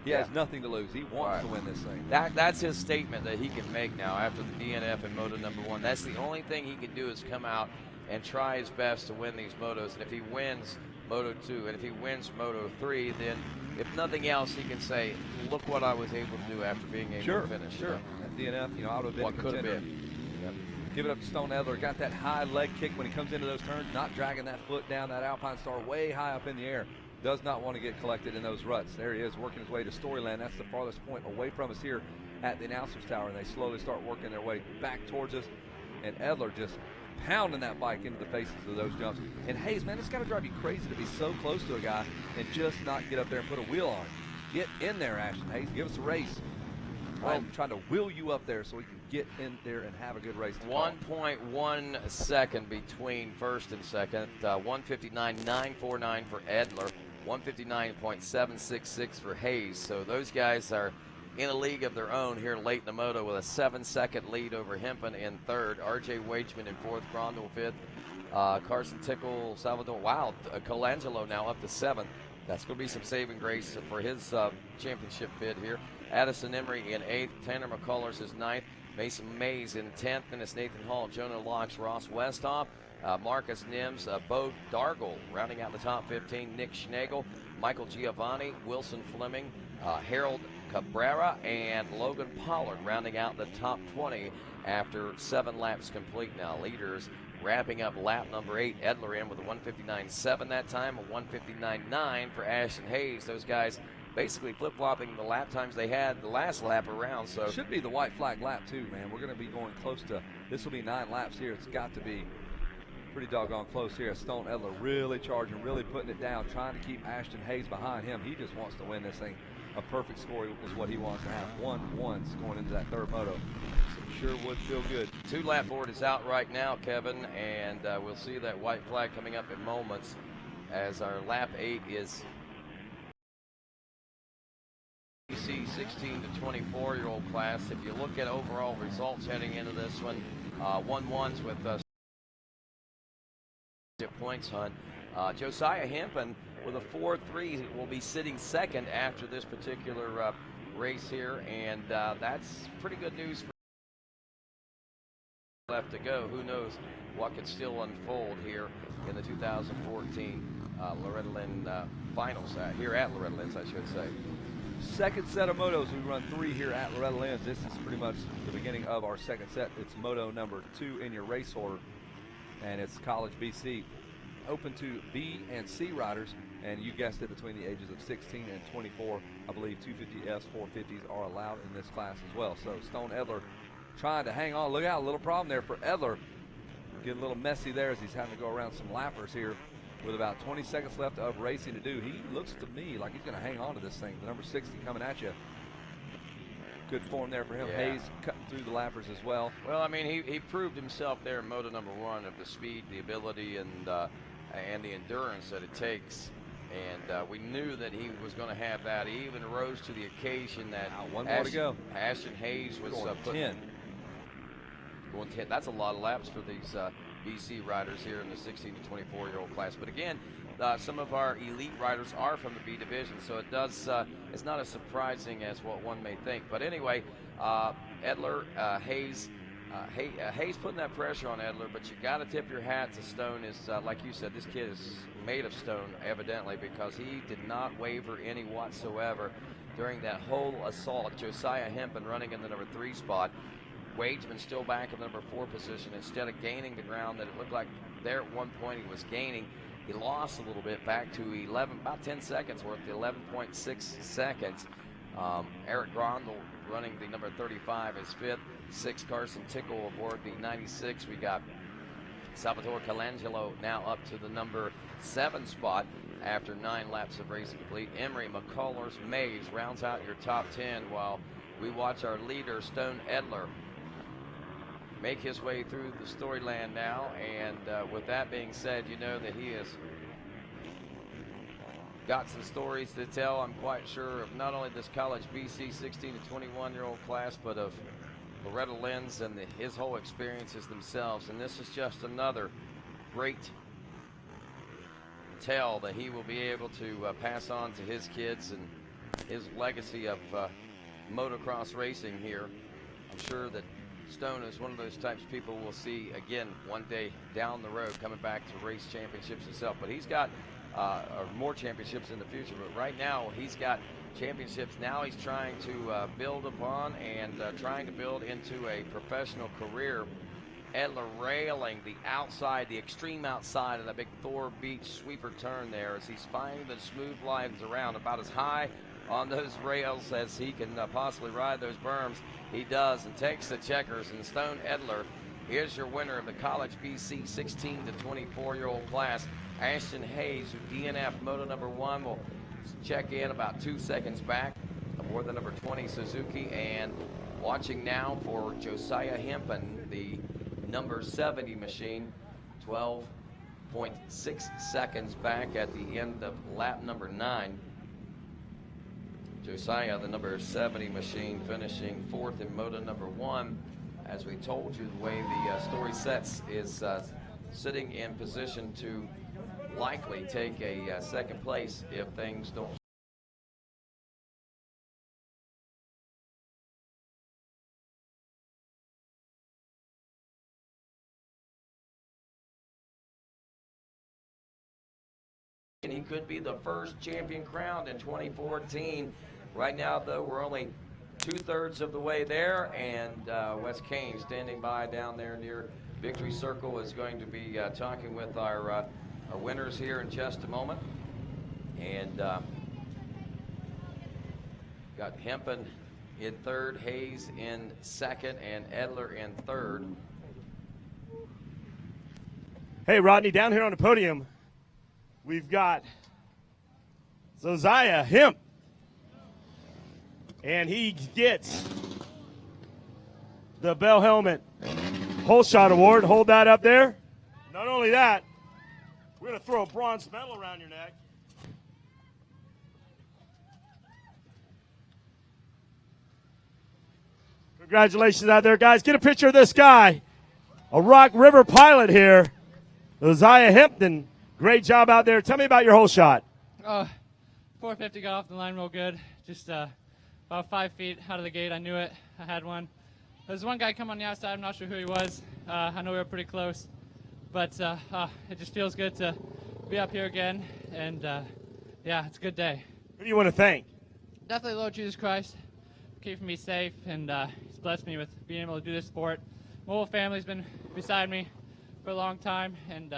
He has nothing to lose. He wants to win this thing. That's his statement that he can make now after the DNF and Moto number 1. That's the only thing he can do is come out and try his best to win these motos. And if he wins Moto 2 and if he wins Moto 3, then if nothing else, he can say, look what I was able to do after being able to finish. Sure. At DNF, I would have been what could have been. Give it up to Stone Edler. Got that high leg kick when he comes into those turns, not dragging that foot down. That Alpine Star way high up in the air. Does not want to get collected in those ruts. There he is working his way to Storyland. That's the farthest point away from us here at the announcer's tower, and they slowly start working their way back towards us. And Edler just pounding that bike into the faces of those jumps. And Hayes, man, it's got to drive you crazy to be so close to a guy and just not get up there and put a wheel on. Get in there, Ashton Hayes. Give us a race. I'm trying to wheel you up there so we can get in there and have a good race. 1.1 second between first and second. 1:59.949 for Edler. 1:59.766 for Hayes. So those guys are in a league of their own here late in the moto with a 7-second lead over Hempen in third. R.J. Wageman in fourth. Grondel fifth. Carson Tickle, Salvador. Wow, Colangelo now up to seventh. That's going to be some saving grace for his championship bid here. Addison Emery in 8th, Tanner McCullers is 9th, Mason Mays in 10th, and it's Nathan Hall, Jonah Locks, Ross Westhoff, Marcus Nims, Bo Dargle rounding out the top 15, Nick Schnagel, Michael Giovanni, Wilson Fleming, Harold Cabrera, and Logan Pollard rounding out the top 20 after 7 laps complete now. Leaders wrapping up lap number 8, Edler in with a 1:59.7 that time, a 1:59.9 for Ashton Hayes. Those guys basically flip-flopping the lap times they had the last lap around. So should be the white flag lap too, man. We're going to be going close to, this will be 9 laps here. It's got to be pretty doggone close here. Stone Edler really charging, really putting it down, trying to keep Ashton Hayes behind him. He just wants to win this thing. A perfect score is what he wants to have. 1-1s going into that third moto. So sure would feel good. 2-lap board is out right now, Kevin, and we'll see that white flag coming up in moments as our lap 8 is BC 16 to 24-year-old class. If you look at overall results heading into this one, 1-1s with points hunt. Josiah Hempen with a 4-3 will be sitting second after this particular race here, and that's pretty good news for left to go. Who knows what could still unfold here in the 2014 Loretta Lynn finals here at Loretta Lynn's, I should say. Second set of motos. We run 3 here at Loretta Lynn's. This is pretty much the beginning of our second set. It's moto number 2 in your race order, and it's College BC. Open to B and C riders, and you guessed it, between the ages of 16 and 24. I believe 250Fs, 450s are allowed in this class as well. So Stone Edler trying to hang on. Look out, a little problem there for Edler. Getting a little messy there as he's having to go around some lappers here with about 20 seconds left of racing to do. He looks to me like he's going to hang on to this thing. The number 60 coming at you. Good form there for him. Yeah. Hayes cutting through the lappers as well. Well, I mean, he proved himself there in moto number 1 of the speed, the ability, and the endurance that it takes. And we knew that he was going to have that. He even rose to the occasion that one more to go. Ashton Hayes was going 10. Going 10. That's a lot of laps for these BC riders here in the 16 to 24-year-old class. But again, some of our elite riders are from the B division, so it does. It's not as surprising as what one may think. But anyway, Edler, Hayes. Hayes putting that pressure on Edler, but you got to tip your hat to Stone. Is like you said, this kid is made of stone, evidently, because he did not waver any whatsoever during that whole assault. Josiah Hempen running in the number 3 spot. Wageman still back in the number 4 position. Instead of gaining the ground that it looked like there at one point he was gaining, he lost a little bit back to 11, about 10 seconds worth, 11.6 seconds. Eric Grondel running the number 35 is 5th. 6th, Carson Tickle aboard the 96. We got Salvatore Colangelo now up to the number 7 spot after 9 laps of racing complete. Emery, McCullers, Mays rounds out your top 10 while we watch our leader, Stone Edler, make his way through the storyland now. And with that being said, you know that he has got some stories to tell, I'm quite sure, of not only this college BC 16 to 21-year-old class, but of Loretta Lynn's and his whole experiences themselves. And this is just another great tale that he will be able to pass on to his kids and his legacy of motocross racing here. I'm sure that Stone is one of those types of people we'll see again one day down the road coming back to race championships himself. But he's got more championships in the future. But right now he's got championships now he's trying to build upon and trying to build into a professional career. Edler railing the outside, the extreme outside of that big Thor Beach sweeper turn there as he's finding the smooth lines around, about as high on those rails as he can possibly ride those berms. He does, and takes the checkers. And Stone Edler is your winner of the College BC 16 to 24-year-old class. Ashton Hayes, who DNF Moto number 1, will check in about 2 seconds back aboard the number 20 Suzuki. And watching now for Josiah Hempen, the number 70 machine, 12.6 seconds back at the end of lap number 9. Josiah, the number 70 machine, finishing 4th in Moto number 1. As we told you, the way the story sets is sitting in position to likely take a second place if things don't. And he could be the first champion crowned in 2014. Right now, though, we're only 2/3 of the way there, and Wes Kane, standing by down there near Victory Circle, is going to be talking with our winners here in just a moment. And got Hempen in 3rd, Hayes in 2nd, and Edler in 3rd. Hey, Rodney, down here on the podium, we've got Josiah Hemp. And he gets the Bell Helmet Whole Shot Award. Hold that up there. Not only that, we're going to throw a bronze medal around your neck. Congratulations out there, guys. Get a picture of this guy, a Rock River pilot here, Josiah Hempton. Great job out there. Tell me about your whole shot. 450 got off the line real good. Just about 5 feet out of the gate. I knew it. I had one. There's one guy come on the outside. I'm not sure who he was. I know we were pretty close. But it just feels good to be up here again. And, yeah, it's a good day. Who do you want to thank? Definitely Lord Jesus Christ for keeping me safe. And he's blessed me with being able to do this sport. My whole family's been beside me for a long time. And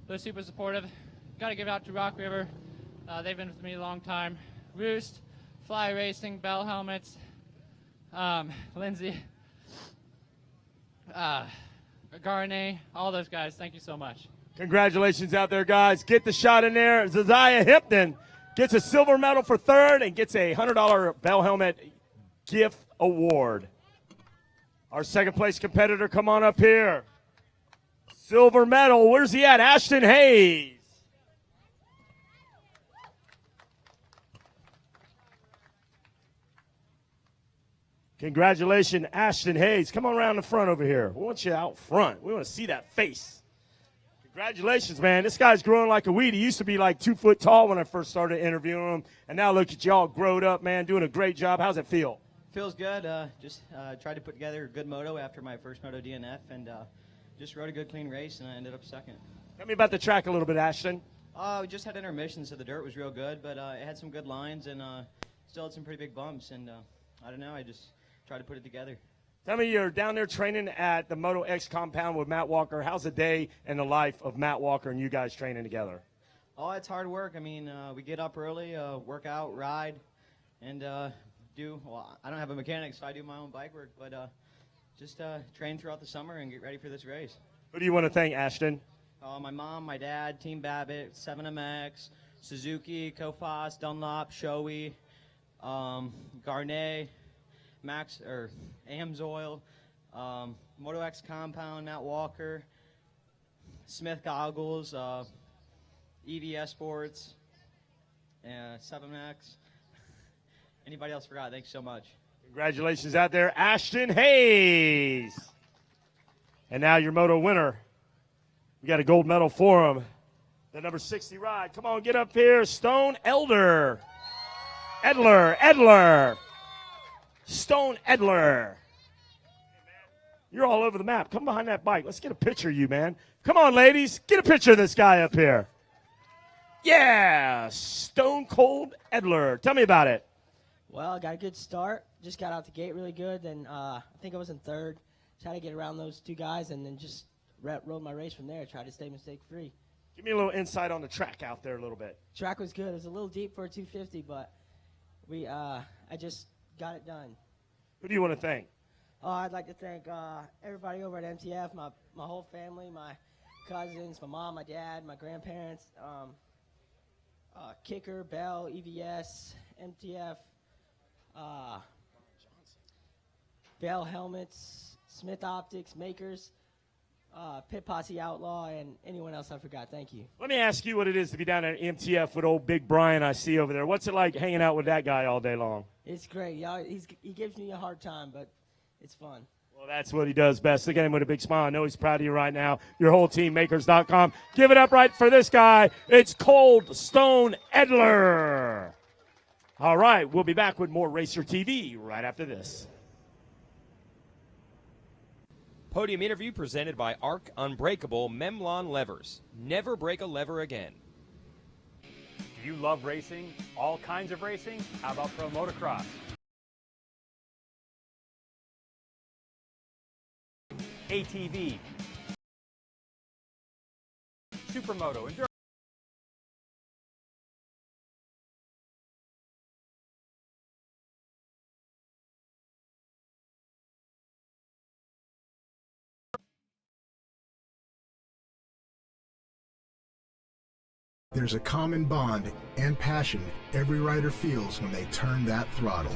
they're super supportive. Got to give out to Rock River. They've been with me a long time. Roost, Fly Racing, Bell Helmets, Lindsay, Garnet, all those guys. Thank you so much. Congratulations out there, guys. Get the shot in there. Josiah Hempton gets a silver medal for 3rd and gets a $100 Bell Helmet gift award. Our 2nd place competitor, come on up here. Silver medal. Where's he at? Ashton Hayes. Congratulations, Ashton Hayes. Come on around the front over here. We want you out front. We want to see that face. Congratulations, man. This guy's growing like a weed. He used to be like 2 foot tall when I first started interviewing him. And now look at you all growed up, man, doing a great job. How's it feel? Feels good. Just tried to put together a good moto after my first moto DNF, and just rode a good, clean race, and I ended up 2nd. Tell me about the track a little bit, Ashton. We just had intermission, so the dirt was real good, but it had some good lines and still had some pretty big bumps, and I don't know, I just tried to put it together. Tell me, you're down there training at the Moto X compound with Matt Walker. How's the day and the life of Matt Walker and you guys training together? Oh, it's hard work. I mean, we get up early, work out, ride, and well, I don't have a mechanic, so I do my own bike work, but just train throughout the summer and get ready for this race. Who do you want to thank, Ashton? My mom, my dad, Team Babbitt, 7MX, Suzuki, Kofas, Dunlop, Shoei, Garnet, Max or Amsoil, Moto X Compound, Matt Walker, Smith Goggles, EVS Sports, 7MX. Anybody else forgot? Thanks so much. Congratulations out there, Ashton Hayes. And now your moto winner. We got a gold medal for him. The number 60 ride. Come on, get up here. Stone Edler. Stone Edler. You're all over the map. Come behind that bike. Let's get a picture of you, man. Come on, ladies. Get a picture of this guy up here. Yeah, Stone Cold Edler. Tell me about it. Well, I got a good start. Just got out the gate really good. Then I think I was in third. Tried to get around those two guys and then just rode my race from there. Tried to stay mistake-free. Give me a little insight on the track out there a little bit. Track was good. It was a little deep for a 250, but I just got it done. Who do you want to thank? I'd like to thank everybody over at MTF, my whole family, my cousins, my mom, my dad, my grandparents, Kicker, Bell, EVS, MTF, Bell Helmets, Smith Optics, Makers, Pit Posse Outlaw, and anyone else I forgot. Thank you. Let me ask you what it is to be down at MTF with old Big Brian I see over there. What's it like hanging out with that guy all day long? It's great. He gives me a hard time, but it's fun. Well, that's what he does best. Look at him with a big smile. I know he's proud of you right now. Your whole team, makers.com. Give it up right for this guy. It's Cold Stone Edler. All right, we'll be back with more Racer TV right after this. Podium interview presented by Arc Unbreakable Memlon Levers. Never break a lever again. Do you love racing? All kinds of racing? How about pro motocross? ATV, Supermoto, Enduro. There's a common bond and passion every rider feels when they turn that throttle.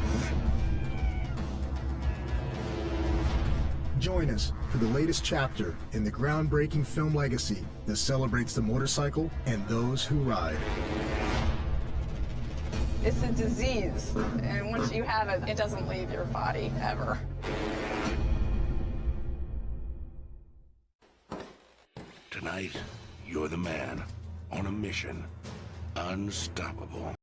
Join us for the latest chapter in the groundbreaking film legacy that celebrates the motorcycle and those who ride. It's a disease, and once you have it, it doesn't leave your body ever. Tonight, you're the man on a mission, unstoppable.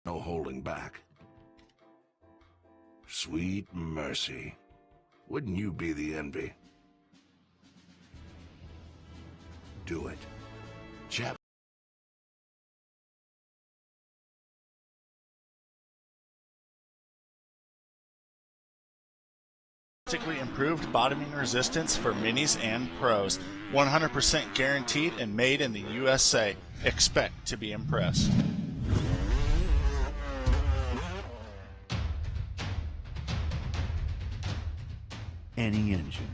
No holding back. Sweet mercy. Wouldn't you be the envy? Do it. Chap. Drastically improved bottoming resistance for minis and pros. 100% guaranteed and made in the USA. Expect to be impressed. Any engine.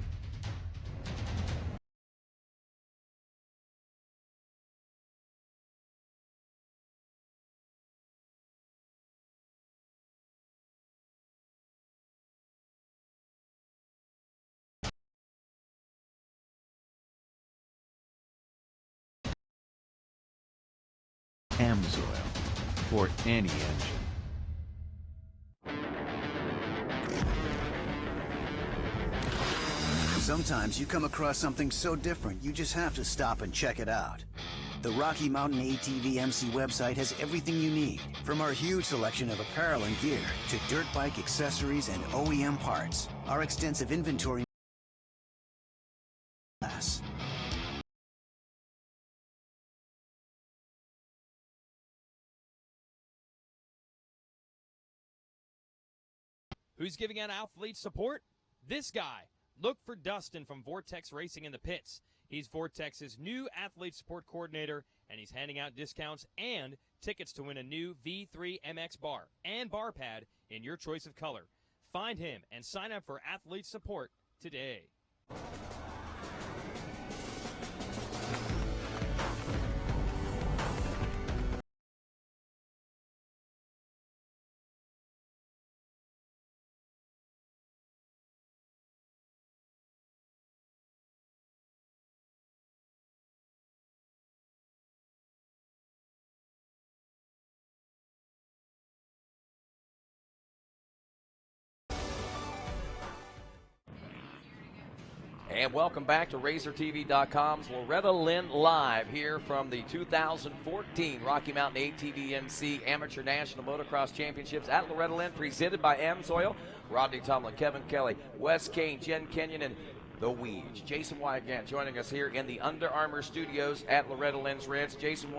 Amsoil for any engine. Sometimes you come across something so different, you just have to stop and check it out. The Rocky Mountain ATV MC website has everything you need, from our huge selection of apparel and gear to dirt bike accessories and OEM parts. Our extensive inventory. Who's giving out athlete support? This guy. Look for Dustin from Vortex Racing in the pits. He's Vortex's new athlete support coordinator, and he's handing out discounts and tickets to win a new V3 MX bar and bar pad in your choice of color. Find him and sign up for athlete support today. And welcome back to RacerTV.com's Loretta Lynn Live here from the 2014 Rocky Mountain ATV MC Amateur National Motocross Championships at Loretta Lynn, presented by AMSOIL. Rodney Tomlin, Kevin Kelly, Wes Kane, Jen Kenyon, and the Weege. Jason Wygant joining us here in the Under Armour studios at Loretta Lynn's Ranch. Kevin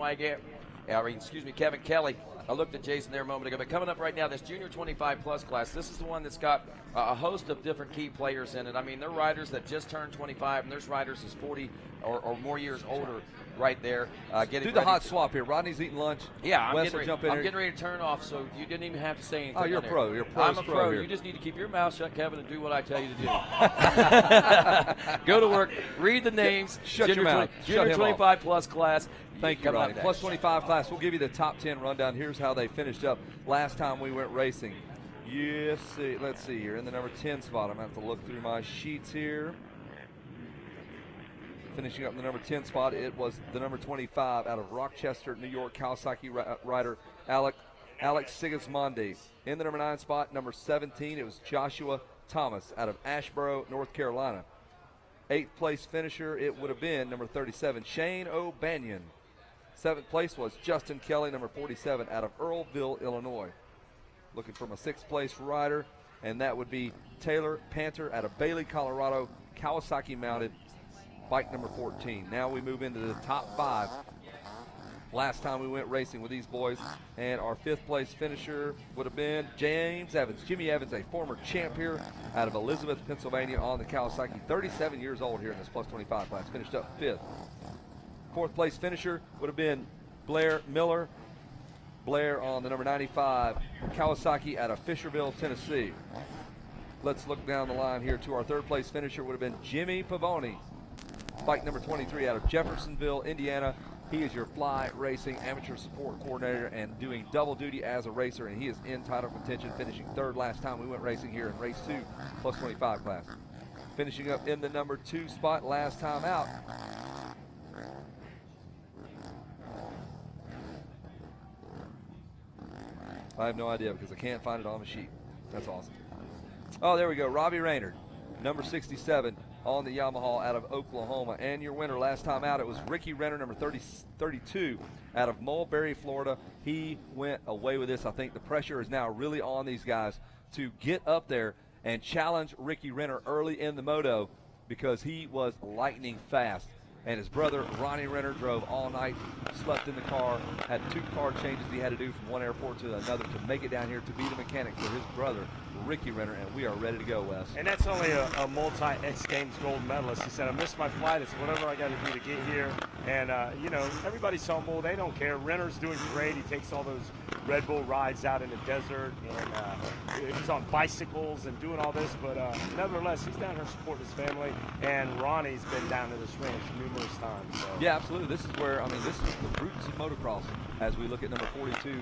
Kelly. I looked at Jason there a moment ago, but coming up right now, this Junior 25 Plus class, this is the one that's got a host of different key players in it. I mean, there are riders that just turned 25, and there's riders that's 40 or more years older right there. Do the hot swap here. Rodney's eating lunch. Yeah, I'm Wes will jump in here. getting ready to turn off, so you didn't even have to say anything. Oh, you're a pro. You're a pro. I'm a pro. Here. You just need to keep your mouth shut, Kevin, and do what I tell you to do. Go to work, read the names. Shut your mouth. Junior 25 Plus class. Thank you, Rodney. Plus 25 class. We'll give you the top 10 rundown. Here's how they finished up last time we went racing. Yes, let's see here. In the number 10 spot, I'm going to have to look through my sheets here. Finishing up in the number 10 spot, it was the number 25 out of Rochester, New York, Kawasaki rider Alex Sigismondi. In the number 9 spot, number 17, it was Joshua Thomas out of Asheboro, North Carolina. 8th place finisher, it would have been number 37, Shane O'Banion. 7th place was Justin Kelly, number 47, out of Earlville, Illinois. Looking for my 6th place rider, and that would be Taylor Panther out of Bailey, Colorado, Kawasaki mounted, bike number 14. Now we move into the top 5. Last time we went racing with these boys, and our 5th place finisher would have been James Evans. Jimmy Evans, a former champ here out of Elizabeth, Pennsylvania on the Kawasaki, 37 years old here in this plus 25 class, finished up 5th. 4th place finisher would have been Blair Miller. Blair on the number 95 Kawasaki out of Fisherville, Tennessee. Let's look down the line here to our 3rd place finisher would have been Jimmy Pavoni. Bike number 23 out of Jeffersonville, Indiana. He is your fly racing amateur support coordinator and doing double duty as a racer, and he is in title contention, finishing 3rd last time we went racing here in race 2 plus 25 class. Finishing up in the number 2 spot last time out, I have no idea because I can't find it on the sheet. That's awesome. Oh, there we go. Robbie Raynard, number 67 on the Yamaha out of Oklahoma. And your winner last time out, it was Ricky Renner, number 32 out of Mulberry, Florida. He went away with this. I think the pressure is now really on these guys to get up there and challenge Ricky Renner early in the moto because he was lightning fast. And his brother, Ronnie Renner, drove all night, slept in the car, had 2 car changes he had to do from one airport to another to make it down here to be the mechanic for his brother, Ricky Renner, and we are ready to go, Wes. And that's only a multi-X Games gold medalist. He said, I missed my flight. It's whatever I got to do to get here. And, everybody's humble. They don't care. Renner's doing great. He takes all those Red Bull rides out in the desert, and he's on bicycles and doing all this. But nevertheless, he's down here supporting his family. And Ronnie's been down to this ranch numerous times. So. Yeah, absolutely. This is where, this is the roots of motocross as we look at number 42.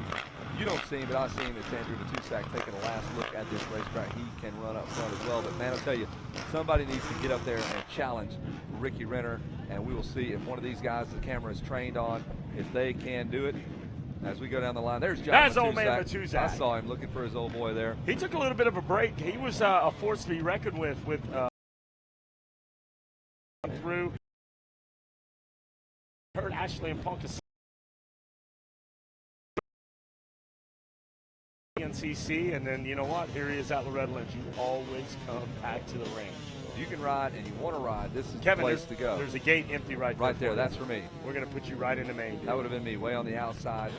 You don't see him, but I see him as Andrew Matusak taking a last look at this racetrack. He can run up front as well. But, man, I'll tell you, somebody needs to get up there and challenge Ricky Renner, and we will see if one of these guys the camera is trained on, if they can do it. As we go down the line, there's John That's Matusak. old man Matusak. I saw him looking for his old boy there. He took a little bit of a break. He was a force to be reckoned with through. heard Ashley and Ponca CC, and then you know what? Here he is at Loretta Lynch. You always come back to the range. If you can ride and you want to ride, this is Kevin, the place to go. There's a gate empty right there. Right there, that's for me. We're going to put you right in the main. Dude. That would have been me, way on the outside.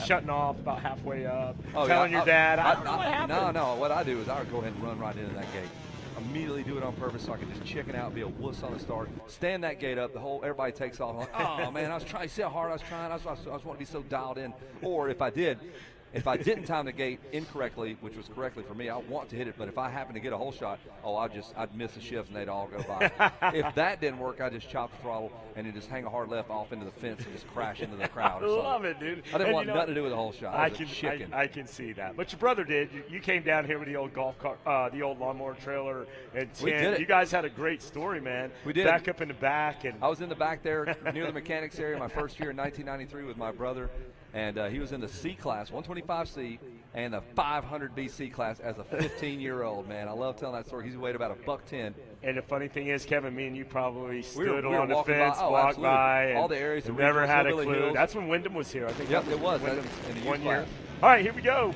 Shutting off about halfway up, oh, telling yeah, your dad, I don't know what happened. No, what I do is I would go ahead and run right into that gate. Immediately do it on purpose so I can just chicken out, be a wuss on the start, stand that gate up, everybody takes off. Like, oh man, I was trying to see how hard I was trying. I just want to be so dialed in. Or if I didn't time the gate incorrectly, which was correctly for me, I want to hit it, but if I happen to get a hole shot, I'd miss the shifts and they'd all go by. If that didn't work, I'd just chop the throttle and then just hang a hard left off into the fence and just crash into the crowd. I love it, dude. I didn't want nothing to do with the whole shot. I can see that. But your brother did. You came down here with the old golf cart, the old lawnmower trailer, and we did it. You guys had a great story, man. We did. Back up in the back, and I was in the back there near the mechanics area my first year in 1993 with my brother. And he was in the C class, 125C, and the 500B C class as a 15-year-old, man. I love telling that story. He weighed about $110. And the funny thing is, Kevin, me and you probably stood we were along the fence, walked by, and all the areas, never had a clue. Hills. That's when Wyndham was here, I think. Yep, it was. Wyndham, in the one year. Class. All right, here we go.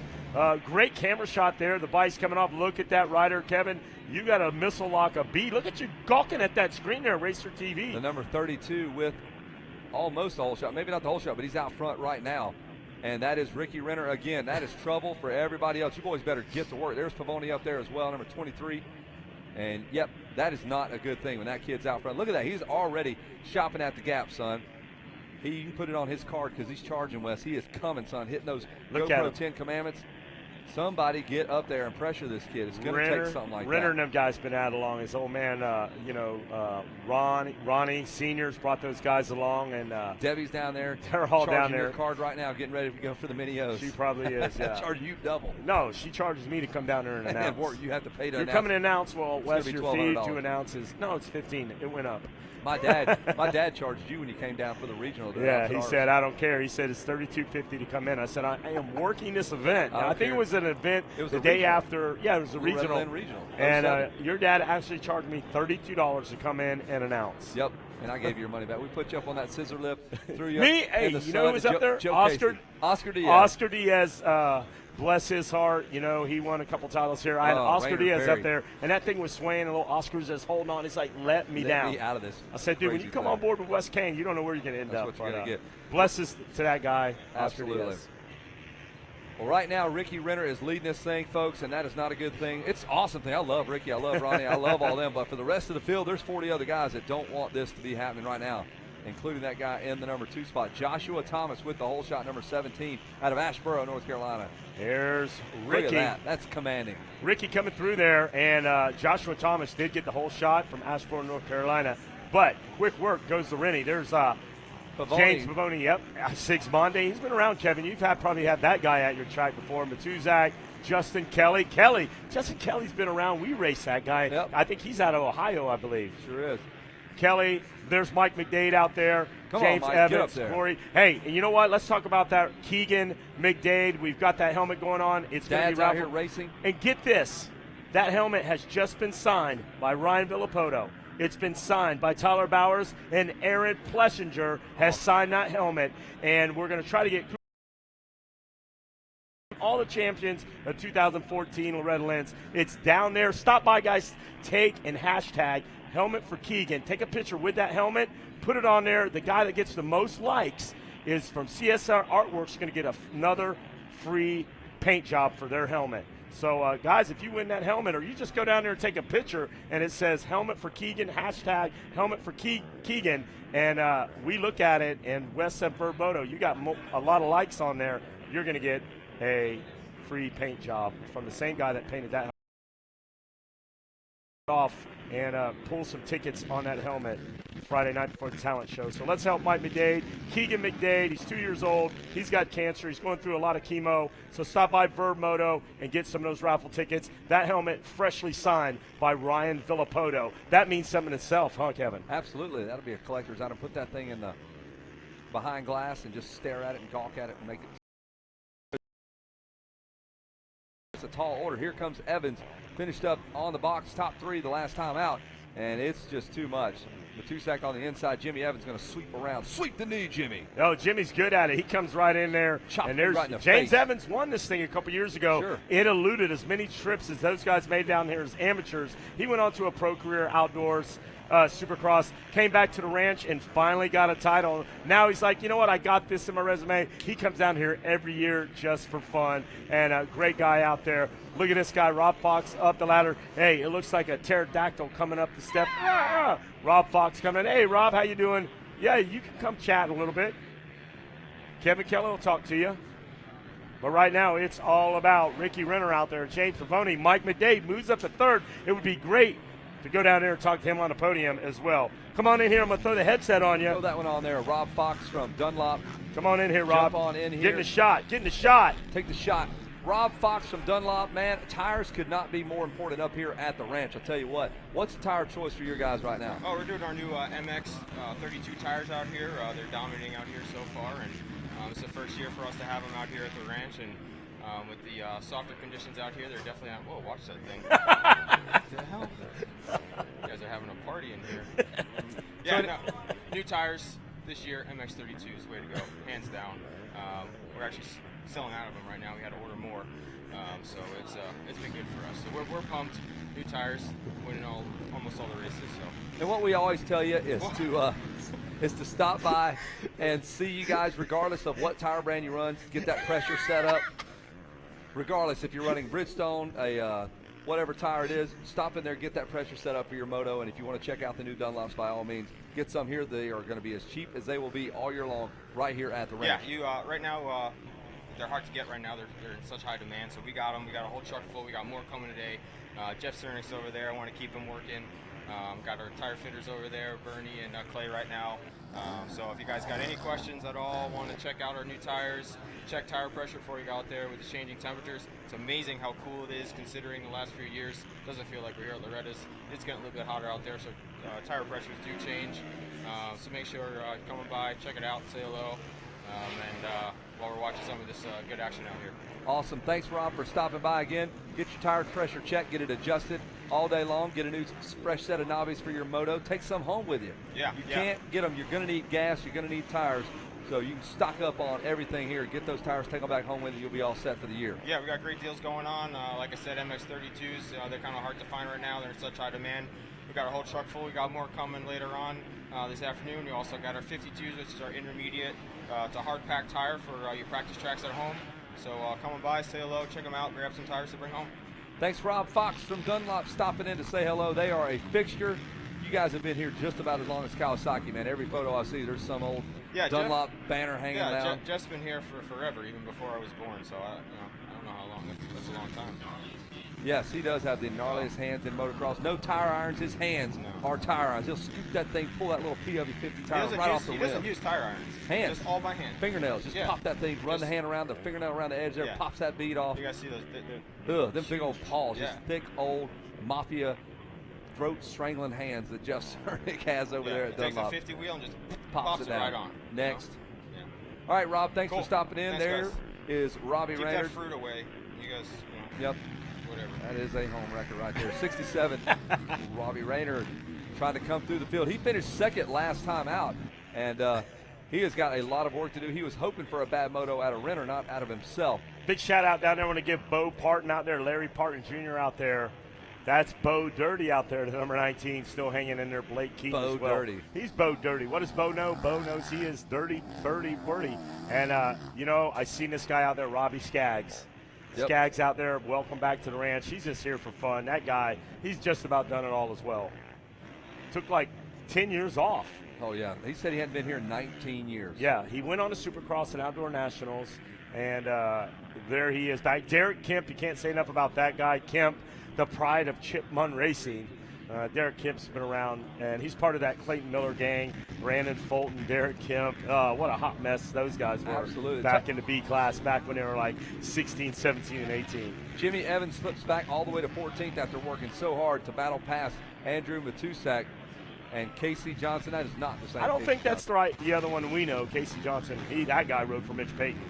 Great camera shot there. The bike's coming off. Look at that rider, Kevin. You got a missile lock, a B. Look at you gawking at that screen there, Racer TV. The number 32 with almost the whole shot. Maybe not the whole shot, but he's out front right now. And that is Ricky Renner again. That is trouble for everybody else. You boys better get to work. There's Pavoni up there as well, number 23. And, yep, that is not a good thing when that kid's out front. Look at that. He's already shopping at the gap, son. You can put it on his card because he's charging, Wes. He is coming, son, hitting those GoPro 10 commandments. Somebody get up there and pressure this kid. It's going to take something like that. Renner and them guys been out along. His old man, Ronnie Seniors brought those guys along, and Debbie's down there. They're all down there. Your card right now, getting ready to go for the mini-O's. She probably is. Yeah. Charge you double. No, she charges me to come down there and announce. And you have to pay to You're announce. coming to announce. Well, Wes, your fee $1,200. to announce is it's 15. It went up. My dad charged you when you came down for the regional. Yeah, he said, I don't care. He said it's $32.50 to come in. I said, I am working this event. I think it was an event the day after. Yeah, it was a regional. And your dad actually charged me $32 to come in and announce. Yep, and I gave you your money back. We put you up on that scissor lift. Threw you Me? up Hey, in the you know who was up there? Oscar Diaz. Oscar Diaz. Bless his heart, he won a couple titles here. I had Oscar Diaz up there, and that thing was swaying a little. Oscar's just holding on. He's like, let me down. Let me out of this. I said, dude, when you come on board with Wes Kane, you don't know where you're going to end up. That's what you're going to get. Blesses to that guy, Absolutely. Oscar Diaz. Well, right now, Ricky Renner is leading this thing, folks, and that is not a good thing. It's an awesome thing. I love Ricky. I love Ronnie. I love all them. But for the rest of the field, there's 40 other guys that don't want this to be happening right now, including that guy in the number 2 spot, Joshua Thomas with the hole shot, number 17, out of Asheboro, North Carolina. There's Ricky. Look at that. That's commanding. Ricky coming through there, and Joshua Thomas did get the whole shot from Asheboro, North Carolina. But quick work goes to Rennie. There's James Pavoni, yep. Six Monday. He's been around, Kevin. You've probably had that guy at your track before. Matuzak, Justin Kelly. Justin Kelly's been around. We raced that guy. Yep. I think he's out of Ohio, I believe. Sure is. Kelly, there's Mike McDade out there. Come James on, Mike, Evans, get up there. Corey. Hey, and you know what? Let's talk about that Keegan McDade. We've got that helmet going on. It's going to be out here racing. And get this, that helmet has just been signed by Ryan Villapoto. It's been signed by Tyler Bowers, and Aaron Plessinger has signed that helmet. And we're going to try to get all the champions of 2014 Loretta Lynn's. It's down there. Stop by, guys. Take and hashtag helmet for Keegan. Take a picture with that helmet. Put it on there. The guy that gets the most likes is from CSR Artworks going to get another free paint job for their helmet. So, guys, if you win that helmet, or you just go down there and take a picture, and it says helmet for Keegan, hashtag helmet for Keegan, and we look at it, and Wes said, Verboto, you got a lot of likes on there, you're going to get a free paint job from the same guy that painted that off, and pull some tickets on that helmet Friday night before the talent show. So let's help Mike McDade. Keegan McDade, he's 2 years old. He's got cancer. He's going through a lot of chemo. So stop by Verb Moto and get some of those raffle tickets. That helmet freshly signed by Ryan Villapoto. That means something itself, huh, Kevin? Absolutely. That'll be a collector's item. Put that thing in the behind glass and just stare at it and gawk at it and make it. It's a tall order. Here comes Evans. Finished up on the box, top 3 the last time out, and it's just too much. Matusak on the inside. Jimmy Evans going to sweep around. Sweep the knee, Jimmy. Oh, Jimmy's good at it. He comes right in there. Chop and there's right in the James face. Evans won this thing a couple years ago. Sure. It eluded as many trips as those guys made down here as amateurs. He went on to a pro career outdoors. Supercross, came back to the ranch and finally got a title. Now he's like, you know what, I got this in my resume. He comes down here every year just for fun, and a great guy out there. Look at this guy, Rob Fox, up the ladder. Hey, it looks like a pterodactyl coming up the step. Rob Fox coming in. Hey, Rob, how you doing? Yeah, you can come chat a little bit. Kevin Keller will talk to you. But right now, it's all about Ricky Renner out there. James Pavoni, Mike McDade moves up to third. It would be great to go down there and talk to him on the podium as well. Come on in here. I'm going to throw the headset on you. Throw that one on there. Rob Fox from Dunlop. Come on in here, Rob. Jump on in here. Getting the shot. Getting the shot. Take the shot. Rob Fox from Dunlop, man, tires could not be more important up here at the ranch. I'll tell you what. What's the tire choice for your guys right now? Oh, we're doing our new MX 32 tires out here. They're dominating out here so far, and it's the first year for us to have them out here at the ranch. And with the softer conditions out here, they're definitely not. Whoa, watch that thing. What the hell? You guys are having a party in here. Yeah, no, new tires this year. MX 32 is the way to go, hands down. We're actually selling out of them right now. We had to order more, so it's been good for us. So we're pumped. New tires, winning almost all the races. So. And what we always tell you is to stop by and see you guys, regardless of what tire brand you run. Get that pressure set up. Regardless if you're running Bridgestone, whatever tire it is, stop in there, get that pressure set up for your moto. And if you want to check out the new Dunlops, by all means, get some here. They are going to be as cheap as they will be all year long right here at the ranch. Yeah, you right now. They're hard to get right now. They're in such high demand. So we got them. We got a whole truck full. We got more coming today. Jeff Cernick's over there. I want to keep him working. Got our tire fitters over there, Bernie and Clay right now. So if you guys got any questions at all, want to check out our new tires, check tire pressure before you go out there with the changing temperatures. It's amazing how cool it is considering the last few years. Doesn't feel like we're here at Loretta's. It's getting a little bit hotter out there, so tire pressures do change. So make sure you're coming by, check it out, say hello. While we're watching some of this good action out here. Awesome. Thanks, Rob, for stopping by again. Get your tire pressure checked, get it adjusted all day long. Get a new fresh set of knobbies for your moto. Take some home with you. Yeah. You can't get them. You're going to need gas. You're going to need tires. So you can stock up on everything here. Get those tires, take them back home with you. You'll be all set for the year. Yeah, we got great deals going on. Like I said, MX 32s, they're kind of hard to find right now. They're in such high demand. We got a whole truck full. We got more coming later on this afternoon. We also got our 52s, which is our intermediate. It's a hard pack tire for your practice tracks at home. So come on by, say hello, check them out, grab some tires to bring home. Thanks, Rob Fox from Dunlop, stopping in to say hello. They are a fixture. You guys have been here just about as long as Kawasaki, man. Every photo I see, there's some old Dunlop banner hanging around. Yeah, Jeff's been here for forever, even before I was born. So I don't know how long. That's a long time. Yes, he does have the gnarliest hands in motocross. No tire irons. His hands are tire irons. He'll scoop that thing, pull that little PW50 tire right off the rim. He doesn't use tire irons. Hands. Just all by hand. Fingernails. Just pop that thing, run the hand around the fingernail around the edge there, pops that bead off. You guys see those? Them big old paws. Just thick, old, mafia, throat-strangling hands that Jeff Cernick has over there at Dunlop. Takes a 50 wheel and just pops it down. right on. Next. All right, Rob, thanks for stopping in. Thanks, there guys. is Robbie Keep Raynard. that fruit away. You guys, Yep. whatever. That is a home record right there. 67, Robbie Raynard trying to come through the field. He finished second last time out, and he has got a lot of work to do. He was hoping for a bad moto out of Renner, not out of himself. Big shout out down there. I want to give Bo Parton out there, Larry Parton Jr. out there. That's Bo Dirty out there, the number 19, still hanging in there. Blake Keaton as well. Dirty. He's Bo Dirty. What does Bo know? Bo knows he is dirty, birdie, birdie. And, I seen this guy out there, Robbie Skaggs. Yep. Skaggs out there, welcome back to the ranch. He's just here for fun. That guy, he's just about done it all as well. Took like 10 years off. Oh, yeah. He said he hadn't been here 19 years. Yeah, he went on to Supercross and Outdoor Nationals, and there he is back. Derek Kemp, you can't say enough about that guy. Kemp, the pride of Chip Munn Racing. Derek Kemp's been around, and he's part of that Clayton Miller gang. Brandon Fulton, Derek Kemp. What a hot mess those guys were. Absolutely. Back in the B class, back when they were like 16, 17, and 18. Jimmy Evans slips back all the way to 14th after working so hard to battle past Andrew Matusak and Casey Johnson. That is not the same. I don't think that's the other one we know, Casey Johnson. That guy rode for Mitch Payton.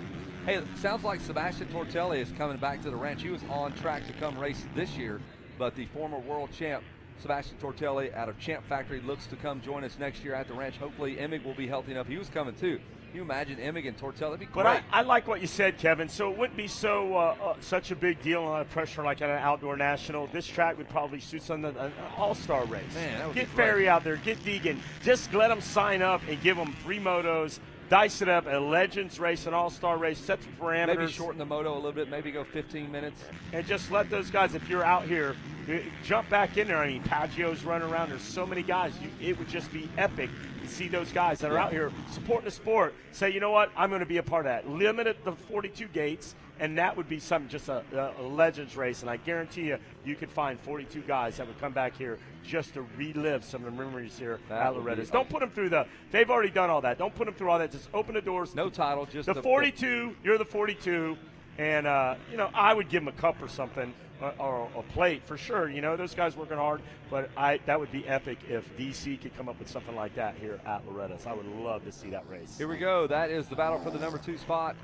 Hey, it sounds like Sebastian Tortelli is coming back to the ranch. He was on track to come race this year, but the former world champ Sebastian Tortelli out of Champ Factory looks to come join us next year at the ranch. Hopefully, Emig will be healthy enough. He was coming too. Can you imagine Emig and Tortelli? That'd be great. But I like what you said, Kevin. So it wouldn't be such a big deal, a lot of pressure like at an outdoor national. This track would probably suit an all-star race. Man, that would get be great. Ferry out there, get Deegan. Just let them sign up and give them 3 motos. Dice it up, a Legends race, an all-star race, set the parameters. Maybe shorten the moto a little bit, maybe go 15 minutes. And just let those guys, if you're out here, jump back in there. I mean, Paggio's running around. There's so many guys. It would just be epic to see those guys that are out here supporting the sport say, you know what, I'm going to be a part of that. Limit it to 42 gates, and that would be something, just a Legends race. And I guarantee you could find 42 guys that would come back here just to relive some of the memories here at Loretta's. Don't put them through they've already done all that. Don't put them through all that. Just open the doors. No title, just the 42. You're the 42. And, I would give them a cup or something, or a plate for sure. Those guys working hard. But that would be epic if DC could come up with something like that here at Loretta's. I would love to see that race. Here we go. That is the battle for the number 2 spot.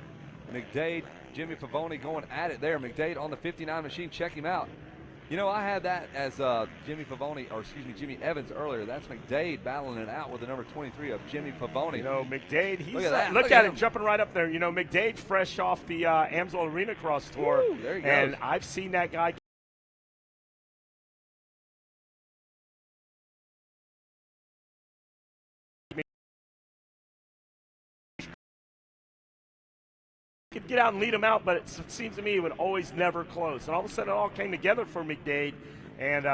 McDade, Jimmy Pavoni going at it there. McDade on the 59 machine. Check him out. I had that as Jimmy Evans earlier. That's McDade battling it out with the number 23 of Jimmy Pavoni. McDade, he's look at him jumping right up there. McDade fresh off the Amsoil Arena Cross Tour. Woo, there he goes. And I've seen that guy could get out and lead him out, but it seems to me it would always never close. And all of a sudden it all came together for McDade. And,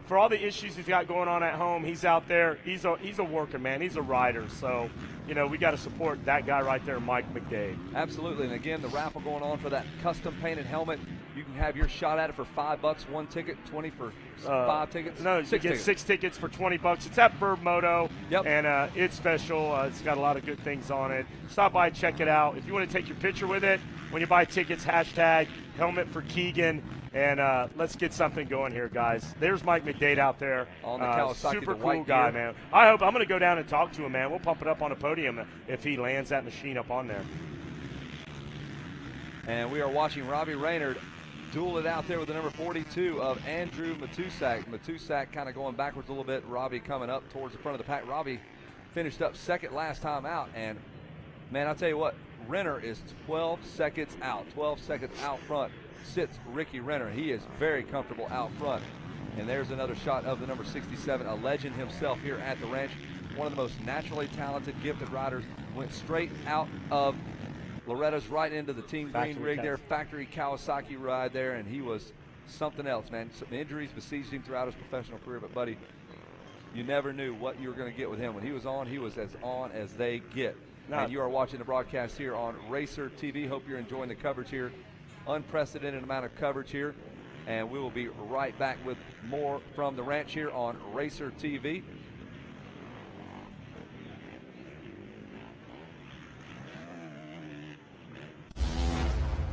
for all the issues he's got going on at home, he's out there. He's a working man. He's a rider. So, we got to support that guy right there, Mike McDade. Absolutely. And, again, the raffle going on for that custom-painted helmet. You can have your shot at it for $5, 1 ticket, 20 for 5 tickets. No, you get 6 tickets for $20. It's at Verb Moto, and it's special. It's got a lot of good things on it. Stop by, check it out. If you want to take your picture with it, when you buy tickets, hashtag helmet for Keegan. And let's get something going here, guys. There's Mike McDade out there. On the Kawasaki, super the cool white guy, gear. man. I'm going to go down and talk to him, man. We'll pump it up on a podium if he lands that machine up on there. And we are watching Robbie Raynard duel it out there with the number 42 of Andrew Matusak. Matusak kind of going backwards a little bit. Robbie coming up towards the front of the pack. Robbie finished up second last time out. And, man, I'll tell you what, Renner is 12 seconds out. 12 seconds out front sits Ricky Renner. He is very comfortable out front. And there's another shot of the number 67, a legend himself here at the ranch. One of the most naturally talented, gifted riders. Went straight out of Loretta's right into the Team Green rig there, factory Kawasaki ride there, and he was something else, man. Some injuries besieged him throughout his professional career, but, buddy, you never knew what you were going to get with him. When he was as on as they get. And you are watching the broadcast here on Racer TV. Hope you're enjoying the coverage here. Unprecedented amount of coverage here. And we will be right back with more from the ranch here on Racer TV.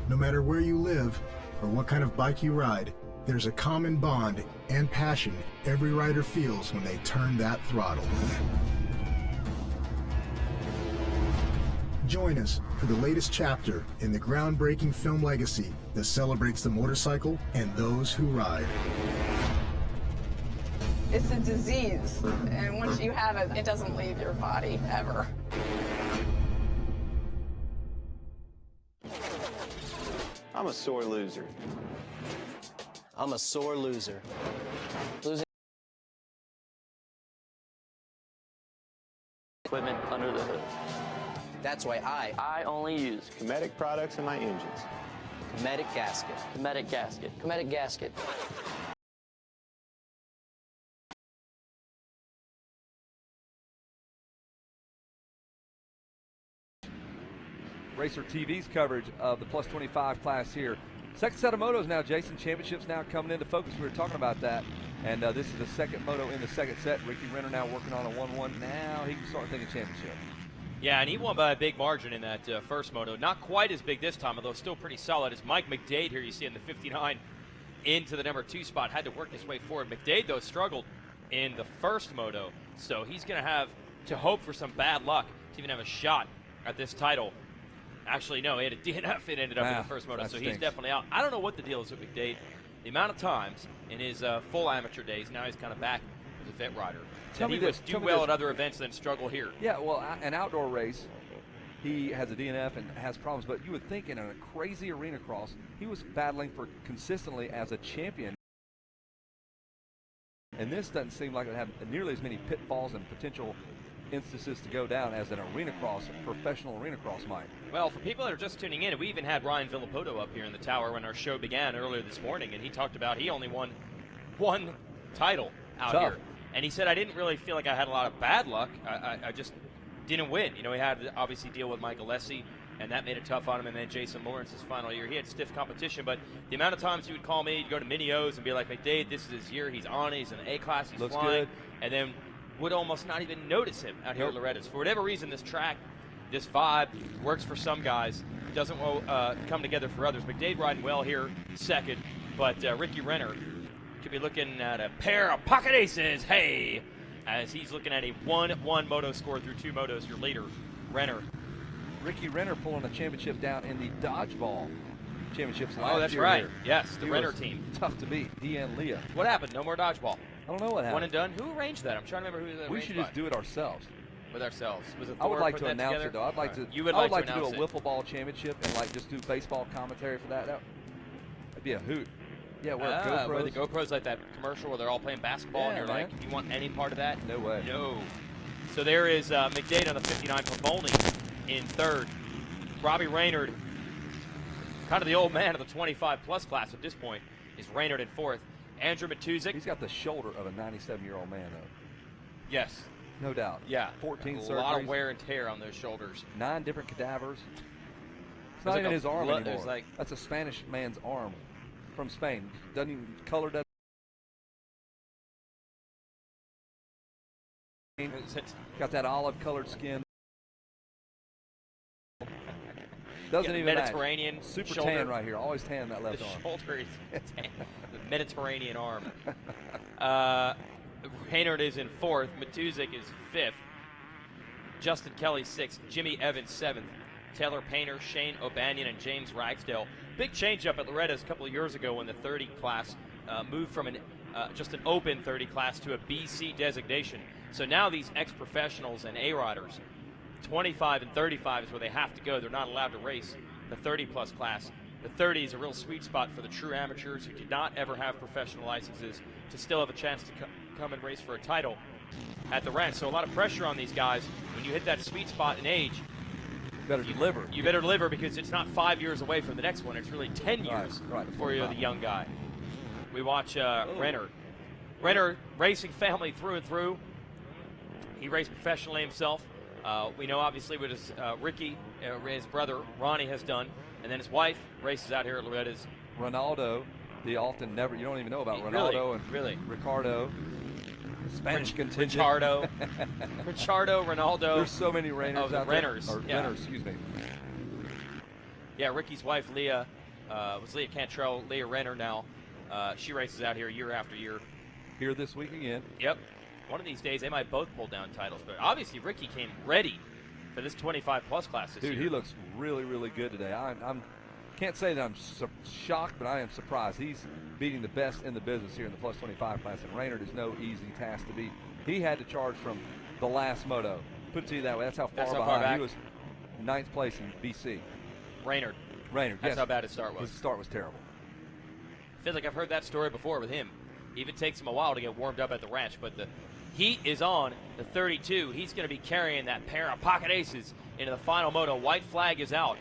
No matter where you live or what kind of bike you ride, there's a common bond and passion every rider feels when they turn that throttle. Join us for the latest chapter in the groundbreaking film legacy that celebrates the motorcycle and those who ride. It's a disease, and once you have it, it doesn't leave your body ever. I'm a sore loser. I'm a sore loser. Losing equipment under the hood. That's why I only use Cometic products in my engines. Cometic gasket. Cometic gasket. Cometic gasket. Racer TV's coverage of the plus 25 class here. Second set of motos now, Jason. Championships now coming into focus. We were talking about that. And this is the second moto in the second set. Ricky Renner now working on a 1-1. Now he can start thinking championship. Yeah, and he won by a big margin in that first moto. Not quite as big this time, although still pretty solid. It's Mike McDade here you see in the 59 into the number 2 spot. Had to work his way forward. McDade, though, struggled in the first moto. So he's going to have to hope for some bad luck to even have a shot at this title. Actually, no, he had a DNF. It ended up in the first moto, so he's definitely out. I don't know what the deal is with McDade. the amount of times in his full amateur days, now he's kind of back as a vet rider, Tell that me he this, would do tell me well this. at other events than struggle here. Yeah, well, an outdoor race, he has a DNF and has problems, but you would think in a crazy arena cross, he was battling for consistently as a champion. And this doesn't seem like it had nearly as many pitfalls and potential instances to go down as an arena cross, professional arena cross might. Well, for people that are just tuning in, we even had Ryan Villapoto up here in the tower when our show began earlier this morning, and he talked about he only won one title out Tough. here. And he said, I didn't really feel like I had a lot of bad luck. I just didn't win. You know, he had to obviously deal with Michael Lessie, and that made it tough on him. And then Jason Lawrence's final year, he had stiff competition. But the amount of times he would call me, he'd go to Mini O's and be like, McDade, this is his year. He's on it. He's in the A-Class. He's Looks flying. good. And then would almost not even notice him out here at Nope. Loretta's. For whatever reason, this track, this vibe works for some guys. It doesn't come together for others. McDade riding well here, second. But Ricky Renner could be looking at a pair of pocket aces. Hey! As he's looking at a 1-1 moto score through 2 motos. Your leader, Renner. Ricky Renner pulling a championship down in the dodgeball championships last year. Oh, that's right. Here. Yes, the He Renner was team. Tough to beat. He and Leah. What happened? No more dodgeball. I don't know what happened. One and done. Who arranged that? I'm trying to remember who that We arranged should just by. do it ourselves. With ourselves. Was it I would Thor like putting to that announce together? it though. I'd like to. You would I like would like to to do a announce it. wiffle ball championship and like just do baseball commentary for that. That'd be a hoot. Yeah, we're GoPros. Where the GoPros like that commercial where they're all playing basketball and Yeah, you're man. like, you want any part of that? No way. No. So there is McDade on the 59 Pavoni in third. Robbie Raynard, kind of the old man of the 25-plus class at this point, is Raynard in fourth. Andrew Matuzik. He's got the shoulder of a 97-year-old man, though. Yes. No doubt. Yeah. 14 a surgeries. lot of wear and tear on those shoulders. 9 different cadavers. It's There's not like even a his arm blood- anymore. there's like- That's a Spanish man's arm from Spain. Doesn't even color doesn't. Got that olive-colored skin. Doesn't even Mediterranean match. Super shoulder. tan right here. Always tan that left The arm. shoulder is tan. The Mediterranean arm. Raynard is in fourth. Matuzik is fifth. Justin Kelly sixth. Jimmy Evans seventh. Taylor Painter, Shane O'Banion, and James Ragsdale. Big change up at Loretta's a couple of years ago when the 30 class moved from just an open 30 class to a BC designation. So now these ex-professionals and A-riders, 25 and 35 is where they have to go. They're not allowed to race the 30-plus class. The 30 is a real sweet spot for the true amateurs who did not ever have professional licenses to still have a chance to come and race for a title at the ranch. So a lot of pressure on these guys. When you hit that sweet spot in age, better deliver. You better deliver because it's not 5 years away from the next one. It's really 10 years before you're the young guy. We watch Renner. Renner, racing family through and through. He raced professionally himself. We know obviously what his Ricky, his brother Ronnie has done, and then his wife races out here at Loretta's. Ronaldo, you don't even know about Ronaldo and Ricardo. Spanish contingent. Ricciardo, Ronaldo. There's so many Rayners out there. Renners. Or Yeah. Renners, excuse me. Yeah, Ricky's wife, Leah, was Leah Cantrell. Leah Renner now. She races out here year after year. Here this week again. Yep. One of these days, they might both pull down titles. But obviously, Ricky came ready for this 25-plus class this Dude, year. he looks really, really good today. I'm can't say that I'm shocked, but I am surprised. He's beating the best in the business here in the plus 25 class, and Raynard is no easy task to beat. He had to charge from the last moto. Put it to you that way. That's how far behind. back. He was 9th place in BC. Raynard. Raynard, That's yes. how bad his start was. His start was terrible. I feel like I've heard that story before with him. Even takes him a while to get warmed up at the ranch, but the heat is on. The 32, he's going to be carrying that pair of pocket aces into the final moto. White flag is out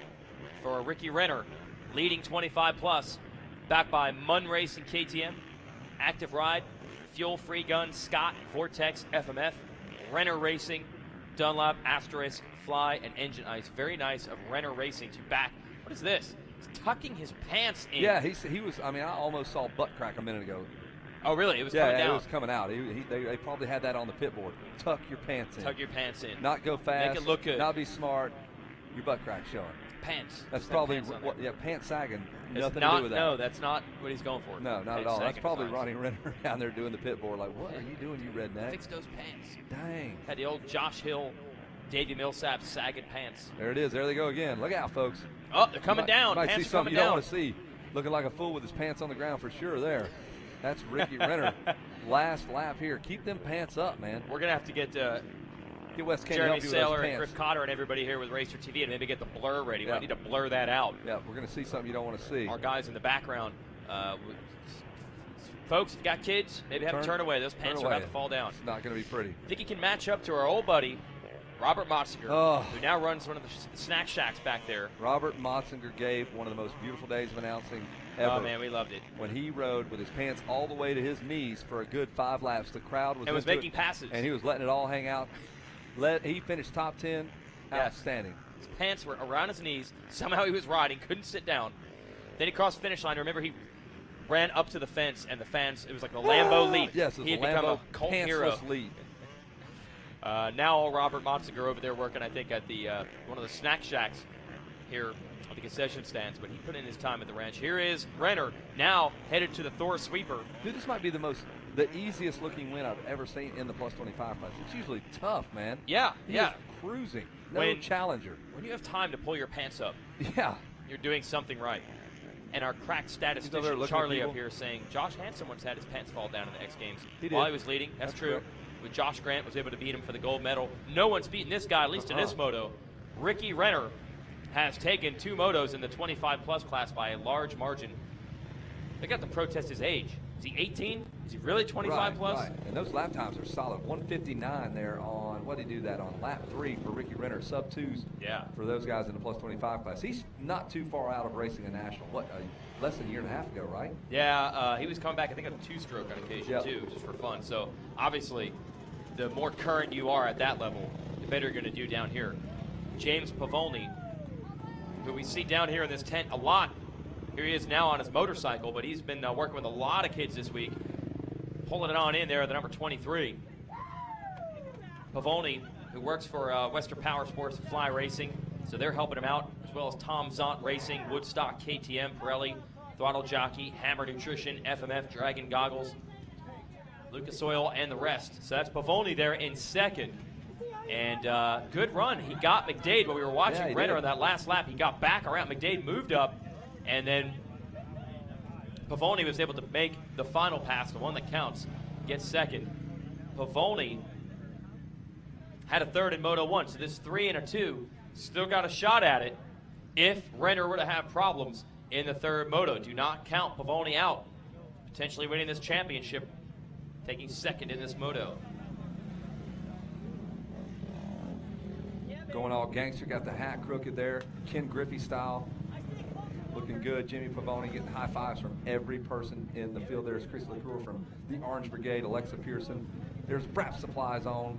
for Ricky Renner, leading 25-plus, backed by Munn Racing KTM, Active Ride, Fuel Free Gun, Scott, Vortex, FMF, Renner Racing, Dunlop, Asterisk, Fly, and Engine Ice. Very nice of Renner Racing to back. What is this? He's tucking his pants in. Yeah, he was. I mean, I almost saw butt crack a minute ago. Oh, really? It was yeah, coming down. it was coming out. They probably had that on the pit board. Tuck your pants in. Tuck your pants in. Not go fast. Make it look good. Not be smart. Your butt crack showing. Pants. That's Just probably have pants on there. pants sagging. It's Nothing not, to do with that. No, that's not what he's going for. No, not Pants at all. That's sagging probably signs. Ronnie Renner down there doing the pit board. Like, what are you doing, you redneck? Fix those pants. Dang. Had the old Josh Hill, Davey Millsap sagging pants. There it is. There they go again. Look out, folks. Oh, they're coming down. You might Pants see are something coming you don't down. want to see. Looking like a fool with his pants on the ground for sure there. That's Ricky Renner. Last lap here. Keep them pants up, man. We're going to have to get Wes Kane Jeremy help you with those Saylor and pants. Chris Cotter and everybody here with Racer TV and maybe get the blur ready. Yeah. I need to blur that out. Yeah, we're going to see something you don't want to see. Our guys in the background. Folks, if you got kids, maybe have them turn away. Those pants are about to fall down. It's not going to be pretty. I think he can match up to our old buddy, Robert Motzinger, who now runs one of the snack shacks back there. Robert Motzinger gave one of the most beautiful days of announcing ever. Oh, man, we loved it. When he rode with his pants all the way to his knees for a good 5 laps. The crowd was and was into making it, passes. and he was letting it all hang out. He finished top 10. Yes. Outstanding. His pants were around his knees. Somehow he was riding, couldn't sit down. Then he crossed the finish line. Remember, he ran up to the fence, and the fans, it was like a Lambo leap. Yes, it was he had a become Lambo a cult hero. pantsless leap. Now Robert Motzinger over there working, I think, at the one of the snack shacks here at the concession stands, but he put in his time at the ranch. Here is Renner, now headed to the Thor sweeper. Dude, this might be the easiest looking win I've ever seen in the plus 25 class. It's usually tough, man. Yeah, He yeah. is cruising. No challenger. When you have time to pull your pants up, yeah, you're doing something right. And our crack He's over there statistician looking at Charlie people. up here saying Josh Hansen once had his pants fall down in the X Games He did. while he was leading. That's true. correct. With Josh Grant was able to beat him for the gold medal. No one's beaten this guy, at least in this moto. Ricky Renner has taken 2 motos in the 25-plus class by a large margin. They got to protest his age. Is he 18? Is he really 25-plus? Right. And those lap times are solid. 159 there on, what did he do that on? Lap 3 for Ricky Renner, sub-2s for those guys in the plus 25 class. He's not too far out of racing a national. Less than a year and a half ago, right? Yeah, he was coming back, I think, on a 2-stroke on occasion, too, just for fun. So, obviously, the more current you are at that level, the better you're going to do down here. James Pavoni, who we see down here in this tent a lot. Here he is now on his motorcycle, but he's been working with a lot of kids this week, pulling it on in there, the number 23. Pavoni, who works for Western Power Sports and Fly Racing, so they're helping him out, as well as Tom Zont Racing, Woodstock, KTM, Pirelli, Throttle Jockey, Hammer Nutrition, FMF, Dragon Goggles, Lucas Oil, and the rest. So that's Pavoni there in second. And good run. He got McDade while we were watching Renner on that last lap. He got back around. McDade moved up, and then Pavoni was able to make the final pass, the one that counts, get second. Pavoni had a third in Moto 1, so this 3 and a 2 still got a shot at it if Renner were to have problems in the third Moto. Do not count Pavoni out. Potentially winning this championship, taking second in this Moto. Going all gangster, got the hat crooked there, Ken Griffey style. Looking good. Jimmy Pavoni getting high fives from every person in the field. There's Chris LaCour from the Orange Brigade, Alexa Pearson. There's Brap Supply Zone.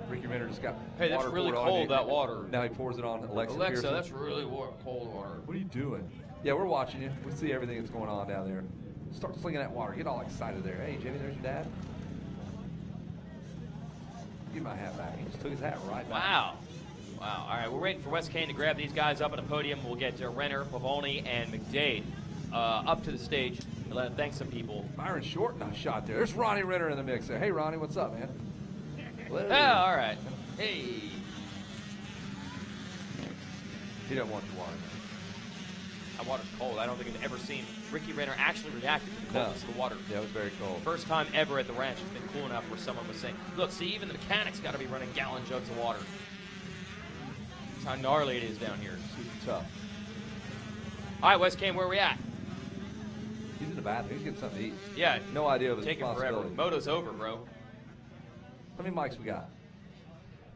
Ricky Renner just got Hey, that's water really poured on cold, you. that water. Now he pours it on Alexa Alexa, Pearson. that's really cold water. What are you doing? Yeah, we're watching you. We see everything that's going on down there. Start slinging that water. Get all excited there. Hey, Jimmy, there's your dad. Give my hat back. He just took his hat right back. Wow. Wow. All right, we're waiting for Wes Kane to grab these guys up on the podium. We'll get Renner, Pavoni, and McDade up to the stage and let him thank some people. Byron Short not shot there. There's Ronnie Renner in the mix there. Hey, Ronnie, what's up, man? Whoa. Oh, all right. Hey. He doesn't want your water. That water's cold. I don't think I've ever seen Ricky Renner actually react to the coldness of the water. Yeah, it was very cold. First time ever at the ranch it's been cool enough where someone was saying, look, see, even the mechanics got to be running gallon jugs of water. That's how gnarly it is down here. Super tough. All right, Wes Kane, where are we at? He's in the bathroom. He's getting something to eat. Yeah. No idea of his Taking forever. responsibility. Moto's over, bro. How many mics we got?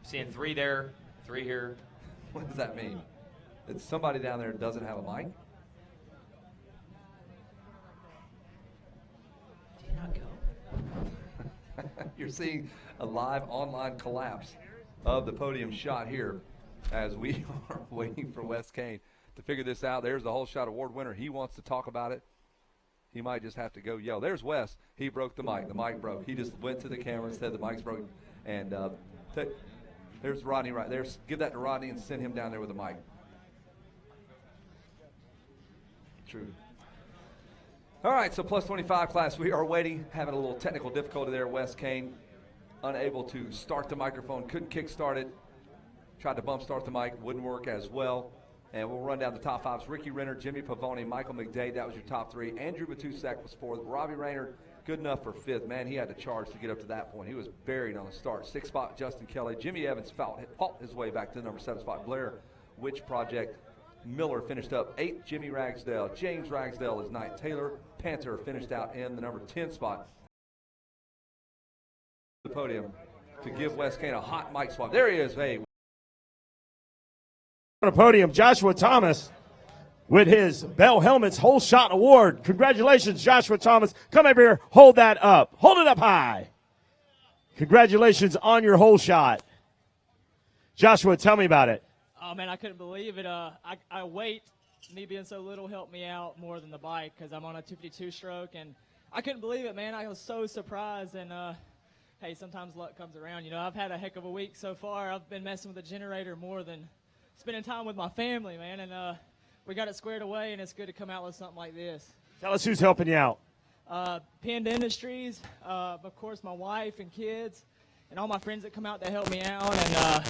Seeing 3 there, 3 here. What does that mean? That somebody down there doesn't have a mic? Did not go. You're seeing a live online collapse of the podium shot here as we are waiting for Wes Kane to figure this out. There's the whole shot award winner. He wants to talk about it. He might just have to go yell. There's Wes. He broke the mic. The mic broke. He just went to the camera and said the mic's broken. And there's Rodney right there. Give that to Rodney and send him down there with the mic. True. All right, so plus 25 class, we are waiting, having a little technical difficulty there. Wes Kane unable to start the microphone, couldn't kick start it. Tried to bump start the mic, wouldn't work as well. And we'll run down the top fives. Ricky Renner, Jimmy Pavoni, Michael McDade, that was your top three. Andrew Matusak was fourth. Robbie Rayner, good enough for fifth. Man, he had to charge to get up to that point. He was buried on the start. Sixth spot, Justin Kelly. Jimmy Evans fought his way back to the number 7 spot. Blair Witch Project Miller finished up 8th. Jimmy Ragsdale. James Ragsdale is 9th. Taylor Panther finished out in the number 10 spot. The podium to give Wes Kane a hot mic swap. There he is. Hey. On the podium, Joshua Thomas with his Bell Helmets Whole Shot Award. Congratulations, Joshua Thomas. Come over here. Hold that up. Hold it up high. Congratulations on your whole shot. Joshua, tell me about it. Oh, man, I couldn't believe it. I weight, me being so little, helped me out more than the bike because I'm on a 252 stroke, and I couldn't believe it, man. I was so surprised, and hey, sometimes luck comes around. You know, I've had a heck of a week so far. I've been messing with the generator more than spending time with my family, man, and we got it squared away, and it's good to come out with something like this. Tell us who's helping you out. Pinned Industries, of course, my wife and kids, and all my friends that come out that help me out, and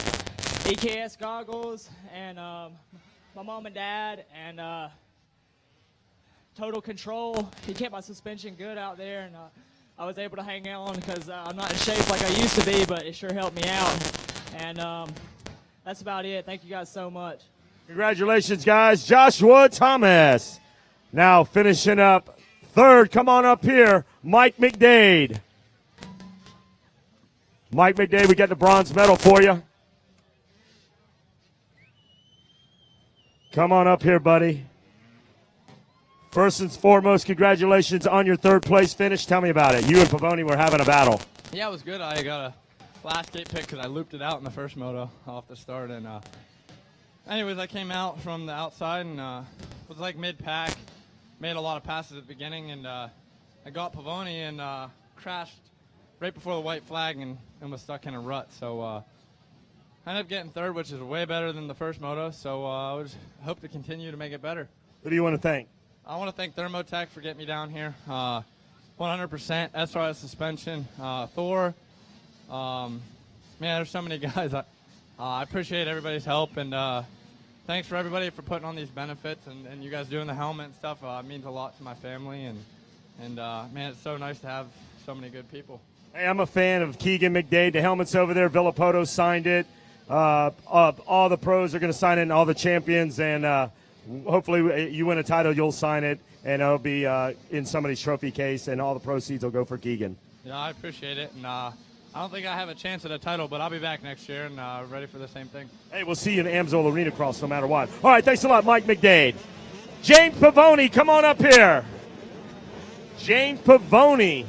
A-Class Goggles, and my mom and dad, and Total Control. He kept my suspension good out there, and I was able to hang on because I'm not in shape like I used to be, but it sure helped me out. And that's about it. Thank you guys so much. Congratulations, guys. Joshua Thomas. Now finishing up third. Come on up here, Mike McDade. Mike McDade, we got the bronze medal for you. Come on up here, buddy. First and foremost, congratulations on your third place finish. Tell me about it. You and Pavoni were having a battle. Yeah, it was good. I got a last gate pick because I looped it out in the first moto off the start. And anyways, I came out from the outside and was like mid-pack. Made a lot of passes at the beginning, and I got Pavoni and crashed right before the white flag and was stuck in a rut. So I ended up getting third, which is way better than the first moto. So I hope to continue to make it better. Who do you want to thank? I want to thank Thermotech for getting me down here. 100% SRS suspension. Thor. Man, there's so many guys. I appreciate everybody's help, and thanks for everybody for putting on these benefits and you guys doing the helmet and stuff. It means a lot to my family, and man, it's so nice to have so many good people. Hey, I'm a fan of Keegan McDade. The helmet's over there. Villapoto signed it. All the pros are going to sign it, and all the champions, and hopefully you win a title, you'll sign it, and it'll be in somebody's trophy case, and all the proceeds will go for Keegan. Yeah, I appreciate it, and I don't think I have a chance at a title, but I'll be back next year and ready for the same thing. Hey, we'll see you in the Amsoil Arena Cross no matter what. All right, thanks a lot, Mike McDade. James Pavoni, come on up here. James Pavoni.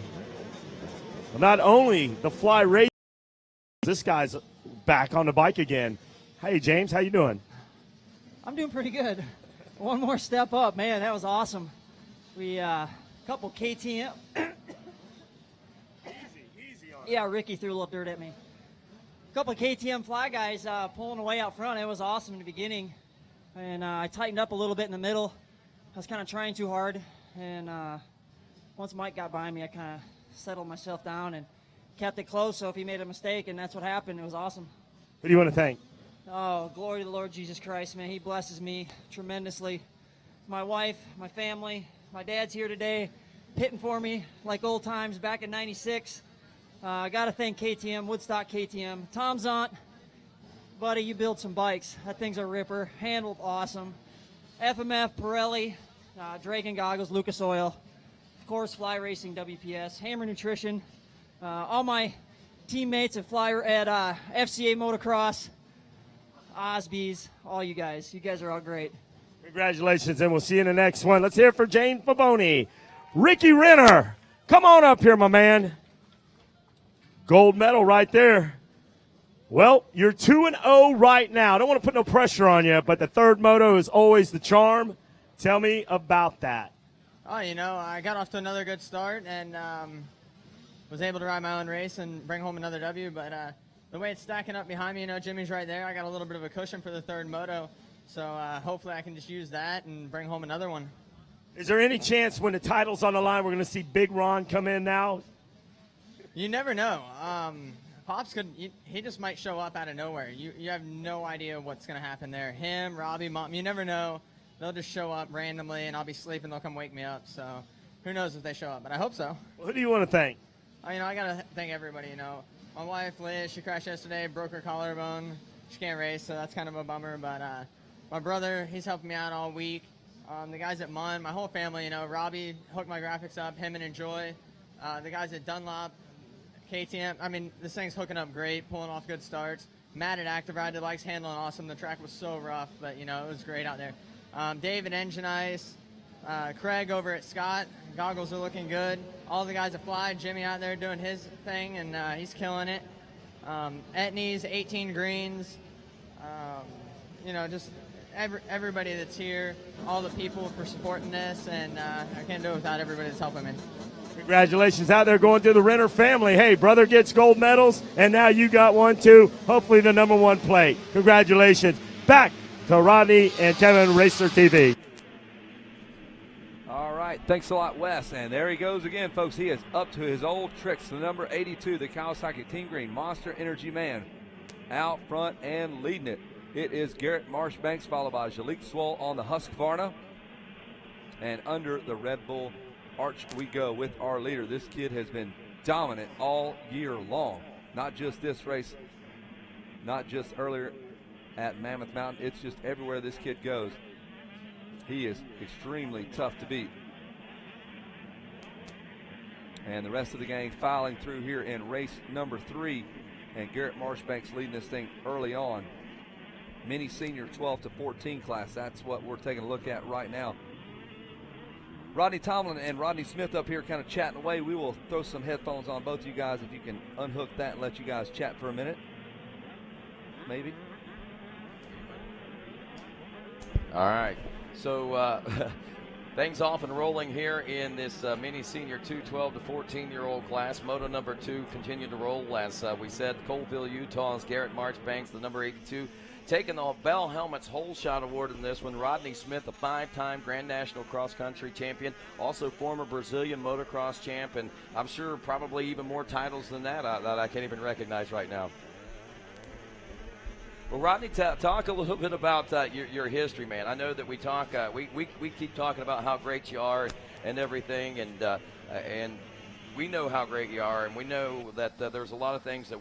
Not only the fly race, this guy's back on the bike again. Hey, James, how you doing? I'm doing pretty good. One more step up, man. That was awesome. We couple KTM. Yeah, Ricky threw a little dirt at me. A couple of KTM fly guys pulling away out front. It was awesome in the beginning, and I tightened up a little bit in the middle. I was kind of trying too hard, and once Mike got by me, I kind of settled myself down and kept it close. So if he made a mistake, and that's what happened, it was awesome. Who do you want to thank? Oh, glory to the Lord Jesus Christ, man. He blesses me tremendously. My wife, my family, my dad's here today, pitting for me like old times back in '96. I got to thank KTM, Woodstock KTM. Tom Zont, buddy, you build some bikes. That thing's a ripper. Handled awesome. FMF, Pirelli, Dragon Goggles, Lucas Oil. Of course, Fly Racing, WPS, Hammer Nutrition. All my teammates at FCA Motocross, Osby's, all you guys. You guys are all great. Congratulations, and we'll see you in the next one. Let's hear it for James Pavoni. Ricky Renner, come on up here, my man. Gold medal right there. Well, you're 2-0 right now. I don't want to put no pressure on you, but the third moto is always the charm. Tell me about that. Oh, you know, I got off to another good start and was able to ride my own race and bring home another W, but the way it's stacking up behind me, you know, Jimmy's right there. I got a little bit of a cushion for the third moto, so hopefully I can just use that and bring home another one. Is there any chance when the title's on the line we're going to see Big Ron come in now? You never know. Pops he just might show up out of nowhere. You have no idea what's going to happen there. Him, Robbie, Mom, you never know. They'll just show up randomly, and I'll be sleeping. They'll come wake me up. So who knows if they show up, but I hope so. Well, who do you want to thank? I got to thank everybody, My wife, Liz, she crashed yesterday, broke her collarbone. She can't race, so that's kind of a bummer. But my brother, he's helping me out all week. The guys at Munn, my whole family, Robbie hooked my graphics up, him and Enjoy. The guys at Dunlop, KTM. This thing's hooking up great, pulling off good starts. Matt at Active Ride, the bike's handling awesome. The track was so rough, but, it was great out there. Dave at Engine Ice, Craig over at Scott. Goggles are looking good. All the guys at Fly, Jimmy out there doing his thing, and he's killing it. Etney's 18 Greens. Just everybody that's here, all the people for supporting this, and I can't do it without everybody that's helping me. Congratulations out there going to the Renner family. Hey, brother gets gold medals, and now you got one too. Hopefully the number one plate. Congratulations. Back to Rodney and Kevin, Racer TV. All right, thanks a lot, Wes. And there he goes again, folks. He is up to his old tricks. The number 82, the Kawasaki Team Green Monster Energy Man, out front and leading it. It is Garrett Marshbanks, followed by Jalik Swoll on the Husqvarna. And under the Red Bull Arch we go with our leader. This kid has been dominant all year long. Not just this race, not just earlier at Mammoth Mountain. It's just everywhere this kid goes. He is extremely tough to beat. And the rest of the gang filing through here in race number 3. And Garrett Marshbanks leading this thing early on. Mini senior 12 to 14 class. That's what we're taking a look at right now. Rodney Tomlin and Rodney Smith up here kind of chatting away. We will throw some headphones on both of you guys if you can unhook that and let you guys chat for a minute. Maybe. All right. So things off and rolling here in this mini senior 12 to 14-year-old class. Moto number 2 continued to roll, as we said. Colville, Utah's Garrett Marchbanks, the number 82, taking the Bell Helmets Whole Shot Award in this one. Rodney Smith, a 5-time Grand National Cross Country champion, also former Brazilian motocross champ, and I'm sure probably even more titles than that that I can't even recognize right now. Well, Rodney, talk a little bit about your history, man. I know that we talk, we keep talking about how great you are and everything, and we know how great you are, and we know that there's a lot of things that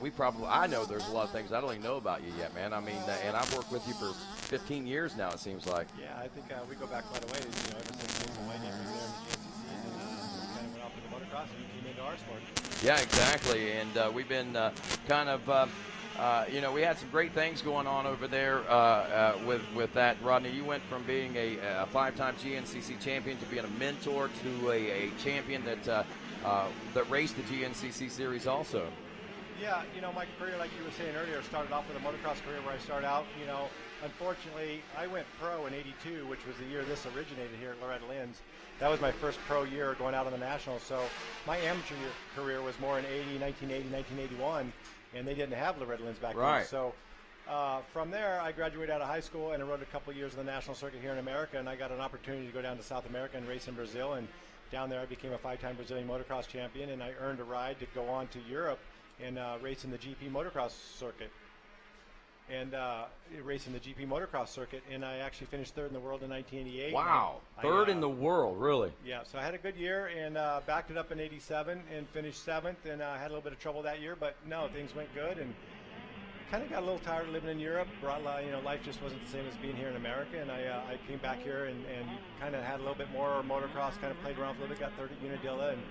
I know there's a lot of things I don't even know about you yet, man. And I've worked with you for 15 years now, it seems like. Yeah, I think we go back quite a ways, ever since Jason White came there in the GNCC, and kind of went off with the motocross and came into our sport. Yeah, exactly, and we've been kind of we had some great things going on over there with that. Rodney, you went from being a 5-time GNCC champion to being a mentor to a champion that raced the GNCC series also. Yeah, my career, like you were saying earlier, started off with a motocross career where I started out. Unfortunately, I went pro in '82, which was the year this originated here at Loretta Lynn's. That was my first pro year going out on the Nationals. So my amateur career was more in 1980, 1981. And they didn't have Loretta Lynn's back then. So from there, I graduated out of high school and I rode a couple years in the national circuit here in America, and I got an opportunity to go down to South America and race in Brazil. And down there, I became a 5-time Brazilian motocross champion, and I earned a ride to go on to Europe and race in the GP motocross circuit. And racing the GP motocross circuit, and I actually finished 3rd in the world in 1988. Wow, 3rd in the world, really? Yeah, so I had a good year and backed it up in '87 and finished 7th, and I had a little bit of trouble that year, but no, things went good, and kind of got a little tired of living in Europe. Life just wasn't the same as being here in America, and I came back here and kind of had a little bit more motocross, kind of played around for a little bit, got 3rd at Unadilla, and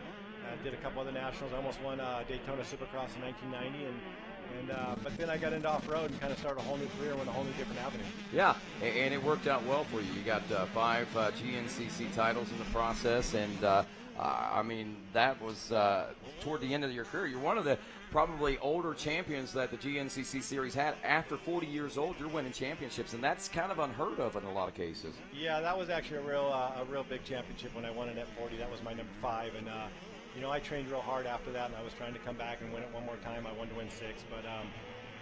did a couple other nationals. I almost won Daytona Supercross in 1990, but then I got into off-road and kind of started a whole new career with a whole new different avenue. Yeah, and it worked out well for you. You got 5 GNCC titles in the process, and that was toward the end of your career. You're one of the probably older champions that the GNCC series had. After 40 years old, you're winning championships, and that's kind of unheard of in a lot of cases. Yeah, that was actually a real big championship when I won it at 40. That was my number 5, and I trained real hard after that, and I was trying to come back and win it one more time. I wanted to win 6, but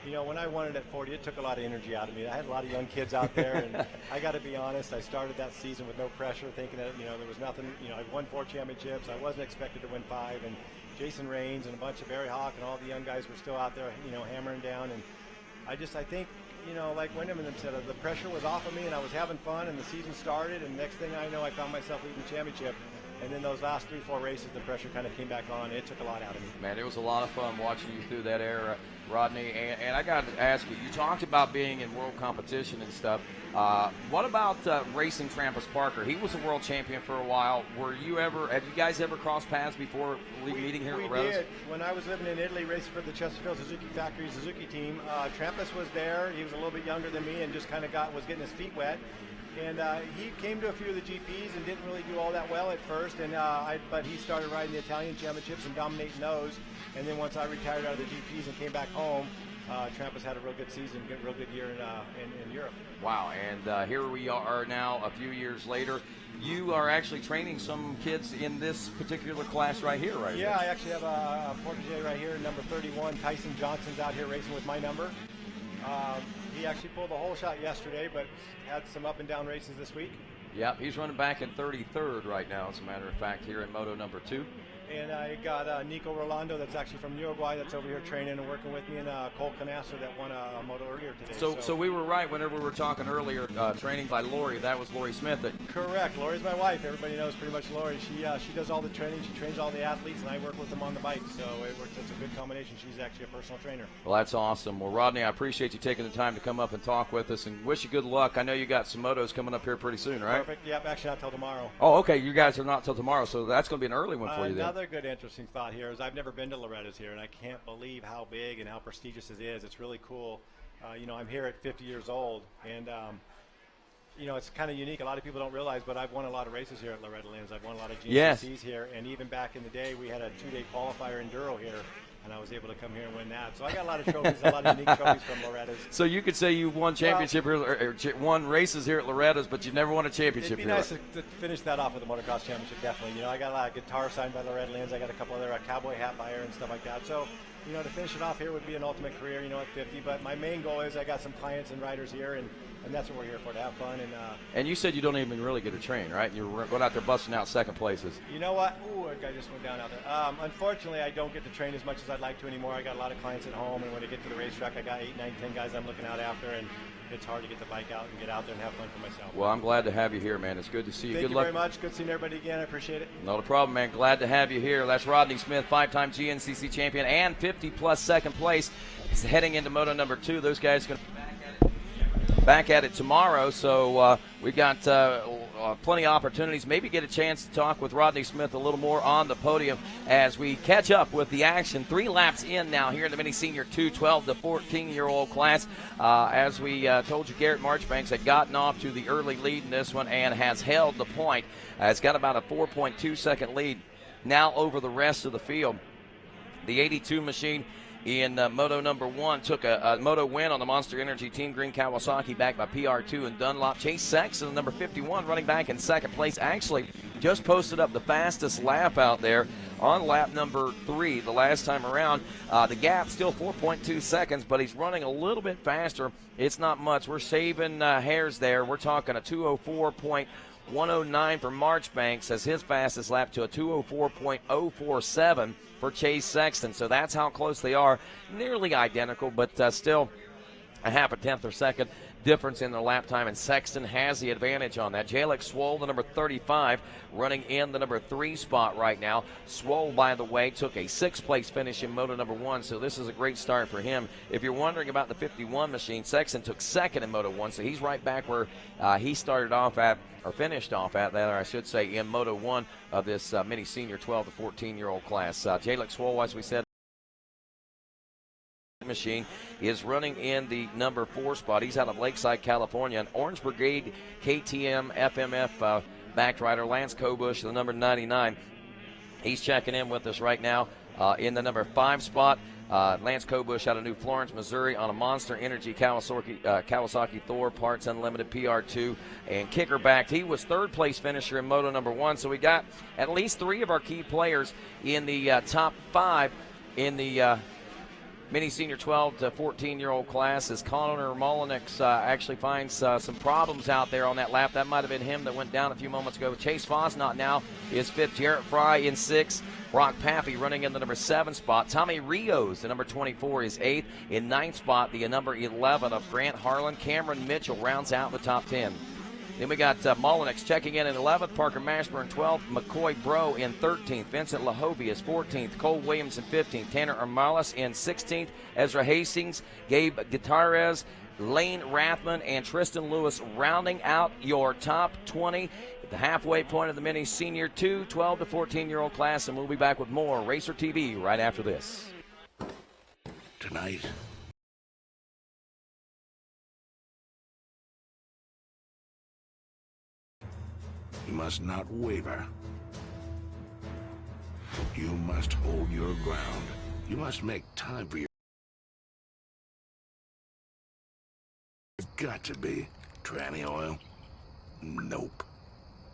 you know, when I won it at 40, it took a lot of energy out of me. I had a lot of young kids out there, and I got to be honest, I started that season with no pressure, thinking that, you know, there was nothing, you know, I won 4 championships. I wasn't expected to win 5, and Jason Raines and a bunch of Barry Hawk and all the young guys were still out there, you know, hammering down. And I think, you know, like Wyndham and them said, the pressure was off of me, and I was having fun, and the season started, and next thing I know, I found myself leading the championship. And then those last 3-4 races, the pressure kind of came back on. It took a lot out of me. Man, it was a lot of fun watching you through that era, Rodney. And I got to ask you, you talked about being in world competition and stuff. What about racing Trampus Parker? He was a world champion for a while. Have you guys ever crossed paths before meeting here at Loretta's? We did. When I was living in Italy racing for the Chesterfield Suzuki Factory Suzuki team, Trampus was there. He was a little bit younger than me and just kind of was getting his feet wet. And he came to a few of the GPs and didn't really do all that well at first. And but he started riding the Italian championships and dominating those. And then once I retired out of the GPs and came back home, Trampus had a real good season, a real good year in Europe. Wow, and here we are now a few years later. You are actually training some kids in this particular class right here, right? Yeah, I actually have a protege right here, number 31. Tyson Johnson's out here racing with my number. He actually pulled the whole shot yesterday, but had some up and down races this week. Yep, he's running back in 33rd right now, as a matter of fact, here in Moto number 2. And I got Nico Rolando, that's actually from Uruguay, that's over here training and working with me, and Cole Canasser that won a moto earlier today. So we were right whenever we were talking earlier, training by Lori. That was Lori Smith. Correct. Lori's my wife. Everybody knows pretty much Lori. She does all the training. She trains all the athletes, and I work with them on the bike. So it's a good combination. She's actually a personal trainer. Well, that's awesome. Well, Rodney, I appreciate you taking the time to come up and talk with us, and wish you good luck. I know you got some motos coming up here pretty soon, right? Perfect. Yep. Actually, not till tomorrow. Oh, okay. You guys are not till tomorrow, so that's going to be an early one for you then. Another good, interesting thought here is I've never been to Loretta's here, and I can't believe how big and how prestigious it is. It's really cool. You know, I'm here at 50 years old, and you know, it's kind of unique. A lot of people don't realize, but I've won a lot of races here at Loretta Lynn's. I've won a lot of GNCCs here, and even back in the day, we had a 2-day qualifier enduro here, and I was able to come here and win that. So I got a lot of trophies, a lot of unique trophies from Loretta's. So you could say you've won championship here, or won races here at Loretta's, but you've never won a championship here. It'd be nice to finish that off with a motocross championship, definitely. You know, I got a lot of guitars signed by Loretta Lynn's. I got a couple other cowboy hat buyer and stuff like that. So, you know, to finish it off here would be an ultimate career, you know, at 50. But my main goal is I got some clients and riders here, and that's what we're here for, to have fun. And you said you don't even really get to train, right? You're going out there busting out second places. You know what? Ooh, a guy just went down out there. Unfortunately, I don't get to train as much as I'd like to anymore. I got a lot of clients at home, and when I get to the racetrack, I got 8, 9, 10 guys I'm looking out after, and it's hard to get the bike out and get out there and have fun for myself. Well, I'm glad to have you here, man. It's good to see you. Thank good you luck. very much. Good seeing everybody again. I appreciate it. Not a problem, man. Glad to have you here. That's Rodney Smith, 5-time GNCC champion and 50-plus second place. He's heading into Moto number 2. Those guys are going to be back at it tomorrow, so we got plenty of opportunities. Maybe get a chance to talk with Rodney Smith a little more on the podium as we catch up with the action. 3 laps in now here in the Mini Senior 2, 12 to 14-year-old class. As we told you, Garrett Marchbanks had gotten off to the early lead in this one and has held the point. It's got about a 4.2-second lead now over the rest of the field. The 82 machine in Moto number 1 took a Moto win on the Monster Energy Team Green Kawasaki, backed by PR2 and Dunlop. Chase Sexton, number 51, running back in second place, actually just posted up the fastest lap out there on lap number 3 the last time around. The gap still 4.2 seconds, but he's running a little bit faster. It's not much. We're saving hairs there. We're talking a 204.109 for Marchbanks as his fastest lap to a 204.047 for Chase Sexton. So that's how close they are. Nearly identical, but still a half a tenth or second difference in their lap time, and Sexton has the advantage on that. Jalek Swoll, the number 35, running in the number 3 spot right now. Swoll, by the way, took a 6th place finish in Moto number 1, so this is a great start for him. If you're wondering about the 51 machine, Sexton took 2nd in Moto 1, so he's right back where he started off at, or finished off at, that I should say, in Moto 1 of this Mini Senior 12 to 14-year-old class. Jalek Swoll, as we said, machine is running in the number 4 spot. He's out of Lakeside, California. An Orange Brigade KTM FMF backed rider, Lance Kobush, the number 99. He's checking in with us right now in the number 5 spot. Lance Kobush out of New Florence, Missouri, on a Monster Energy Kawasaki Thor Parts Unlimited PR2 and kicker backed. He was 3rd place finisher in Moto number 1, so we got at least 3 of our key players in the top 5 in the mini senior 12 to 14-year-old class as Connor Mullenix actually finds some problems out there on that lap. That might have been him that went down a few moments ago. Chase Fosnot now is 5th. Jarrett Fry in 6th. Brock Pappy running in the number 7 spot. Tommy Rios, the number 24, is 8th. In 9th spot, the number 11 of Grant Harlan. Cameron Mitchell rounds out the top 10. Then we got Mullenix checking in 11th, Parker Mashburn 12th, McCoy Bro in 13th, Vincent LaHovey is 14th, Cole Williams in 15th, Tanner Armalis in 16th, Ezra Hastings, Gabe Gutierrez, Lane Rathman, and Tristan Lewis rounding out your top 20 at the halfway point of the mini senior 2, 12 to 14-year-old class, and we'll be back with more Racer TV right after this. Tonight, you must not waver. You must hold your ground. You must make time for your... You've got to be. Tranny oil? Nope.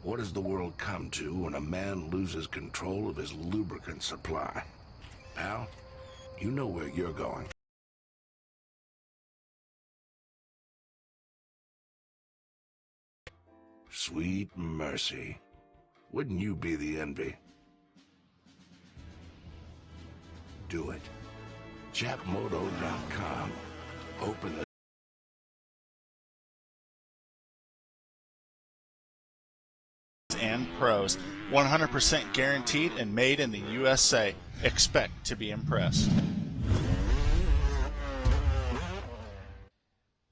What does the world come to when a man loses control of his lubricant supply? Pal, you know where you're going. Sweet mercy. Wouldn't you be the envy? Do it. JapMoto.com. Open the... And pros. 100% guaranteed and made in the USA. Expect to be impressed.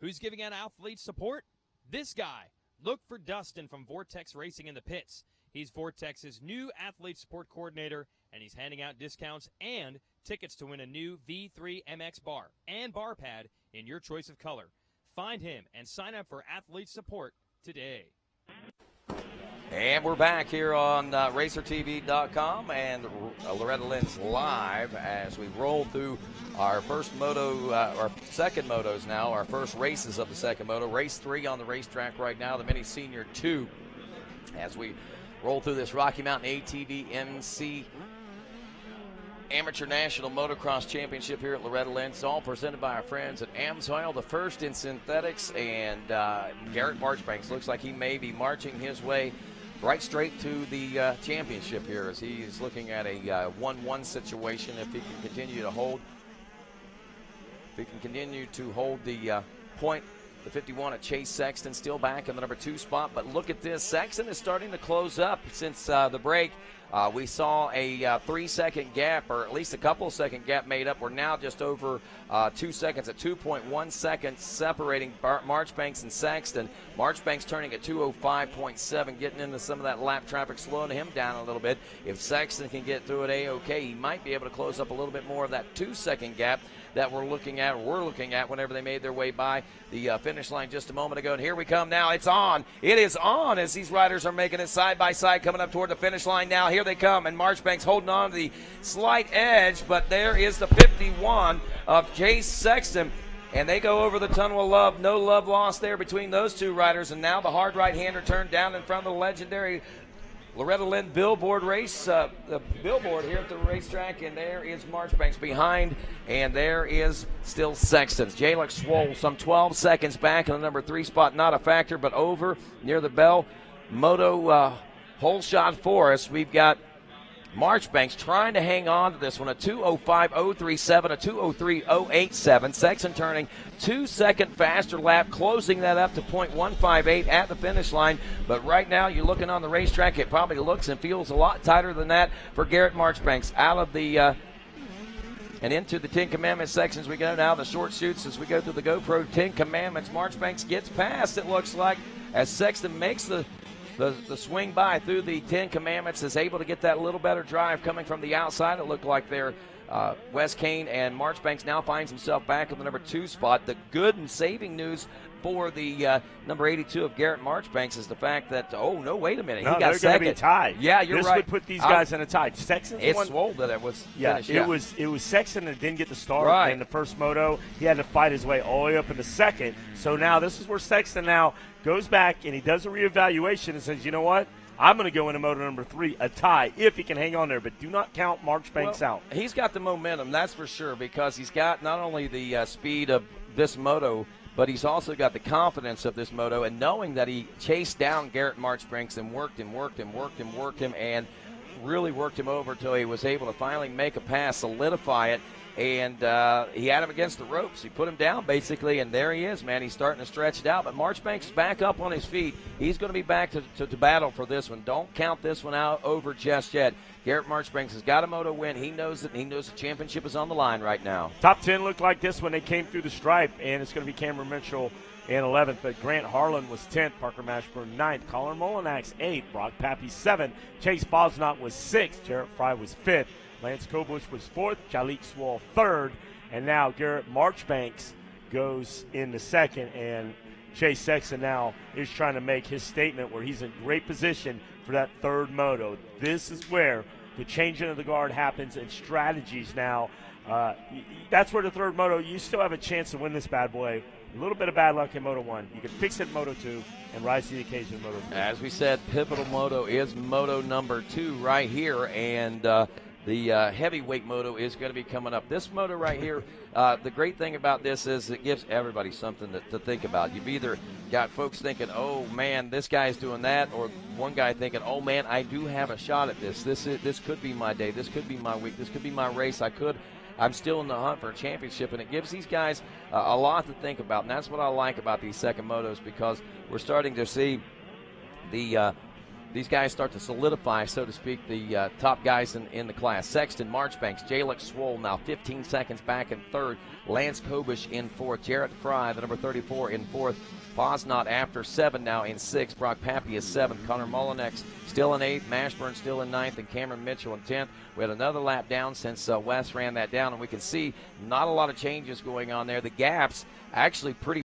Who's giving out athlete support? This guy. Look for Dustin from Vortex Racing in the pits. He's Vortex's new athlete support coordinator, and he's handing out discounts and tickets to win a new V3 MX bar and bar pad in your choice of color. Find him and sign up for athlete support today. And we're back here on RacerTV.com and Loretta Lynn's live as we roll through our first moto, our second motos now, our first races of the second moto. Race 3 on the racetrack right now, the Mini Senior 2, as we roll through this Rocky Mountain ATV MC Amateur National Motocross Championship here at Loretta Lynn. It's all presented by our friends at AMSOIL, the first in synthetics, and Garrett Marchbanks looks like he may be marching his way right straight to the championship here as he's looking at a 1-1 situation if he can continue to hold. If he can continue to hold the point, the 51 at Chase Sexton still back in the number 2 spot. But look at this. Sexton is starting to close up since the break. We saw a 3-second gap, or at least a couple-second gap made up. We're now just over 2 seconds at 2.1 seconds separating Marchbanks and Sexton. Marchbanks turning at 2:05.7, getting into some of that lap traffic, slowing him down a little bit. If Sexton can get through it A-OK, he might be able to close up a little bit more of that 2-second gap that we're looking at whenever they made their way by the finish line just a moment ago. And here we come now. It's on. It is on as these riders are making it side by side coming up toward the finish line now. Here they come, and Marchbanks holding on to the slight edge, but there is the 51 of Chase Sexton. And they go over the tunnel of love. No love lost there between those two riders. And now the hard right-hander turned down in front of the legendary Loretta Lynn billboard race, the billboard here at the racetrack, and there is Marchbanks behind, and there is still Sexton. Jalek Swoll some 12 seconds back in the number 3 spot, not a factor, but over near the bell. Moto hole shot for us. We've got Marchbanks trying to hang on to this one, a 2:05.037, a 2:03.087. Sexton turning 2-second faster lap, closing that up to .158 at the finish line. But right now, you're looking on the racetrack, it probably looks and feels a lot tighter than that for Garrett Marchbanks. Out of the and into the 10 Commandments sections we go now, the short shoots as we go through the GoPro 10 Commandments. Marchbanks gets past, it looks like, as Sexton makes the swing by through the 10 Commandments, is able to get that little better drive coming from the outside. It looked like there Wes Kane, and Marchbanks now finds himself back in the number 2 spot. The good and saving news for the number 82 of Garrett Marchbanks is the fact that, oh, no, wait a minute. No, he got they're second. Going to be tied. Yeah, you're this right. This would put these guys in a tie. Sexton's it's one. Swoll that it was finished. It was Sexton that didn't get the start right in the first moto. He had to fight his way all the way up in the second. So now this is where Sexton now goes back and he does a reevaluation and says, you know what? I'm going to go into moto number 3, a tie, if he can hang on there. But do not count Marchbanks out. He's got the momentum, that's for sure, because he's got not only the speed of this moto, but he's also got the confidence of this moto, and knowing that he chased down Garrett Marchbanks and worked him, and really worked him over until he was able to finally make a pass, solidify it, and he had him against the ropes. He put him down, basically, and there he is, man. He's starting to stretch it out, but Marchbanks is back up on his feet. He's going to be back to battle for this one. Don't count this one out over just yet. Garrett Marchbanks has got a moto win. He knows that. He knows the championship is on the line right now. Top 10 looked like this when they came through the stripe, and it's going to be Cameron Mitchell in 11th, but Grant Harlan was 10th, Parker Mashburn 9th, Colin Molinax 8th, Brock Pappy 7th, Chase Bosnott was 6th, Jarrett Fry was 5th, Lance Kobush was 4th, Jalik Swall 3rd, and now Garrett Marchbanks goes in the 2nd, and Chase Sexton now is trying to make his statement where he's in great position for that 3rd moto. This is where the changing of the guard happens and strategies now. That's where the 3rd moto, you still have a chance to win this bad boy. A little bit of bad luck in Moto 1. You can fix it in Moto 2 and rise to the occasion in Moto 3. As we said, pivotal moto is Moto number 2 right here, and the heavyweight moto is going to be coming up. This moto right here, the great thing about this is it gives everybody something to think about. You've either got folks thinking, oh, man, this guy's doing that, or one guy thinking, oh, man, I do have a shot at this. This could be my day. This could be my week. This could be my race. I'm still in the hunt for a championship, and it gives these guys a lot to think about, and that's what I like about these second motos, because we're starting to see these guys start to solidify, so to speak, the top guys in the class. Sexton, Marchbanks, Jalik Swoll now 15 seconds back in 3rd. Lance Kobush in 4th. Jarrett Fry, the number 34, in 4th. Bosnott after 7 now in 6th. Brock Pappy is 7th. Connor Molinax still in 8th. Mashburn still in 9th. And Cameron Mitchell in 10th. We had another lap down since Wes ran that down, and we can see not a lot of changes going on there. The gaps actually pretty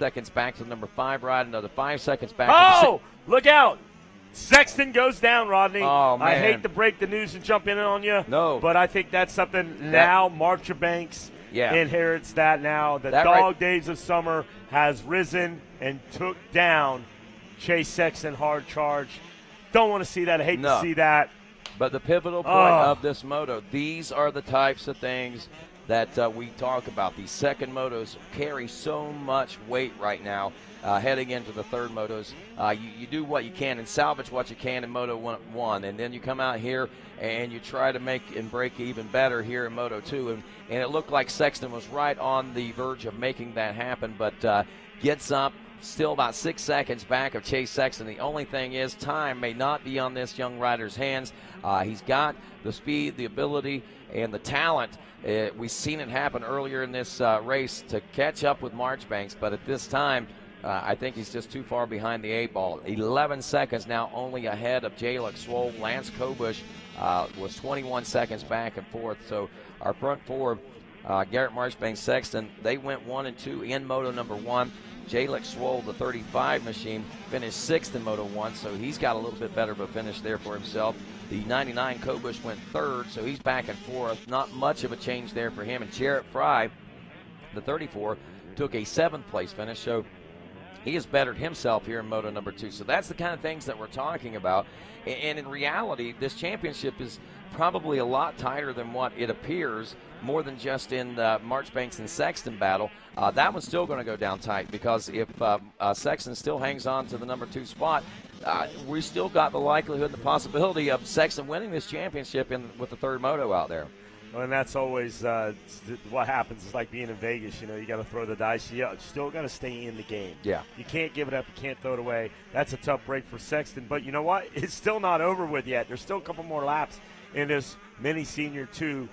seconds back to the number 5 ride, another 5 seconds back. Oh, look out. Sexton goes down, Rodney. Oh, man. I hate to break the news and jump in on you. No. But I think that's something now Marchbanks inherits that now. The dog days of summer has risen and took down Chase Sexton hard charge. Don't want to see that. I hate to see that. But the pivotal point of this moto, these are the types of things that we talk about. These second motos carry so much weight right now heading into the 3rd motos. You do what you can and salvage what you can in Moto 1, and then you come out here and you try to make and break even better here in Moto 2. And it looked like Sexton was right on the verge of making that happen, but gets up, still about 6 seconds back of Chase Sexton. The only thing is time may not be on this young rider's hands. He's got the speed, the ability, and the talent. We've seen it happen earlier in this race to catch up with Marchbanks, but at this time, I think he's just too far behind the 8 ball. 11 seconds now only ahead of Jalik Swoll. Lance Kobush was 21 seconds back and 4th. So our front 4, Garrett Marchbanks, Sexton, they went 1 and 2 in Moto number 1. Jalik Swoll, the 35 machine, finished 6th in Moto 1, so he's got a little bit better of a finish there for himself. The 99 Kobush went 3rd, so he's back and 4th. Not much of a change there for him. And Jarrett Fry, the 34, took a 7th place finish, so he has bettered himself here in Moto number 2. So that's the kind of things that we're talking about. And in reality, this championship is probably a lot tighter than what it appears, more than just in the Marchbanks and Sexton battle. That one's still going to go down tight, because if Sexton still hangs on to the number 2 spot, we still got the likelihood, the possibility of Sexton winning this championship with the 3rd moto out there. Well, and that's always what happens. It's like being in Vegas. You know, you got to throw the dice. You still got to stay in the game. Yeah. You can't give it up. You can't throw it away. That's a tough break for Sexton. But you know what? It's still not over with yet. There's still a couple more laps in this mini senior 2,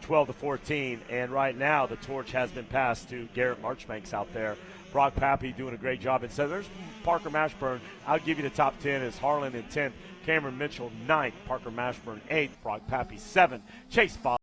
12 to 14. And right now the torch has been passed to Garrett Marchbanks out there. Brock Pappy doing a great job. And so there's Parker Mashburn. I'll give you the top 10 as Harlan in 10th, Cameron Mitchell 9th, Parker Mashburn 8th, Brock Pappy 7th, Chase Bosnott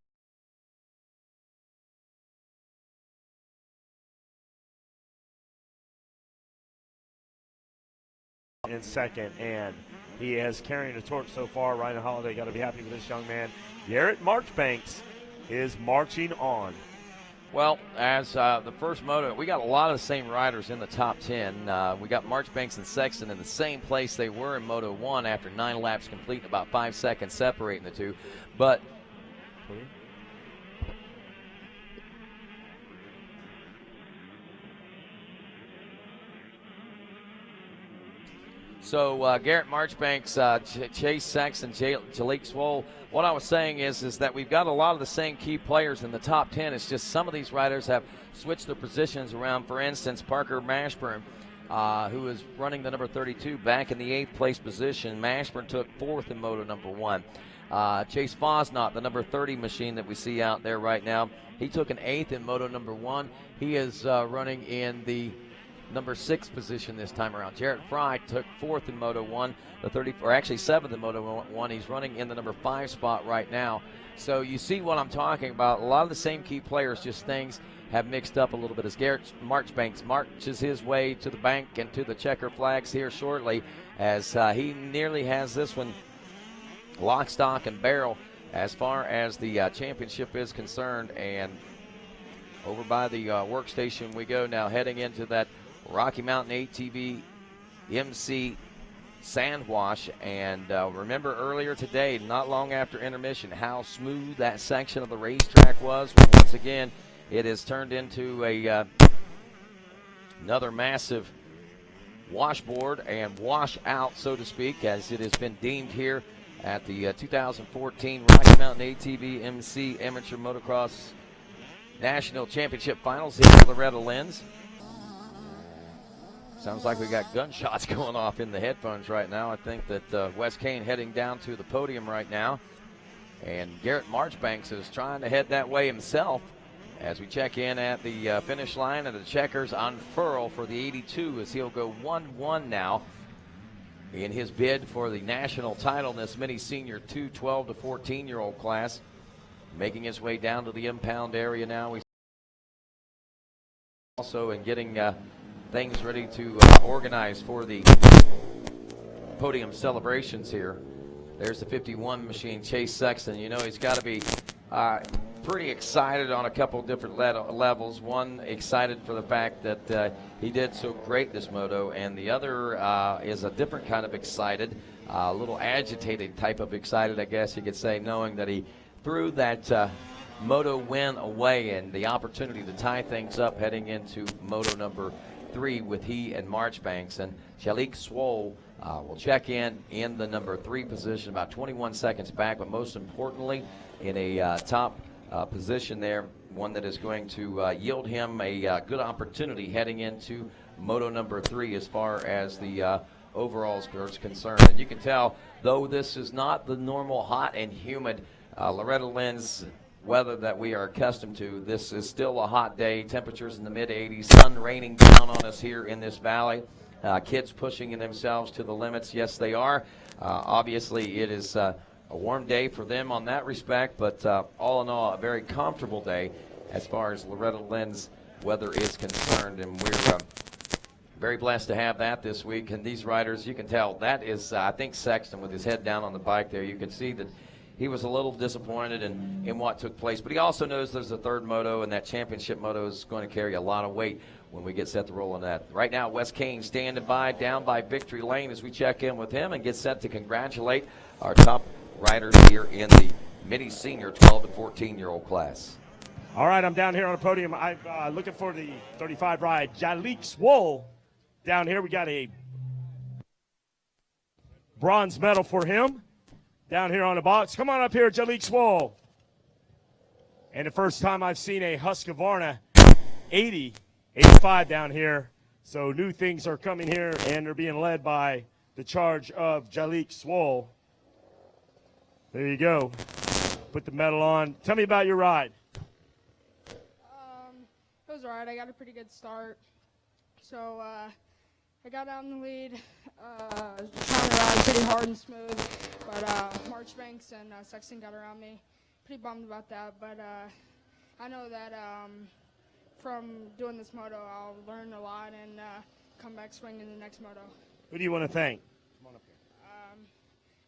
in 2nd, and he has carrying the torch so far. Ryan Holiday got to be happy with this young man. Garrett Marchbanks is marching on. Well, as the first moto, we got a lot of the same riders in the top 10. We got Marchbanks and Sexton in the same place they were in Moto 1 after 9 laps complete, about 5 seconds separating the two. But so Garrett Marchbanks, Chase Sexton, Jalik Swoll. What I was saying is that we've got a lot of the same key players in the top 10. It's just some of these riders have switched their positions around. For instance, Parker Mashburn, who is running the number 32, back in the 8th place position. Mashburn took 4th in Moto number 1. Chase Fosnot, the number 30 machine that we see out there right now, he took an 8th in Moto number 1. He is running in the number 6 position this time around. Jarrett Fry took 4th in Moto 1, actually 7th in Moto 1. He's running in the number 5 spot right now. So you see what I'm talking about. A lot of the same key players, just things have mixed up a little bit as Garrett Marchbanks marches his way to the bank and to the checker flags here shortly, as he nearly has this one lock, stock, and barrel as far as the championship is concerned. And over by the workstation we go now, heading into that Rocky Mountain ATV MC Sandwash. And remember earlier today, not long after intermission, how smooth that section of the racetrack was. Well, once again, it has turned into another massive washboard and washout, so to speak, as it has been deemed here at the 2014 Rocky Mountain ATV MC Amateur Motocross National Championship Finals here at Loretta Lynn's. Sounds like we got gunshots going off in the headphones right now. I think that Wes Kane heading down to the podium right now. And Garrett Marchbanks is trying to head that way himself as we check in at the finish line, and the checkers unfurl for the 82 as he'll go 1-1 now in his bid for the national title in this mini senior 2 12 to 14-year-old class. Making his way down to the impound area now. He's also in getting things ready to organize for the podium celebrations here. There's the 51 machine, Chase Sexton. You know, he's got to be pretty excited on a couple different levels. One, excited for the fact that he did so great this moto, and the other is a different kind of excited, a little agitated type of excited, I guess you could say, knowing that he threw that moto win away and the opportunity to tie things up heading into moto number 3 with he and Marchbanks. And Jalik Swoll will check in the number 3 position, about 21 seconds back, but most importantly in a top position there, one that is going to yield him a good opportunity heading into moto number 3 as far as the overalls is concerned. And you can tell, though this is not the normal hot and humid Loretta Lynn's weather that we are accustomed to, this is still a hot day. Temperatures in the mid-80s, sun raining down on us here in this valley. Kids pushing themselves to the limits. Yes, they are. Obviously, it is a warm day for them on that respect, but all in all, a very comfortable day as far as Loretta Lynn's weather is concerned. And we're very blessed to have that this week. And these riders, you can tell, that is, I think, Sexton with his head down on the bike there. You can see that he was a little disappointed in what took place, but he also knows there's a third moto, and that championship moto is going to carry a lot of weight when we get set to roll on that. Right now, Wes Kane standing by down by victory lane as we check in with him and get set to congratulate our top riders here in the mini senior 12 to 14-year-old class. All right, I'm down here on the podium. I'm looking for the 35 ride, Jalik Swoll. Down here, we got a bronze medal for him. Down here on the box. Come on up here, Jalik Swoll. And the first time I've seen a Husqvarna 85 down here. So new things are coming here, and they're being led by the charge of Jalik Swoll. There you go. Put the medal on. Tell me about your ride. It was all right. I got a pretty good start. So I got out in the lead. Trying to ride pretty hard and smooth. But Marchbanks and Sexton got around me. Pretty bummed about that. But I know that from doing this moto, I'll learn a lot and come back swinging in the next moto. Who do you want to thank?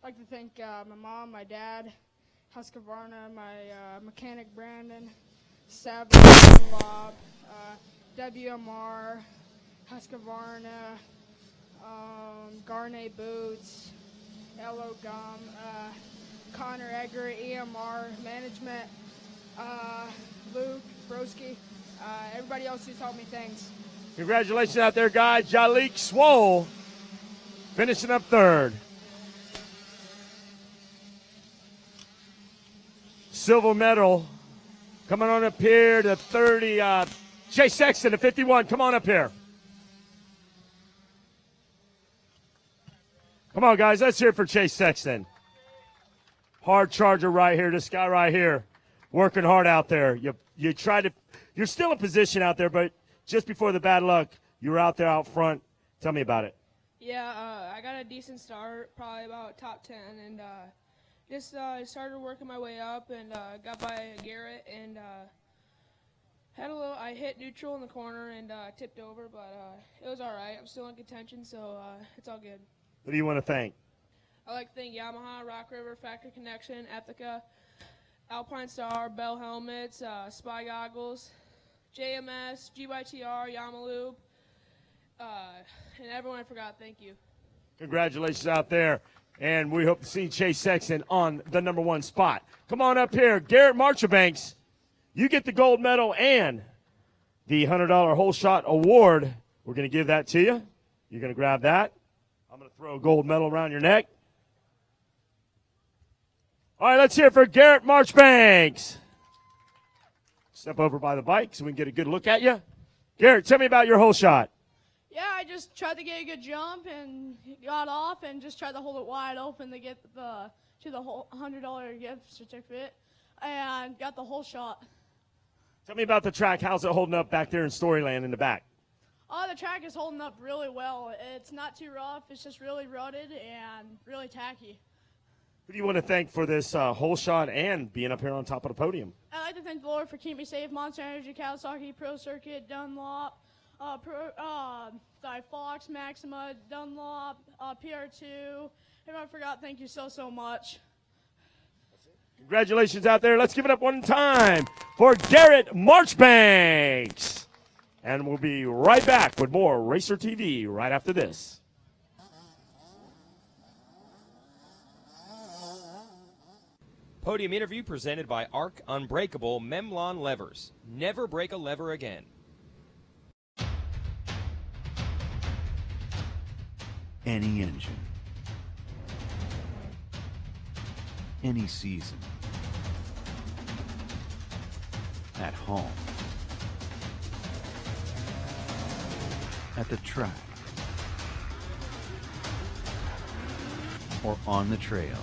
I'd like to thank my mom, my dad, Husqvarna, my mechanic Brandon, Savage Dunlop, WMR, Husqvarna, Garnet Boots, Yellow Gum, Connor Egger, EMR Management, Luke Broski, everybody else who's helped me, thanks. Congratulations out there, guys. Jalik Swole finishing up third. Silver medal coming on up here to 30. Chase Sexton to 51. Come on up here. Come on, guys. Let's hear it for Chase Sexton. Hard charger right here. This guy right here working hard out there. You try to – you're still in position out there, but just before the bad luck, you were out there out front. Tell me about it. Yeah, I got a decent start, probably about top 10, and just started working my way up and got by Garrett and I hit neutral in the corner and tipped over, but it was all right. I'm still in contention, so it's all good. Who do you want to thank? I like to thank Yamaha, Rock River, Factory Connection, Ethica, Alpine Star, Bell Helmets, Spy Goggles, JMS, GYTR, Yamalupe, and everyone I forgot. Thank you. Congratulations out there. And we hope to see Chase Sexton on the number 1 spot. Come on up here. Garrett Marchabanks, you get the gold medal and the $100 hole shot award. We're going to give that to you. You're going to grab that. I'm going to throw a gold medal around your neck. All right, let's hear it for Garrett Marchbanks. Step over by the bike so we can get a good look at you. Garrett, tell me about your hole shot. Yeah, I just tried to get a good jump and got off and just tried to hold it wide open to get the whole $100 gift certificate and got the whole shot. Tell me about the track. How's it holding up back there in Storyland in the back? Oh, the track is holding up really well. It's not too rough. It's just really rutted and really tacky. Who do you want to thank for this hole shot and being up here on top of the podium? I'd like to thank the Lord for keeping me safe. Monster Energy, Kawasaki, Pro Circuit, Dunlop, Fox, Maxima, Dunlop, PR2. If I forgot, thank you so much. Congratulations out there. Let's give it up one time for Garrett Marchbanks. And we'll be right back with more Racer TV right after this. Podium interview presented by Arc Unbreakable Memlon Levers. Never break a lever again. Any engine, any season, at home, at the track, or on the trail.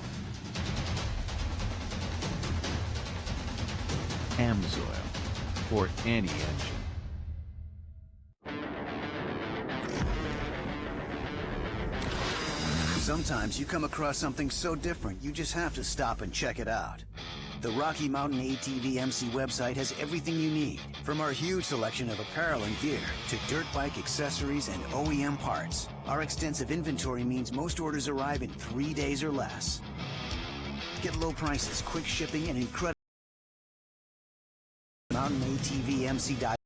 Amsoil for any engine. Sometimes you come across something so different, you just have to stop and check it out. The Rocky Mountain ATV MC website has everything you need, from our huge selection of apparel and gear to dirt bike accessories and OEM parts. Our extensive inventory means most orders arrive in 3 days or less. Get low prices, quick shipping, and incredible MountainATVMC.com.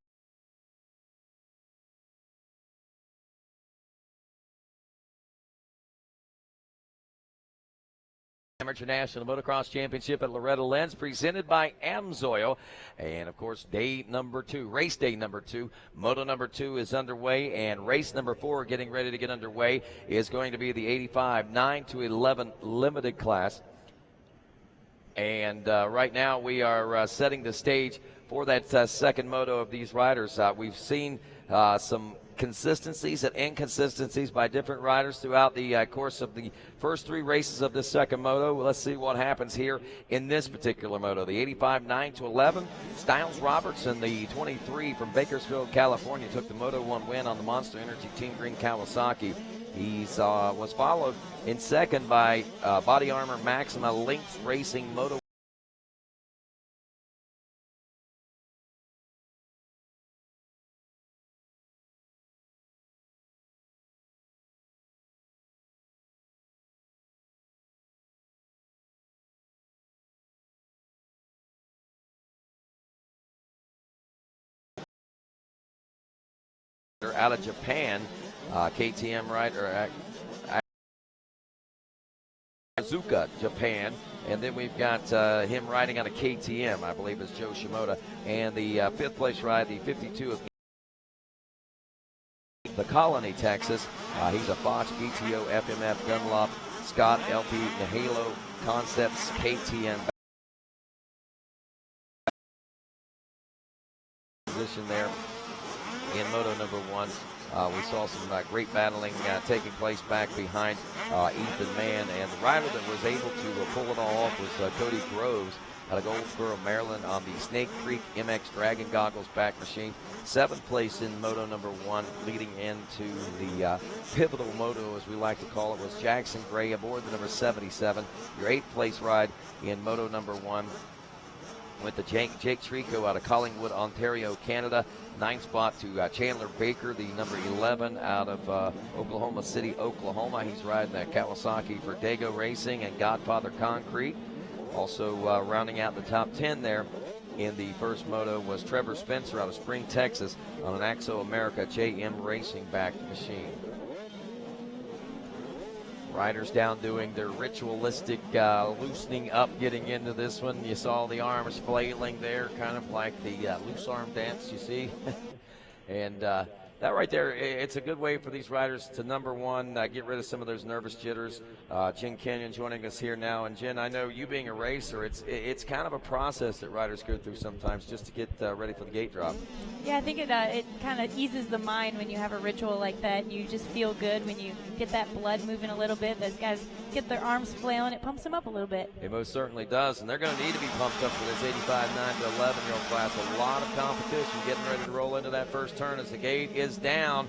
International Motocross Championship at Loretta, Lynn's, presented by Amsoil. And, of course, race day number 2. Moto number 2 is underway, and race number 4 getting ready to get underway is going to be the 85 9 to 11 limited class. And right now we are setting the stage for that second moto of these riders. We've seen some consistencies and inconsistencies by different riders throughout the course of the first 3 races of this second moto. Let's see what happens here in this particular moto. The 85 9 to 11. Styles Robertson, the 23 from Bakersfield, California, took the Moto 1 win on the Monster Energy Team Green Kawasaki. He was followed in second by Body Armor Maxima Lynx Racing Moto out of Japan, KTM rider, Azuka, Japan. And then we've got him riding out of KTM, I believe is Joe Shimoda. And the 5th place ride, the 52 of the Colony, Texas. He's a Fox, GTO, FMF, Dunlop, Scott, LP, Nihalo, Concepts, KTM. Position there in Moto number 1. We saw some great battling taking place back behind Ethan Mann, and the rider that was able to pull it all off was Cody Groves out of Goldsboro, Maryland, on the Snake Creek MX Dragon Goggles back machine. 7th place in Moto number 1, leading into the pivotal moto, as we like to call it, was Jackson Gray aboard the number 77. Your 8th place ride in Moto number 1 with the Jake Trico out of Collingwood, Ontario, Canada. 9th spot to Chandler Baker, the number 11 out of Oklahoma City, Oklahoma. He's riding that Kawasaki Vertigo Racing and Godfather Concrete. Also rounding out the top 10 there in the first moto was Trevor Spencer out of Spring, Texas, on an Axo America JM Racing back machine. Riders down doing their ritualistic loosening up, getting into this one. You saw the arms flailing there, kind of like the loose arm dance you see. And that right there, it's a good way for these riders to, number 1, get rid of some of those nervous jitters. Jen Kenyon joining us here now. And Jen, I know you being a racer, it's kind of a process that riders go through sometimes just to get ready for the gate drop. Yeah, I think it kind of eases the mind when you have a ritual like that. You just feel good when you get that blood moving a little bit. Those guys get their arms flailing. It pumps them up a little bit. It most certainly does, and they're going to need to be pumped up for this 85, 9 to 11-year-old class. A lot of competition getting ready to roll into that first turn as the gate is down.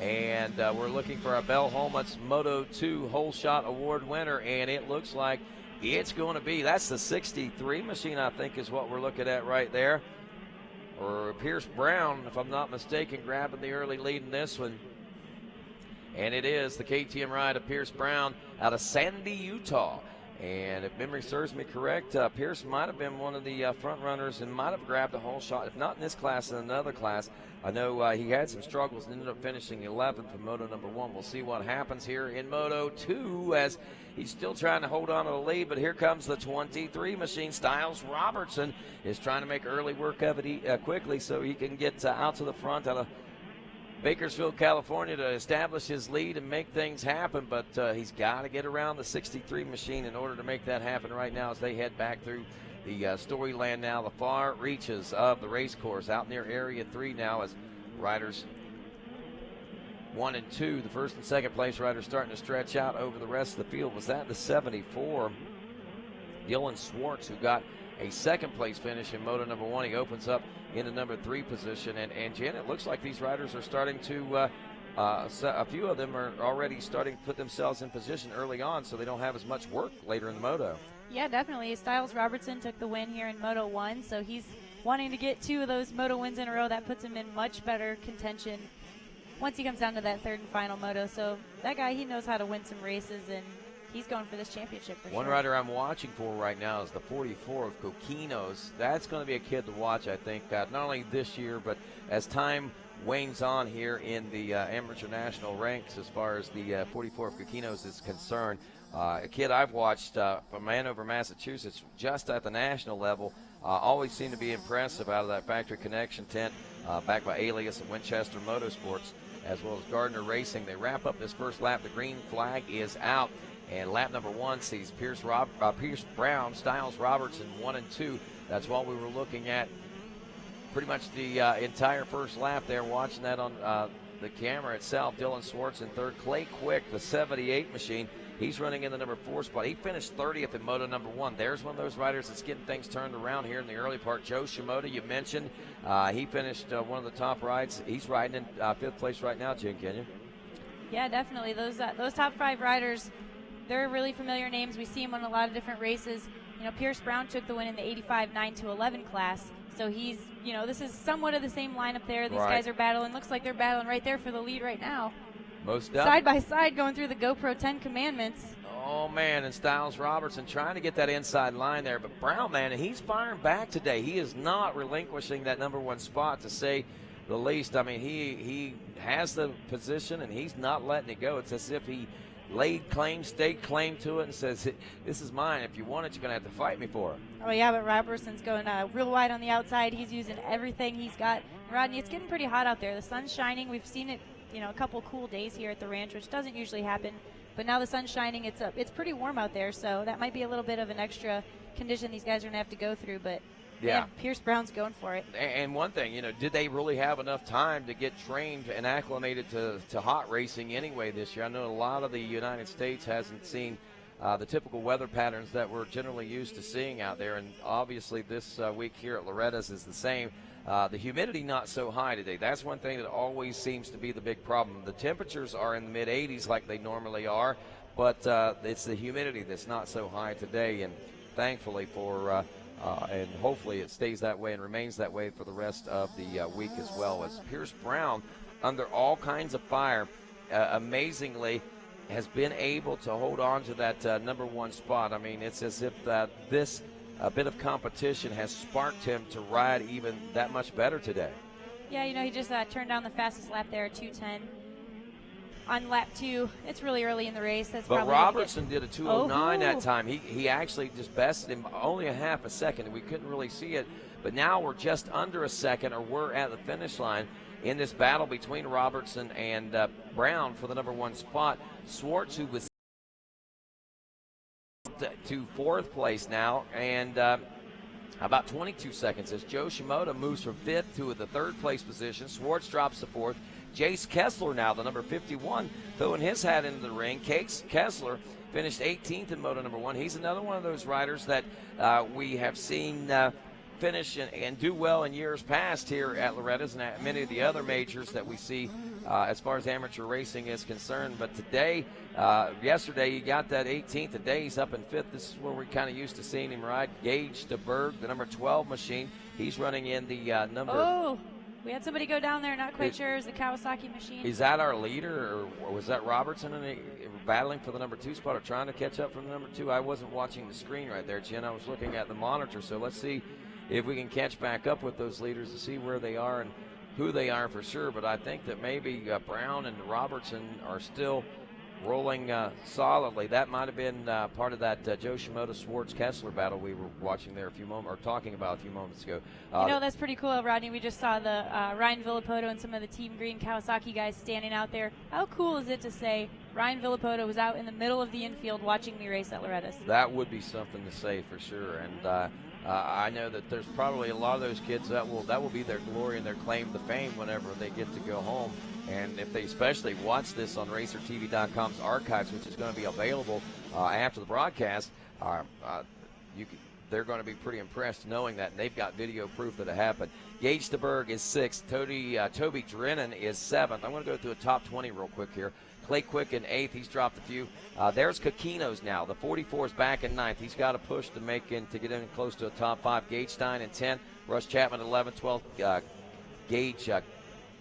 And we're looking for our Bell Helmets Moto 2 Whole Shot Award winner, and it looks like it's going to be, that's the 63 machine, I think, is what we're looking at right there. Or Pierce Brown, if I'm not mistaken, grabbing the early lead in this one. And it is the KTM ride of Pierce Brown out of Sandy, Utah. And if memory serves me correct, Pierce might have been one of the front runners and might have grabbed a whole shot, if not in this class, in another class. I know he had some struggles and ended up finishing 11th in Moto number 1. We'll see what happens here in Moto 2 as he's still trying to hold on to the lead, but here comes the 23 machine. Styles Robertson is trying to make early work of it quickly so he can get out to the front out of Bakersfield, California, to establish his lead and make things happen, but he's got to get around the 63 machine in order to make that happen right now as they head back through the Storyland now, the far reaches of the race course, out near Area 3 now as riders 1 and 2, the first and second place riders starting to stretch out over the rest of the field. Was that the 74? Dylan Swartz, who got a second place finish in Moto number 1. He opens up in the number 3 position. And Jen, it looks like these riders are starting to, a few of them are already starting to put themselves in position early on so they don't have as much work later in the moto. Yeah, definitely. Styles Robertson took the win here in Moto 1, so he's wanting to get 2 of those Moto wins in a row. That puts him in much better contention once he comes down to that third and final moto. So that guy, he knows how to win some races, and he's going for this championship for One sure. rider I'm watching for right now is the 44 of Coquinos. That's going to be a kid to watch, I think, not only this year, but as time wanes on here in the amateur national ranks as far as the 44 of Coquinos is concerned. A kid I've watched from Andover, Massachusetts, just at the national level, always seemed to be impressive out of that Factory Connection tent back by Alias and Winchester Motorsports, as well as Gardner Racing. They wrap up this first lap. The green flag is out. And lap number 1 sees Pierce Brown, Styles Robertson 1 and 2. That's what we were looking at pretty much the entire first lap there, watching that on the camera itself. Dylan Swartz in third. Clay Quick, the 78 machine, he's running in the number 4 spot. He finished 30th in Moto number 1. There's one of those riders that's getting things turned around here in the early part. Joe Shimoda, you mentioned. He finished one of the top rides. He's riding in 5th place right now, Jen Kenyon. Yeah, definitely. Those top 5 riders, they're really familiar names. We see them on a lot of different races. You know, Pierce Brown took the win in the 85 9 to 11 class. So he's, you know, this is somewhat of the same lineup there. These guys are battling. Looks like they're battling right there for the lead right now. Most definitely. Side by side going through the GoPro 10 Commandments. Oh, man, and Styles Robertson trying to get that inside line there. But Brown, man, he's firing back today. He is not relinquishing that number 1 spot to say the least. I mean, he has the position, and he's not letting it go. It's as if he stayed claim to it and says, this is mine. If you want it, you're going to have to fight me for it. Oh, yeah, but Robertson's going real wide on the outside. He's using everything he's got. Rodney, it's getting pretty hot out there. The sun's shining. We've seen it, a couple cool days here at the ranch, which doesn't usually happen. But now the sun's shining. It's pretty warm out there, so that might be a little bit of an extra condition these guys are going to have to go through. But, yeah, man, Pierce Brown's going for it. And one thing, did they really have enough time to get trained and acclimated to hot racing anyway this year? I know a lot of the United States hasn't seen the typical weather patterns that we're generally used to seeing out there, and obviously this week here at Loretta's is the same. The humidity not so high today. That's one thing that always seems to be the big problem. The temperatures are in the mid-80s like they normally are, but it's the humidity that's not so high today, and thankfully for and hopefully it stays that way and remains that way for the rest of the week as well. As Pierce Brown, under all kinds of fire, amazingly has been able to hold on to that number one spot. I mean, it's as if this bit of competition has sparked him to ride even that much better today. Yeah, he just turned down the fastest lap there at 2:10. On lap 2, it's really early in the race. But Robertson did a 2:09 that time. He actually just bested him only a half a second. We couldn't really see it. But now we're just under a second, or we're at the finish line in this battle between Robertson and Brown for the number one spot. Swartz, who was to fourth place now, and about 22 seconds as Joe Shimoda moves from fifth to the third place position. Swartz drops to fourth. Jace Kessler now, the number 51, throwing his hat into the ring. Kessler finished 18th in Moto number 1. He's another one of those riders that we have seen finish and do well in years past here at Loretta's and at many of the other majors that we see as far as amateur racing is concerned. But today, yesterday, he got that 18th. Today, he's up in 5th. This is where we're kind of used to seeing him ride. Gage DeBerg, the number 12 machine. He's running in the number... Oh, we had somebody go down there, not quite sure. It was the Kawasaki machine. Is that our leader, or was that Robertson battling for the number 2 spot or trying to catch up from the number 2? I wasn't watching the screen right there, Jen. I was looking at the monitor, so let's see if we can catch back up with those leaders to see where they are and who they are for sure. But I think that maybe Brown and Robertson are still rolling solidly. That might have been part of that Joe Shimoda Swartz Kessler battle we were watching there talking about a few moments ago. That's pretty cool, Rodney. We just saw the Ryan Villapoto and some of the Team Green Kawasaki guys standing out there. How cool is it to say Ryan Villapoto was out in the middle of the infield watching me race at Loretta's? That would be something to say for sure. And I know that there's probably a lot of those kids that will be their glory and their claim to fame whenever they get to go home. And if they especially watch this on RacerTV.com's archives, which is going to be available after the broadcast, they're going to be pretty impressed knowing that, and they've got video proof that it happened. Gage DeBerg is 6th. Toby Drennan is 7th. I'm going to go through the top 20 real quick here. Clay Quick in 8th. He's dropped a few. There's Kakinos now. The 44 is back in 9th. He's got to push to get in close to a top 5. Gage Stein in 10th. Russ Chapman 11th. 12th. Gage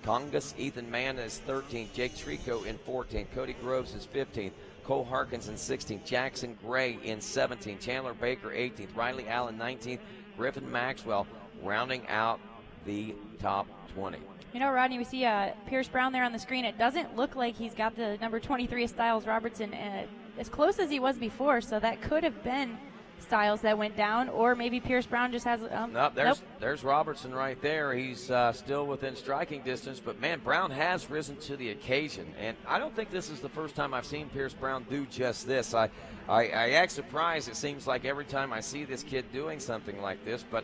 Congus. Ethan Mann is 13th. Jake Trico in 14th. Cody Groves is 15th. Cole Harkins in 16th. Jackson Gray in 17th. Chandler Baker 18th. Riley Allen 19th. Griffin Maxwell rounding out the top 20. Rodney, we see Pierce Brown there on the screen. It doesn't look like he's got the number 23 of Styles Robertson as close as he was before, so that could have been Styles that went down, or maybe Pierce Brown just has... There's Robertson right there. He's still within striking distance, but, man, Brown has risen to the occasion, and I don't think this is the first time I've seen Pierce Brown do just this. I act surprised. It seems like every time I see this kid doing something like this, but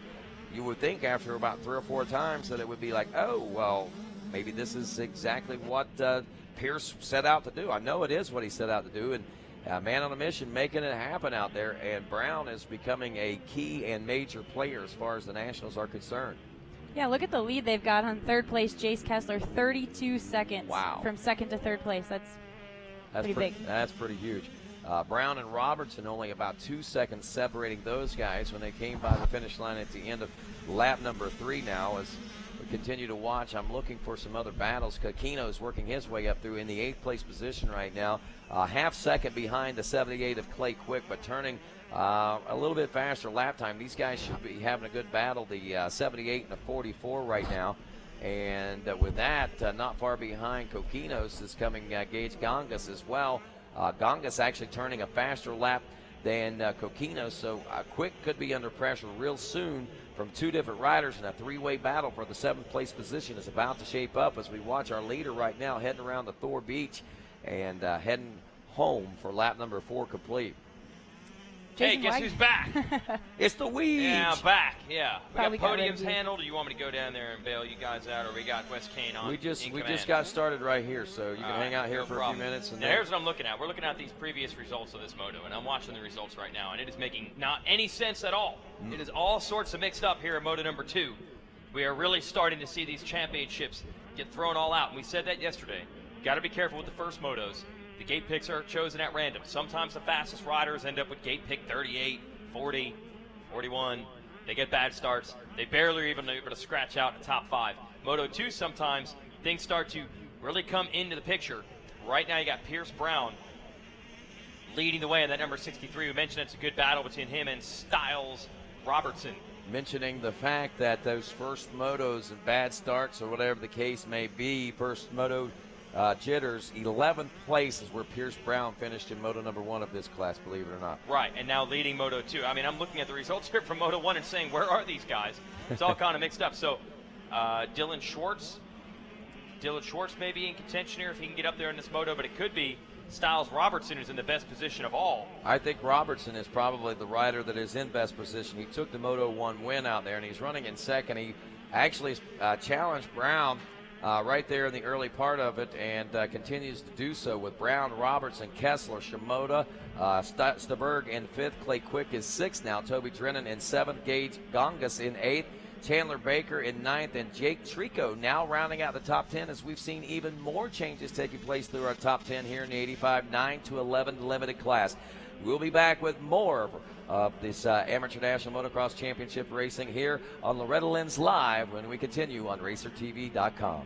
you would think after about 3 or 4 times that it would be like, oh, well, maybe this is exactly what Pierce set out to do. I know it is what he set out to do, and man on a mission making it happen out there, and Brown is becoming a key and major player as far as the Nationals are concerned. Yeah, look at the lead they've got on third place, Jace Kessler, 32 seconds from second to third place. That's pretty big. That's pretty huge. Brown and Robertson only about 2 seconds separating those guys when they came by the finish line at the end of lap number 3 now. As we continue to watch, I'm looking for some other battles. Kakino's working his way up through in the 8th place position right now. Half second behind the 78 of Clay Quick, but turning a little bit faster lap time. These guys should be having a good battle. The 78 and the 44 right now. And with that, not far behind Kokinos is coming Gage Gongas as well. Gongas actually turning a faster lap than Kokinos, so Quick could be under pressure real soon from two different riders, and a three-way battle for the 7th place position is about to shape up as we watch our leader right now heading around the Thor Beach and heading home for lap number 4 complete. Hey, guess who's back? It's the Weege. Yeah, I'm back. Yeah, we Probably got got podiums ready. handled. Or you want me to go down there and bail you guys out, or we got Wes Kane on? We just command? got started right here, so you can All hang out here no for problem. a few minutes. And now then here's what I'm looking at. We're looking at these previous results of this moto, and I'm watching the results right now, and it is making not any sense at all. It is all sorts of mixed up here in moto number 2. We are really starting to see these championships get thrown all out, and we said that yesterday. Got to be careful with the first motos. The gate picks are chosen at random. Sometimes the fastest riders end up with gate pick 38, 40, 41. They get bad starts. They barely are even able to scratch out the top 5. Moto 2, sometimes things start to really come into the picture. Right now you got Pierce Brown leading the way in that number 63. We mentioned it's a good battle between him and Styles Robertson. mentioning the fact that those first motos and bad starts or whatever the case may be, first moto jitters, 11th place is where Pierce Brown finished in Moto number 1 of this class, believe it or not. Right, and now leading Moto 2. I mean, I'm looking at the results here from Moto 1 and saying, where are these guys? It's all kind of mixed up. So Dylan Schwartz may be in contention here if he can get up there in this moto, but it could be Styles Robertson who's in the best position of all. I think Robertson is probably the rider that is in best position. He took the Moto 1 win out there, and he's running in second. He actually challenged Brown right there in the early part of it, and continues to do so with Brown, Robertson, Kessler, Shimoda, Staberg in 5th. Clay Quick is 6th now. Toby Drennan in 7th. Gage Gongas in 8th. Chandler Baker in 9th, and Jake Trico now rounding out the top 10 as we've seen even more changes taking place through our top 10 here in the 85 9-11 limited class. We'll be back with more of this Amateur National Motocross Championship racing here on Loretta Lynn's Live when we continue on RacerTV.com.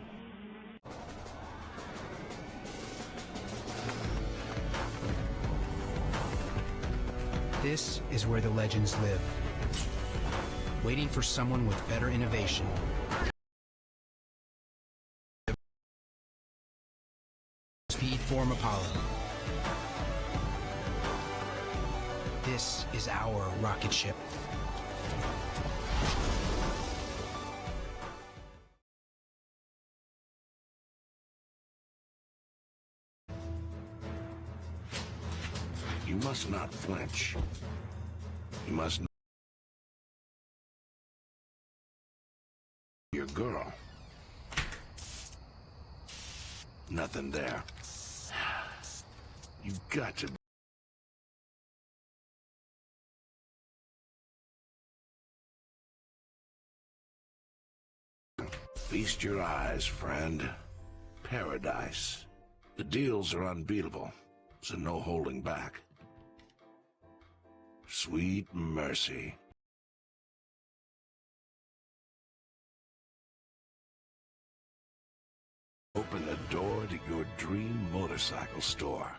This is where the legends live, waiting for someone with better innovation. Speed Form Apollo. This is our rocket ship. You must not flinch. You must not. Your girl. Nothing there. You've got to. Feast your eyes, friend. Paradise. The deals are unbeatable, so no holding back. Sweet mercy. Open the door to your dream motorcycle store.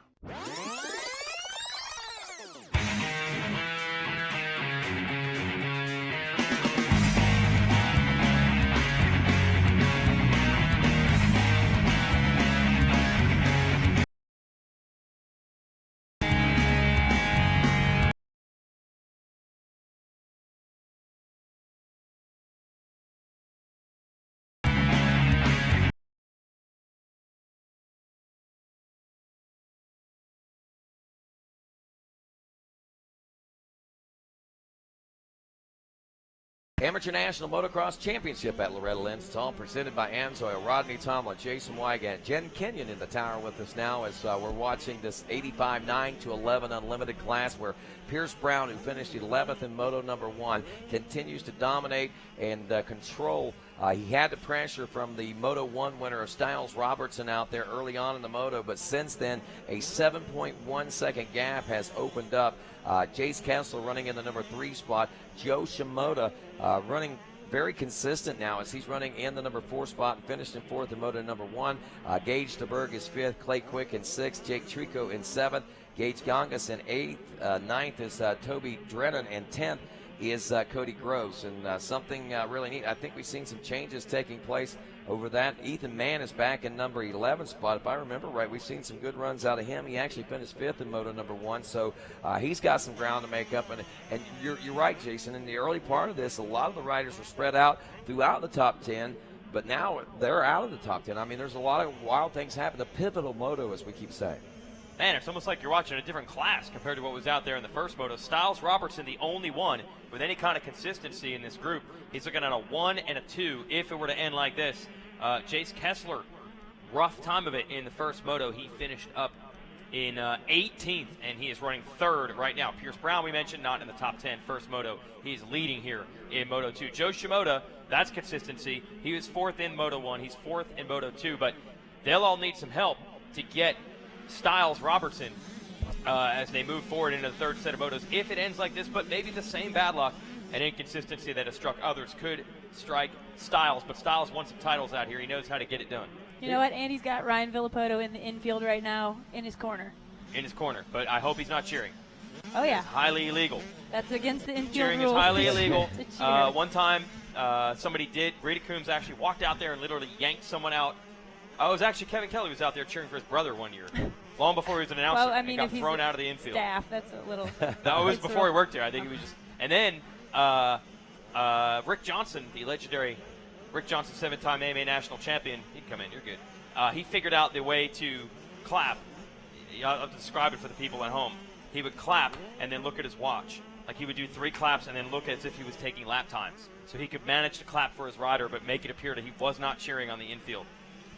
Amateur National Motocross Championship at Loretta Lynn's. It's all presented by Amsoil. Rodney Tomlin, Jason Wygant, Jen Kenyon in the tower with us now as we're watching this 85 9-11 unlimited class where Pierce Brown, who finished 11th in Moto number 1, continues to dominate and control. He had the pressure from the Moto 1 winner of Styles Robertson out there early on in the moto, but since then a 7.1 second gap has opened up. Jace Kessler running in the number 3 spot. Joe Shimoda running very consistent now as he's running in the number 4 spot and finished in 4th in Moto number 1. Gage Staberg is 5th, Clay Quick in 6th, Jake Trico in 7th, Gage Gongas in 8th, 9th is Toby Drennan in 10th, is Cody Gross, and something really neat. I think we've seen some changes taking place over that. Ethan Mann is back in number 11 spot. If I remember right, we've seen some good runs out of him. He actually finished 5th in Moto number 1, so he's got some ground to make up. And you're right, Jason. In the early part of this, a lot of the riders were spread out throughout the top 10, but now they're out of the top 10. I mean, there's a lot of wild things happen. The pivotal moto, as we keep saying. Man, it's almost like you're watching a different class compared to what was out there in the first moto. Styles Robertson, the only one with any kind of consistency in this group. He's looking at a 1 and a 2 if it were to end like this. Jace Kessler, rough time of it in the first moto. He finished up in 18th, and he is running 3rd right now. Pierce Brown, we mentioned, not in the top 10 first moto. He's leading here in Moto 2. Joe Shimoda, that's consistency. He was 4th in Moto 1. He's 4th in Moto 2, but they'll all need some help to get Styles Robertson as they move forward into the third set of motos. If it ends like this, but maybe the same bad luck and inconsistency that has struck others could strike Styles. But Styles won some titles out here. He knows how to get it done. You know what? Andy's got Ryan Villapoto in the infield right now in his corner. In his corner, but I hope he's not cheering. Oh, yeah. It's highly illegal. That's against the infield Cheering rules. is highly illegal. To cheer. One time, somebody did. Rita Coombs actually walked out there and literally yanked someone out. Oh, it was actually Kevin Kelly who was out there cheering for his brother one year, long before he was an announcer. Well, I mean, and got if thrown he's out of the infield. Staff, that's a little. That was before he worked there. I think he was just. And then Rick Johnson, the legendary Rick Johnson, 7-time AMA national champion. He'd come in. You're good. He figured out the way to clap. I'll describe it for the people at home. He would clap and then look at his watch. Like he would do 3 claps and then look as if he was taking lap times. So he could manage to clap for his rider, but make it appear that he was not cheering on the infield.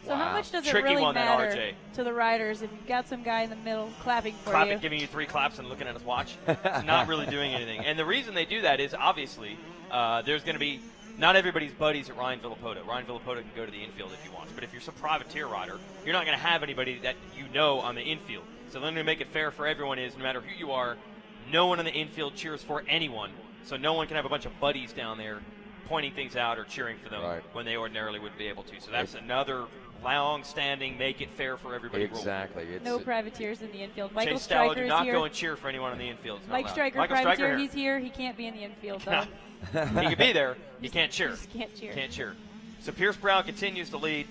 So how much does Tricky it really one, matter RJ. to the riders if you've got some guy in the middle clapping for you? Giving you 3 claps and looking at his watch. It's not really doing anything. And the reason they do that is obviously there's going to be not everybody's buddies at Ryan Villapoto. Ryan Villapoto can go to the infield if he wants. But if you're some privateer rider, you're not going to have anybody that you know on the infield. So then to make it fair for everyone is no matter who you are, no one on the infield cheers for anyone. So no one can have a bunch of buddies down there pointing things out or cheering for them when they ordinarily wouldn't be able to. So that's another long-standing, make it fair for everybody. Exactly. No privateers in the infield. Michael Chase Stella, Stryker do is not here. go and cheer for anyone on the infield. Mike Stryker, privateer, he's here. He can't be in the infield, though. He could be there. He can't cheer. Just can't cheer. Can't cheer. So Pierce Brown continues to lead.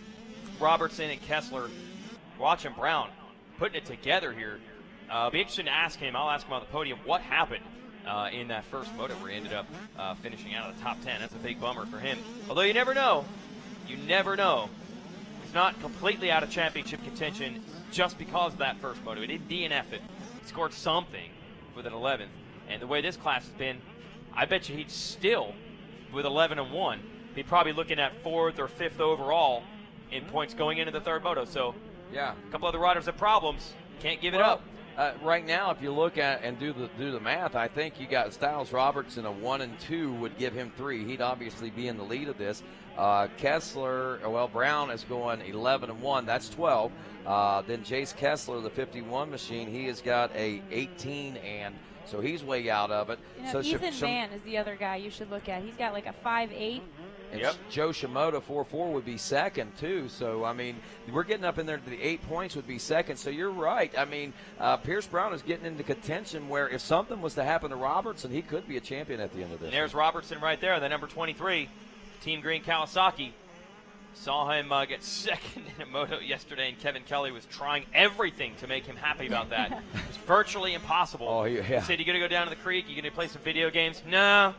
Robertson and Kessler. Watching Brown putting it together here. Be interesting to ask him. I'll ask him on the podium what happened in that first moto where he ended up finishing out of the top 10. That's a big bummer for him. Although you never know. You never know. He's not completely out of championship contention just because of that first moto. He didn't DNF it. He scored something with an 11th. And the way this class has been, I bet you he'd still, with 11-1, be probably looking at 4th or 5th overall in points going into the third moto. So, yeah, a couple other riders have problems. Can't give it up. Right now, if you look at and do the math, I think you got Styles Robertson a 1 and 2 would give him 3. He'd obviously be in the lead of this. Kessler, Brown is going 11-1. That's 12. Then Jace Kessler, the 51 machine, he has got a 18 and. So he's way out of it. You know, so Ethan Mann is the other guy you should look at. He's got like a 5'8". And Joe Shimoda 4-4 would be second too. So I mean, we're getting up in there to the 8 points would be second. So you're right. I mean, Pierce Brown is getting into contention where if something was to happen to Robertson, he could be a champion at the end of this. And there's Robertson right there, the number 23, Team Green Kawasaki. Saw him get second in a moto yesterday, and Kevin Kelly was trying everything to make him happy about that. It was virtually impossible. Oh, yeah. He said, you going to go down to the creek? You going to play some video games? Nah.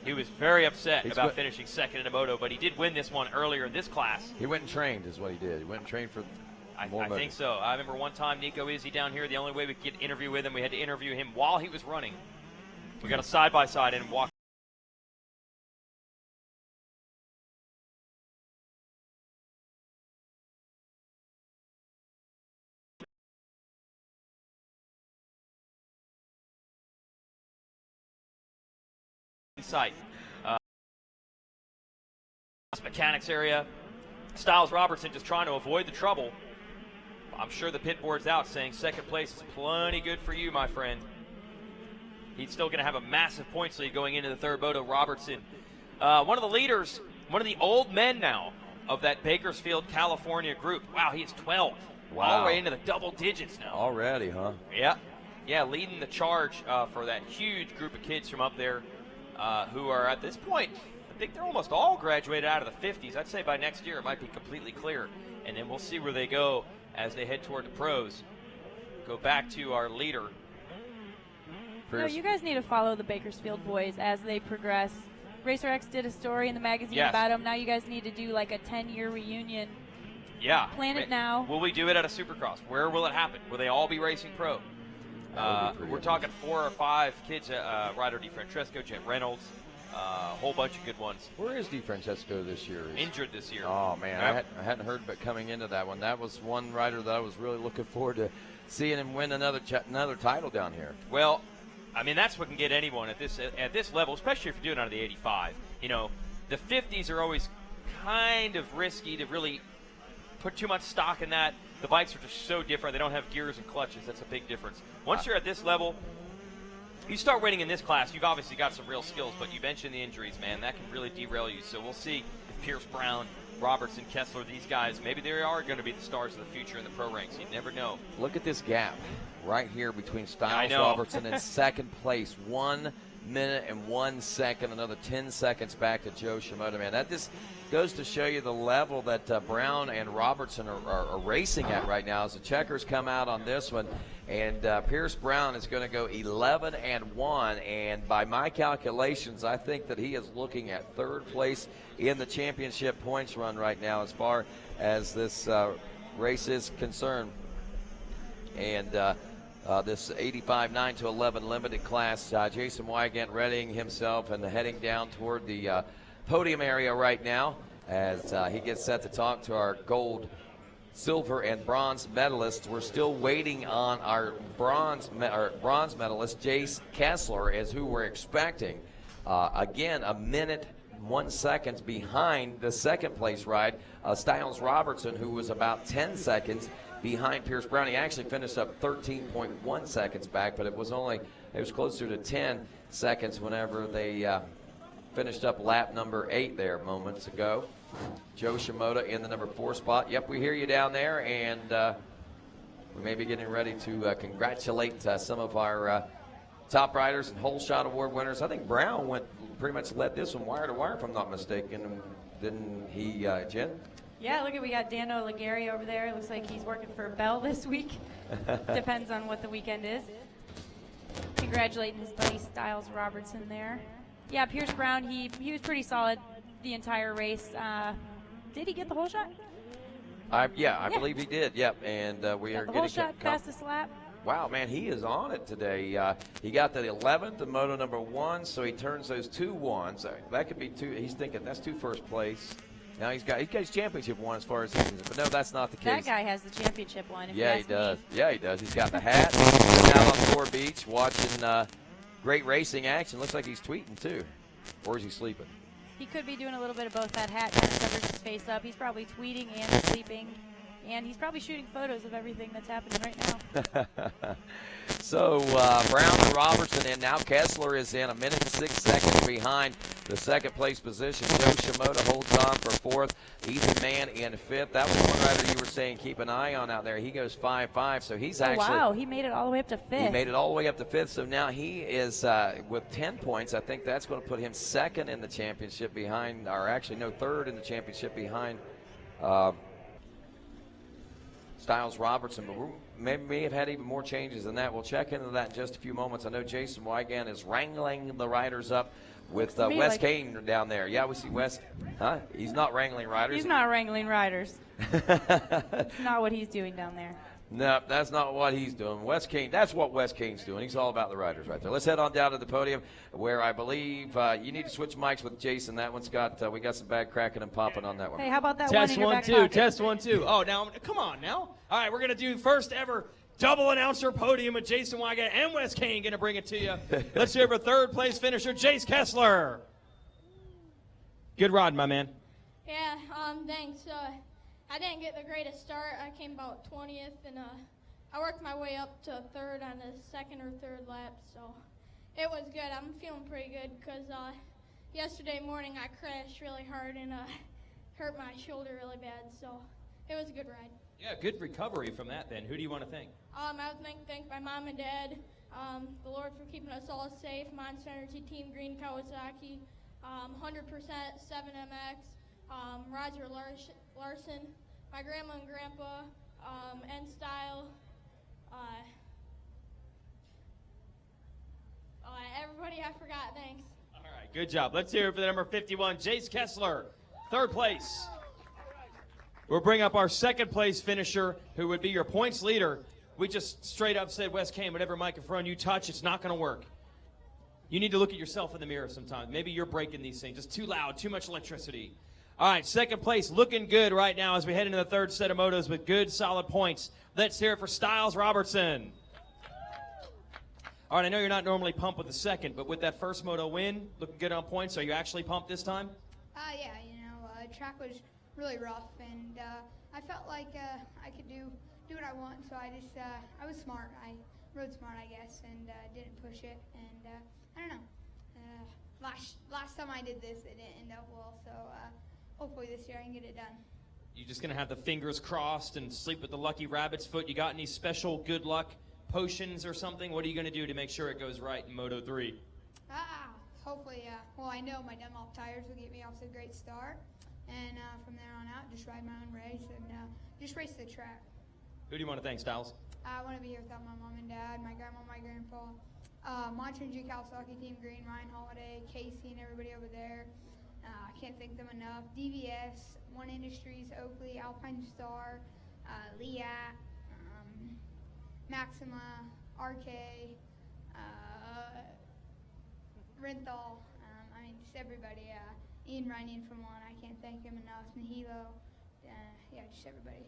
He was very upset about finishing second in a moto, but he did win this one earlier in this class. He went and trained is what he did. He went and trained for more I think so. I remember one time Nico Izzy down here, the only way we could get an interview with him, we had to interview him while he was running. We got a side-by-side and walked. Site. Mechanics area. Styles Robertson just trying to avoid the trouble. I'm sure the pit board's out saying second place is plenty good for you, my friend. He's still going to have a massive points lead going into the third moto. Robertson, one of the leaders, one of the old men now of that Bakersfield, California group. Wow, he is 12. Wow. All the way into the double digits now. Already, huh? Yeah. Yeah, leading the charge for that huge group of kids from up there who are at this point, I think they're almost all graduated out of the 50s. I'd say by next year it might be completely clear. And then we'll see where they go as they head toward the pros. Go back to our leader. No, you guys need to follow the Bakersfield boys as they progress. Racer X did a story in the magazine about them. Now you guys need to do like a 10-year reunion. Yeah. Plan it now. Will we do it at a Supercross? Where will it happen? Will they all be racing pro? We're talking 4 or 5 kids, Ryder DiFrancesco, Jet Reynolds, a whole bunch of good ones. Where is DiFrancesco this year? Injured this year. Oh, man, I hadn't heard, but coming into that one, that was one rider that I was really looking forward to seeing him win another title down here. Well, I mean, that's what can get anyone at this level, especially if you're doing it out of the 85. You know, the 50s are always kind of risky to really put too much stock in that. The bikes are just so different. They don't have gears and clutches. That's a big difference. Once you're at this level, you start winning in this class, you've obviously got some real skills, but you mentioned the injuries, man. That can really derail you. So we'll see if Pierce Brown, Robertson, Kessler, these guys, maybe they are going to be the stars of the future in the pro ranks. You never know. Look at this gap right here between Styles Robertson and second place. 1 minute and 1 second, another 10 seconds back to Joe Shimoda, man. That just goes to show you the level that Brown and Robertson are racing at right now as the checkers come out on this one. And Pierce Brown is going to go 11-1, and by my calculations, I think that he is looking at third place in the championship points run right now as far as this race is concerned. And this 85 9-11 limited class, Jason Wygant readying himself and heading down toward the podium area right now as he gets set to talk to our gold, silver, and bronze medalists. We're still waiting on our bronze medalist, Jace Kessler, as who we're expecting. Again, 1 minute 1 second behind the second place ride, Styles Robertson, who was about 10 seconds behind Pierce Brown. He actually finished up 13.1 seconds back, but it was closer to 10 seconds whenever they finished up lap number 8 there moments ago. Joe Shimoda in the number 4 spot. Yep, we hear you down there, and we may be getting ready to congratulate some of our top riders and Whole Shot Award winners. I think Brown pretty much led this one wire to wire, if I'm not mistaken. Didn't he, Jen? Yeah, we got Dano Ligari over there. Looks like he's working for Bell this week. Depends on what the weekend is. Congratulating his buddy Styles Robertson there. Yeah, Pierce Brown, he was pretty solid the entire race. Did he get the whole shot? I believe he did. Yep, and we are the getting whole shot, fastest lap. Wow, man, he is on it today. He got the 11th in moto number 1, so he turns those 2 1s. That could be 2. He's thinking that's 2 first place. Now he's got his championship one as far as he's concerned, but no, that's not the case. That guy has the championship one. If yeah, you ask he does. Me. Yeah, he does. He's got the hat. He's out on Thor Beach watching great racing action. Looks like he's tweeting too, or is he sleeping? He could be doing a little bit of both. That hat kind of covers his face up. He's probably tweeting and sleeping, and he's probably shooting photos of everything that's happening right now. So Brown and Robertson, and now Kessler is in 1 minute and 6 seconds behind the second place position. Joe Shimoda holds on for 4th. Ethan Mann in 5th. That was one rider you were saying keep an eye on out there. He goes 5-5, so he's actually. Wow, he made it all the way up to 5th. He made it all the way up to 5th, so now he is with 10 points. I think that's going to put him 2nd in the championship behind, or actually no, 3rd in the championship behind Styles Robertson, but we may have had even more changes than that. We'll check into that in just a few moments. I know Jason Wygant is wrangling the riders up with Wes Kane down there. Yeah, we see Wes. Huh? He's not wrangling riders. He's not wrangling riders. That's not what he's doing down there. No, that's not what he's doing. Wes Kane, that's what Wes Kane's doing. He's all about the riders right there. Let's head on down to the podium where I believe you need to switch mics with Jason. That one's got, we got some bag cracking and popping on that one. Hey, how about that Test one in your back pocket? Test 1 2. Oh, now, come on now. All right, we're going to do first ever double announcer podium with Jason Wygant and Wes Kane going to bring it to you. Let's hear for 3rd place finisher, Jace Kessler. Good ride, my man. Yeah, thanks. I didn't get the greatest start. I came about 20th, and I worked my way up to 3rd on the 2nd or 3rd lap, so it was good. I'm feeling pretty good because yesterday morning I crashed really hard and hurt my shoulder really bad, so it was a good ride. Yeah, good recovery from that then. Who do you want to thank? I would thank my mom and dad, the Lord for keeping us all safe. Monster Energy Team Green Kawasaki, 100% 7MX, Roger Larson, my grandma and grandpa, N Style, everybody I forgot, thanks. All right, good job. Let's hear it for the number 51, Jace Kessler, third place. We'll bring up our second place finisher, who would be your points leader. We just straight up said, Wes Kane, whatever microphone you touch, it's not going to work. You need to look at yourself in the mirror sometimes. Maybe you're breaking these things. It's too loud, too much electricity. All right, second place, looking good right now as we head into the third set of motos with good, solid points. Let's hear it for Styles Robertson. All right, I know you're not normally pumped with the second, but with that first moto win, looking good on points, are you actually pumped this time? Yeah, track was really rough, and I felt like I could do what I want, so I was smart. I rode smart, I guess, and didn't push it, and I don't know. Last time I did this, it didn't end up well, so hopefully this year I can get it done. You just going to have the fingers crossed and sleep with the lucky rabbit's foot? You got any special good luck potions or something? What are you going to do to make sure it goes right in Moto 3? Hopefully, well, I know my Dunlop tires will get me off to a great start, and from there on out, just ride my own race and just race the track. Who do you want to thank, Styles? I want to be here without my mom and dad, my grandma, my grandpa, Monster Energy Kawasaki Team Green, Ryan Holiday, Casey, and everybody over there. I can't thank them enough. DVS, One Industries, Oakley, Alpine Star, Leat, Maxima, RK, Renthal, just everybody. Ian Runyon from One, I can't thank him enough. Nihilo, yeah, just everybody.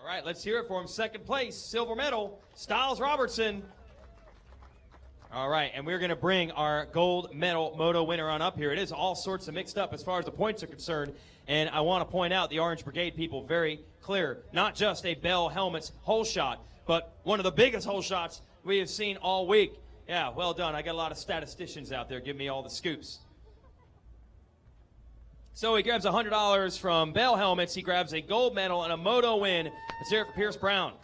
All right, let's hear it for him. Second place, silver medal, Styles Robertson. All right, and we're going to bring our gold medal moto winner on up here. It is all sorts of mixed up as far as the points are concerned, and I want to point out the Orange Brigade people very clear. Not just a Bell Helmets hole shot, but one of the biggest hole shots we have seen all week. Yeah, well done. I got a lot of statisticians out there giving me all the scoops. So he grabs $100 from Bell Helmets. He grabs a gold medal and a moto win. Let's hear it for Pierce Brown.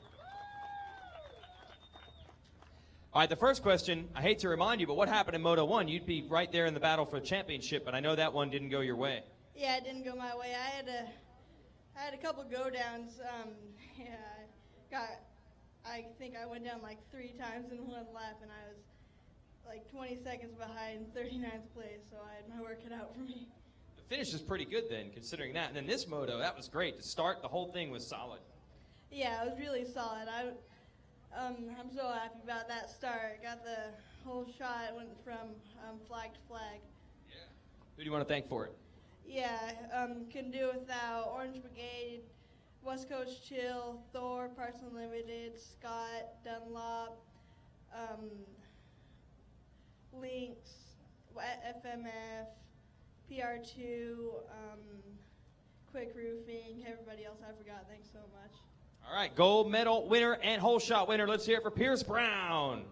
All right, the first question, I hate to remind you, but what happened in Moto 1? You'd be right there in the battle for the championship, but I know that one didn't go your way. Yeah, it didn't go my way. I had a couple go-downs. I think I went down like 3 times in one lap, and I was like 20 seconds behind 39th place, so I had my work cut out for me. The finish is pretty good then, considering that. And then this moto, that was great. To start, the whole thing was solid. Yeah, it was really solid. I'm so happy about that start. Got the whole shot, went from flag to flag. Yeah. Who do you want to thank for it? Yeah, couldn't do without Orange Brigade, West Coast Chill, Thor, Parts Unlimited, Scott, Dunlop, Lynx, FMF, PR2, Quick Roofing, everybody else I forgot. Thanks so much. All right, gold medal winner and hole shot winner. Let's hear it for Pierce Brown.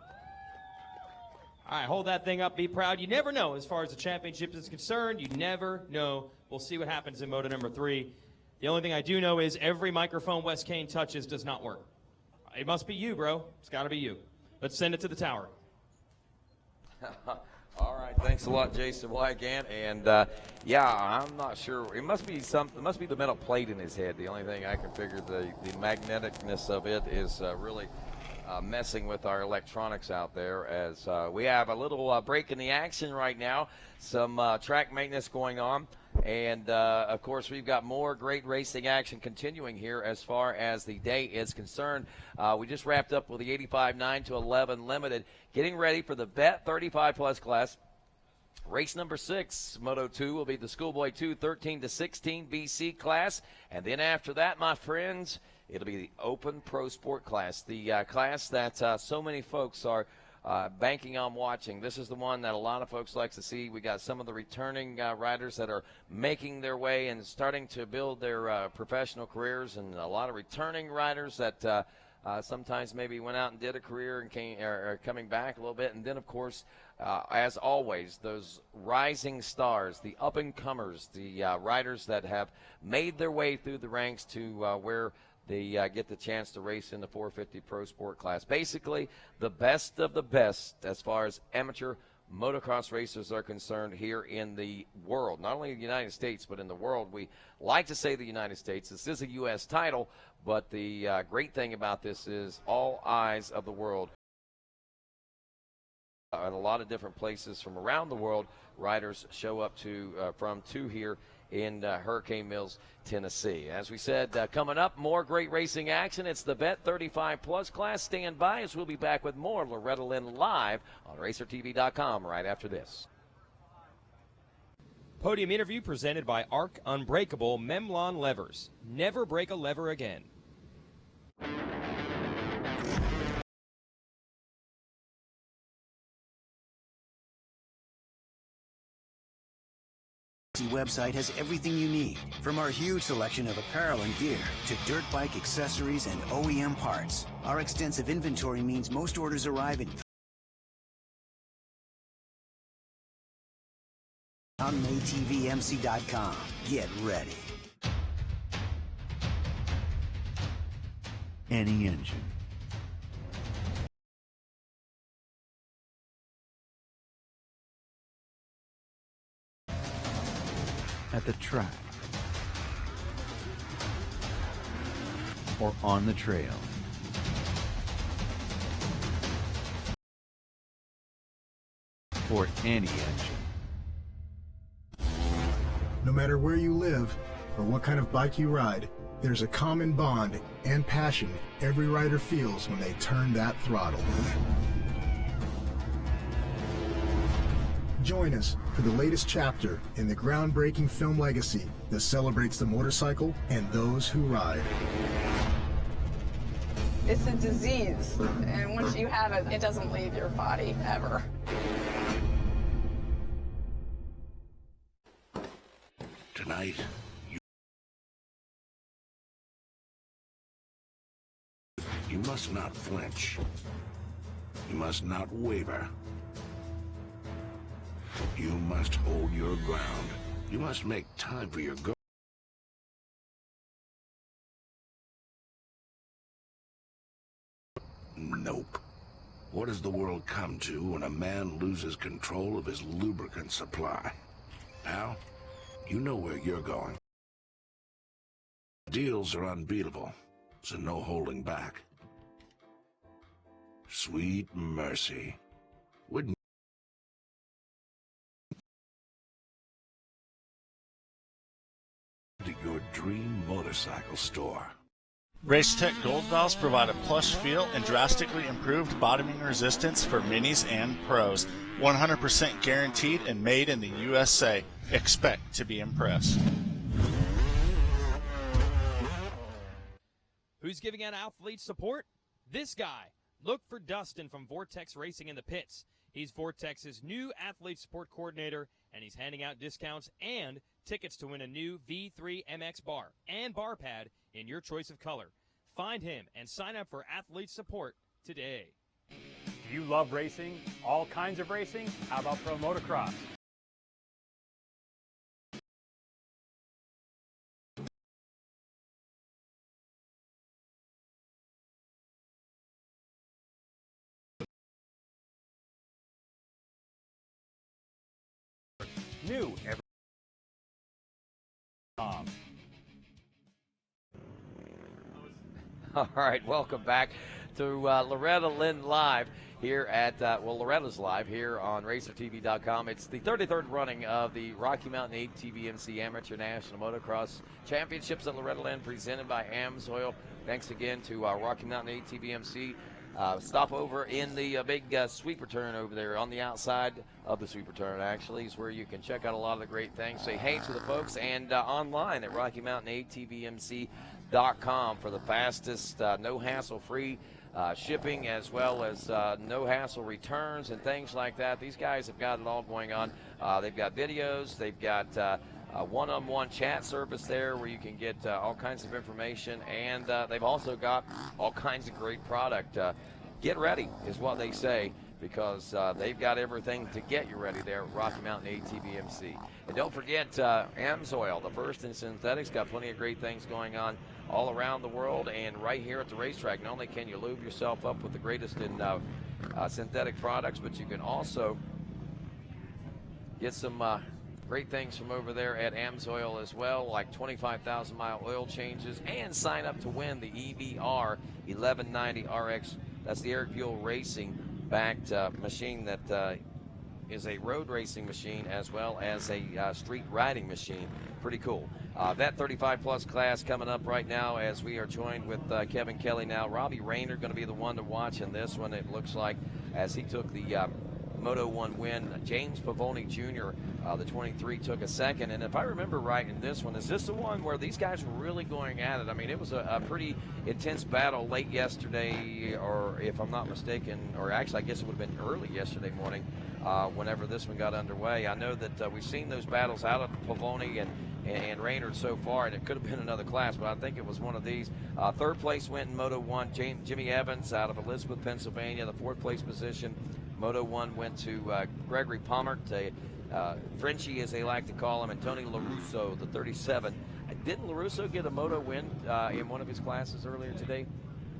All right, hold that thing up. Be proud. You never know as far as the championship is concerned. You never know. We'll see what happens in Moto number 3. The only thing I do know is every microphone Wes Kane touches does not work. It must be you, bro. It's got to be you. Let's send it to the tower. All right, thanks a lot, Jason Wygant. And yeah, I'm not sure. It must be something. It must be the metal plate in his head. The only thing I can figure, the magneticness of it is really messing with our electronics out there. As we have a little break in the action right now. Some track maintenance going on. And, of course, we've got more great racing action continuing here as far as the day is concerned. We just wrapped up with the 85 9-11 Limited, getting ready for the Bet 35-plus class. Race number 6, Moto 2, will be the Schoolboy 2 13-16 BC class. And then after that, my friends, it'll be the Open Pro Sport class, the class that so many folks are banking on watching. This is the one that a lot of folks like to see. We got some of the returning riders that are making their way and starting to build their professional careers, and a lot of returning riders that sometimes maybe went out and did a career and are coming back a little bit. And then, of course, as always, those rising stars, the up-and-comers, the riders that have made their way through the ranks to where they get the chance to race in the 450 Pro Sport class. Basically, the best of the best as far as amateur motocross racers are concerned here in the world. Not only the United States, but in the world. We like to say the United States. This is a U.S. title, but the great thing about this is all eyes of the world. In a lot of different places from around the world, riders show up from here in Hurricane Mills, Tennessee. As we said, coming up, more great racing action. It's the Bet 35 Plus class. Stand by as we'll be back with more Loretta Lynn live on RacerTV.com right after this. Podium interview presented by Arc Unbreakable Memlon Levers. Never break a lever again. Website has everything you need, from our huge selection of apparel and gear to dirt bike accessories and OEM parts. Our extensive inventory means most orders arrive in on ATVMC.com. Get ready. Any engine. At the track. Or on the trail. For any engine. No matter where you live or what kind of bike you ride, there's a common bond and passion every rider feels when they turn that throttle. Join us for the latest chapter in the groundbreaking film legacy that celebrates the motorcycle and those who ride. It's a disease, and once you have it, it doesn't leave your body ever. Tonight, you must not flinch. You must not waver. You must hold your ground. You must make time for your goal. Nope. What does the world come to when a man loses control of his lubricant supply? Pal, you know where you're going. Deals are unbeatable, so no holding back. Sweet mercy. Wouldn't to your dream motorcycle store. Racetech Gold Valves provide a plush feel and drastically improved bottoming resistance for minis and pros. 100% guaranteed and made in the USA. Expect to be impressed. Who's giving out athlete support? This guy. Look for Dustin from Vortex Racing in the pits. He's Vortex's new athlete support coordinator, and he's handing out discounts and tickets to win a new V3 MX bar and bar pad in your choice of color. Find him and sign up for athlete support today. Do you love racing? All kinds of racing? How about pro motocross? New every All right, welcome back to Loretta Lynn live here at, Loretta's live here on RacerTV.com. It's the 33rd running of the Rocky Mountain ATVMC Amateur National Motocross Championships at Loretta Lynn, presented by AMSOIL. Thanks again to Rocky Mountain ATVMC. Stop over in the big sweeper turn over there on the outside of the sweeper turn, actually, is where you can check out a lot of the great things. Say hey to the folks, and online at RockyMountainATVMC.com for the fastest, no hassle-free shipping, as well as no hassle returns and things like that. These guys have got it all going on. They've got videos, they've got one-on-one chat service there where you can get all kinds of information, and they've also got all kinds of great product. Get ready is what they say, because they've got everything to get you ready there at Rocky Mountain ATVMC. And don't forget AMSOIL, the first in synthetics, got plenty of great things going on all around the world and right here at the racetrack. Not only can you lube yourself up with the greatest in synthetic products, but you can also get some great things from over there at AMSOIL as well, like 25,000-mile oil changes, and sign up to win the EVR 1190 RX. That's the Eric Buell Racing backed machine that is a road racing machine as well as a street riding machine. Pretty cool. That 35-plus class coming up right now as we are joined with Kevin Kelly now. Robbie Rayner going to be the one to watch in this one, it looks like, as he took the Moto 1 win. James Pavoni Jr., the 23, took a second. And if I remember right in this one, is this the one where these guys were really going at it? I mean, it was a pretty intense battle late yesterday, or if I'm not mistaken, or actually I guess it would have been early yesterday morning whenever this one got underway. I know that we've seen those battles out of Pavoni and Raynard so far, and it could have been another class, but I think it was one of these. Third place went in Moto 1, Jimmy Evans out of Elizabeth, Pennsylvania. The fourth place position, Moto 1, went to Gregory Pommert, Frenchie as they like to call him, and Tony LaRusso, the 37. Didn't LaRusso get a Moto win in one of his classes earlier today?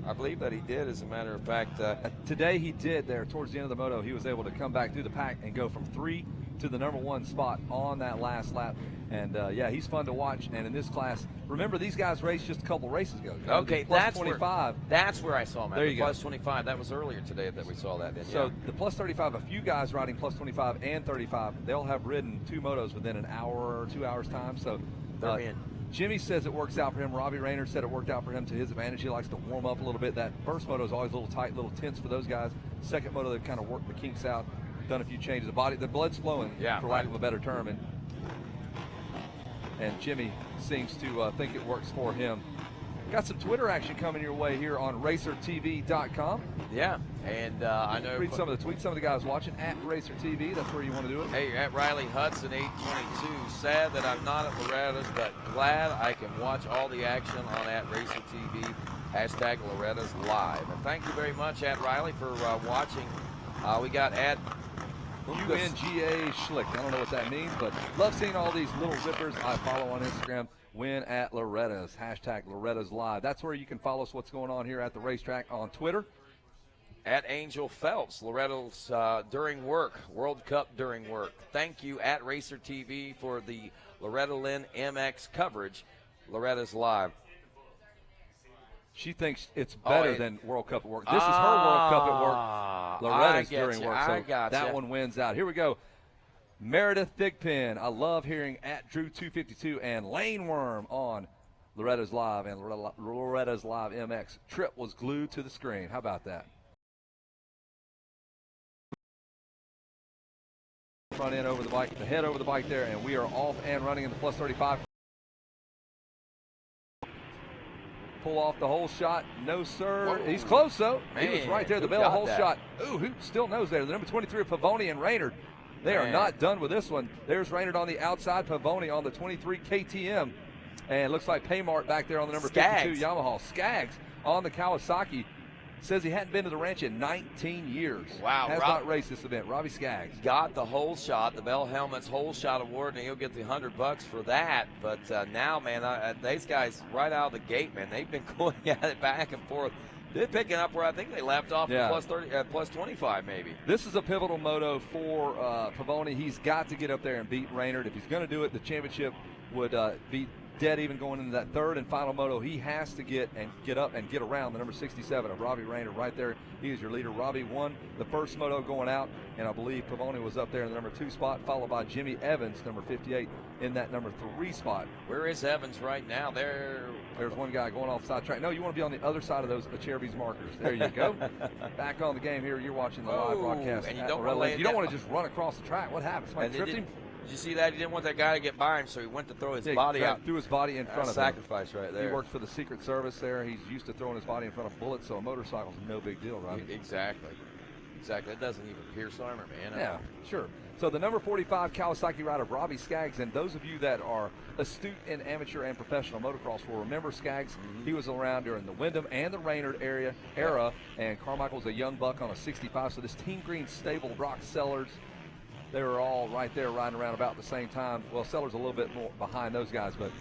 I believe that he did, as a matter of fact. Today he did there towards the end of the moto. He was able to come back through the pack and go from 3 to the number 1 spot on that last lap. And, yeah, he's fun to watch. And in this class, remember, these guys raced just a couple races ago. Okay, that's 25. That's where I saw him. There you go. Plus 25. That was earlier today that we saw that. So the plus 35, a few guys riding plus 25 and 35, they'll have ridden 2 motos within an hour or 2 hours time. So they're in. Jimmy says it works out for him. Robbie Rayner said it worked out for him to his advantage. He likes to warm up a little bit. That first moto is always a little tight, a little tense for those guys. Second moto, they've kind of worked the kinks out, done a few changes. The blood's flowing, for lack of a better term. And Jimmy seems to think it works for him. Got some Twitter action coming your way here on RacerTV.com. Yeah, and I know. Read some of the tweets, some of the guys watching at RacerTV. That's where you want to do it. Hey, at Riley Hudson 822. Sad that I'm not at Loretta's, but glad I can watch all the action on at RacerTV. Hashtag Loretta's Live. And thank you very much, at Riley, for watching. We got at UNGA Schlick. I don't know what that means, but love seeing all these little rippers I follow on Instagram. Win at Loretta's. Hashtag Loretta's Live. That's where you can follow us what's going on here at the racetrack on Twitter. At Angel Phelps, Loretta's during work, World Cup during work. Thank you at Racer TV for the Loretta Lynn MX coverage. Loretta's Live. She thinks it's better than World Cup at work. This is her World Cup at work. Loretta's during work. So that one wins out. Here we go. Meredith Thigpen. I love hearing at Drew252 and Lane Worm on Loretta's Live and Loretta's Live MX. Trip was glued to the screen. How about that? Front end over the bike, the head over the bike there, and we are off and running in the plus 35. Pull off the hole shot. No, sir. Whoa. He's close, though. Man, he was right there. The bell hole shot. Ooh, who still knows there? The number 23 of Pavoni and Raynard. They are not done with this one. There's Raynard on the outside, Pavoni on the 23 KTM. And it looks like Paymart back there on the number 52 Yamaha. Skaggs on the Kawasaki. Says he hadn't been to the ranch in 19 years. Wow. Has not raced this event. Robbie Skaggs. Got the hole shot, the Bell Helmets hole shot award, and he'll get the $100 for that. But now, man, these guys right out of the gate, man, they've been going at it back and forth. They're picking up where I think they left off at plus 30, plus 25 maybe. This is a pivotal moto for Pavoni. He's got to get up there and beat Raynard. If he's going to do it, the championship would be dead even going into that third and final moto. He has to get up and get around the number 67 of Robbie Raynard right there. He is your leader. Robbie won the first moto going out, and I believe Pavoni was up there in the number 2 spot, followed by Jimmy Evans, number 58, in that number 3 spot. Where is Evans right now? There's one guy going off side track. No, you want to be on the other side of those Cherubies markers. There you go. Back on the game here. You're watching the live broadcast. And you don't want to just run across the track. What happened? Somebody tripped him? Did you see that? He didn't want that guy to get by him, so he went to throw his body out. Threw his body in front of him. Sacrifice right there. He works for the Secret Service there. He's used to throwing his body in front of bullets, so a motorcycle's no big deal, right? Exactly. It doesn't even pierce armor, man. Yeah, sure. So the number 45 Kawasaki rider, Robbie Skaggs, and those of you that are astute in amateur and professional motocross will remember Skaggs. He was around during the Wyndham and the Raynard era, and Carmichael's a young buck on a 65. So this Team Green stable, Brock Sellers, they were all right there riding around about the same time. Well, Sellers a little bit more behind those guys, but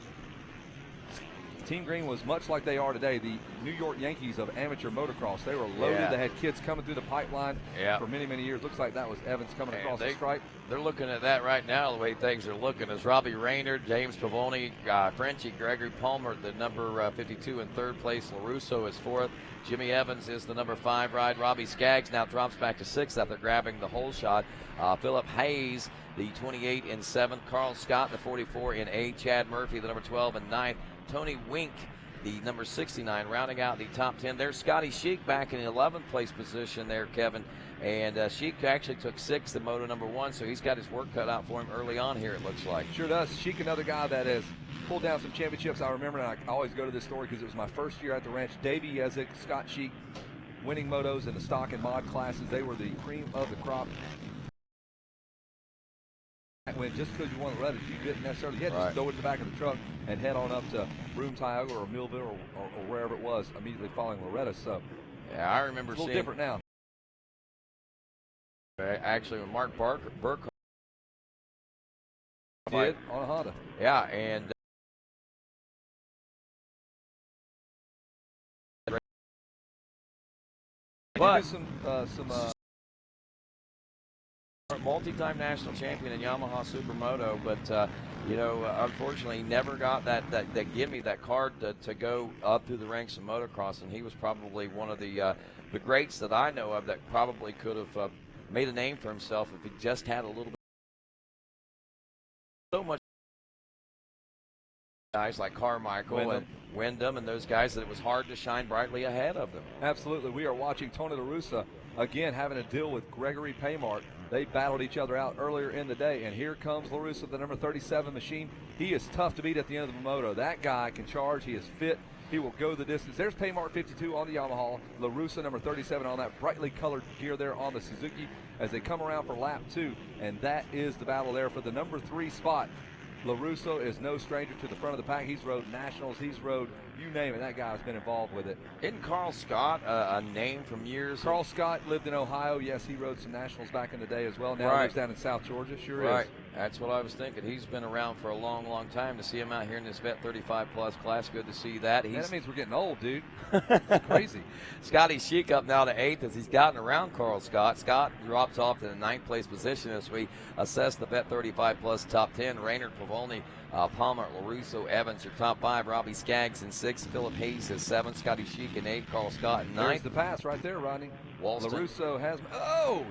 Team Green was much like they are today, the New York Yankees of amateur motocross. They were loaded. Yeah. They had kids coming through the pipeline Yeah. for many, many years. Looks like that was Evans coming across the stripe. They're looking at that right now, the way things are looking. As Robbie Rayner, James Pavoni, Frenchie, Gregory Palmer, the number 52 in third place. LaRusso is fourth. Jimmy Evans is the number 5 ride. Robbie Skaggs now drops back to 6th after grabbing the whole shot. Philip Hayes, the 28 in 7th. Carl Scott, the 44 in 8th. Chad Murphy, the number 12 in 9th. Tony Wink, the number 69, rounding out the top 10. There's Scotty Sheik back in the 11th place position there, Kevin. And Sheik actually took 6th in Moto number 1, so he's got his work cut out for him early on here, it looks like. Sure does. Sheik, another guy that has pulled down some championships. I remember, and I always go to this story because it was my first year at the ranch. Davey Yezik, Scott Sheik, winning motos in the stock and mod classes. They were the cream of the crop. When just because you won Loretta, you didn't necessarily get just throw it in the back of the truck and head on up to Broome, Tioga, or Millville, or wherever it was immediately following Loretta. So yeah, I remember it's a little seeing different now. Actually, when Mark Burke did on a Honda. Yeah, and but some multi-time national champion in Yamaha Supermoto, but unfortunately never got that gimme, that card to go up through the ranks of motocross, and he was probably one of the greats that I know of that probably could have made a name for himself if he just had a little bit. So much guys like Carmichael and Wyndham and those guys that it was hard to shine brightly ahead of them. Absolutely. We are watching Tony LaRussa again having to deal with Gregory Paymart. They battled each other out earlier in the day, and here comes LaRussa, the number 37 machine. He is tough to beat at the end of the moto. That guy can charge. He is fit. He will go the distance. There's Paymart 52 on the Yamaha. LaRussa, number 37, on that brightly colored gear there on the Suzuki as they come around for lap 2. And that is the battle there for the number 3 spot. LaRusso is no stranger to the front of the pack. He's rode nationals. He's rode, you name it, that guy's been involved with it. Isn't Carl Scott a name from years? Carl Scott lived in Ohio. Yes, he rode some nationals back in the day as well. Now he lives down in South Georgia. Sure is. That's what I was thinking. He's been around for a long, long time. To see him out here in this Vet 35 Plus class, good to see that. That means we're getting old, dude. It's crazy. Scotty Sheik up now to 8th as he's gotten around Carl Scott. Scott drops off to the 9th place position as we assess the Vet 35 Plus top 10. Raynard, Pavoni, Palmer, LaRusso, Evans, your top 5. Robbie Skaggs in 6th. Philip Hayes is 7th. Scotty Sheik in 8th. Carl Scott in 9th. There's the pass right there, Rodney. Walston. LaRusso has. Oh!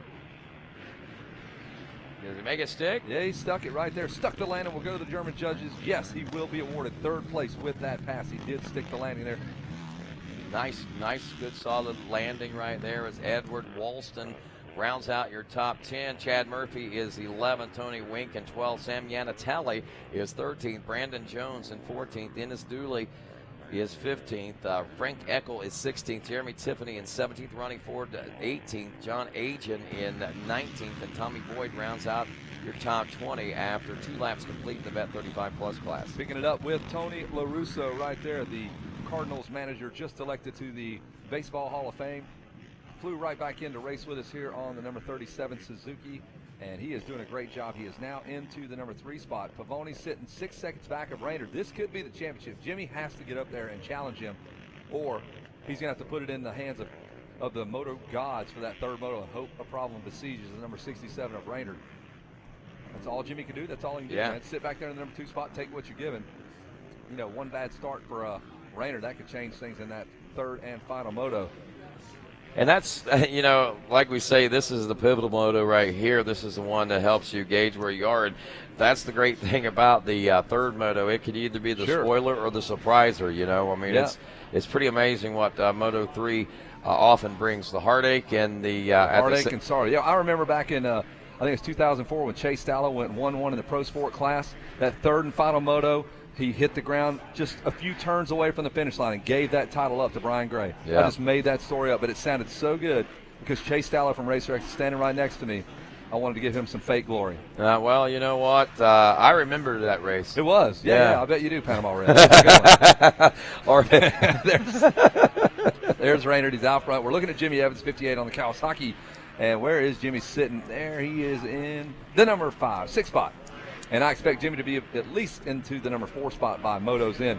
Does he make it stick? Yeah, he stuck it right there. Stuck the landing. We'll go to the German judges. Yes, he will be awarded 3rd place with that pass. He did stick the landing there. Nice, good, solid landing right there as Edward Walston rounds out your top 10. Chad Murphy is 11th. Tony Wink in 12th. Sam Yanatelli is 13th. Brandon Jones in 14th. Dennis Dooley is 15th. Frank Eckel is 16th. Jeremy Tiffany in 17th. Ronnie Ford 18th. John Agen in 19th. And Tommy Boyd rounds out your top 20 after 2 laps complete in the Vet 35 Plus class. Picking it up with Tony LaRusso right there, the Cardinals manager just elected to the Baseball Hall of Fame. Flew right back in to race with us here on the number 37 Suzuki, and he is doing a great job. He is now into the number 3 spot. Pavoni sitting 6 seconds back of Raynard. This could be the championship. Jimmy has to get up there and challenge him, or he's going to have to put it in the hands of the moto gods for that 3rd moto and hope a problem besieges the number 67 of Raynard. That's all Jimmy can do. That's all he can do, man. Sit back there in the number 2 spot, take what you're given. You know, one bad start for Raynard, that could change things in that 3rd and final moto. And that's, like we say, this is the pivotal moto right here. This is the one that helps you gauge where you are. And that's the great thing about the 3rd moto. It could either be the spoiler or the surpriser, I mean, it's pretty amazing what Moto 3 often brings. The heartache and the heartache and sorrow. Yeah, I remember back in, I think it's 2004 when Chase Stallo went 1-1 in the Pro Sport class. That 3rd and final moto, he hit the ground just a few turns away from the finish line and gave that title up to Brian Gray. Yeah. I just made that story up, but it sounded so good because Chase Stallo from Racer X is standing right next to me. I wanted to give him some fake glory. Well, you know what? I remember that race. It was. Yeah, I bet you do, Panama Red. There's Raynard. He's out front. We're looking at Jimmy Evans, 58 on the Kawasaki. And where is Jimmy sitting? There he is in the number 6 spot. And I expect Jimmy to be at least into the number 4 spot by Moto's end.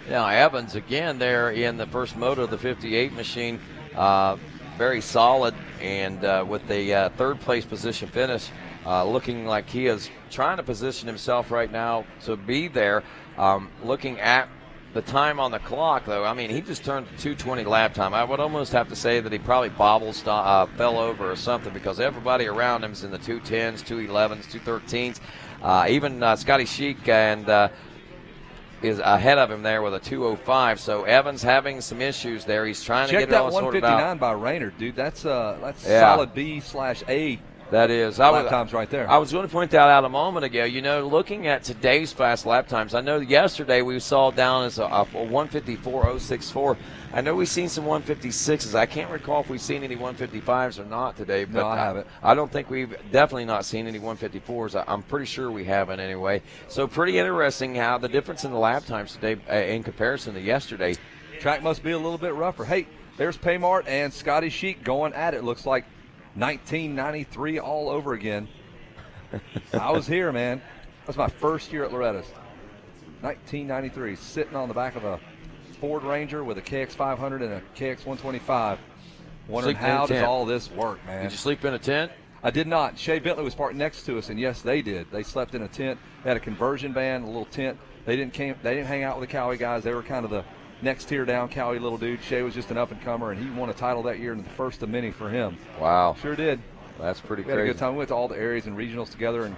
Now, Evans, again, there in the first moto, the 58 machine, very solid, and with the third place position finish, looking like he is trying to position himself right now to be there. Looking at the time on the clock, though, I mean, he just turned 2:20 lap time. I would almost have to say that he probably fell over or something, because everybody around him is in the 2:10s, 2:11s, 2:13s. Even Scotty Sheik and is ahead of him there with a 2:05. So Evans having some issues there. He's trying to get it all sorted out. Check that 159 by Rayner, dude. That's solid B/A. That is. Lap times right there. I was going to point that out a moment ago. You know, looking at today's fast lap times, I know yesterday we saw down as a 154.064. I know we've seen some 156s. I can't recall if we've seen any 155s or not today. But no, I haven't. I don't think we've definitely not seen any 154s. I'm pretty sure we haven't anyway. So pretty interesting how the difference in the lap times today in comparison to yesterday. Track must be a little bit rougher. Hey, there's Paymart and Scotty Sheik going at it. Looks like 1993 all over again. I was here, man. That was my first year at Loretta's. 1993, sitting on the back of a Ford Ranger with a KX500 and a KX125. Wondering how does all this work, man. Did you sleep in a tent? I did not. Shea Bentley was parked next to us, and yes, they did. They slept in a tent. They had a conversion van, a little tent. They didn't hang out with the Cowie guys. They were kind of the next tier down Cowie little dude. Shea was just an up-and-comer, and he won a title that year, and the first of many for him. Wow. Sure did. That's pretty crazy. We had a good time. We went to all the areas and regionals together and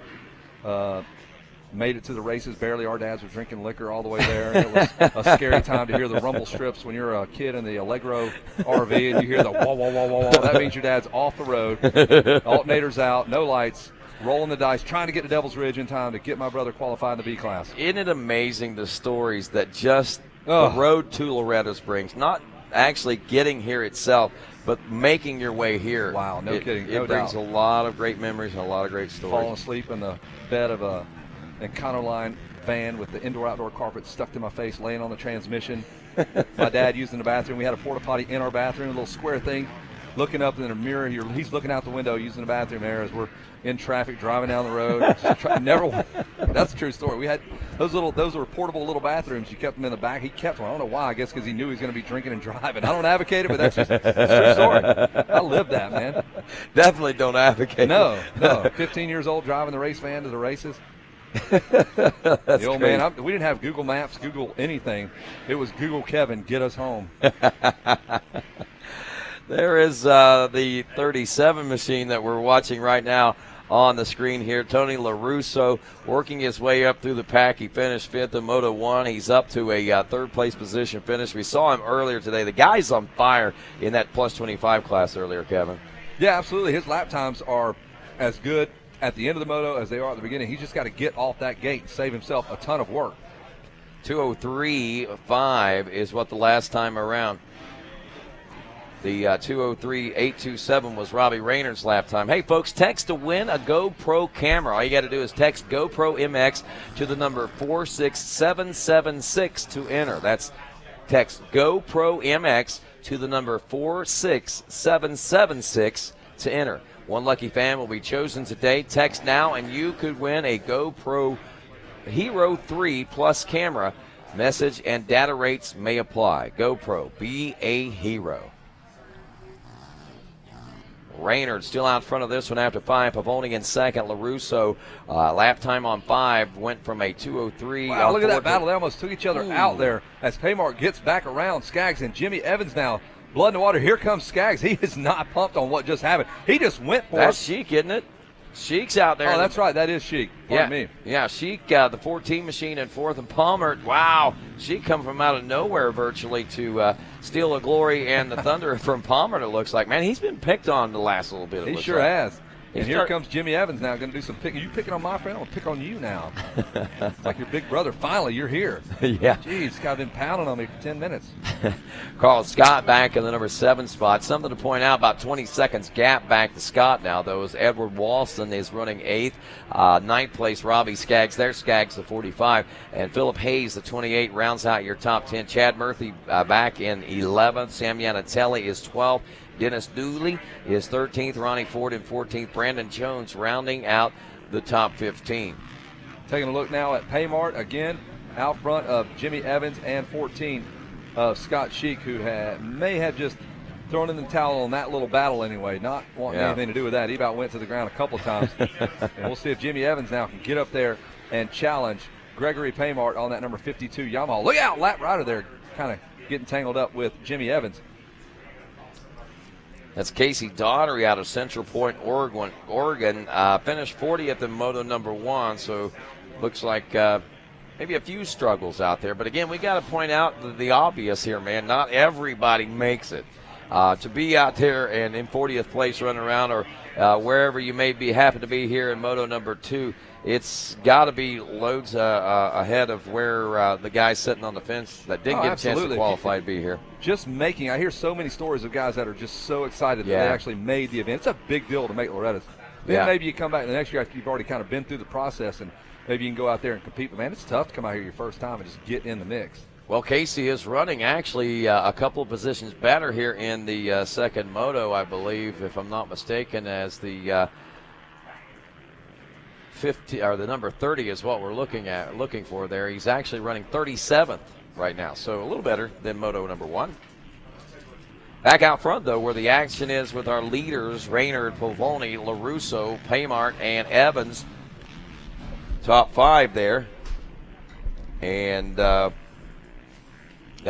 made it to the races. Barely our dads were drinking liquor all the way there. And it was a scary time to hear the rumble strips when you're a kid in the Allegro RV and you hear the wah, wah, wah, wah, wah. That means your dad's off the road. Alternator's out, no lights. Rolling the dice, trying to get to Devil's Ridge in time to get my brother qualified in the B class. Isn't it amazing the stories that just the road to Loretta's brings? Not actually getting here itself, but making your way here. Wow, no kidding. It brings a lot of great memories and a lot of great stories. Falling asleep in the bed of a Econoline van with the indoor-outdoor carpet stuck to my face, laying on the transmission. My dad using the bathroom. We had a porta potty in our bathroom, a little square thing. Looking up in the mirror, he's looking out the window using the bathroom there as we're in traffic driving down the road. That's a true story. We had those were portable little bathrooms. You kept them in the back. He kept one. I don't know why. I guess because he knew he was going to be drinking and driving. I don't advocate it, but that's a true story. I lived that, man. Definitely don't advocate. No. 15 years old driving the race van to the races. That's old man. We didn't have Google Maps, Google anything. It was Google Kevin, get us home. There is the 37 machine that we're watching right now on the screen here. Tony LaRusso working his way up through the pack. He finished fifth in Moto 1. He's up to a third-place position finish. We saw him earlier today. The guy's on fire in that plus 25 class earlier, Kevin. Yeah, absolutely. His lap times are as good at the end of the moto as they are at the beginning. He's just got to get off that gate and save himself a ton of work. 2:03.5 is what the last time around. The 2:03.827 was Robbie Rayner's lap time. Hey, folks, text to win a GoPro camera. All you got to do is text GoPro MX to the number 46776 to enter. That's text GoPro MX to the number 46776 to enter. One lucky fan will be chosen today. Text now, and you could win a GoPro Hero 3 Plus camera. Message and data rates may apply. GoPro, be a hero. Raynard still out front of this one after 5. Pavoni in second. LaRusso, lap time on 5 went from a 2:03. Wow, look at that battle. They almost took each other out there as Paymart gets back around Skaggs and Jimmy Evans now. Blood in the water. Here comes Skaggs. He is not pumped on what just happened. He just went for That's Sheik, isn't it? Sheik's out there. Oh, that's right. That is Sheik. Pardon me. Yeah, Sheik, the 14 machine in fourth, and Palmer. Wow, Sheik come from out of nowhere virtually to steal the glory and the thunder from Palmer. It looks like, man, he's been picked on the last little bit. He sure has. And here comes Jimmy Evans now, going to do some picking. You picking on my friend? I'm going to pick on you now. It's like your big brother. Finally, you're here. Yeah. Jeez, this guy's been pounding on me for 10 minutes. Carl Scott back in the number 7 spot. Something to point out, about 20 seconds gap back to Scott now, though, as Edward Walston is running 8th. 9th place, Robbie Skaggs. There's Skaggs, the 45. And Philip Hayes, the 28, rounds out your top 10. Chad Murphy back in 11th. Sam Yanatelli is 12th. Dennis Dooley is 13th. Ronnie Ford in 14th. Brandon Jones rounding out the top 15. Taking a look now at Paymart again. out front of Jimmy Evans and 14 of Scott Sheik, who may have just thrown in the towel on that little battle anyway, not wanting anything to do with that. He about went to the ground a couple of times. And we'll see if Jimmy Evans now can get up there and challenge Gregory Paymart on that number 52 Yamaha. Look out, lap rider there, kind of getting tangled up with Jimmy Evans. That's Casey Daugherty out of Central Point, Oregon. Finished 40th in Moto number 1, so looks like maybe a few struggles out there. But again, we got to point out the obvious here, man. Not everybody makes it. To be out there and in 40th place running around, or wherever you may be, happen to be here in Moto number 2, it's got to be loads ahead of where the guys sitting on the fence that didn't get a chance to qualify to be here. Just making, I hear so many stories of guys that are just so excited that they actually made the event. It's a big deal to make Loretta's. Then maybe you come back the next year after you've already kind of been through the process, and maybe you can go out there and compete. But, man, it's tough to come out here your first time and just get in the mix. Well, Casey is running actually a couple of positions better here in the second moto, I believe, if I'm not mistaken, as the 50 or the number 30 is what we're looking for there. He's actually running 37th right now, so a little better than moto number 1. Back out front, though, where the action is with our leaders, Raynard, Pavoni, LaRusso, Paymart, and Evans. Top 5 there. And got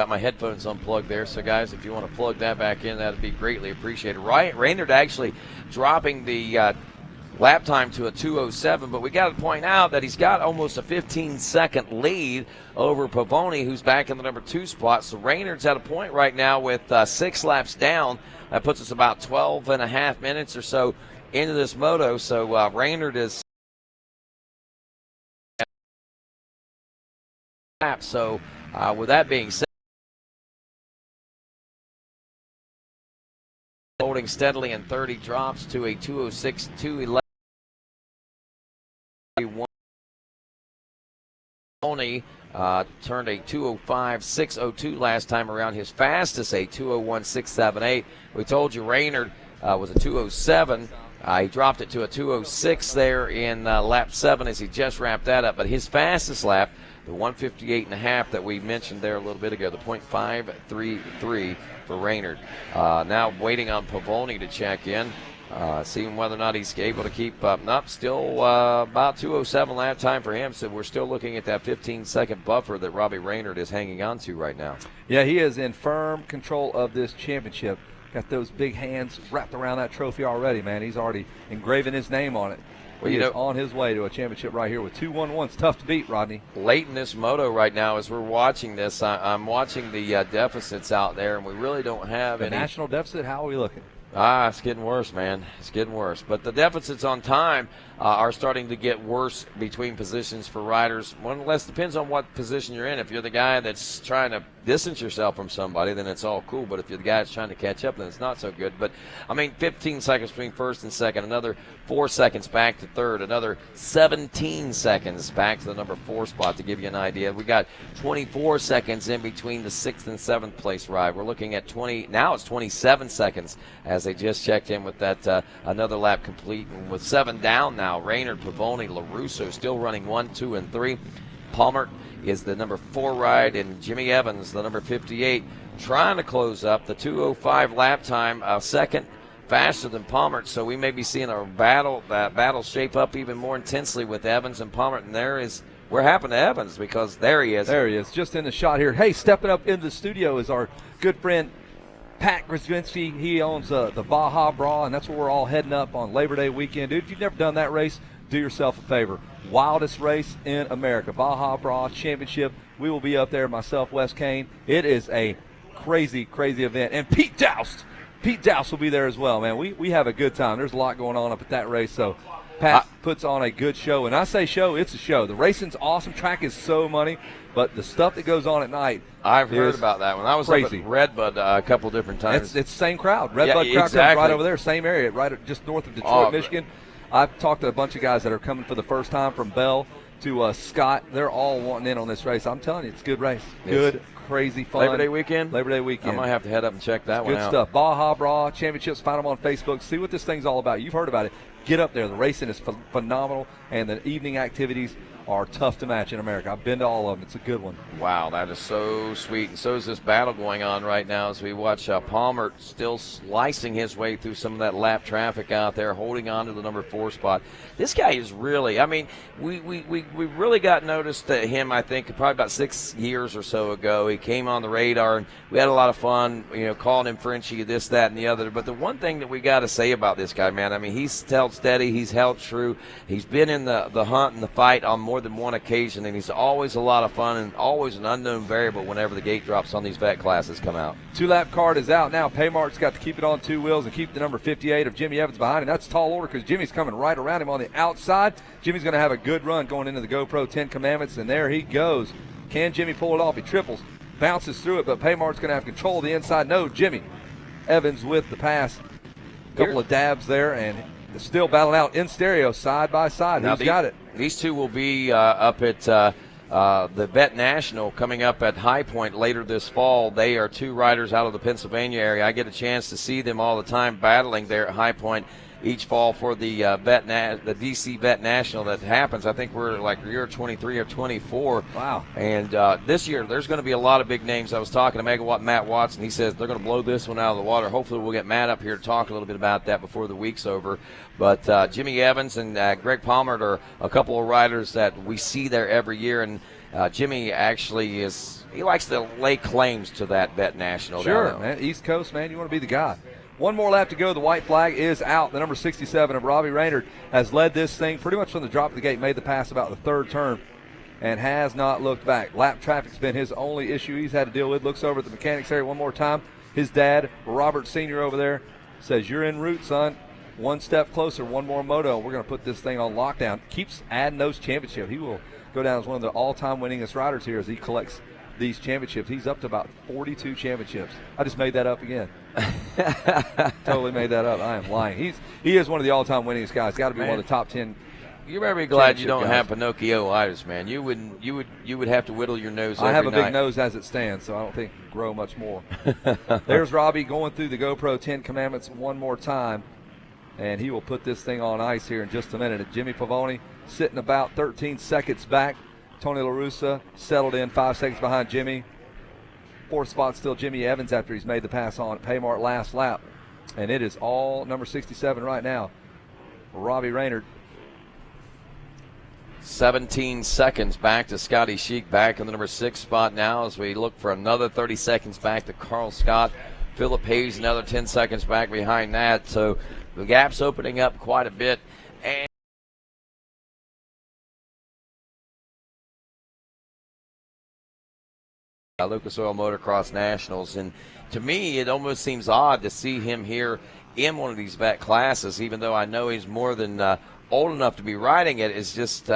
my headphones unplugged there, so guys, if you want to plug that back in, that would be greatly appreciated. Raynard actually dropping the lap time to a 2:07, but we got to point out that he's got almost a 15-second lead over Pavoni, who's back in the number 2 spot. So Raynard's at a point right now with 6 laps down. That puts us about 12 and a half minutes or so into this moto. So Raynard is so with that being said, holding steadily in 30, drops to a 2:06, 2:11. Only turned a 2:05, 6:02 last time around. His fastest a 2:01, 6:78. We told you Raynard was a 2:07. He dropped it to a 2:06 there in lap 7 as he just wrapped that up. But his fastest lap, the 158.5 that we mentioned there a little bit ago, the .533 for Raynard. Now waiting on Pavoni to check in, seeing whether or not he's able to keep up. Nope, still about 2:07 lap time for him, so we're still looking at that 15-second buffer that Robbie Raynard is hanging on to right now. Yeah, he is in firm control of this championship. Got those big hands wrapped around that trophy already, man. He's already engraving his name on it. Well, he is on his way to a championship right here with 2:11. It's tough to beat, Rodney. Late in this moto right now, as we're watching this, I'm watching the deficits out there, and we really don't have any. The national deficit, how are we looking? It's getting worse, man. It's getting worse. But the deficits on time are starting to get worse between positions for riders. One less depends on what position you're in. If you're the guy that's trying to distance yourself from somebody, then it's all cool. But if you're the guy that's trying to catch up, then it's not so good. But, 15 seconds between first and second, another 4 seconds back to third, another 17 seconds back to the number 4 spot to give you an idea. We got 24 seconds in between the 6th and 7th place ride. We're looking at now it's 27 seconds as they just checked in with that another lap complete. And with 7 down now, Raynard, Pavoni, LaRusso still running 1, 2, and 3. Palmer is the number 4 ride, and Jimmy Evans, the number 58, trying to close up the 2:05 lap time, a second faster than Palmer. So we may be seeing a battle shape up even more intensely with Evans and Palmer. And where happened to Evans? Because there he is. There he is, just in the shot here. Hey, stepping up in the studio is our good friend Pat Grzynski. He owns the Baja Bra, and that's where we're all heading up on Labor Day weekend. Dude, if you've never done that race, do yourself a favor. Wildest race in America, Baja Bra Championship. We will be up there, myself, Wes Kane. It is a crazy, crazy event. And Pete Doust will be there as well, man. We have a good time. There's a lot going on up at that race, so Pat puts on a good show. And I say show, it's a show. The racing's awesome. Track is so money, but the stuff that goes on at night, I've heard about that one. I was crazy. Up at Redbud a couple different times. It's the same crowd. Redbud crowd comes right over there, same area, right just north of Detroit, Michigan. I've talked to a bunch of guys that are coming for the first time from Bell to Scott. They're all wanting in on this race. I'm telling you, it's a good race. Good, crazy fun. Labor Day weekend? Labor Day weekend. I might have to head up and check that one out. Good stuff. Baja Bra Championships. Find them on Facebook. See what this thing's all about. You've heard about it. Get up there. The racing is phenomenal, and the evening activities are tough to match in America. I've been to all of them. It's a good one. Wow, that is so sweet. And so is this battle going on right now as we watch Palmer still slicing his way through some of that lap traffic out there, holding on to the number 4 spot. This guy is really, I mean, we really got noticed to him, I think, probably about 6 years or so ago. He came on the radar, and we had a lot of fun, calling him Frenchie, this, that, and the other. But the one thing that we got to say about this guy, man, I mean, he's held steady. He's held true. He's been in the hunt and the fight on more than one occasion, and he's always a lot of fun and always an unknown variable whenever the gate drops on these vet classes come out. 2-lap card is out now. Paymart's got to keep it on 2 wheels and keep the number 58 of Jimmy Evans behind him. That's a tall order because Jimmy's coming right around him on the outside. Jimmy's going to have a good run going into the GoPro 10 Commandments, and there he goes. Can Jimmy pull it off? He triples, bounces through it, but Paymart's going to have control of the inside. No, Jimmy Evans with the pass. Couple of dabs there, and still battling out in stereo side by side. Now Who's got it? These two will be up at the Vet National coming up at High Point later this fall. They are 2 riders out of the Pennsylvania area. I get a chance to see them all the time battling there at High Point each fall for the the DC Vet National that happens. I think we're like year 23 or 24. Wow. And this year there's going to be a lot of big names. I was talking to Megawatt Matt Watson. He says they're going to blow this one out of the water. Hopefully we'll get Matt up here to talk a little bit about that before the week's over. But Jimmy Evans and Greg Palmer are a couple of riders that we see there every year. And Jimmy actually he likes to lay claims to that Vet National. Sure, man. East Coast, man, you want to be the guy. One more lap to go. The white flag is out. The number 67 of Robbie Raynard has led this thing pretty much from the drop of the gate, made the pass about the 3rd turn, and has not looked back. Lap traffic's been his only issue he's had to deal with. Looks over at the mechanics area one more time. His dad, Robert Sr. over there, says, "You're en route, son. One step closer, one more moto. We're going to put this thing on lockdown." Keeps adding those championships. He will go down as one of the all-time winningest riders here as he collects these championships. He's up to about 42 championships. I just made that up again. Totally made that up. I am lying. He is one of the all-time winningest guys. Got to be one of the top 10. You better be glad you don't have Pinocchio-itis, man. You would have to whittle your nose every night. I have a big nose as it stands, so I don't think it'll grow much more. There's Robbie going through the GoPro 10 Commandments one more time, and he will put this thing on ice here in just a minute. And Jimmy Pavoni sitting about 13 seconds back. Tony LaRussa settled in 5 seconds behind Jimmy. 4th spot still Jimmy Evans after he's made the pass on Paymart last lap. And it is all number 67 right now. Robbie Raynard. 17 seconds back to Scotty Sheik, back in the number 6 spot now as we look for another 30 seconds back to Carl Scott. Philip Hayes another 10 seconds back behind that. So the gap's opening up quite a bit. And Lucas Oil Motocross Nationals, and to me it almost seems odd to see him here in one of these vet classes, even though I know he's more than old enough to be riding it. It's just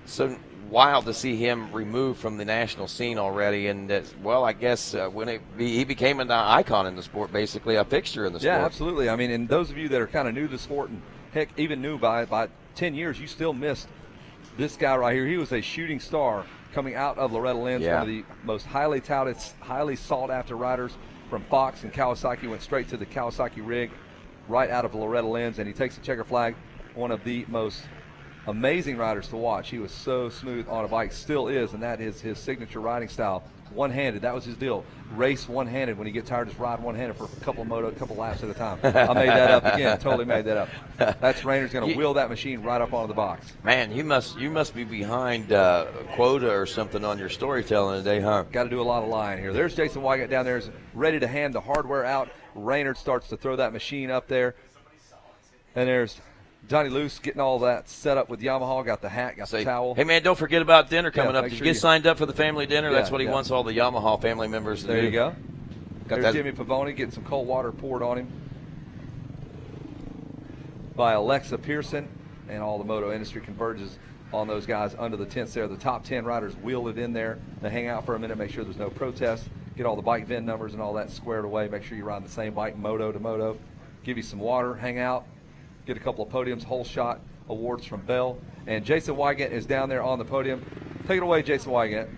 so wild to see him removed from the national scene already, and well, I guess when he became an icon in the sport, basically a fixture in the sport. Yeah, absolutely. I mean, and those of you that are kind of new to the sport, and heck, even new by 10 years, you still missed this guy right here. He was a shooting star coming out of Loretta Lynn's, one of the most highly touted, highly sought-after riders from Fox and Kawasaki. Went straight to the Kawasaki rig right out of Loretta Lynn's, and he takes the checker flag. One of the most amazing riders to watch. He was so smooth on a bike, still is, and that is his signature riding style. One-handed, that was his deal. Race one-handed. When he gets tired, just ride one-handed for a couple laps at a time. I made that up again. Totally made that up. That's Raynor's going to wheel that machine right up onto the box. Man, you must be behind quota or something on your storytelling today, huh? Got to do a lot of lying here. There's Jason Wygant down there, is ready to hand the hardware out. Raynard starts to throw that machine up there. And there's Johnny Luce getting all that set up with Yamaha. Got the hat, got the towel. Hey, man, don't forget about dinner coming up. Did you sure get signed up for the family dinner? That's what he wants all the Yamaha family members to do. There you go. There's Jimmy Pavoni getting some cold water poured on him by Alexa Pearson, and all the moto industry converges on those guys under the tents there. The top 10 riders wheel it in there. They hang out for a minute, make sure there's no protests, get all the bike VIN numbers and all that squared away, make sure you ride the same bike moto to moto, give you some water, hang out, get a couple of podiums, whole shot awards from Bell. And Jason Wygant is down there on the podium. Take it away, Jason Wygant.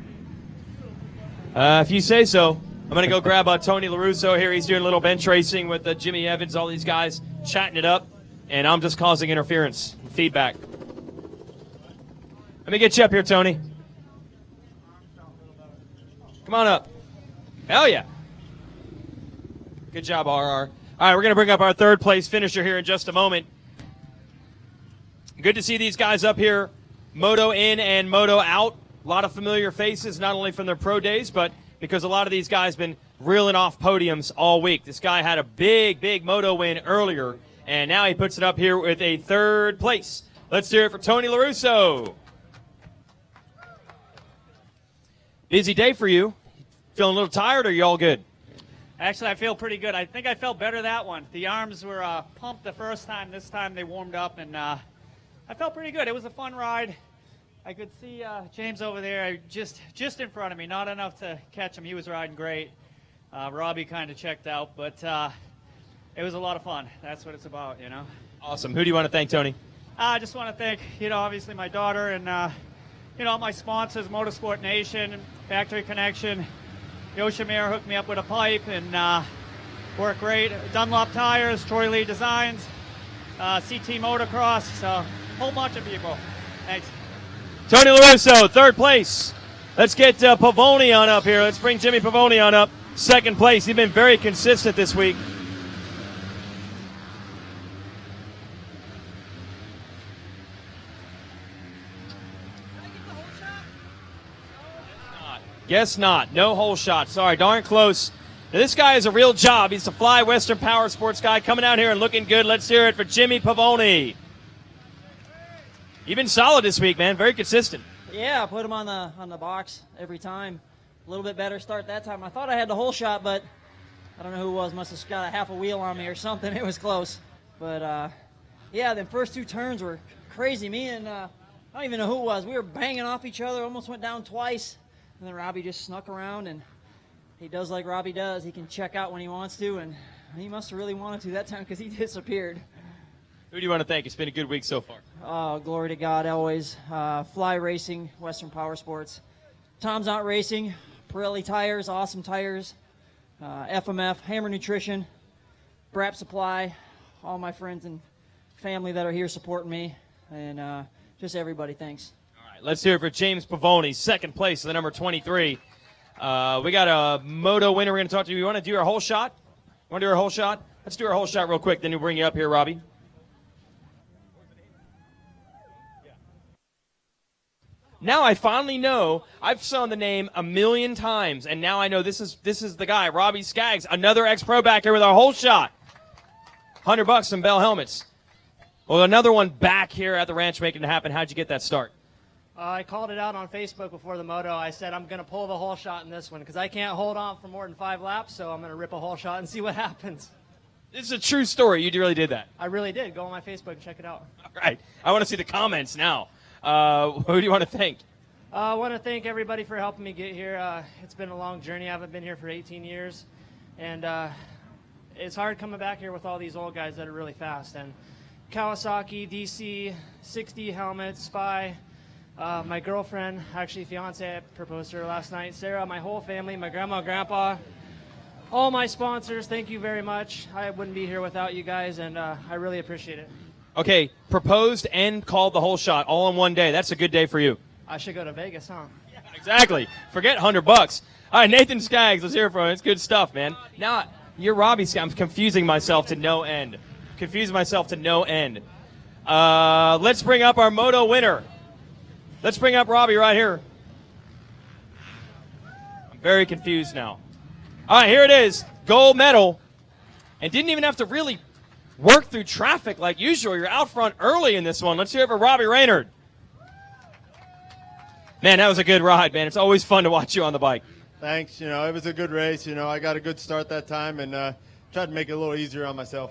If you say so. I'm going to go grab Tony LaRusso here. He's doing a little bench racing with Jimmy Evans, all these guys chatting it up, and I'm just causing interference, feedback. Let me get you up here, Tony. Come on up. Hell yeah. Good job, RR. All right, we're going to bring up our third place finisher here in just a moment. Good to see these guys up here, Moto in and Moto out. A lot of familiar faces, not only from their pro days, but because a lot of these guys been reeling off podiums all week. This guy had a big Moto win earlier, and now he puts it up here with a third place. Let's hear it for Tony LaRusso. Busy day for you. Feeling a little tired, or are you all good? Actually, I feel pretty good. I think I felt better that one. The arms were pumped the first time. This time they warmed up, and I felt pretty good. It was a fun ride. I could see James over there just in front of me. Not enough to catch him. He was riding great. Robbie kind of checked out, but it was a lot of fun. That's what it's about, you know. Awesome. Who do you want to thank, Tony? I just want to thank, obviously my daughter and, my sponsors, Motorsport Nation, Factory Connection. Yoshimir hooked me up with a pipe and worked great. Dunlop Tires, Troy Lee Designs, CT Motocross, so a whole bunch of people. Thanks. Tony LaRusso, third place. Let's get Pavoni on up here. Let's bring Jimmy Pavoni on up. Second place. He's been very consistent this week. Guess not. No hole shot. Sorry, darn close. Now, this guy is a real job. He's the Fly Western Power Sports guy coming out here and looking good. Let's hear it for Jimmy Pavoni. You've been solid this week, man. Very consistent. Yeah, I put him on the box every time. A little bit better start that time. I thought I had the hole shot, but I don't know who it was. Must have got a half a wheel on me or something. It was close. But, yeah, the first two turns were crazy. Me and I don't even know who it was. We were banging off each other. Almost went down twice. And then Robbie just snuck around, and he does like Robbie does. He can check out when he wants to, and he must have really wanted to that time because he disappeared. Who do you want to thank? It's been a good week so far. Glory to God always. Fly Racing, Western Power Sports. Tom's Not Racing, Pirelli Tires, Awesome Tires, FMF, Hammer Nutrition, Brap Supply, all my friends and family that are here supporting me, and just everybody, thanks. Let's hear it for James Pavoni, second place, the number 23. We got a Moto winner we're going to talk to. You want to do our whole shot? Want to do our whole shot? Let's do our whole shot real quick, then we'll bring you up here, Robbie. Now I finally know. I've saw the name a million times, and now I know this is the guy, Robbie Skaggs, another ex-pro back here with our whole shot. $100 some Bell helmets. Well, another one back here at the ranch making it happen. How'd you get that start? I called it out on Facebook before the moto. I said I'm going to pull the whole shot in this one because I can't hold on for more than 5 laps, so I'm going to rip a whole shot and see what happens. This is a true story. You really did that. I really did. Go on my Facebook and check it out. All right. I want to see the comments now. Who do you want to thank? I want to thank everybody for helping me get here. It's been a long journey. I haven't been here for 18 years, and it's hard coming back here with all these old guys that are really fast. And Kawasaki, DC, 60 helmets, Spy, my girlfriend, actually fiance, I proposed to her last night, Sarah, my whole family, my grandma and grandpa, all my sponsors, thank you very much. I wouldn't be here without you guys, and I really appreciate it. Okay, proposed and called the whole shot all in one day. That's a good day for you. I should go to Vegas, huh? Yeah, exactly. Forget $100. All right, Nathan Skaggs, let's hear it from him. It's good stuff, man. Now, you're Robbie Skaggs. I'm confusing myself to no end. Let's bring up our Moto winner. Let's bring up Robbie right here. I'm very confused now. All right, here it is. Gold medal. And didn't even have to really work through traffic like usual. You're out front early in this one. Let's hear it for Robbie Raynard. Man, that was a good ride, man. It's always fun to watch you on the bike. Thanks. It was a good race. I got a good start that time and tried to make it a little easier on myself.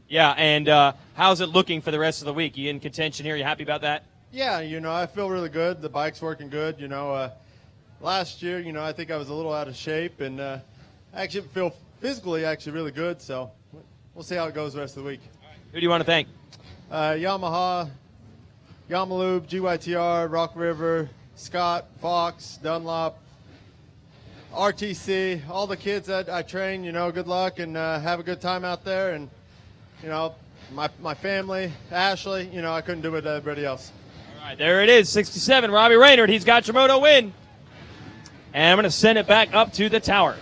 Yeah, and how's it looking for the rest of the week? You in contention here? You happy about that? Yeah, I feel really good. The bike's working good. Last year, I think I was a little out of shape, and I actually feel physically really good. So we'll see how it goes the rest of the week. Who do you want to thank? Yamaha, Yamalube, GYTR, Rock River, Scott, Fox, Dunlop, RTC, all the kids that I train. Good luck and have a good time out there. And my family, Ashley. I couldn't do it with everybody else. All right, there it is, 67, Robbie Raynard. He's got your moto win. And I'm going to send it back up to the tower.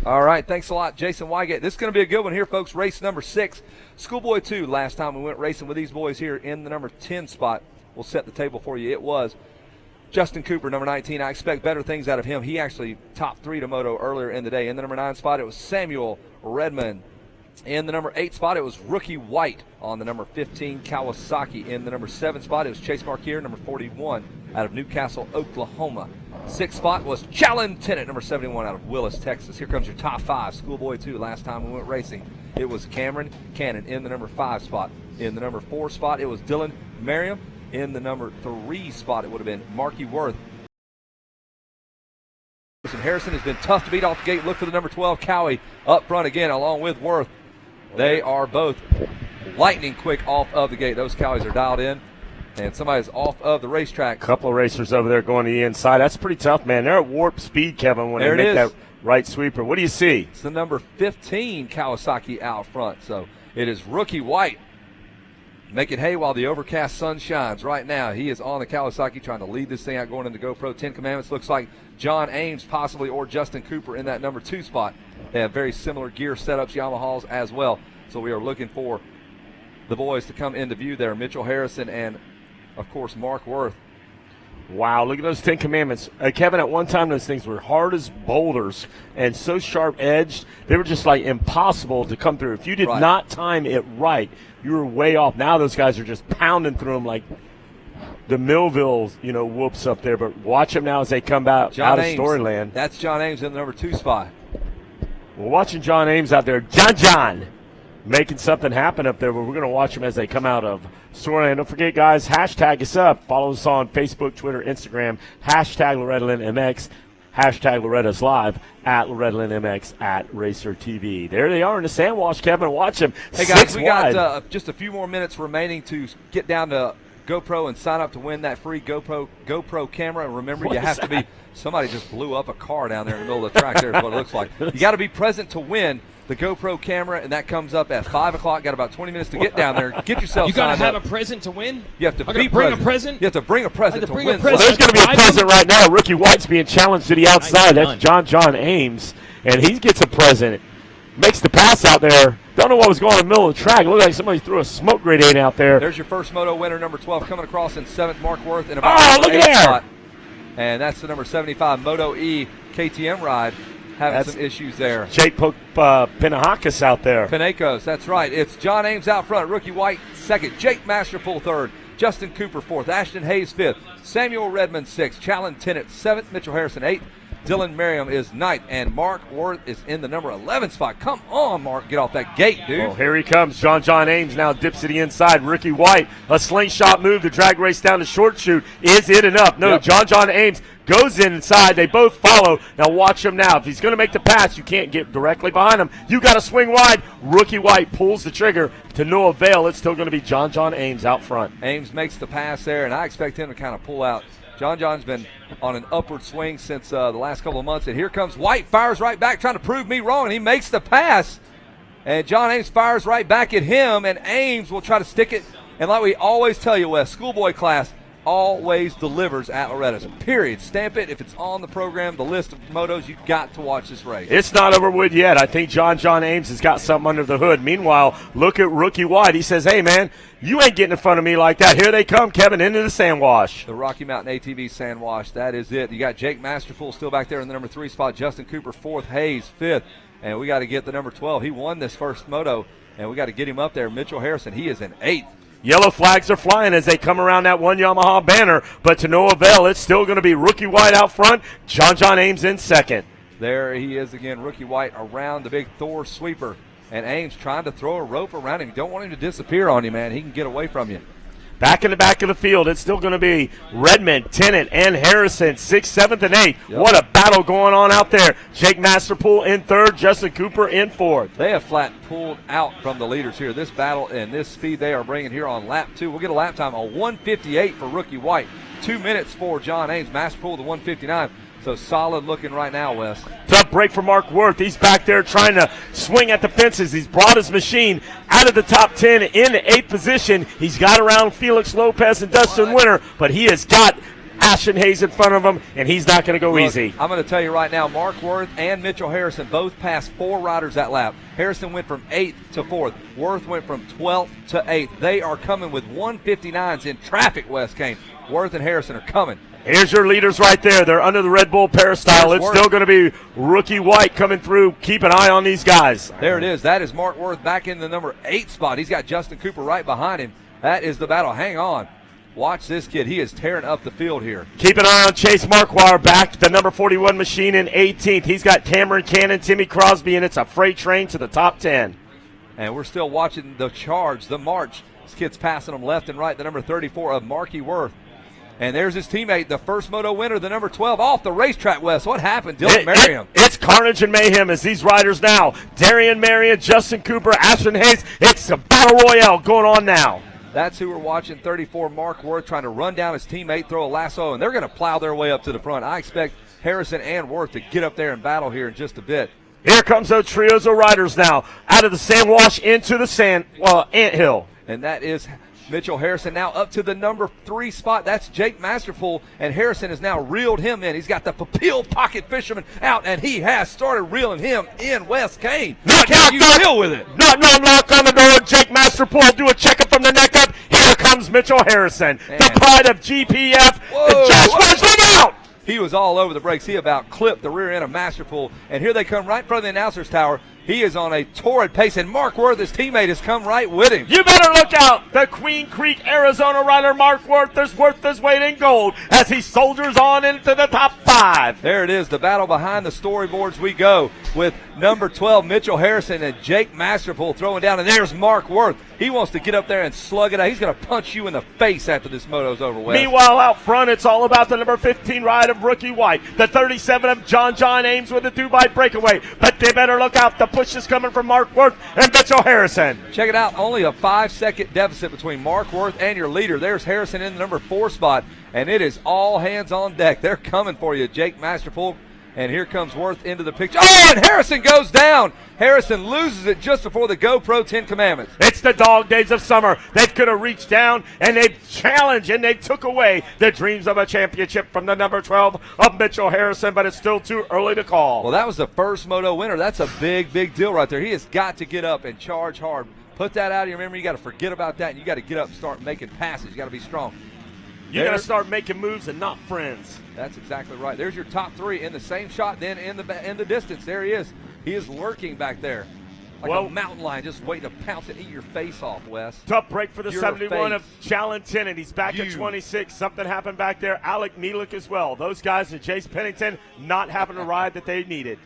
All right, thanks a lot, Jason Wygate. This is going to be a good one here, folks. Race number 6, Schoolboy 2. Last time we went racing with these boys here in the number 10 spot. We'll set the table for you. It was Justin Cooper, number 19. I expect better things out of him. He actually top 3 to moto earlier in the day. In the number 9 spot, it was Samuel Redmond. In the number 8 spot, it was Rookie White. On the number 15, Kawasaki. In the number 7 spot, it was Chase Marquier, number 41, out of Newcastle, Oklahoma. 6th spot was Challen Tennant, number 71, out of Willis, Texas. Here comes your top 5. Schoolboy 2, last time we went racing. It was Cameron Cannon in the number 5 spot. In the number 4 spot, it was Dylan Merriam. In the number 3 spot, it would have been Marky Worth. Harrison has been tough to beat off the gate. Look for the number 12, Cowie, up front again, along with Worth. They are both lightning quick off of the gate. Those Cowies are dialed in, and somebody's off of the racetrack. Couple of racers over there going to the inside. That's pretty tough, man. They're at warp speed, Kevin, when they make that right sweeper. What do you see? It's the number 15 Kawasaki out front. So it is Rookie White making hay while the overcast sun shines. Right now, he is on the Kawasaki trying to lead this thing out going into GoPro 10 Commandments. Looks like John Ames possibly or Justin Cooper in that number 2 spot. They have very similar gear setups, Yamahas as well. So we are looking for the boys to come into view there. Mitchell Harrison and, of course, Mark Worth. Wow, look at those 10 Commandments. Kevin, at one time those things were hard as boulders and so sharp-edged, they were just, like, impossible to come through. If you did not time it right, you were way off. Now those guys are just pounding through them like the Millville, whoops up there. But watch them now as they come out of Storyland. That's John Ames in the number 2 spot. We're watching John Ames out there. John! Making something happen up there, but we're going to watch them as they come out of Storyland. Don't forget, guys, hashtag us up. Follow us on Facebook, Twitter, Instagram, hashtag Loretta Lynn MX, hashtag Loretta's Live, at Loretta Lynn MX, at Racer TV. There they are in the sand wash, Kevin. Watch them. Hey, guys, we got just a few more minutes remaining to get down to GoPro and sign up to win that free GoPro camera. And remember, you have to be – somebody just blew up a car down there in the middle of the track there is what it looks like. You got to be present to win the GoPro camera, and that comes up at 5 o'clock. Got about 20 minutes to get down there. Get yourself You got to signed have a present to win? You have to bring a present? You have to bring a present to win. Well, there's going to be a present right now. Rookie White's being challenged to the outside. That's John Ames, and he gets a present. Makes the pass out there. Don't know what was going on in the middle of the track. It looked like somebody threw a smoke grenade out there. There's your first moto winner, number 12, coming across in 7th, Mark Worth, in about look at there. spot. And that's the number 75 Moto E KTM ride. Having some issues there. Jake Pinahakis out there. Pinakos, that's right. It's John Ames out front. Rookie White 2nd. Jake Masterpool 3rd. Justin Cooper 4th. Ashton Hayes 5th. Samuel Redmond 6th. Challen Tennant 7th. Mitchell Harrison 8th. Dylan Merriam is 9th. And Mark Worth is in the number 11 spot. Come on, Mark. Get off that gate, dude. Well, here he comes. John Ames now dips to the inside. Rookie White, a slingshot move. The drag race down to short shoot. Is it enough? No, yep. John Ames goes inside. They both follow. Now watch him now. If he's going to make the pass, you can't get directly behind him. You got to swing wide. Rookie White pulls the trigger to no avail. It's still going to be John Ames out front. Ames makes the pass there, and I expect him to kind of pull out. John's been on an upward swing since the last couple of months, and here comes White, fires right back, trying to prove me wrong, and he makes the pass. And John Ames fires right back at him, and Ames will try to stick it. And like we always tell you, Wes, Schoolboy class always delivers at Loretta's. Period. Stamp it. If it's on the program, the list of motos, you've got to watch this race. It's not over with yet. I think John Ames has got something under the hood. Meanwhile, look at Rookie White. He says, hey, man, you ain't getting in front of me like that. Here they come, Kevin, into the sand wash. The Rocky Mountain ATV sand wash. That is it. You got Jake Masterpool still back there in the number 3 spot. Justin Cooper 4th. Hayes 5th. And we got to get the number 12. He won this first moto, and we got to get him up there. Mitchell Harrison, he is in 8th. Yellow flags are flying as they come around that one Yamaha banner, but to no avail. It's still going to be Rookie White out front, John Ames in 2nd. There he is again, Rookie White around the big Thor sweeper, and Ames trying to throw a rope around him. You don't want him to disappear on you, man. He can get away from you. Back in the back of the field, it's still going to be Redmond, Tennant, and Harrison, 6th, 7th, and 8th. Yep. What a battle going on out there. Jake Masterpool in 3rd, Justin Cooper in 4th. They have flat pulled out from the leaders here. This battle and this speed they are bringing here on lap 2. We'll get a lap time on 1:58 for Rookie White. 2 minutes for John Ames. Masterpool to 1:59. So solid looking right now, Wes. Tough break for Mark Worth. He's back there trying to swing at the fences. He's brought his machine out of the top 10 in the 8th position. He's got around Felix Lopez and Dustin Winter, but he has got Ashton Hayes in front of him, and he's not going to go easy. I'm going to tell you right now, Mark Worth and Mitchell Harrison both passed 4 riders that lap. Harrison went from 8th to 4th. Worth went from 12th to 8th. They are coming with 159s in traffic, Wes Kane. Worth and Harrison are coming. Here's your leaders right there. They're under the Red Bull peristyle. It's still going to be Rookie White coming through. Keep an eye on these guys. There it is. That is Mark Worth back in the number 8 spot. He's got Justin Cooper right behind him. That is the battle. Hang on. Watch this kid. He is tearing up the field here. Keep an eye on Chase Marquardt back, the number 41 machine in 18th. He's got Cameron Cannon, Timmy Crosby, and it's a freight train to the top 10. And we're still watching the charge, the march. This kid's passing them left and right, the number 34 of Marky Worth. And there's his teammate, the first moto winner, the number 12, off the racetrack, Wes. What happened? Dylan Merriam. It's carnage and mayhem as these riders now. Darian Marion, Justin Cooper, Ashton Hayes. It's a battle royale going on now. That's who we're watching, 34, Mark Worth, trying to run down his teammate, throw a lasso, and they're going to plow their way up to the front. I expect Harrison and Worth to get up there and battle here in just a bit. Here comes those trios of riders now, out of the sand wash into the anthill. And that is Mitchell Harrison now up to the number 3 spot. That's Jake Masterful, and Harrison has now reeled him in. He's got the Papil Pocket Fisherman out, and he has started reeling him in, Wes Kane. How do you deal with it? Knock on the door. Jake Masterful do a checkup from the neck up. Here comes Mitchell Harrison, the pride of GPF. Look out! He was all over the brakes. He about clipped the rear end of Masterful, and here they come right in front of the announcer's tower. He is on a torrid pace, and Mark Worth, his teammate, has come right with him. You better look out. The Queen Creek, Arizona rider Mark Worth is worth his weight in gold as he soldiers on into the top 5. There it is, the battle behind the storyboards we go with number 12, Mitchell Harrison, and Jake Masterful throwing down, and there's Mark Worth. He wants to get up there and slug it out. He's going to punch you in the face after this moto's over with. Meanwhile, out front, it's all about the number 15 ride of Rookie White, the 37 of John Ames with the Dubai breakaway. But they better look out. The push is coming from Mark Worth and Mitchell Harrison. Check it out. Only a 5-second deficit between Mark Worth and your leader. There's Harrison in the number 4 spot, and it is all hands on deck. They're coming for you, Jake Masterful. And here comes Worth into the picture. Oh, and Harrison goes down. Harrison loses it just before the GoPro 10 Commandments. It's the dog days of summer. They could have reached down, and they've challenged, and they took away the dreams of a championship from the number 12 of Mitchell Harrison, but it's still too early to call. Well, that was the first moto winner. That's a big, big deal right there. He has got to get up and charge hard. Put that out of your memory. You got to forget about that, and you got to get up and start making passes. You got to be strong. You got to start making moves and not friends. That's exactly right. There's your top 3 in the same shot. Then in the distance, there he is. He is lurking back there, like a mountain lion, just waiting to pounce and eat your face off, Wes. Tough break for the 71 of Challenton, and he's back at 26. Something happened back there. Alec Mielek as well. Those guys and Chase Pennington not having a ride that they needed.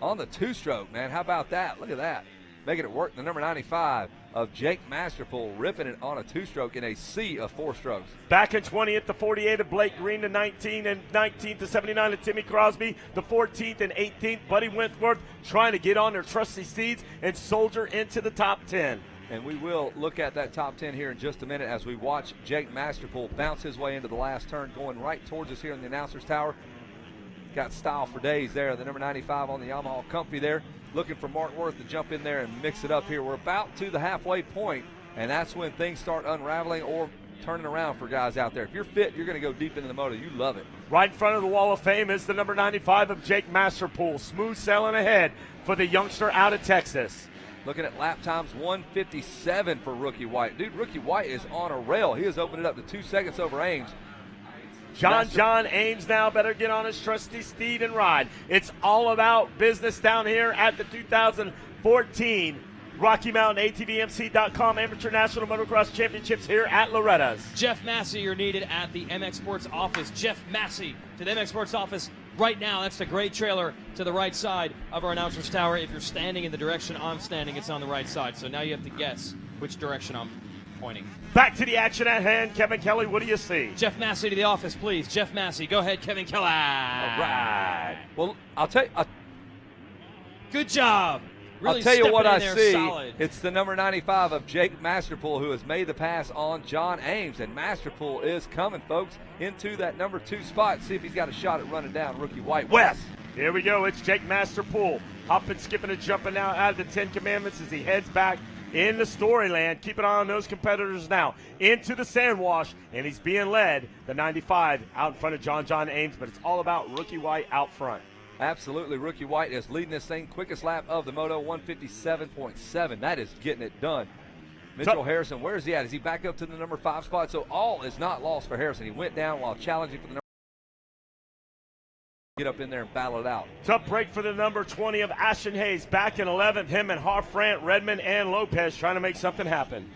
On the 2-stroke, man. How about that? Look at that. Making it work. The number 95 of Jake Masterful ripping it on a 2-stroke in a sea of 4 strokes. Back in 20th, the 48 of Blake Green, the 19, and 19th to 79 of Timmy Crosby, the 14th and 18th, Buddy Wentworth trying to get on their trusty steeds and soldier into the top 10. And we will look at that top 10 here in just a minute as we watch Jake Masterful bounce his way into the last turn, going right towards us here in the announcer's tower. Got style for days there. The number 95 on the Yamaha Comfy there. Looking for Mark Worth to jump in there and mix it up here. We're about to the halfway point, and that's when things start unraveling or turning around for guys out there. If you're fit, you're going to go deep into the moto. You love it. Right in front of the Wall of Fame is the number 95 of Jake Masterpool. Smooth sailing ahead for the youngster out of Texas. Looking at lap times, 1:57 for Rookie White. Dude, Rookie White is on a rail. He has opened it up to 2 seconds over Ames. John Ames now better get on his trusty steed and ride. It's all about business down here at the 2014 Rocky Mountain ATVMC.com Amateur National Motocross Championships here at Loretta's. Jeff Massey, you're needed at the MX Sports office. Jeff Massey to the MX Sports office right now. That's the great trailer to the right side of our announcer's tower. If you're standing in the direction I'm standing, it's on the right side. So now you have to guess which direction I'm pointing. Back to the action at hand. Kevin Kelly, what do you see? Jeff Massey to the office, please. Jeff Massey. Go ahead, Kevin Kelly. All right. Well, I'll tell you. Good job. Really I'll tell you stepping what in I there see. solid. It's the number 95 of Jake Masterpool who has made the pass on John Ames. And Masterpool is coming, folks, into that number 2 spot. See if he's got a shot at running down rookie White. Wes. Here we go. It's Jake Masterpool. Hopping, skipping, and jumping now out of the 10 Commandments as he heads back in the Storyland. Keep an eye on those competitors now. Into the sand wash, and he's being led, the 95, out in front of John Ames, but it's all about Rookie White out front. Absolutely. Rookie White is leading this thing. Quickest lap of the Moto, 157.7. That is getting it done. Mitchell Harrison, where is he at? Is he back up to the number 5 spot? So all is not lost for Harrison. He went down while challenging for the number. Get up in there and battle it out. Tough break for the number 20 of Ashton Hayes. Back in 11th, him and Hoffrant, Redmond, and Lopez trying to make something happen.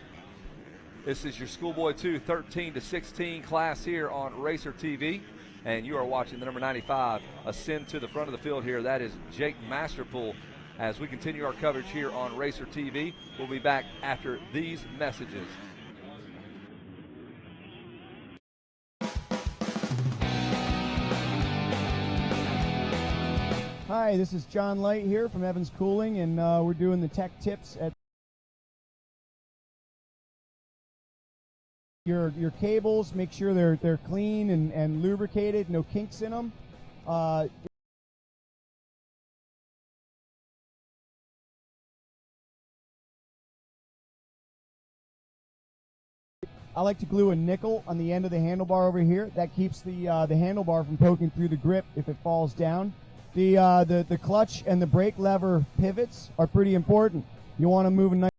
This is your Schoolboy 2 13-16 class here on Racer TV. And you are watching the number 95 ascend to the front of the field here. That is Jake Masterpool. As we continue our coverage here on Racer TV, we'll be back after these messages. Hi, this is John Light here from Evans Cooling, and we're doing the tech tips at your cables. Make sure they're clean and lubricated, no kinks in them. I like to glue a nickel on the end of the handlebar over here. That keeps the handlebar from poking through the grip if it falls down. The clutch and the brake lever pivots are pretty important. You want to move a nice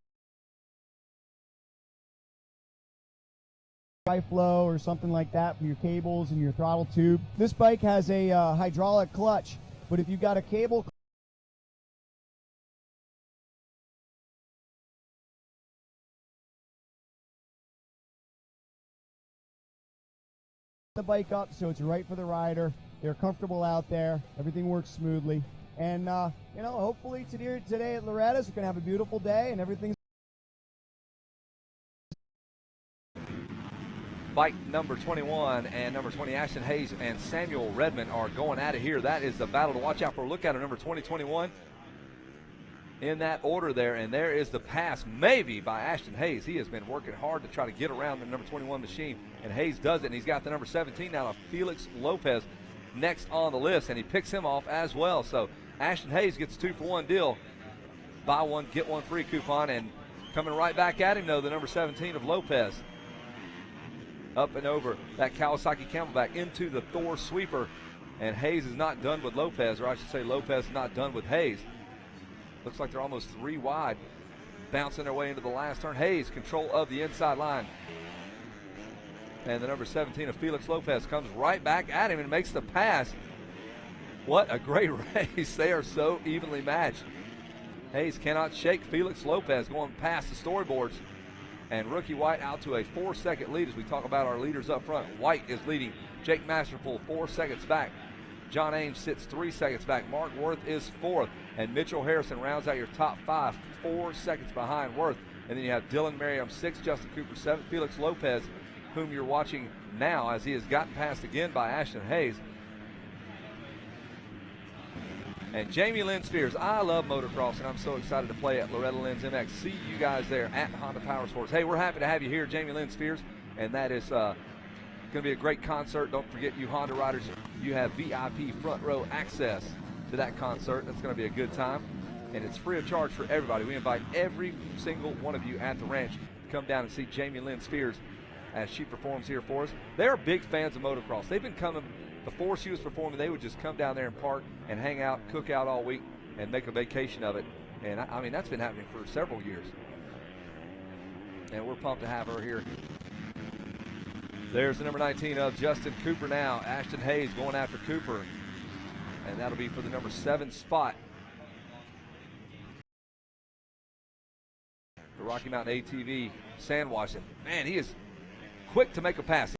high flow or something like that for your cables and your throttle tube. This bike has a hydraulic clutch, but if you've got a cable the bike up so it's right for the rider. They're comfortable out there. Everything works smoothly. And, hopefully today at Loretta's, we're going to have a beautiful day and everything's. Bike number 21 and number 20, Ashton Hayes and Samuel Redmond are going at it here. That is the battle to watch out for. Look at it, number 2021 in that order there. And there is the pass, maybe, by Ashton Hayes. He has been working hard to try to get around the number 21 machine. And Hayes does it, and he's got the number 17 now, Felix Lopez, next on the list, and he picks him off as well. So Ashton Hayes gets a 2-for-1 deal. Buy one, get one free coupon, and coming right back at him, though, the number 17 of Lopez. Up and over that Kawasaki Camelback into the Thor sweeper, and Hayes is not done with Lopez, or I should say Lopez is not done with Hayes. Looks like they're almost 3 wide, bouncing their way into the last turn. Hayes, control of the inside line. And the number 17 of Felix Lopez comes right back at him and makes the pass. What a great race. They are so evenly matched. Hayes cannot shake Felix Lopez going past the storyboards. And Rookie White out to a 4-second lead as we talk about our leaders up front. White is leading Jake Masterpool 4 seconds back. John Ames sits 3 seconds back. Mark Worth is 4th. And Mitchell Harrison rounds out your top 5, 4 seconds behind Worth. And then you have Dylan Merriam 6th, Justin Cooper 7th, Felix Lopez, whom you're watching now as he has gotten passed again by Ashton Hayes. And Jamie Lynn Spears. I love motocross, and I'm so excited to play at Loretta Lynn's MX. See you guys there at Honda Power Sports. Hey, we're happy to have you here, Jamie Lynn Spears, and that is going to be a great concert. Don't forget, you Honda riders, you have VIP front row access to that concert. That's going to be a good time, and it's free of charge for everybody. We invite every single one of you at the ranch to come down and see Jamie Lynn Spears as she performs here for us. They're big fans of motocross. They've been coming before she was performing. They would just come down there and park and hang out, cook out all week, and make a vacation of it. And I mean, that's been happening for several years. And we're pumped to have her here. There's the number 19 of Justin Cooper now. Ashton Hayes going after Cooper. And that'll be for the number 7 spot. The Rocky Mountain ATV sand washing. Man, he is quick to make a pass.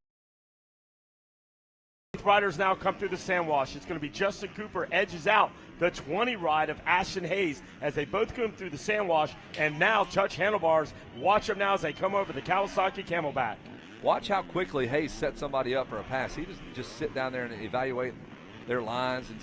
Riders now come through the sand wash. It's going to be Justin Cooper edges out the 20 ride of Ashton Hayes as they both come through the sand wash and now touch handlebars. Watch them now as they come over the Kawasaki Camelback. Watch how quickly Hayes sets somebody up for a pass. He doesn't just sit down there and evaluate their lines and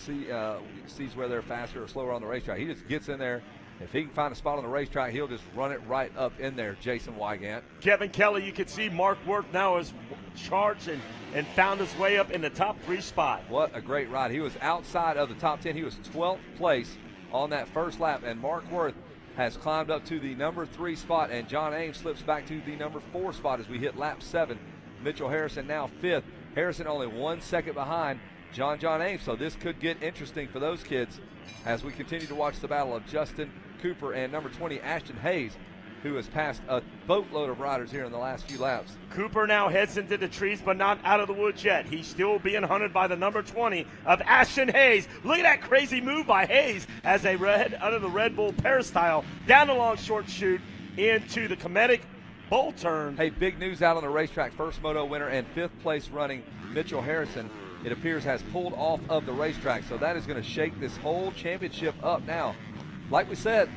sees where they're faster or slower on the racetrack. He just gets in there If he can find a spot on the racetrack, he'll just run it right up in there, Jason Wygant. Kevin Kelly, you can see Mark Worth now is charged and found his way up in the top 3 spot. What a great ride. He was outside of the top 10. He was 12th place on that first lap, and Mark Worth has climbed up to the number 3 spot, and John Ames slips back to the number 4 spot as we hit lap 7. Mitchell Harrison now 5th. Harrison only 1 second behind John Ames, so this could get interesting for those kids as we continue to watch the battle of Justin Cooper and number 20, Ashton Hayes, who has passed a boatload of riders here in the last few laps. Cooper now heads into the trees, but not out of the woods yet. He's still being hunted by the number 20 of Ashton Hayes. Look at that crazy move by Hayes as they head under the Red Bull peristyle, down the long short chute into the Cometic bowl turn. Hey, big news out on the racetrack. First moto winner and 5th place running Mitchell Harrison, it appears, has pulled off of the racetrack. So that is going to shake this whole championship up now. Like we said,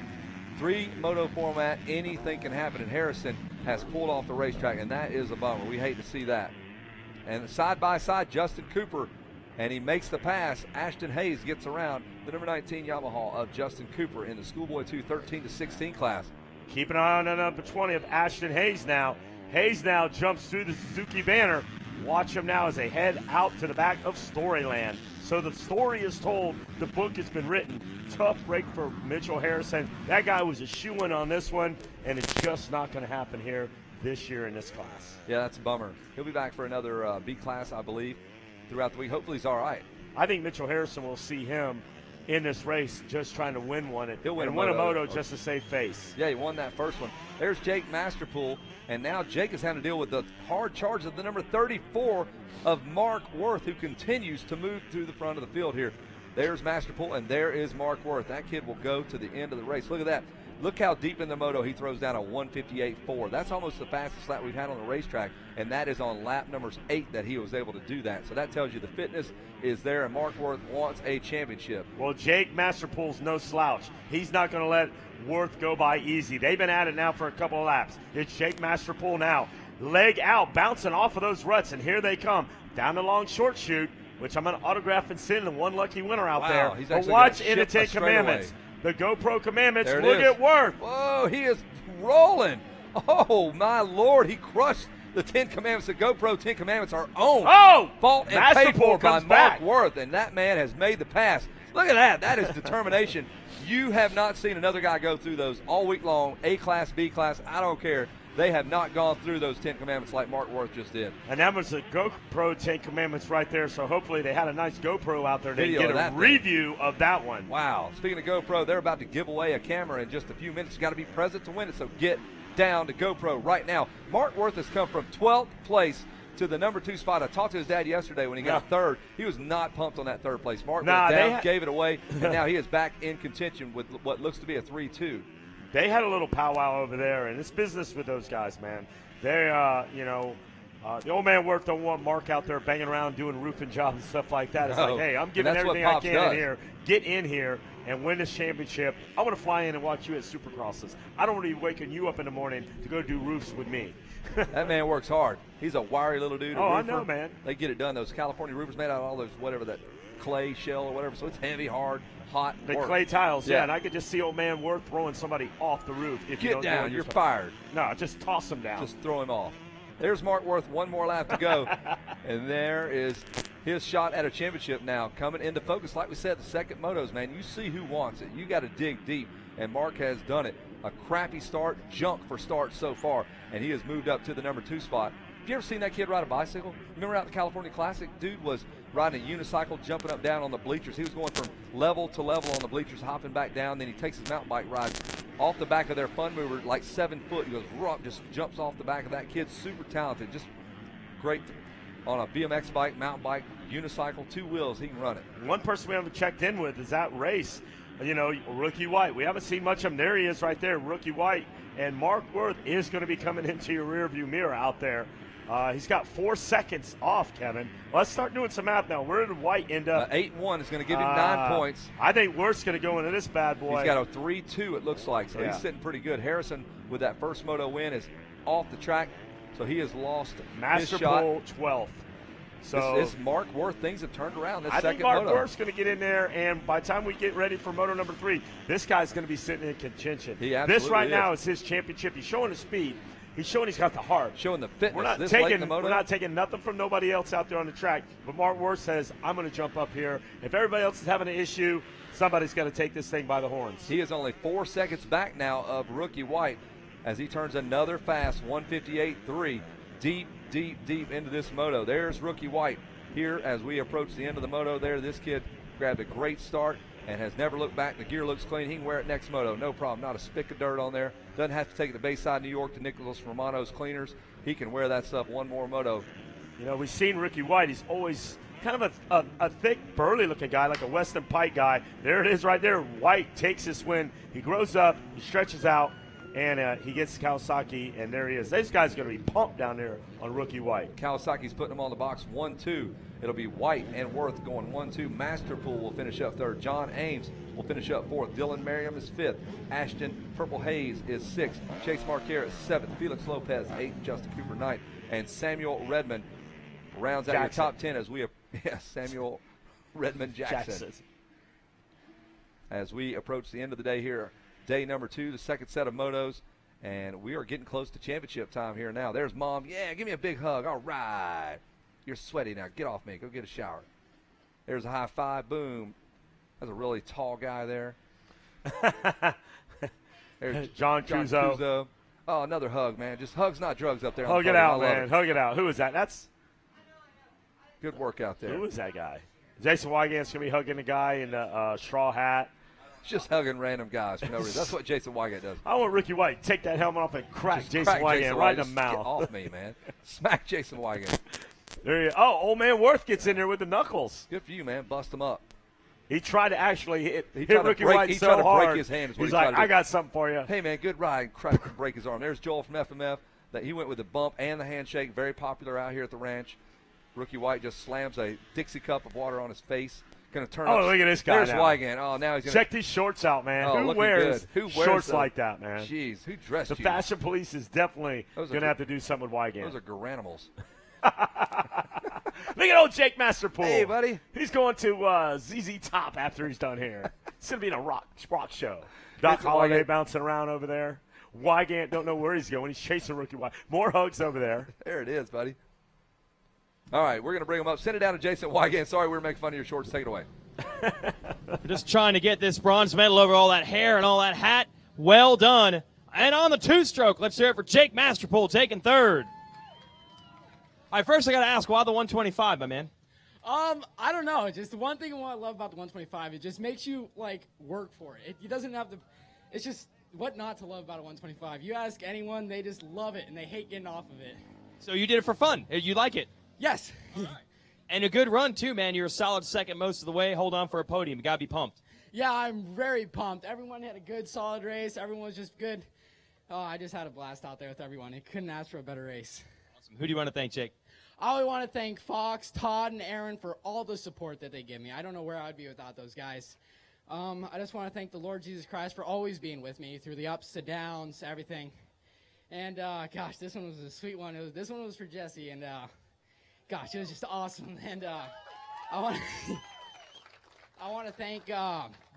3 moto format, anything can happen, and Harrison has pulled off the racetrack, and that is a bummer. We hate to see that. And side by side, Justin Cooper, and he makes the pass. Ashton Hayes gets around the number 19 Yamaha of Justin Cooper in the Schoolboy 2 13-16 class. Keep an eye on the number 20 of Ashton Hayes now. Hayes now jumps through the Suzuki banner. Watch him now as they head out to the back of Storyland. So the story is told, the book has been written. Tough break for Mitchell Harrison. That guy was a shoo-in on this one, and it's just not going to happen here this year in this class. Yeah, that's a bummer. He'll be back for another B class, I believe, throughout the week. Hopefully he's all right. I think Mitchell Harrison will see him in this race just trying to win one. He'll win a moto just to save face. Yeah, he won that first one. There's Jake Masterpool, and now Jake is having to deal with the hard charge of the number 34 of Mark Worth, who continues to move through the front of the field here. There's Masterpool, and there is Mark Worth. That kid will go to the end of the race. Look at that. Look how deep in the moto he throws down a 158.4. That's almost the fastest lap we've had on the racetrack, and that is on lap number 8 that he was able to do that. So that tells you the fitness is there, and Mark Worth wants a championship. Well, Jake Masterpool's no slouch. He's not going to let Worth go by easy. They've been at it now for a couple of laps. It's Jake Masterpool now. Leg out, bouncing off of those ruts, and here they come. Down the long short chute, which I'm going to autograph and send the one lucky winner out there. He's but watch in the 10 Commandments. The GoPro Commandments. Look at Worth. Whoa, he is rolling. Oh, my Lord. He crushed the 10 Commandments. The GoPro 10 Commandments are owned. Oh! Bought and paid for by Mark back. Worth, and that man has made the pass. Look at that. That is determination. You have not seen another guy go through those all week long, A-Class, B-Class, I don't care. They have not gone through those 10 Commandments like Mark Worth just did. And that was the GoPro 10 Commandments right there, so hopefully they had a nice GoPro out there to Video get of a that review of that one. Wow. Speaking of GoPro, they're about to give away a camera in just a few minutes. You got to be present to win it, so get down to GoPro right now. Mark Worth has come from 12th place to the number 2 spot. I talked to his dad yesterday when he got third. He was not pumped on that third place. Mark went down, gave it away, and now he is back in contention with what looks to be a 3-2. They had a little powwow over there, and it's business with those guys, man. They, the old man Worth don't want Mark out there banging around doing roofing jobs and stuff like that. It's like, hey, I'm giving everything I can in here. Get in here and win this championship. I want to fly in and watch you at Supercrosses. I don't want to be waking you up in the morning to go do roofs with me. That man works hard. He's a wiry little dude. Oh, I know, man. They get it done. Those California roofers made out of all those, whatever, that clay shell or whatever. So it's heavy, hard, hot. The clay tiles, yeah. And I could just see old man Worth throwing somebody off the roof. If you don't down, you're fired. No, just toss him down. Just throw him off. There's Mark Worth, one more lap to go. And there is his shot at a championship now coming into focus. Like we said, the second motos, man, you see who wants it. You got to dig deep, and Mark has done it. A crappy start, junk for starts so far, and he has moved up to the number 2 spot. Have you ever seen that kid ride a bicycle? Remember out at the California Classic? Dude was riding a unicycle, jumping up down on the bleachers. He was going from level to level on the bleachers, hopping back down. Then he takes his mountain bike ride off the back of their fun mover, like 7 foot. He goes, just jumps off the back of that kid. Super talented, just great on a BMX bike, mountain bike, unicycle, 2 wheels. He can run it. One person we haven't checked in with is that race. Rookie White. We haven't seen much of him. There he is right there, Rookie White. And Mark Worth is going to be coming into your rearview mirror out there. He's got 4 seconds off, Kevin. Let's start doing some math now. Where did White end up? 8-1 is going to give him 9 points. I think Worth's going to go into this bad boy. He's got a 3-2, it looks like, so he's sitting pretty good. Harrison, with that first moto win, is off the track, so he has lost his shot. Masterpool 12th. So this Mark Worth, things have turned around. This I think second Mark moto. Worth's going to get in there, and by the time we get ready for moto number 3, this guy's going to be sitting in contention. He absolutely This right is. now is his championship. He's showing the speed. He's showing he's got the heart. Showing the fitness. We're not this late in the taking moto. we're not taking nothing from nobody else out there on the track. But Mark Worth says, I'm going to jump up here. If everybody else is having an issue, somebody's got to take this thing by the horns. He is only 4 seconds back now of Rookie White as he turns another fast 158.3 deep into this moto. There's Rookie White here as we approach the end of the moto there. This kid grabbed a great start and has never looked back. The gear looks clean. He can wear it next moto. No problem. Not a speck of dirt on there. Doesn't have to take it to Bayside, New York to Nicholas Romano's cleaners. He can wear that stuff one more moto. You know, we've seen Rookie White. He's always kind of a thick, burly-looking guy, like a Weston Pike guy. There it is right there. White takes this win. He grows up. He stretches out. And he gets Kawasaki, and there he is. This guy's going to be pumped down there on Rookie White. Kawasaki's putting him on the box 1-2. It'll be White and Worth going 1-2. Masterpool will finish up third. John Ames will finish up fourth. Dylan Merriam is fifth. Ashton Purple Hayes is sixth. Chase Marquardt is seventh. Felix Lopez eighth. Justin Cooper ninth. And Samuel Redmond rounds out your top 10 as we Samuel Redmond Jackson. As we approach the end of the day here. Day number 2, the second set of motos, and we are getting close to championship time here now. There's Mom. Yeah, give me a big hug. All right. You're sweaty now. Get off me. Go get a shower. There's a high five. Boom. That's a really tall guy there. There's John Cuso. Oh, another hug, man. Just hugs, not drugs up there. Hug it out, man. Hug it out. Who is that? That's good work out there. Who is that guy? Jason Wygant's going to be hugging the guy in the straw hat. Just hugging random guys for no reason. That's what Jason Wygant does. I want Rookie White to take that helmet off and crack Jason Wygant right in the mouth. Get off me, man. Smack Jason Wygant. There you go. Oh, old man Worth gets in there with the knuckles. Good for you, man. Bust him up. He tried to actually hit Rookie White so hard. Break his hand. He's like, I got something for you. Hey, man, good ride. Break his arm. There's Joel from FMF. That he went with the bump and the handshake. Very popular out here at the ranch. Rookie White just slams a Dixie cup of water on his face. Going to turn up. Look at this guy. There's now. Wygant. Oh, now he's going to check these shorts out, man. Oh, who wears shorts those? like that, man? Jeez, who dressed the you? Fashion police is definitely going to have to do something with Wygant. Those are garanimals. Look at old Jake Masterpool. Hey, buddy. He's going to ZZ Top after he's done here. It's going to be in a rock show. Doc Holliday bouncing around over there. Wygant don't know where he's going. He's chasing Rookie White. More hugs over there. There it is, buddy. All right, we're going to bring him up. Send it down to Jason Wygant. Sorry we were making fun of your shorts. Take it away. We're just trying to get this bronze medal over all that hair and all that hat. Well done. And on the two-stroke, let's hear it for Jake Masterpool taking third. All right, first I got to ask, why the 125, my man? I don't know. Just the one thing I love about the 125, it just makes you, like, work for it. It doesn't have to – it's just what not to love about a 125. You ask anyone, they just love it, and they hate getting off of it. So you did it for fun. You like it? Yes. All right. And a good run, too, man. You're a solid second most of the way. Hold on for a podium. You got to be pumped. Yeah, I'm very pumped. Everyone had a good, solid race. Everyone was just good. Oh, I just had a blast out there with everyone. I couldn't ask for a better race. Awesome. Who do you want to thank, Jake? I want to thank Fox, Todd, and Aaron for all the support that they give me. I don't know where I'd be without those guys. I just want to thank the Lord Jesus Christ for always being with me through the ups, the downs, everything. And, gosh, this one was a sweet one. This one was for Jesse, and, gosh, it was just awesome. And I want to thank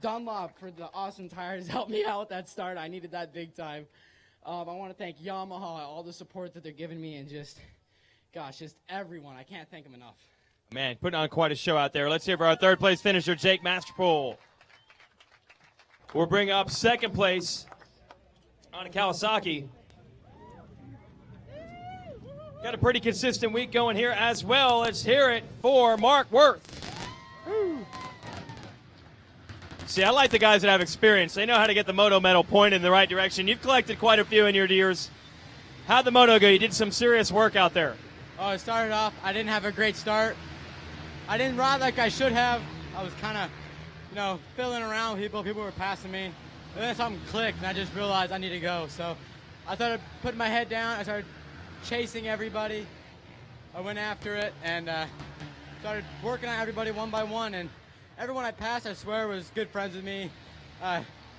Dunlop for the awesome tires. Helped me out with that start. I needed that big time. I want to thank Yamaha, all the support that they're giving me, and just everyone. I can't thank them enough. Man, putting on quite a show out there. Let's hear for our third-place finisher, Jake Masterpool. We'll bring up second place on a Kawasaki. Got a pretty consistent week going here as well. Let's hear it for Mark Worth. Woo. See, I like the guys that have experience. They know how to get the moto medal pointed in the right direction. You've collected quite a few in your years. How'd the moto go? You did some serious work out there. Oh, it started off, I didn't have a great start. I didn't ride like I should have. I was kind of, filling around people. People were passing me. And then something clicked, and I just realized I need to go. So I started putting my head down. I started chasing everybody. I went after it and started working on everybody one by one. And everyone I passed, I swear, was good friends with me.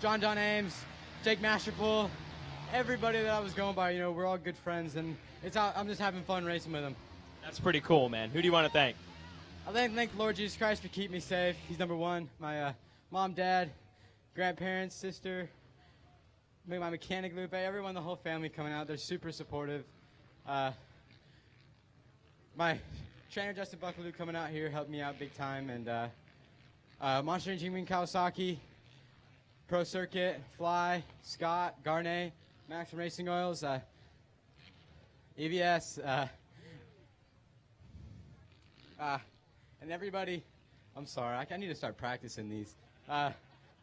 John Ames, Jake Masterpool, everybody that I was going by, we're all good friends. And I'm just having fun racing with them. That's pretty cool, man. Who do you want to thank? I'd like to thank the Lord Jesus Christ for keeping me safe. He's number one. My mom, dad, grandparents, sister, my mechanic, Lupe, everyone, the whole family coming out. They're super supportive. My trainer, Justin Buckaloo, coming out here helped me out big time. And Monster Engineering Kawasaki, Pro Circuit, Fly, Scott, Garnet, Maximum Racing Oils, EVS, and everybody, I'm sorry, I need to start practicing these.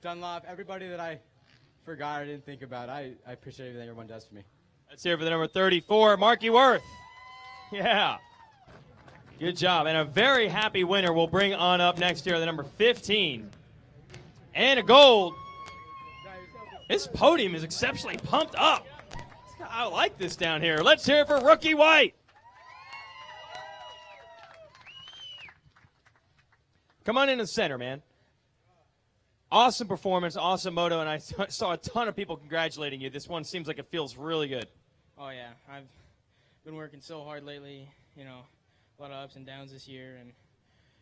Dunlop, everybody that I forgot or didn't think about, I appreciate everything everyone does for me. Let's hear it for the number 34, Marky Worth. Yeah. Good job. And a very happy winner will bring on up next year the number 15. And a gold. This podium is exceptionally pumped up. I like this down here. Let's hear it for Rookie White. Come on in the center, man. Awesome performance, awesome moto, and I saw a ton of people congratulating you. This one seems like it feels really good. Oh, yeah. I've been working so hard lately, you know, a lot of ups and downs this year, and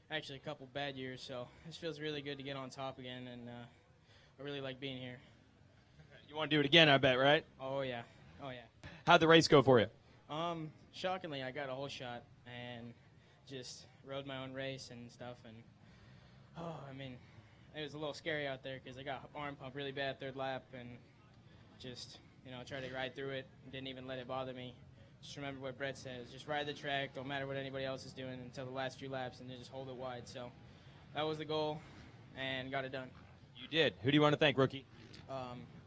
actually a couple bad years, so this feels really good to get on top again, and I really like being here. You want to do it again, I bet, right? Oh, yeah. Oh, yeah. How'd the race go for you? Shockingly, I got a whole shot and just rode my own race and stuff, and, oh, I mean, it was a little scary out there because I got arm pump really bad third lap and just, you know, tried to ride through it and didn't even let it bother me. Just remember what Brett says, just ride the track, don't matter what anybody else is doing until the last few laps, and then just hold it wide. So that was the goal and got it done. You did. Who do you want to thank, Rookie?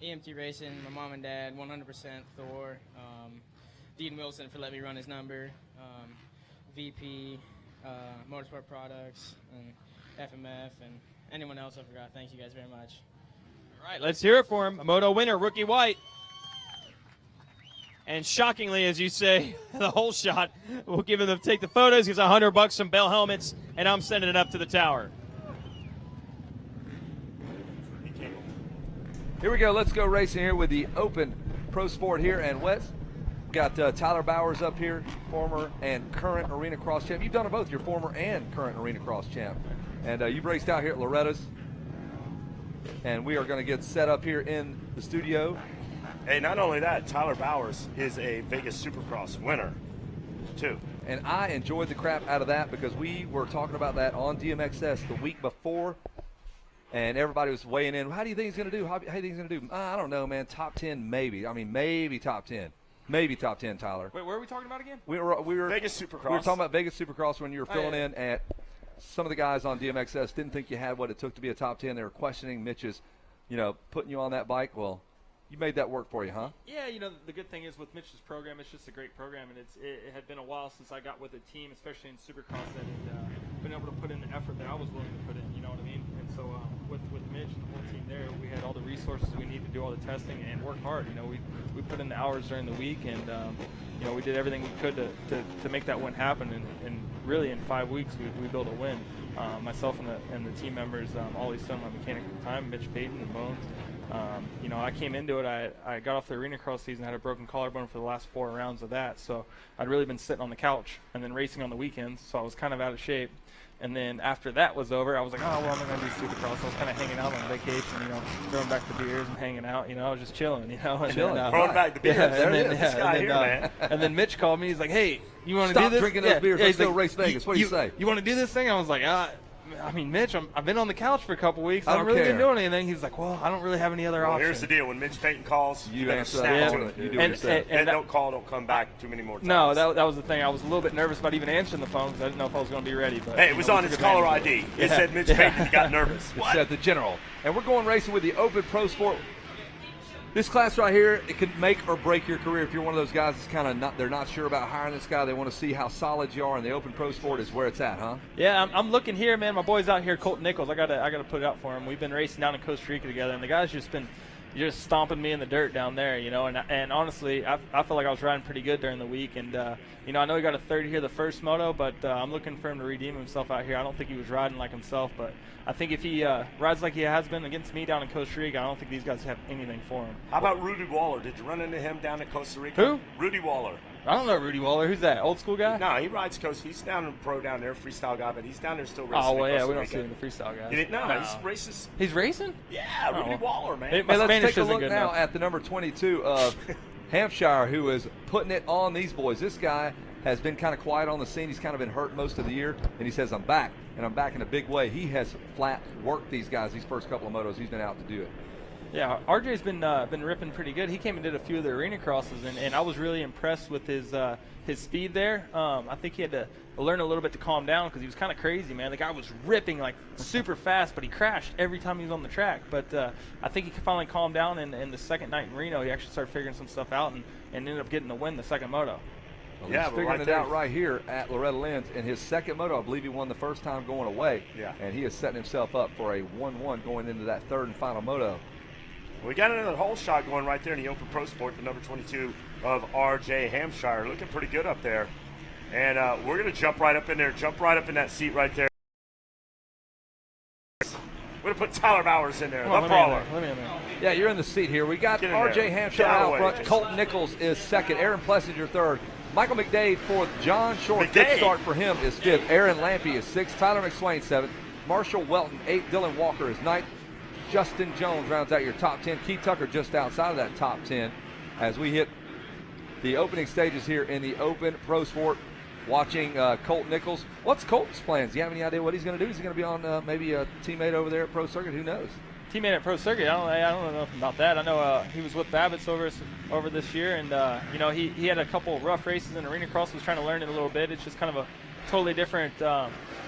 EMT Racing, my mom and dad, 100% Thor, Dean Wilson for letting me run his number, VP, Motorsport Products, and FMF, and anyone else I forgot. Thank you guys very much. All right, let's hear it for him. A moto winner, Rookie White. And shockingly, as you say, the whole shot, we'll give him take the photos. Gives $100, some Bell helmets, and I'm sending it up to the tower. Here we go. Let's go racing here with the Open Pro Sport here. And Wes, got Tyler Bowers up here, former and current Arena Cross champ. You've done it both. You're former and current Arena Cross champ. And you've raced out here at Loretta's. And we are going to get set up here in the studio. Hey, not only that, Tyler Bowers is a Vegas Supercross winner, too. And I enjoyed the crap out of that because we were talking about that on DMXS the week before. And everybody was weighing in. How do you think he's going to do? How do you think he's going to do? I don't know, man. Top 10, maybe. I mean, maybe top 10. Maybe top 10, Tyler. Wait, where are we talking about again? We were Vegas Supercross. We were talking about Vegas Supercross when you were filling in at some of the guys on DMXS didn't think you had what it took to be a top 10. They were questioning Mitch's, you know, putting you on that bike. Well, you made that work for you, huh? Yeah, you know, the good thing is with Mitch's program, it's just a great program, and it had been a while since I got with a team, especially in Supercross, that had been able to put in the effort that I was willing to put in, you know what I mean? And so with Mitch and the whole team there, we had all the resources we needed to do all the testing and work hard. You know, we put in the hours during the week, and, you know, we did everything we could to make that win happen, and really in 5 weeks we built a win. Myself and the team members, Ollie Stone, my mechanic at the time, Mitch Payton, and Bones. You know, I came into it, I got off the Arena Cross season, had a broken collarbone for the last 4 rounds of that, so I'd really been sitting on the couch and then racing on the weekends, so I was kind of out of shape. And then after that was over, I was like, oh, well, I'm not going to do Supercross. I was kind of hanging out on vacation, you know, throwing back the beers and hanging out, you know, I was just chilling, you know. Chilling. Throwing back the beers. Yeah, there it is. This guy here, man. And then Mitch called me. He's like, hey, you want to do this? Stop drinking those beers. Let's go like, race Vegas. What do you say? You want to do this thing? I was like, I mean, Mitch, I've been on the couch for a couple weeks. I don't really care. been doing anything. He's like, well, I don't really have any other options. Here's the deal. When Mitch Payton calls, you better answer snap that. to it. You do what he said. And don't call, don't come back too many more times. No, that was the thing. I was a little bit nervous about even answering the phone because I didn't know if I was going to be ready. But hey, it was on his caller ID. It said Mitch Payton got nervous. It said the general. And we're going racing with the Open Pro Sport. This class right here, it can make or break your career if you're one of those guys that's kind of they're not sure about hiring this guy. They want to see how solid you are, and the Open Pro Sport is where it's at, huh? Yeah, I'm looking here, man. My boy's out here, Colton Nichols. I gotta put it out for him. We've been racing down in Costa Rica together, and the guy's just been stomping me in the dirt down there, you know. And honestly, I felt like I was riding pretty good during the week. And you know, I know he got a 30 here the first moto, but I'm looking for him to redeem himself out here. I don't think he was riding like himself, but I think if he rides like he has been against me down in Costa Rica, I don't think these guys have anything for him. How about Rudy Waller? Did you run into him down in Costa Rica? Who? Rudy Waller. I don't know Rudy Waller. Who's that? Old school guy? No, he rides coast. He's down in pro down there, freestyle guy, but he's down there still racing. Oh, well, in yeah, Costa we don't Rica. see him the freestyle guys. No, he races. He's racing? Yeah, Rudy Waller, man. Hey, let's take a look now at the number 22 of Hampshire, who is putting it on these boys. This guy has been kind of quiet on the scene. He's kind of been hurt most of the year, and he says, I'm back, and I'm back in a big way. He has flat worked these guys these first couple of motos. He's been out to do it. Yeah, RJ's been ripping pretty good. He came and did a few of the arena crosses, and I was really impressed with his speed there. I think he had to learn a little bit to calm down because he was kind of crazy, man. The guy was ripping like super fast, but he crashed every time he was on the track. But I think he finally calmed down, and the second night in Reno, he actually started figuring some stuff out and ended up getting the win the second moto. Well, he's figuring it out right here at Loretta Lynn's. In his second moto, I believe he won the first time going away. Yeah. And he is setting himself up for a 1-1 going into that third and final moto. We got another hole shot going right there in the Open Pro Sport, the number 22 of RJ Hampshire. Looking pretty good up there. And we're going to jump right up in there, jump right up in that seat right there. We're going to put Tyler Bowers in there, the brawler. Yeah, you're in the seat here. We got RJ Hampshire out front. Colton Nichols is second. Aaron Plessinger third. Michael McDade fourth. John Short, good start for him, is fifth. Aaron Lampy is sixth. Tyler McSwain seventh. Marshall Welton eighth. Dylan Walker is ninth. Justin Jones rounds out your top 10. Keith Tucker just outside of that top 10 as we hit the opening stages here in the Open Pro Sport. Watching Colt Nichols. What's Colt's plans? Do you have any idea what he's going to do? Is he going to be on maybe a teammate over there at Pro Circuit? Who knows? Teammate at Pro Circuit. I don't know nothing about that. I know he was with Babbitt's over this year, and you know he had a couple rough races in arena cross. Was trying to learn it a little bit. It's just kind of a totally different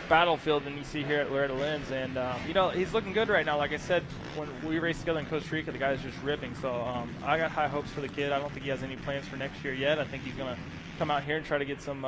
battlefield than you see here at Loretta Lynn's, and you know he's looking good right now. Like I said, when we raced together in Costa Rica, the guy's just ripping. So I got high hopes for the kid. I don't think he has any plans for next year yet. I think he's going to come out here and try to get some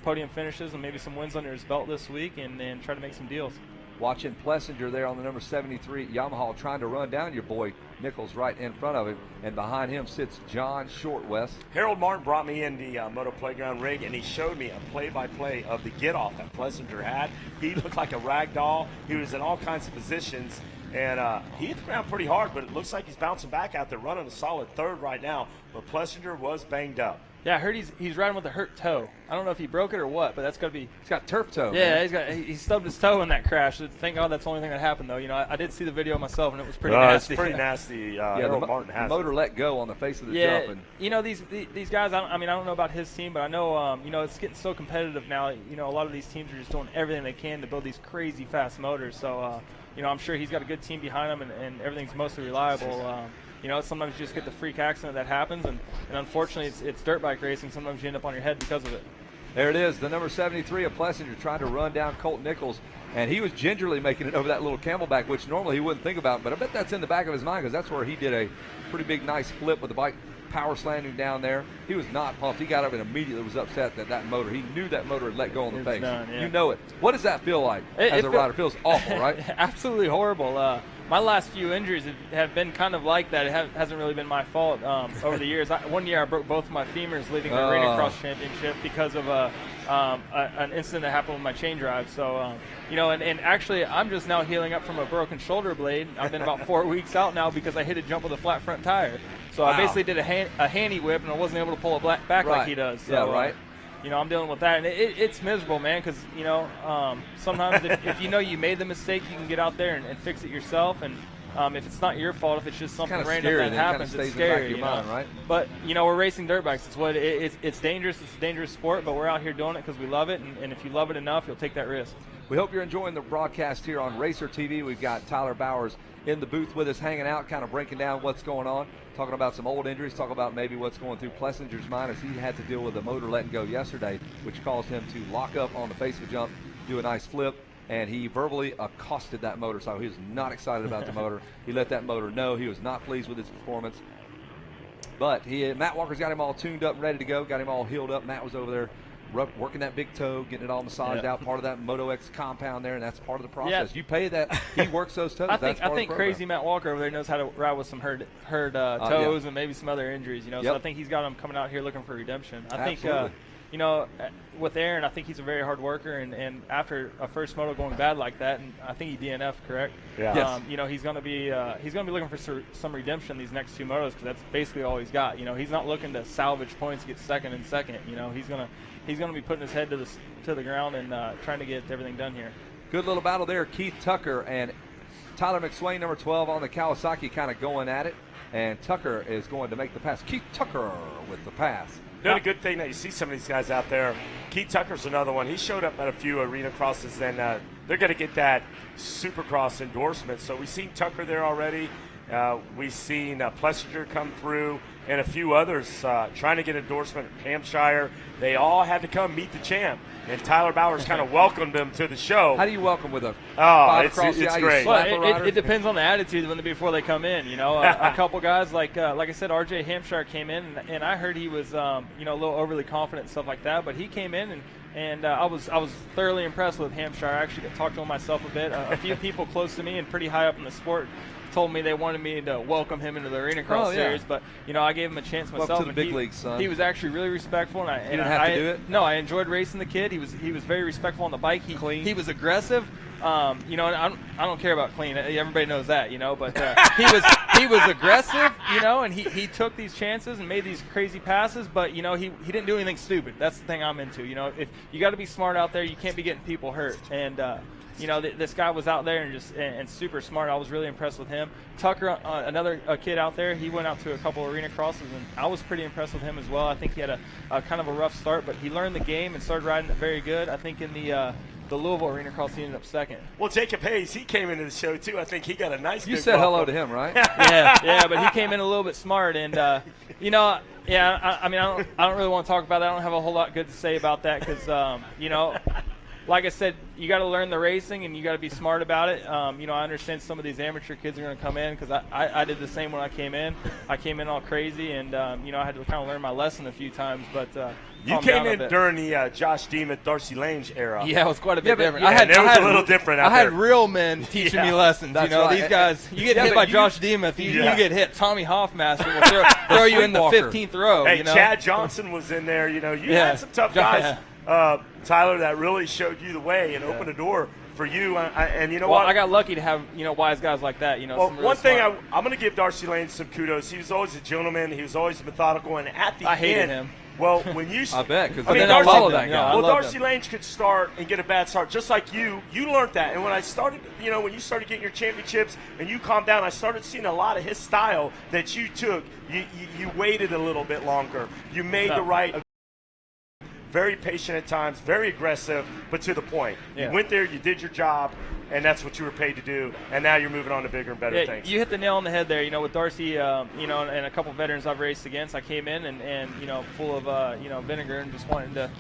podium finishes and maybe some wins under his belt this week, and then try to make some deals. Watching Plessinger there on the number 73 Yamaha trying to run down your boy Nichols right in front of him, and behind him sits John Shortwest. Harold Martin brought me in the Moto Playground rig, and he showed me a play-by-play of the get-off that Plessinger had. He looked like a rag doll. He was in all kinds of positions, and he hit the ground pretty hard, but it looks like he's bouncing back out there, running a solid third right now, but Plessinger was banged up. Yeah, I heard he's riding with a hurt toe. I don't know if he broke it or what, but that's got to be. He's got turf toe. Yeah, he stubbed his toe in that crash. Thank God that's the only thing that happened, though. You know, I did see the video myself, and it was pretty nasty. It's pretty nasty. Harold Martin has the motor let go on the face of the jump. And you know, these guys. I don't know about his team, but I know you know it's getting so competitive now. You know, a lot of these teams are just doing everything they can to build these crazy fast motors. So you know, I'm sure he's got a good team behind him, and everything's mostly reliable. You know, sometimes you just get the freak accident that happens, and unfortunately it's dirt bike racing. Sometimes you end up on your head because of it. There it is, the number 73 of Plessinger trying to run down Colt Nichols, and he was gingerly making it over that little camelback, which normally he wouldn't think about, but I bet that's in the back of his mind because that's where he did a pretty big, nice flip with the bike power slamming down there. He was not pumped. He got up and immediately was upset that motor, he knew that motor had let go on the face. Done, yeah. You know it. What does that feel like as a rider? It feels awful, right? Absolutely horrible. My last few injuries have been kind of like that. It hasn't really been my fault over the years. One year I broke both of my femurs leading the arena cross championship because of an incident that happened with my chain drive. So, you know, and actually I'm just now healing up from a broken shoulder blade. I've been about 4 weeks out now because I hit a jump with a flat front tire. So I basically did a handy whip, and I wasn't able to pull it back like he does. So, yeah, right. You know, I'm dealing with that, and it's miserable, man, because, you know, sometimes if you know you made the mistake, you can get out there and fix it yourself, and if it's not your fault, if it's just something random that happens, it's scary, you know. Mind, right? But, you know, we're racing dirt bikes. It's dangerous. It's a dangerous sport, but we're out here doing it because we love it, and if you love it enough, you'll take that risk. We hope you're enjoying the broadcast here on Racer TV. We've got Tyler Bowers in the booth with us, hanging out, kind of breaking down what's going on, talking about some old injuries, talking about maybe what's going through Plessinger's mind as he had to deal with a motor letting go yesterday, which caused him to lock up on the face of a jump, do a nice flip, and he verbally accosted that motor. So he was not excited about the motor. He let that motor know he was not pleased with his performance. But Matt Walker's got him all tuned up and ready to go, got him all healed up. Matt was over there working that big toe, getting it all massaged out, part of that Moto X compound there, and that's part of the process. You pay that, he works those toes. I think crazy Matt Walker over there knows how to ride with some hurt toes and maybe some other injuries, you know. So I think he's got him coming out here looking for redemption. I think with Aaron, I think he's a very hard worker, and after a first moto going bad like that, and I think he DNF'd, correct? Yeah. Yes. He's going to be looking for some redemption these next 2 motos, because that's basically all he's got. He's not looking to salvage points, get second and second. He's going to be putting his head to the ground and trying to get everything done here. Good little battle there. Keith Tucker and Tyler McSwain, number 12 on the Kawasaki, kind of going at it, and Tucker is going to make the pass. Keith Tucker with the pass. Another good thing that you see some of these guys out there. Keith Tucker's another one. He showed up at a few arena crosses, and they're going to get that Supercross endorsement. So we've seen Tucker there already. We've seen Plessinger come through, and a few others trying to get endorsement. Hampshire, they all had to come meet the champ. And Tyler Bowers kind of welcomed them to the show. How do you welcome with a it's great. Well, it depends on the attitude before they come in. A couple guys like I said, RJ Hampshire came in, and I heard he was a little overly confident and stuff like that. But he came in and I was thoroughly impressed with Hampshire. I actually talked to him myself a bit. A few people close to me and pretty high up in the sport told me they wanted me to welcome him into the Arena Cross series, but I gave him a chance myself. Welcome to the big leagues, son. He was actually really respectful, and you didn't have to do it. No, I enjoyed racing the kid. He was very respectful on the bike. Clean. He was aggressive. And I don't care about clean. Everybody knows that, But he was aggressive, and he took these chances and made these crazy passes. But he didn't do anything stupid. That's the thing I'm into. If you got to be smart out there, you can't be getting people hurt. And this guy was out there and super smart. I was really impressed with him. Tucker, another kid out there, he went out to a couple arena crosses, and I was pretty impressed with him as well. I think he had a kind of a rough start, but he learned the game and started riding it very good. I think in the Louisville Arena Cross, he ended up second. Well, Jacob Hayes, he came into the show too. I think he got a nice. You said hello to him, right? yeah, but he came in a little bit smart, and I don't really want to talk about that. I don't have a whole lot good to say about that because like I said, you got to learn the racing and you got to be smart about it. I understand some of these amateur kids are going to come in because I did the same when I came in. I came in all crazy and I had to kind of learn my lesson a few times. But you came in during the Josh Demuth, Darcy Lange era. Yeah, it was quite a bit different. I had a little different. I had real men teaching me lessons. Right. These guys, you get hit by Josh Demuth, you get hit. Tommy Hoffmaster will throw you in the 15th row. Hey, Chad Johnson was in there. You had some tough guys. Tyler, that really showed you the way and opened a door for you. And you know what? I got lucky to have wise guys like that. Well, really one thing I'm going to give Darcy Lane some kudos. He was always a gentleman. He was always methodical. And at the end, I hated him. Well, when you I bet because Darcy, follow that guy. Well, Darcy Lane could start and get a bad start, just like you. You learned that, and when I started, when you started getting your championships and you calmed down, I started seeing a lot of his style that you took. You waited a little bit longer. You made the right. Very patient at times, very aggressive, but to the point. Yeah. You went there, you did your job, and that's what you were paid to do. And now you're moving on to bigger and better things. You hit the nail on the head there. With Darcy, and a couple veterans I've raced against, I came in and full of vinegar and just wanting to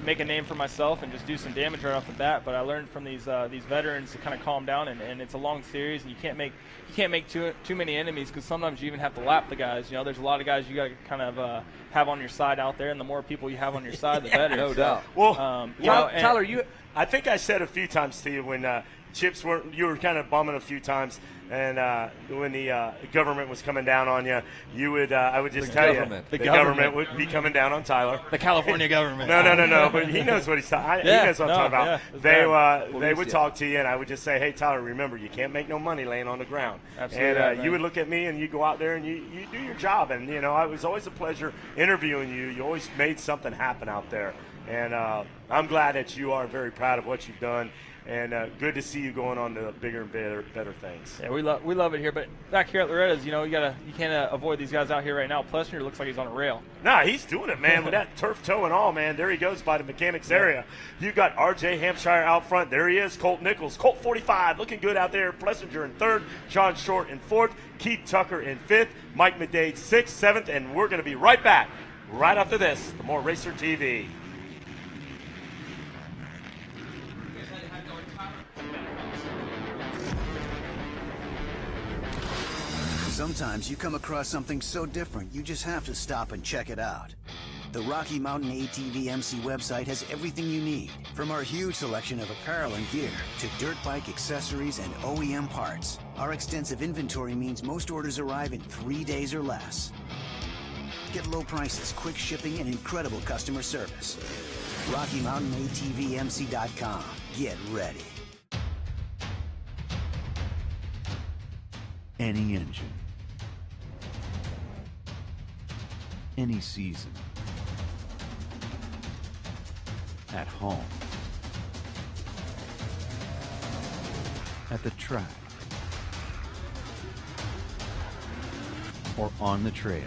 make a name for myself and just do some damage right off the bat. But I learned from these veterans to kind of calm down, and it's a long series, and you can't make too many enemies because sometimes you even have to lap the guys. There's a lot of guys you got to kind of have on your side out there, and the more people you have on your side, the better. No doubt. Well, Tyler, I think I said a few times to you when chips you were kind of bumming a few times, and when the government was coming down on you, you would I would just tell you the government would be coming down on Tyler. The California government. No, but he knows what he's talking. He knows what I'm talking about. They would talk to you, and I would just say, "Hey, Tyler, remember you can't make no money laying on the ground." Absolutely. And you would look at me, and you go out there, and you do your job, and it was always a pleasure interviewing you. You always made something happen out there, and I'm glad that you are very proud of what you've done. And good to see you going on to bigger and better things. Yeah, we love it here. But back here at Loretta's, you can't avoid these guys out here right now. Plessinger looks like he's on a rail. Nah, he's doing it, man, with that turf toe and all, man. There he goes by the mechanics area. You got R.J. Hampshire out front. There he is, Colt Nichols. Colt 45, looking good out there. Plessinger in third. John Short in fourth. Keith Tucker in fifth. Mike Medade sixth, seventh. And we're going to be right back right after this. The More Racer TV. Sometimes you come across something so different, you just have to stop and check it out. The Rocky Mountain ATV MC website has everything you need, from our huge selection of apparel and gear to dirt bike accessories and OEM parts. Our extensive inventory means most orders arrive in 3 days or less. Get low prices, quick shipping, and incredible customer service. RockyMountainATVMC.com. Get ready. Any engine, any season, at home, at the track, or on the trail.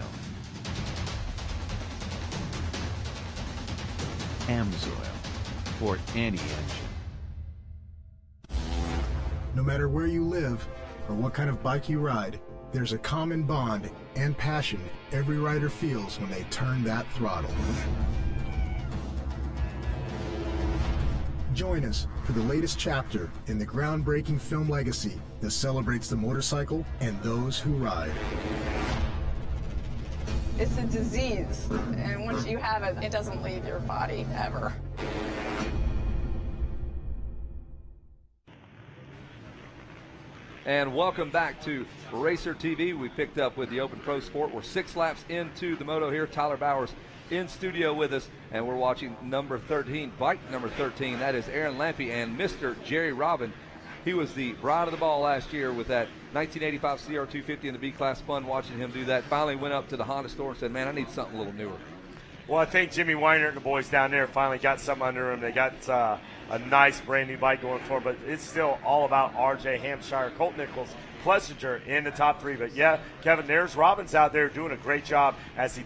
AMSOIL for any engine. No matter where you live or what kind of bike you ride, there's a common bond and passion every rider feels when they turn that throttle. Join us for the latest chapter in the groundbreaking film legacy that celebrates the motorcycle and those who ride. It's a disease, and once you have it, it doesn't leave your body ever. And welcome back to Racer TV. We picked up with the Open Pro Sport. We're 6 laps into the moto here. Tyler Bowers in studio with us, and we're watching number 13, bike number 13. That is Aaron Lampe and Mr. Jerry Robin. He was the bride of the ball last year with that 1985 CR250 in the B-Class. Fun watching him do that. Finally went up to the Honda store and said, man, I need something a little newer. Well, I think Jimmy Weiner and the boys down there finally got something under them. They got a nice brand new bike going for them, but it's still all about RJ Hampshire, Colt Nichols, Plessinger in the top 3. But yeah, Kevin, there's Robbins out there doing a great job as he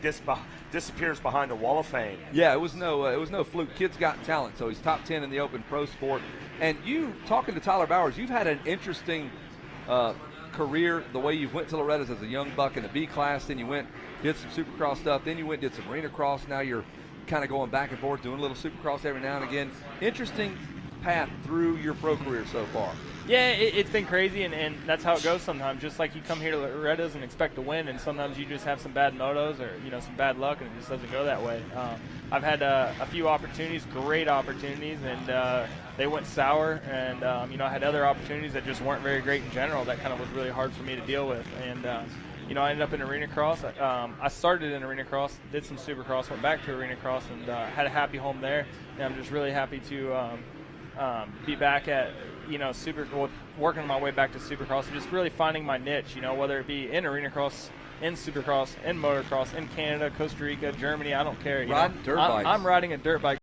disappears behind the wall of fame. Yeah, it was no fluke. Kid's got talent, so he's top 10 in the Open Pro Sport. And you, talking to Tyler Bowers, you've had an interesting career, the way you went to Loretta's as a young buck in the B class, then you went, did some Supercross stuff, then you went, did some Arena Cross, now you're kind of going back and forth, doing a little Supercross every now and again. Interesting path through your pro career so far. Yeah, it's been crazy, and that's how it goes sometimes. Just like you come here to Loretta's and expect to win, and sometimes you just have some bad motos or some bad luck, and it just doesn't go that way. I've had a few opportunities, great opportunities, and they went sour. And I had other opportunities that just weren't very great in general. That kind of was really hard for me to deal with. And I ended up in Arena Cross. I started in Arena Cross, did some Supercross, went back to Arena Cross, and had a happy home there. And I'm just really happy to be back at working my way back to Supercross and just really finding my niche, whether it be in Arena Cross, in Supercross, in Motocross, in Canada, Costa Rica, Germany, I don't care. Riding dirt bikes. I'm riding a dirt bike.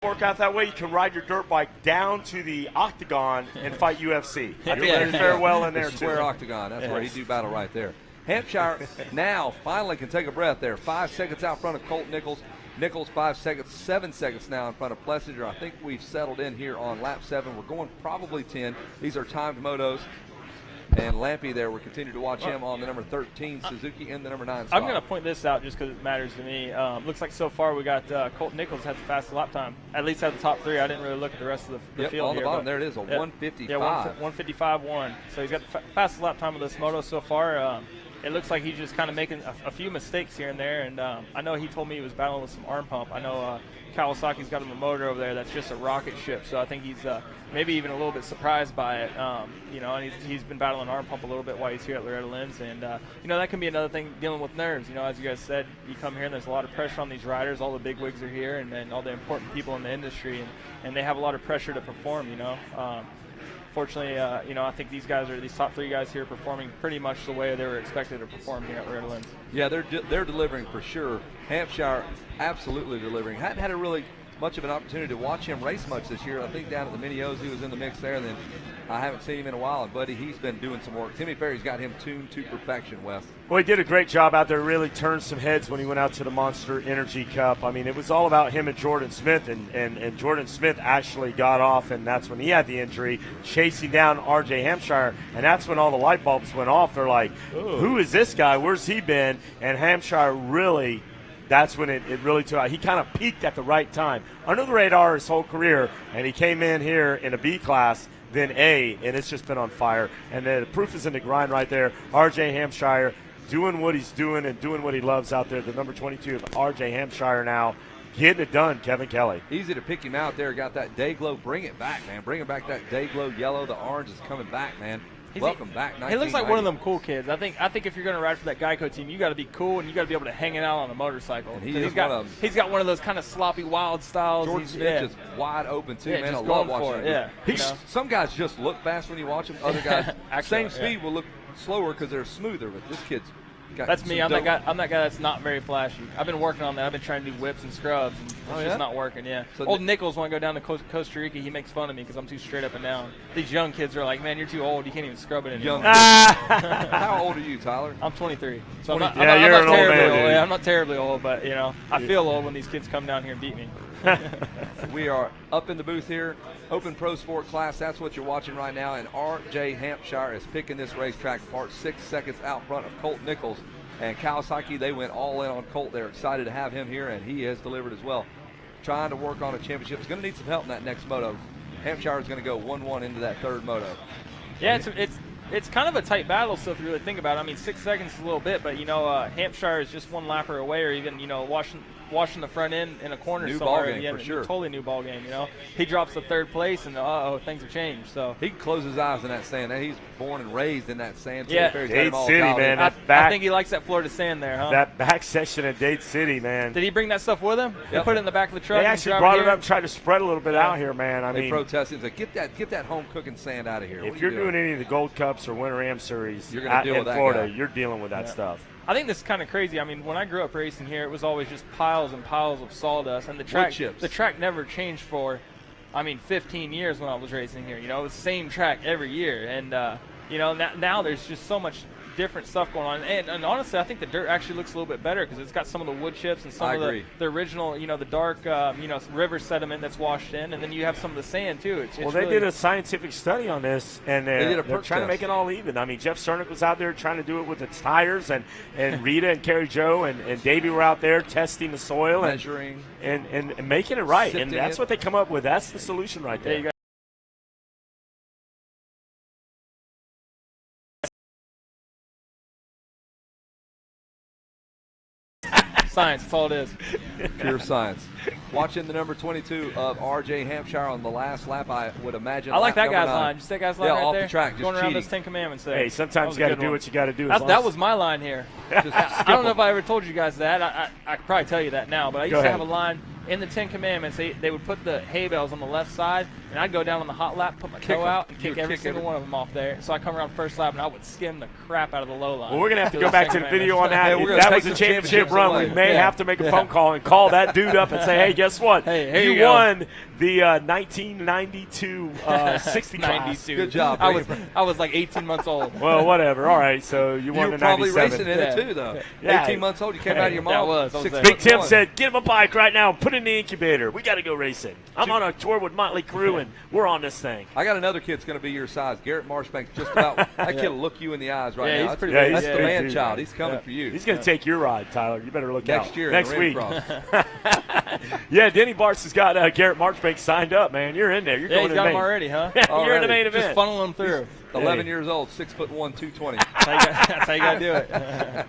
Work out that way, you can ride your dirt bike down to the Octagon and fight UFC. You're ready to fare well in there, too. Square Octagon, that's where he do battle right there. Hampshire now finally can take a breath there. 5 seconds out front of Colt Nichols. Nichols 5 seconds, 7 seconds now in front of Plessinger. I think we've settled in here on lap 7. We're going probably 10. These are timed motos. And Lampe there, we're continuing to watch him on the number 13 Suzuki in the number 9 spot. I'm going to point this out just because it matters to me. Looks like so far we got Colt Nichols has the fastest lap time, at least at the top 3. I didn't really look at the rest of the field on the here, bottom there it is, a 155. Yeah, 155.1. So he's got the fastest lap time of this moto so far. It looks like he's just kind of making a few mistakes here and there, and I know he told me he was battling with some arm pump. I know Kawasaki's got him a motor over there that's just a rocket ship, so I think he's maybe even a little bit surprised by it, and he's been battling arm pump a little bit while he's here at Loretta Lynn's, and that can be another thing, dealing with nerves. As you guys said, you come here and there's a lot of pressure on these riders. All the big wigs are here, and all the important people in the industry, and they have a lot of pressure to perform. Fortunately, I think these top 3 guys here performing pretty much the way they were expected to perform here at Loretta Lynn's. Yeah, they're delivering for sure. Hampshire absolutely delivering. Hadn't had a really much of an opportunity to watch him race much this year. I think down at the Mini-O's he was in the mix there. Then I haven't seen him in a while. And, buddy, he's been doing some work. Timmy Ferry's got him tuned to perfection, Wes. Well, he did a great job out there, really turned some heads when he went out to the Monster Energy Cup. I mean, it was all about him and Jordan Smith, and Jordan Smith actually got off, and that's when he had the injury, chasing down RJ Hampshire, and that's when all the light bulbs went off. They're like, who is this guy? Where's he been? And Hampshire really, that's when it really took out. He kind of peaked at the right time. Under the radar his whole career, and he came in here in a B class, then A, and it's just been on fire. And the proof is in the grind right there. RJ Hampshire doing what he's doing and doing what he loves out there. The number 22 of RJ Hampshire now getting it done, Kevin Kelly. Easy to pick him out there. Got that day glow. Bring it back, man. Bring it back, that day glow yellow. The orange is coming back, man. Welcome back. He looks like one of them cool kids. I think if you're going to ride for that Geico team, you got to be cool and you got to be able to hang it out on a motorcycle. And he's got one of those kind of sloppy, wild styles. George Smith is wide open too, man. I just love going for watching it. him. Yeah, Some guys just look fast when you watch them. Other guys, Actually, same speed, will look slower because they're smoother. But this kid's got that's me. some I'm dope- that guy that's not very flashy. I've been working on that. I've been trying to do whips and scrubs, and it's just not working. Yeah. So Old Nichols, when I go down to Costa Rica, he makes fun of me because I'm too straight up and down. These young kids are like, "Man, you're too old. You can't even scrub it anymore." How old are you, Tyler? I'm 23. So I'm 20. not Yeah, you're an old terribly man, old. dude. Yeah, I'm not terribly old, but I feel old when these kids come down here and beat me. We are up in the booth here. Open Pro Sport class, that's what you're watching right now. And R.J. Hampshire is picking this racetrack apart 6 seconds out front of Colt Nichols. And Kawasaki, they went all in on Colt. They're excited to have him here, and he has delivered as well. Trying to work on a championship. He's going to need some help in that next moto. Hampshire is going to go 1-1 into that third moto. Yeah, it's kind of a tight battle. So if you really think about it, I mean, 6 seconds is a little bit, but Hampshire is just one lapper away, or even washing the front end in a corner New somewhere. ball game, for sure. Totally new ball game. He drops to third place, and things have changed. So he can close his eyes in that sand. He's born and raised in that sand. Yeah, Dade City, man. I think he likes that Florida sand there, huh? That back section of Dade City, man. Did he bring that stuff with him? He put it in the back of the truck. They actually brought it up, tried to spread a little bit out here, man. They protested. Like, get that home cooking sand out of here. If you're doing any of the Gold Cups or Winter Am Series you're gonna deal in with that Florida, guy. you're dealing with that stuff. I think this is kind of crazy. I mean, when I grew up racing here, it was always just piles and piles of sawdust, and the track never changed for, 15 years when I was racing here. It was the same track every year, and now there's just so much different stuff going on. And honestly, I think the dirt actually looks a little bit better because it's got some of the wood chips and some of the original, the dark, river sediment that's washed in, and then you have some of the sand too. They did a scientific study on this, and they're trying to make it all even. I mean, Jeff Cernick was out there trying to do it with its tires, and Rita and Carrie Joe and Davey were out there testing the soil, measuring, and making it right. And Sifting that's it. what they come up with. That's the solution right there. There you go. Science, that's all it is. Pure science. Watching the number 22 of R.J. Hampshire on the last lap, I would imagine. I like that lap guy's number 9. line. Just that guy's line right off there. the track, just going around cheating. those 10 Commandments there. Hey, sometimes you got to do what you got to do. That was my line here. I don't know if I ever told you guys that. I could probably tell you that now, but I used to have a line in the 10 Commandments. They would put the hay bales on the left side, and I'd go down on the hot lap, put my toe out, and kick every single one of them off there. So I come around first lap, and I would skim the crap out of the low line. Well, we're going to have to go back to the video on that. Yeah, if that was a championship run, we may have to make a phone call and call that dude up and say, hey, guess what? Hey, you won the 1992 60 class. Good job. I was like 18 months old. Well, whatever. All right, so you won were the 97. probably racing in it too, though. Yeah. 18 months old, you came out of your mom. That was 6 Big foot Tim 1. said, get him a bike right now and put it in the incubator. We got to go racing. I'm on a tour with Motley Crue, and we're on this thing. I got another kid that's going to be your size. Garrett Marshbank, just about. That kid will look you in the eyes right now. He's pretty That's, big. that's the man dude, child. man. He's coming for you. He's going to take your ride, Tyler. You better look out. Next year, Next in the week. Cross. Yeah, Denny Bartz has got Garrett Marchbank signed up, man. You're in there. You're going he's to got the him main. already, huh? You're in the main Just event. funnel him through. 11 years old, 6'1", 220. That's how you got to do it.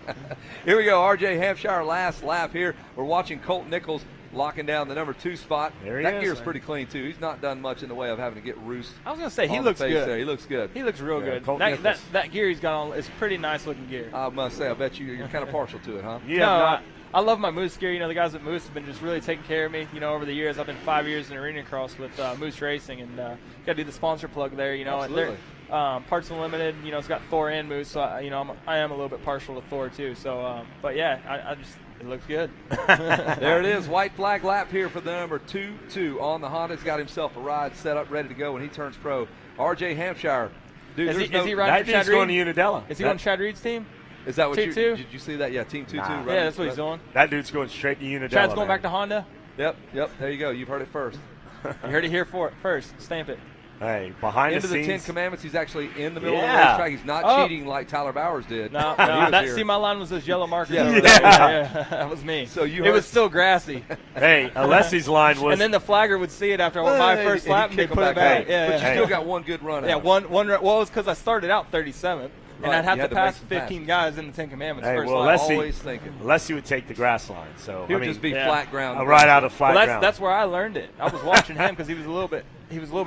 Here we go, R.J. Hampshire, last lap here. We're watching Colt Nichols locking down the number 2 spot. There he that is, gear's man. pretty clean, too. He's not done much in the way of having to get roost. I was going to say, he on looks the face good. There. He looks good. He looks real good. Colt That gear he's got on is pretty nice looking gear. I must say, I bet you're kind of partial to it, huh? Yeah, I love my Moose gear. The guys at Moose have been just really taking care of me. Over the years, I've been 5 years in arena cross with Moose Racing, and got to do the sponsor plug there. Absolutely. And they're Parts Unlimited. It's got Thor and Moose, so I am a little bit partial to Thor too. So, but yeah, it looks good. There it is, white flag lap here for the number 2 on the Honda. He's got himself a ride set up, ready to go when he turns pro. R.J. Hampshire, dude, Is he that riding for Chad dude's going Reed? to Unadilla. Is he on Chad Reed's team? Is that what 2-2? Did you see that? Yeah, Team 2-2. Right? Yeah, that's what he's doing. That dude's going straight to Unadilla. Chad's going man. back to Honda. Yep. There you go. You've heard it first. You heard it here first. Stamp it. Hey, behind Into the the scenes. 10 Commandments, he's actually in the middle of the Yeah. racetrack. He's not cheating like Tyler Bowers did. No, He was here. see, my line was those yellow markers. Yeah. over there. Yeah, that was me. So you it heard- was still grassy. Hey, Alessi's line was. And then the flagger would see it after I went by first lap, and they put it back. But you still got one good run Yeah, out. one. Well, it was because I started out 37th. And I'd have to pass 15 guys in the 10 Commandments first lap. Always thinking. Unless you would take the grass line. So He would just be flat ground. Right out of flat ground. That's where I learned it. I was watching him because he was a little bit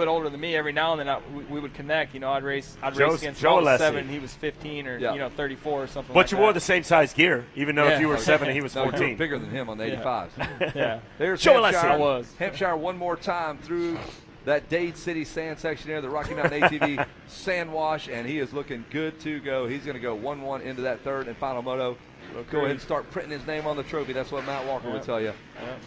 older than me. Every now and then we would connect. You know, I'd race against him. I was 7, he was 15 or 34 or something. But you wore the same size gear, even though if you were 7 and he was 14. You were bigger than him on the 85s. Yeah. There's Hampshire. Hampshire one more time through that Dade City sand section there, the Rocky Mountain ATV sand wash, and he is looking good to go. He's going to go 1-1 into that third and final moto. Go ahead and start printing his name on the trophy. That's what Matt Walker would tell you.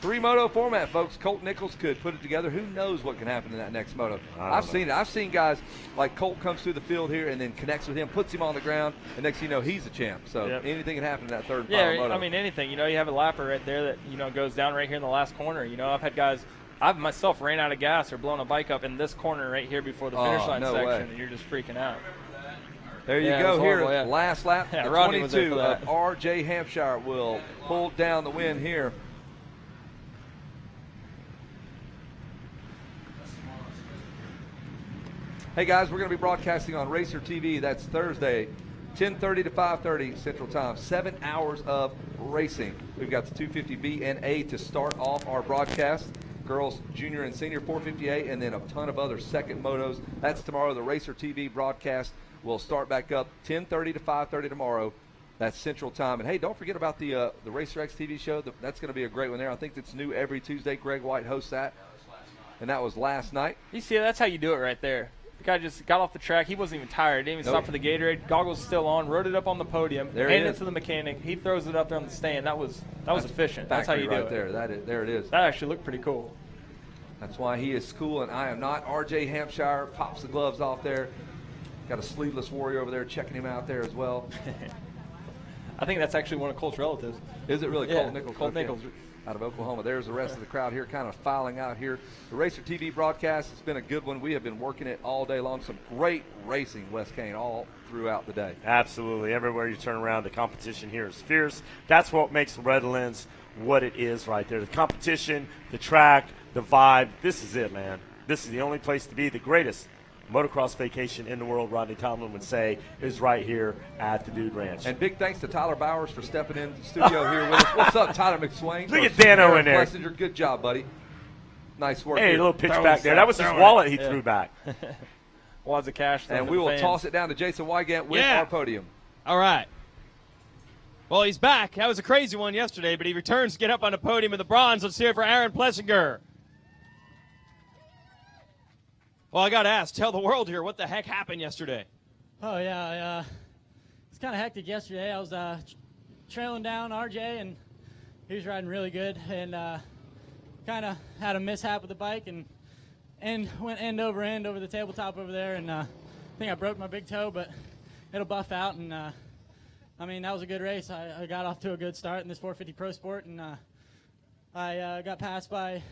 3-moto format, folks. Colt Nichols could put it together. Who knows what can happen in that next moto? I've seen it. I've seen guys like Colt comes through the field here and then connects with him, puts him on the ground, and next thing you know, he's a champ. So anything can happen in that third and final moto. I mean, anything. You know, you have a lapper right there that, you know, goes down right here in the last corner. You know, I've had guys – I've myself ran out of gas or blown a bike up in this corner right here before the finish line section, and you're just freaking out. There you go. Here, last lap. Yeah, the Rodney was there 22 for that. of R.J. Hampshire will pull down the win here. Hey, guys, we're going to be broadcasting on Racer TV. That's Thursday, 10:30 to 5:30 Central Time. 7 hours of racing. We've got the 250B and A to start off our broadcast. Girls junior and senior 450A, and then a ton of other second motos. That's tomorrow. The Racer TV broadcast will start back up 10:30 to 5:30 tomorrow. That's Central Time. And hey, don't forget about the Racer X TV show. That's going to be a great one there. I think it's new every Tuesday. Greg White hosts that, and that was last night. You see, that's how you do it right there. The guy just got off the track. He wasn't even tired. Didn't even stop for the Gatorade. Goggles still on. Rode it up on the podium. Handed it to the mechanic. He throws it up there on the stand. That was efficient. That's how you do right it. There it is. That actually looked pretty cool. That's why he is cool and I am not. R.J. Hampshire pops the gloves off there. Got a sleeveless warrior over there checking him out there as well. I think that's actually one of Colt's relatives. Is it really? Yeah, Colt Nichols. Colt Nichols. Out of Oklahoma. There's the rest of the crowd here kind of filing out here. The Racer TV broadcast, it's been a good one. We have been working it all day long. Some great racing, Wes Kane, all throughout the day. Absolutely. Everywhere you turn around, the competition here is fierce. That's what makes Loretta Lynn's what it is right there. The competition, the track, the vibe. This is it, man. This is the only place to be. The greatest motocross vacation in the world, Rodney Tomlin would say, is right here at the Dude Ranch. And big thanks to Tyler Bowers for stepping in the studio here with us. What's up, Tyler McSwain? Look at Dano in there. Messenger. Good job, buddy. Nice work. Hey, here. a little pitch back there. That was his wallet he threw back. Wads of cash. And we will toss it down to Jason Wygant with our podium. All right. Well, he's back. That was a crazy one yesterday, but he returns to get up on the podium with the bronze. Let's hear it for Aaron Plessinger. Well, I got to ask, tell the world here, what the heck happened yesterday? Oh, yeah. It's kind of hectic yesterday. I was trailing down RJ, and he was riding really good, and kind of had a mishap with the bike and went end over the tabletop over there, and I think I broke my big toe, but it'll buff out, and I mean, that was a good race. I got off to a good start in this 450 Pro Sport, and I got passed by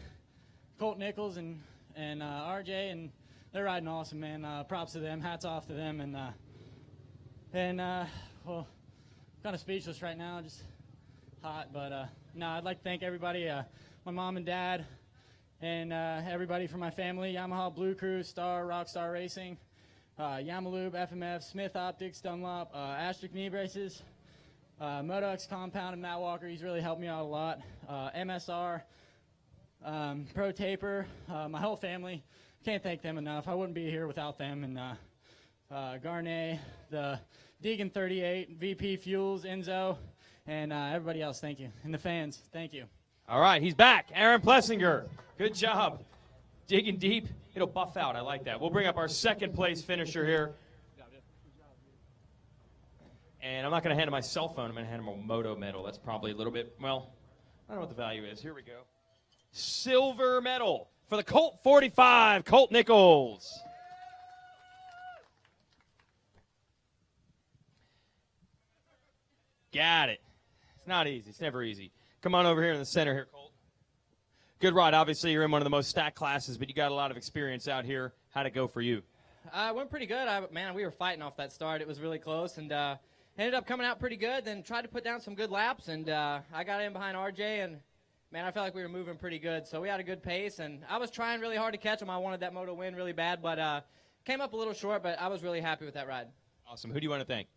Colt Nichols and RJ, and they're riding awesome, man. Props to them. Hats off to them. And well, kind of speechless right now, just hot. But no, I'd like to thank everybody, my mom and dad, and everybody from my family, Yamaha, Blue Crew, Star, Rockstar Racing, Yamalube, FMF, Smith Optics, Dunlop, Asterisk Knee Braces, Moto X Compound, and Matt Walker. He's really helped me out a lot. MSR, Pro Taper, my whole family. Can't thank them enough. I wouldn't be here without them. And Garnet, the Deegan 38, VP Fuels, Enzo, and everybody else, thank you. And the fans, thank you. All right, he's back. Aaron Plessinger. Good job. Digging deep. It'll buff out. I like that. We'll bring up our second place finisher here. And I'm not going to hand him my cell phone. I'm going to hand him a moto medal. That's probably a little bit, well, I don't know what the value is. Here we go. Silver medal for the Colt 45, Colt Nichols. Got it. It's not easy. It's never easy. Come on over here in the center here, Colt. Good ride. Obviously, you're in one of the most stacked classes, but you got a lot of experience out here. How'd it go for you? It went pretty good. Man, we were fighting off that start. It was really close, and ended up coming out pretty good. Then tried to put down some good laps, and I got in behind RJ, and man, I felt like we were moving pretty good. So we had a good pace, and I was trying really hard to catch him. I wanted that moto win really bad, but came up a little short, but I was really happy with that ride. Awesome. Who do you want to thank?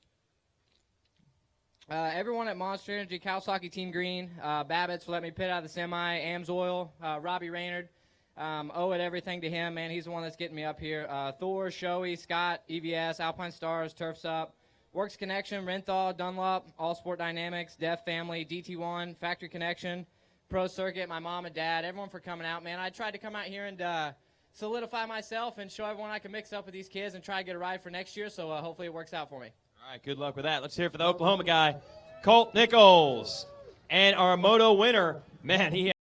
Everyone at Monster Energy, Kawasaki Team Green, Babbitts for letting me pit out of the semi, Amsoil, Robbie Raynard. Owe it everything to him, man. He's the one that's getting me up here. Thor, Shoei, Scott, EVS, Alpine Stars, Turfs Up, Works Connection, Renthal, Dunlop, All Sport Dynamics, Def Family, DT1, Factory Connection, Pro Circuit, my mom and dad, everyone for coming out, man. I tried to come out here and solidify myself and show everyone I can mix up with these kids and try to get a ride for next year, so hopefully it works out for me. All right, good luck with that. Let's hear it for the Oklahoma guy, Colt Nichols. And our moto winner, man, he has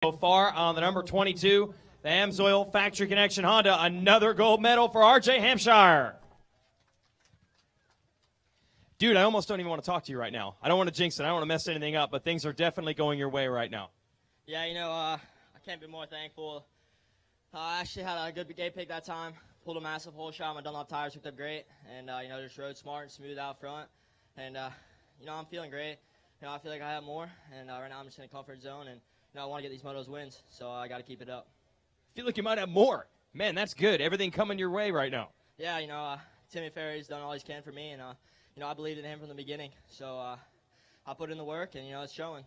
so far on the number 22, the Amsoil Factory Connection Honda, another gold medal for R.J. Hampshire. Dude, I almost don't even want to talk to you right now. I don't want to jinx it. I don't want to mess anything up, but things are definitely going your way right now. Yeah, I can't be more thankful. I actually had a good day pick that time. Pulled a massive hole shot. My Dunlop tires hooked up great. And, just rode smart and smooth out front. And, I'm feeling great. I feel like I have more. And right now I'm just in a comfort zone. And, I want to get these motos wins. So I got to keep it up. I feel like you might have more. Man, that's good. Everything coming your way right now. Yeah, Timmy Ferry's done all he can for me. And, I believed in him from the beginning. So I put in the work, and, it's showing.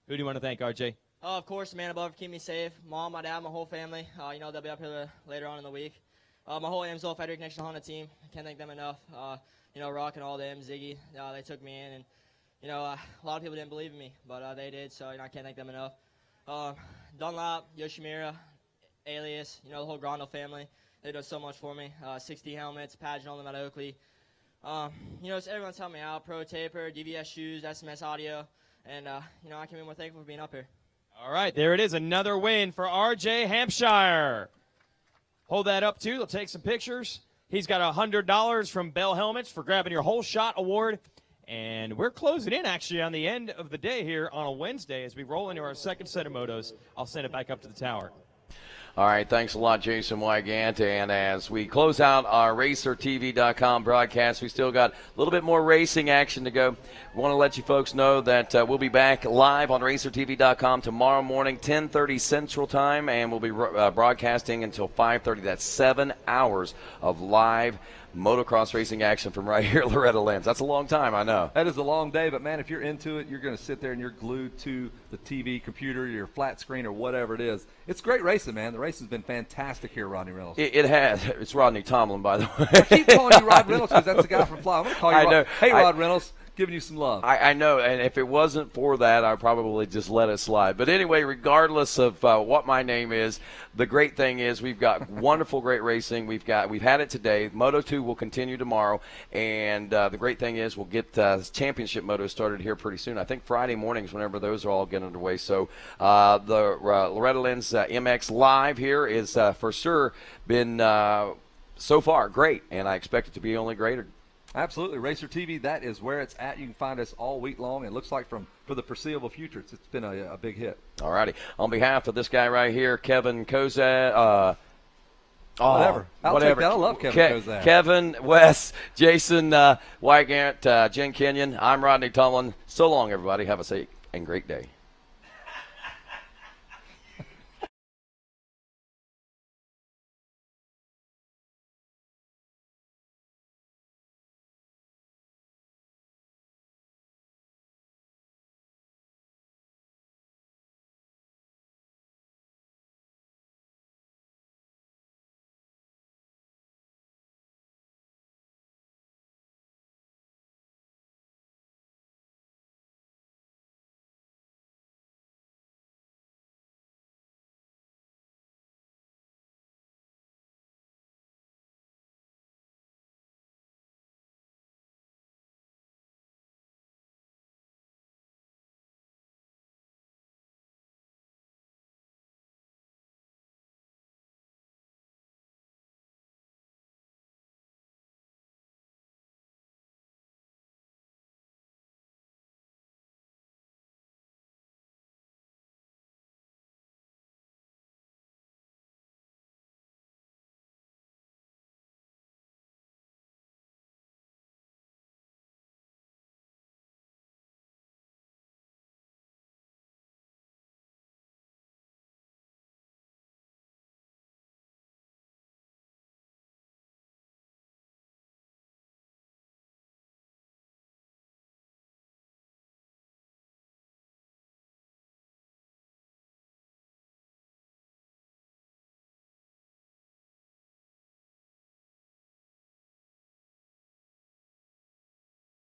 Who do you want to thank, RJ? Oh, of course, the man above for keeping me safe. Mom, my dad, my whole family. They'll be up here later on in the week. My whole Amsoil Factory Connection Honda team. I can't thank them enough. Rock and all them, Ziggy, they took me in. And, a lot of people didn't believe in me, but they did, so, I can't thank them enough. Dunlop, Yoshimura, Alias, the whole Grondo family. They did so much for me. 60 helmets, Pageant all them at Oakley. Just everyone's helped me out. Pro Taper, DVS shoes, SMS audio. And, I can't be more thankful for being up here. All right, there it is. Another win for R.J. Hampshire. Hold that up, too. They'll take some pictures. He's got $100 from Bell Helmets for grabbing your whole shot award. And we're closing in, actually, on the end of the day here on a Wednesday as we roll into our second set of motos. I'll send it back up to the tower. All right, thanks a lot, Jason Wygant. And as we close out our RacerTV.com broadcast, we still got a little bit more racing action to go. We want to let you folks know that we'll be back live on RacerTV.com tomorrow morning, 10:30 Central Time, and we'll be broadcasting until 5:30. That's 7 hours of live motocross racing action from right here at Loretta Lynn's. That's a long time, I know. That is a long day, but, man, if you're into it, you're going to sit there and you're glued to the TV, computer, your flat screen, or whatever it is. It's great racing, man. The race has been fantastic here, Rodney Reynolds. It has. It's Rodney Tomlin, by the way. I keep calling you Rod Reynolds because that's the guy from Fly. I'm going to call you I Rod. know. Hey, Rod Reynolds. Giving you some love. I know, and if it wasn't for that, I'd probably just let it slide. But anyway, regardless of what my name is, the great thing is we've got wonderful, great racing. We've had it today. Moto 2 will continue tomorrow, and the great thing is we'll get championship motos started here pretty soon. I think Friday mornings, whenever those are all getting underway. So the Loretta Lynn's MX Live here is for sure been so far great, and I expect it to be only greater. Absolutely. Racer TV, that is where it's at. You can find us all week long. It looks like for the foreseeable future, it's been a big hit. All righty. On behalf of this guy right here, Kevin Kozak. Whatever. I'll take that. I love Kevin Kozak. Kevin, Wes, Jason Wygant, Jen Kenyon. I'm Rodney Tomlin. So long, everybody. Have a safe and great day.